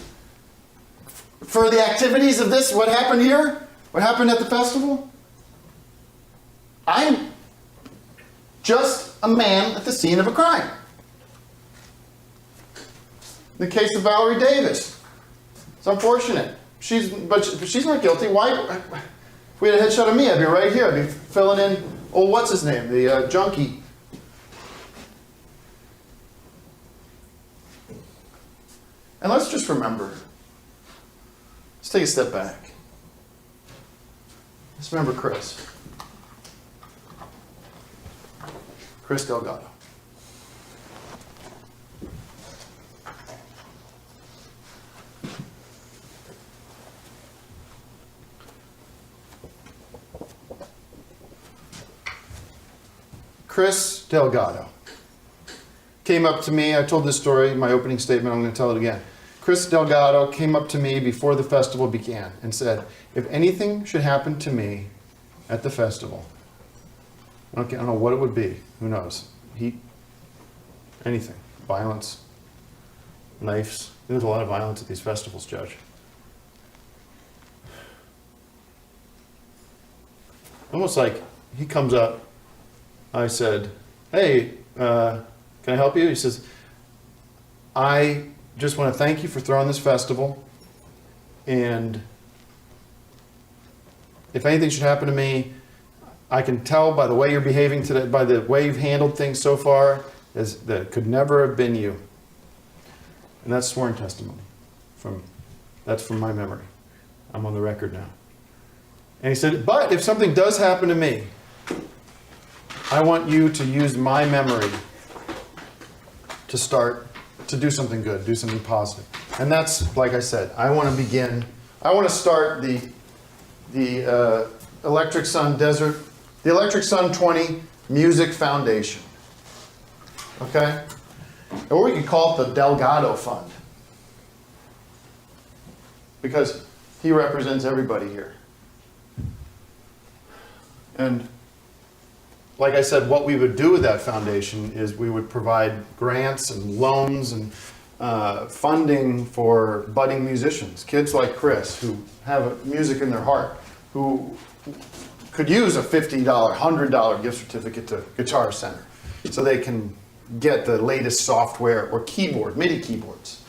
for the activities of this? What happened here? What happened at the festival? I'm just a man at the scene of a crime. The case of Valerie Davis. It's unfortunate. But she's not guilty. Why? If we had a headshot of me, I'd be right here. I'd be filling in, what's his name? The junkie. And let's just remember, let's take a step back. Let's remember Chris. Chris Delgado. Chris Delgado came up to me. I told this story in my opening statement. I'm going to tell it again. Chris Delgado came up to me before the festival began and said, if anything should happen to me at the festival, I don't know what it would be. Who knows? Heat, anything. Violence, knives. There's a lot of violence at these festivals, Judge. Almost like he comes up. I said, hey, can I help you? He says, I just want to thank you for throwing this festival. And if anything should happen to me, I can tell by the way you're behaving today, by the way you've handled things so far, that it could never have been you. And that's sworn testimony. That's from my memory. I'm on the record now. And he said, but if something does happen to me, I want you to use my memory to start to do something good, do something positive. And that's, like I said, I want to start the Electric Sun 20 Music Foundation. Okay? Or we could call it the Delgado Fund. Because he represents everybody here. And like I said, what we would do with that foundation is we would provide grants and loans and funding for budding musicians, kids like Chris who have music in their heart, who could use a $50, $100 gift certificate to Guitar Center so they can get the latest software or keyboard, MIDI keyboards.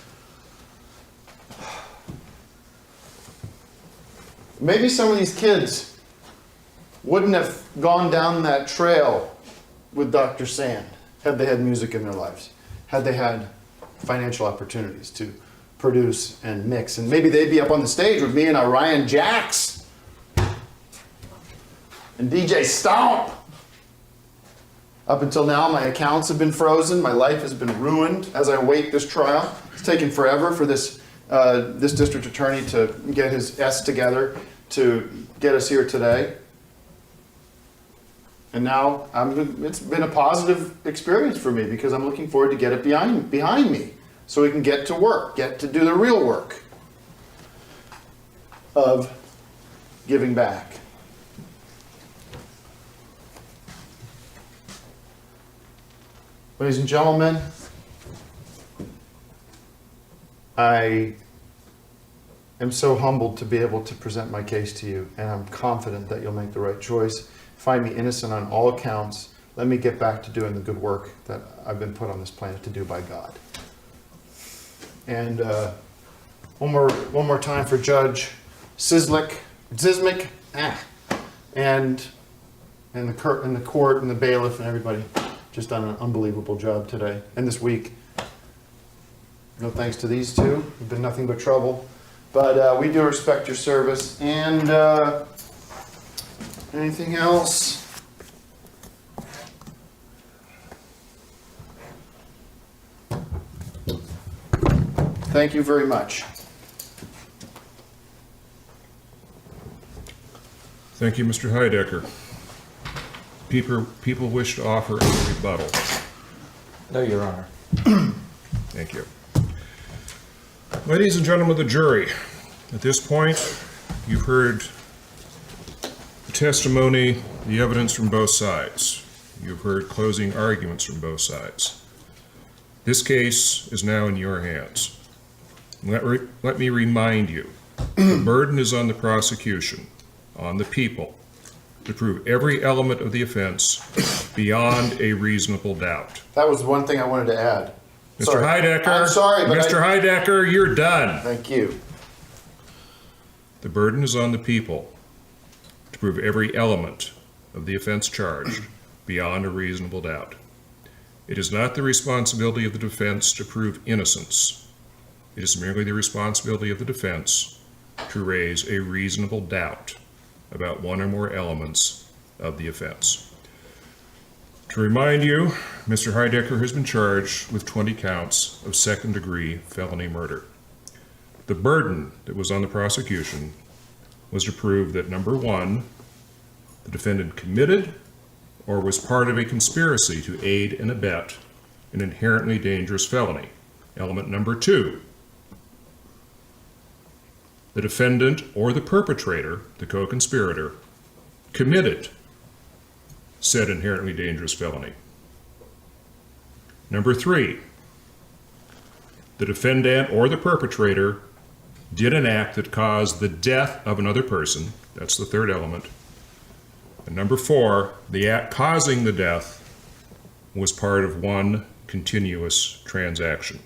Maybe some of these kids wouldn't have gone down that trail with Dr. Sand had they had music in their lives, had they had financial opportunities to produce and mix. And maybe they'd be up on the stage with me and Ryan Jacks and DJ Stomp. Up until now, my accounts have been frozen. My life has been ruined as I await this trial. It's taken forever for this district attorney to get his S together to get us here today. And now it's been a positive experience for me because I'm looking forward to get it behind me so we can get to work, get to do the real work of giving back. Ladies and gentlemen, I am so humbled to be able to present my case to you, and I'm confident that you'll make the right choice. Find me innocent on all accounts. Let me get back to doing the good work that I've been put on this planet to do by God. And one more time for Judge Zizmic, and the court and the bailiff and everybody. Just done an unbelievable job today and this week. No thanks to these two. You've been nothing but trouble. But we do respect your service. And anything else? Thank you very much. Thank you, Mr. Heidecker. People wish to offer a rebuttal. No, Your Honor. Thank you. Ladies and gentlemen of the jury, at this point, you've heard the testimony, the evidence from both sides. You've heard closing arguments from both sides. This case is now in your hands. Let me remind you, the burden is on the prosecution, on the people, to prove every element of the offense beyond a reasonable doubt. That was one thing I wanted to add. Mr. Heidecker, I'm sorry, but Mr. Heidecker, you're done. Thank you. The burden is on the people to prove every element of the offense charged beyond a reasonable doubt. It is not the responsibility of the defense to prove innocence. It is merely the responsibility of the defense to raise a reasonable doubt about one or more elements of the offense. To remind you, Mr. Heidecker has been charged with 20 counts of second-degree felony murder. The burden that was on the prosecution was to prove that, number one, the defendant committed or was part of a conspiracy to aid and abet an inherently dangerous felony. Element number two, the defendant or the perpetrator, the co-conspirator, committed said inherently dangerous felony. Number three, the defendant or the perpetrator did an act that caused the death of another person. That's the third element. And number four, the act causing the death was part of one continuous transaction.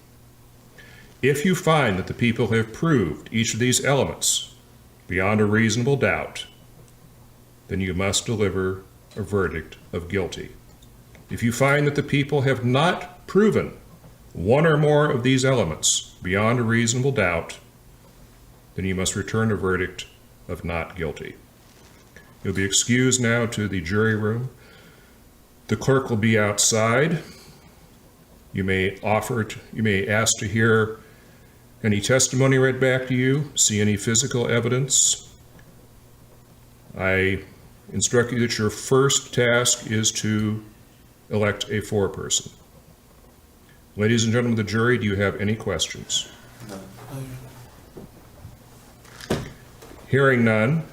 If you find that the people have proved each of these elements beyond a reasonable doubt, then you must deliver a verdict of guilty. If you find that the people have not proven one or more of these elements beyond a reasonable doubt, then you must return a verdict of not guilty. You'll be excused now to the jury room. The clerk will be outside. You may ask to hear any testimony read back to you, see any physical evidence. I instruct you that your first task is to elect a foreperson. Ladies and gentlemen of the jury, do you have any questions? No. Hearing none,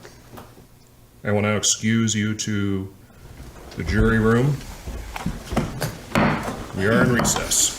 I will now excuse you to the jury room. We are in recess.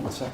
What's that?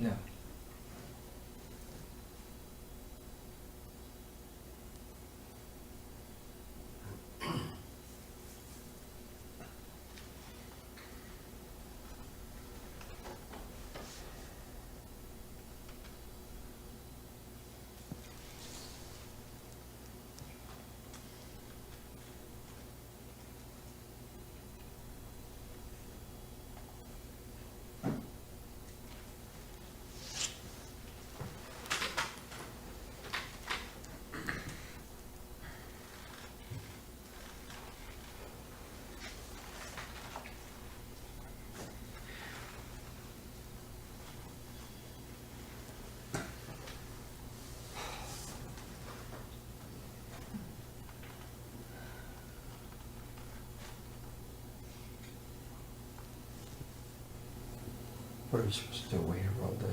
No. What are you supposed to do, wait here all day?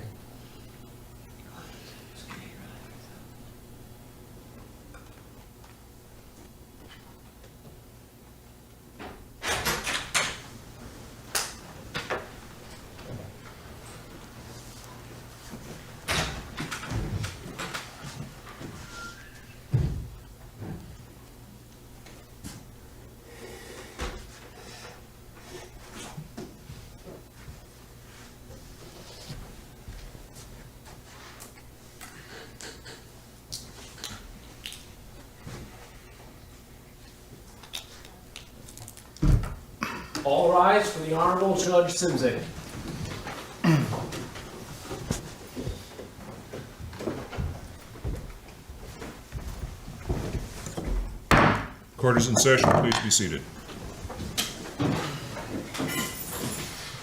All rise for the Honorable Judge Simzik. Court is in session. Please be seated.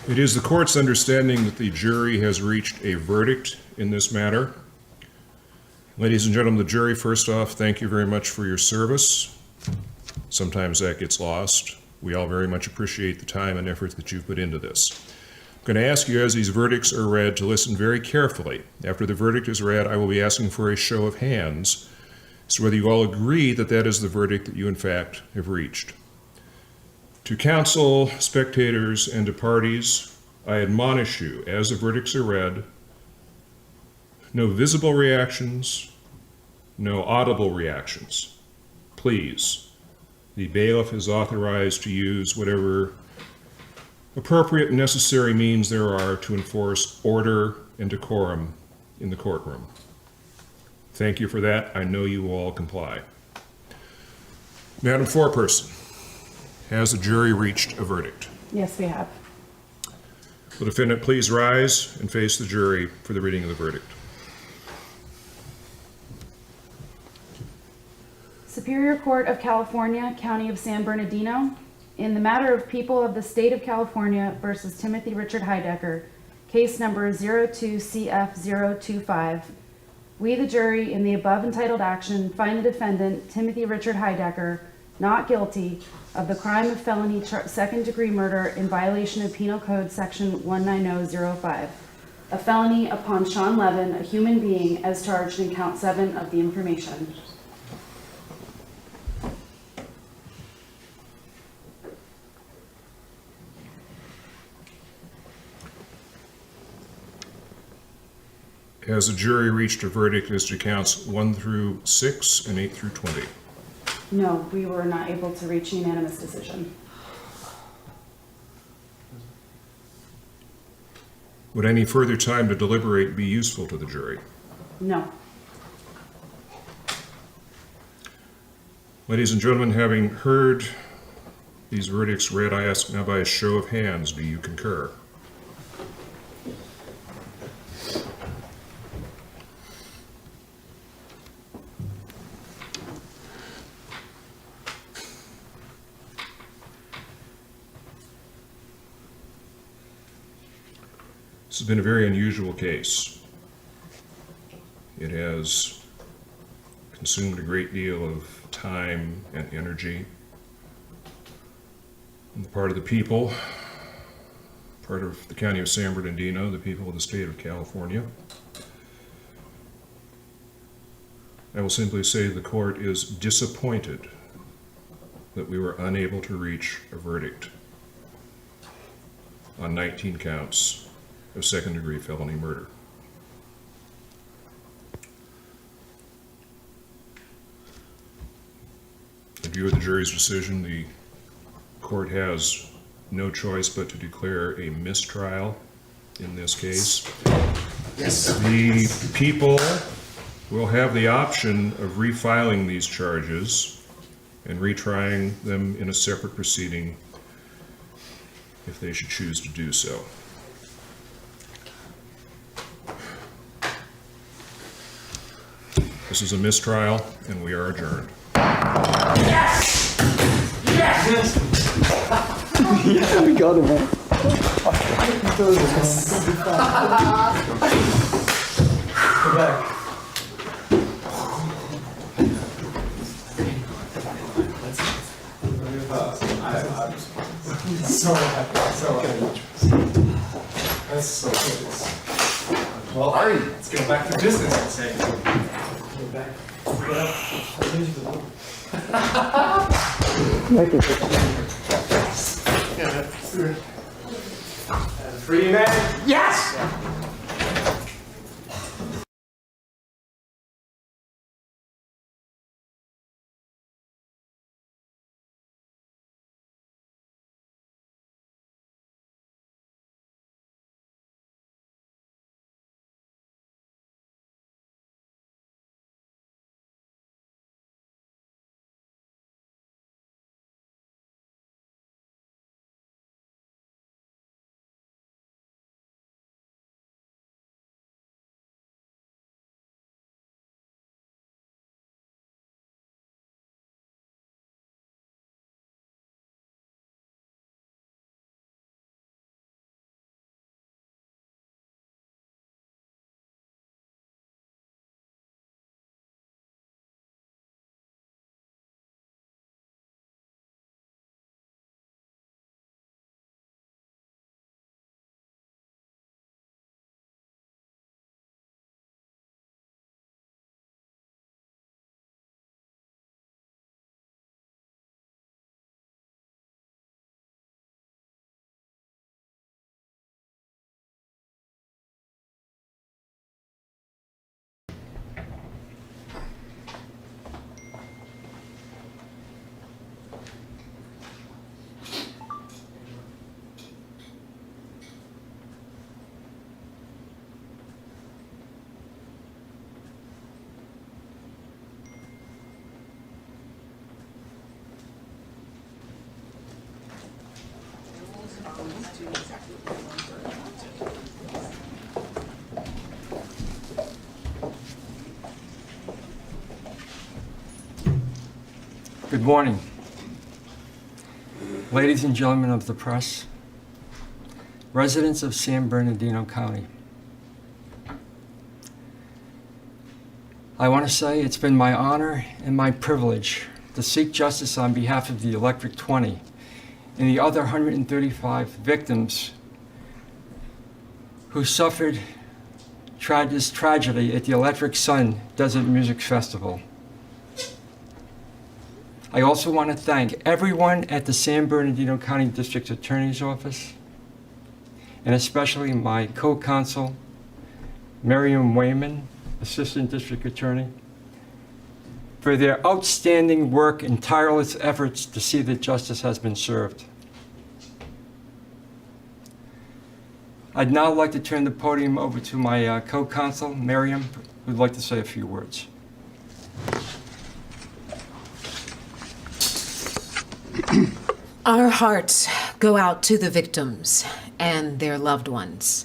It is the court's understanding that the jury has reached a verdict in this matter. Ladies and gentlemen of the jury, first off, thank you very much for your service. Sometimes that gets lost. We all very much appreciate the time and effort that you've put into this. I'm going to ask you, as these verdicts are read, to listen very carefully. After the verdict is read, I will be asking for a show of hands as to whether you all agree that that is the verdict that you, in fact, have reached. To counsel, spectators, and to parties, I admonish you, as the verdicts are read, no visible reactions, no audible reactions. Please. The bailiff is authorized to use whatever appropriate and necessary means there are to enforce order and decorum in the courtroom. Thank you for that. I know you will all comply. Madam Foreperson, has the jury reached a verdict? Yes, we have. Will the defendant please rise and face the jury for the reading of the verdict? Superior Court of California, County of San Bernardino, in the matter of People of the State of California versus Timothy Richard Heidecker, case number 02-CF-025, we, the jury, in the above entitled action, find the defendant, Timothy Richard Heidecker, not guilty of the crime of felony second-degree murder in violation of Penal Code Section 19005, a felony upon Sean Levin, a human being, as charged in Count 7 of the information. Has the jury reached a verdict as to counts 1 through 6 and 8 through 20? No, we were not able to reach a unanimous decision. Would any further time to deliberate be useful to the jury? No. Ladies and gentlemen, having heard these verdicts read, I ask now by a show of hands, do you concur? This has been a very unusual case. It has consumed a great deal of time and energy on the part of the people, part of the County of San Bernardino, the people of the state of California. I will simply say the court is disappointed that we were unable to reach a verdict on 19 counts of second-degree felony murder. view of the jury's decision, the court has no choice but to declare a mistrial in this case. Yes. The people will have the option of refiling these charges and retrying them in a separate proceeding if they should choose to do so. This is a mistrial, and we are adjourned. Yes! Yes! Yeah, we got him, man. Come back. So happy. So happy. That's so good. Well, Ari, let's get back to business, I'd say. Go back. Free man? Yes! Good morning. Ladies and gentlemen of the press, residents of San Bernardino County. I want to say it's been my honor and my privilege to seek justice on behalf of the Electric 20 and the other 135 victims who suffered this tragedy at the Electric Sun Desert Music Festival. I also want to thank everyone at the San Bernardino County District Attorney's Office, and especially my co-counsel, Miriam Wayman, Assistant District Attorney, for their outstanding work and tireless efforts to see that justice has been served. I'd now like to turn the podium over to my co-counsel, Miriam, who'd like to say a few words. Our hearts go out to the victims and their loved ones.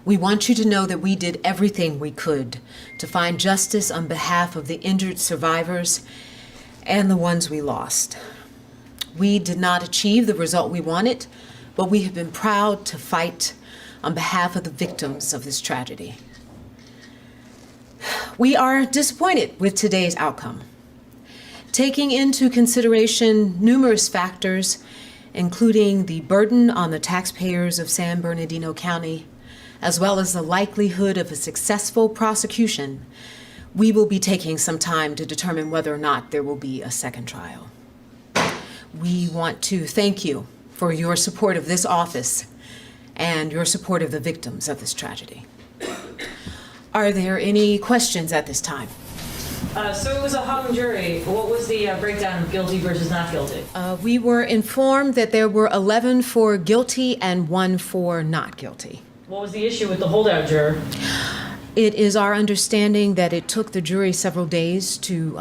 We want you to know that we did everything we could to find justice on behalf of the injured survivors and the ones we lost. We did not achieve the result we wanted, but we have been proud to fight on behalf of the victims of this tragedy. We are disappointed with today's outcome. Taking into consideration numerous factors, including the burden on the taxpayers of San Bernardino County, as well as the likelihood of a successful prosecution, we will be taking some time to determine whether or not there will be a second trial. We want to thank you for your support of this office and your support of the victims of this tragedy. Are there any questions at this time? So it was a hung jury. What was the breakdown of guilty versus not guilty? We were informed that there were 11 for guilty and 1 for not guilty. What was the issue with the holdout juror? It is our understanding that it took the jury several days to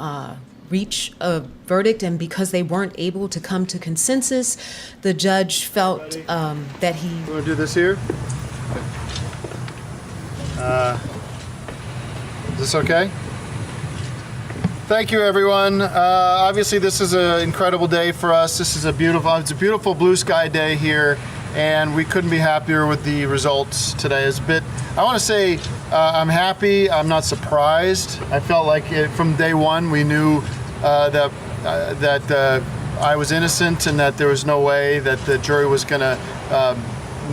reach a verdict, and because they weren't able to come to consensus, the judge felt that he... You want to do this here? Is this okay? Thank you, everyone. Obviously, this is an incredible day for us. It's a beautiful blue sky day here, and we couldn't be happier with the results today. I want to say I'm happy. I'm not surprised. I felt like from day one we knew that I was innocent and that there was no way that the jury was going to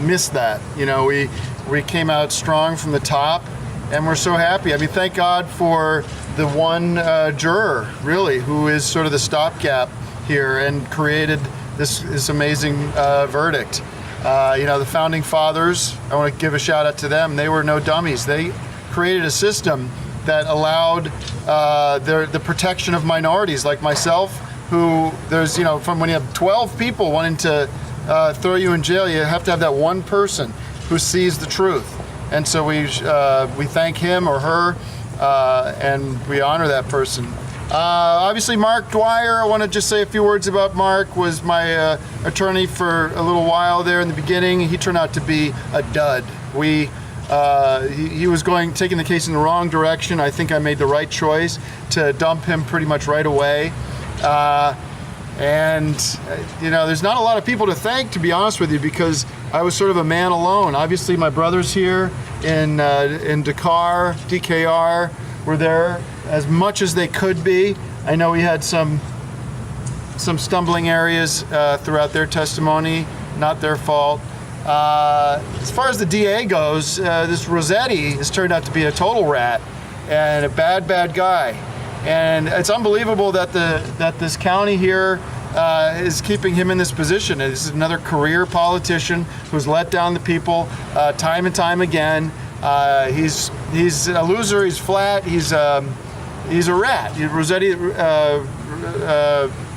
miss that. You know, we came out strong from the top, and we're so happy. I mean, thank God for the one juror, really, who is sort of the stopgap here and created this amazing verdict. You know, the founding fathers, I want to give a shout out to them. They were no dummies. They created a system that allowed the protection of minorities like myself, who there's, you know, from when you have 12 people wanting to throw you in jail, you have to have that one person who sees the truth. And so we thank him or her, and we honor that person. Obviously, Mark Dwyer, I want to just say a few words about Mark, was my attorney for a little while there in the beginning. He turned out to be a dud. He was taking the case in the wrong direction. I think I made the right choice to dump him pretty much right away. And you know, there's not a lot of people to thank, to be honest with you, because I was sort of a man alone. Obviously, my brothers here in Dakar, DKR, were there as much as they could be. I know we had some stumbling areas throughout their testimony, not their fault. As far as the DA goes, this Rossetti has turned out to be a total rat and a bad guy. And it's unbelievable that this county here is keeping him in this position. This is another career politician who's let down the people time and time again. He's a loser. He's flat. He's a rat.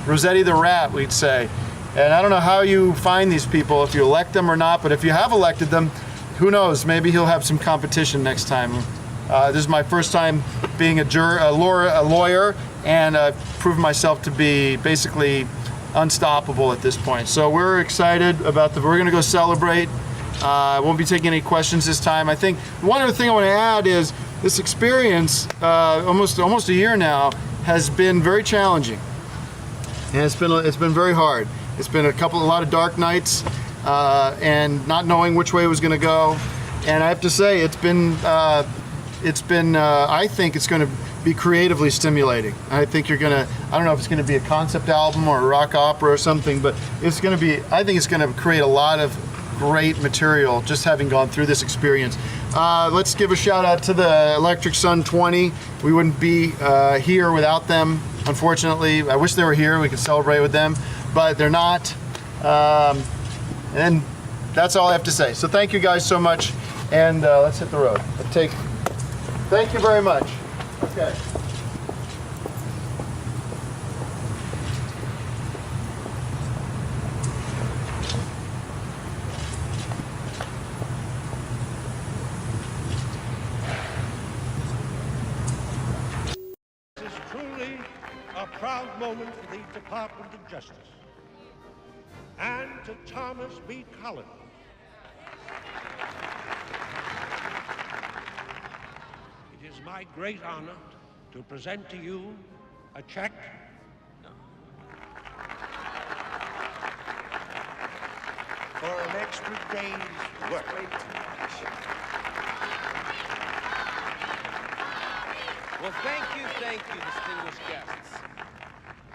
Rossetti the rat, we'd say. And I don't know how you find these people, if you elect them or not, but if you have elected them, who knows, maybe he'll have some competition next time. This is my first time being a lawyer, and I've proven myself to be basically unstoppable at this point. So we're excited about we're gonna go celebrate. I won't be taking any questions this time. I think one other thing I want to add is this experience, almost a year now, has been very challenging, and it's been very hard. It's been a lot of dark nights, and not knowing which way it was going to go. And I have to say, I think it's going to be creatively stimulating. I think I don't know if it's going to be a concept album or a rock opera or something, but I think it's going to create a lot of great material just having gone through this experience. Let's give a shout out to the Electric Sun 20. We wouldn't be here without them, unfortunately. I wish they were here, we could celebrate with them, but they're not. And that's all I have to say. So thank you guys so much, and let's hit the road. Thank you very much. Okay. This is truly a proud moment for the Department of Justice and to Thomas B. Collins. It is my great honor to present to you a check for an extra day's work. Well, thank you, distinguished guests.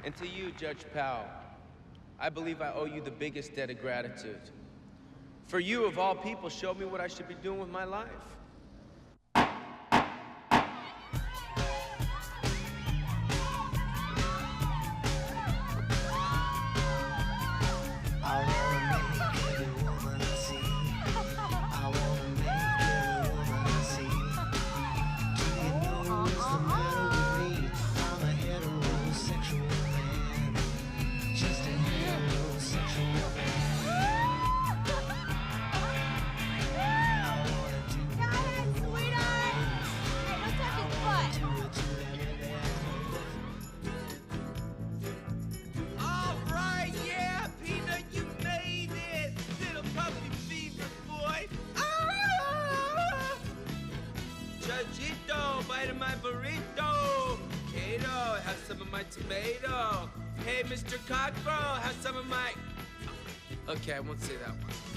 And to you, Judge Powell, I believe I owe you the biggest debt of gratitude. For you, of all people, showed me what I should be doing with my life. my burrito. Kato, have some of my tomato. Hey, Mr. Cockrell, have some of my... Okay, I won't say that one.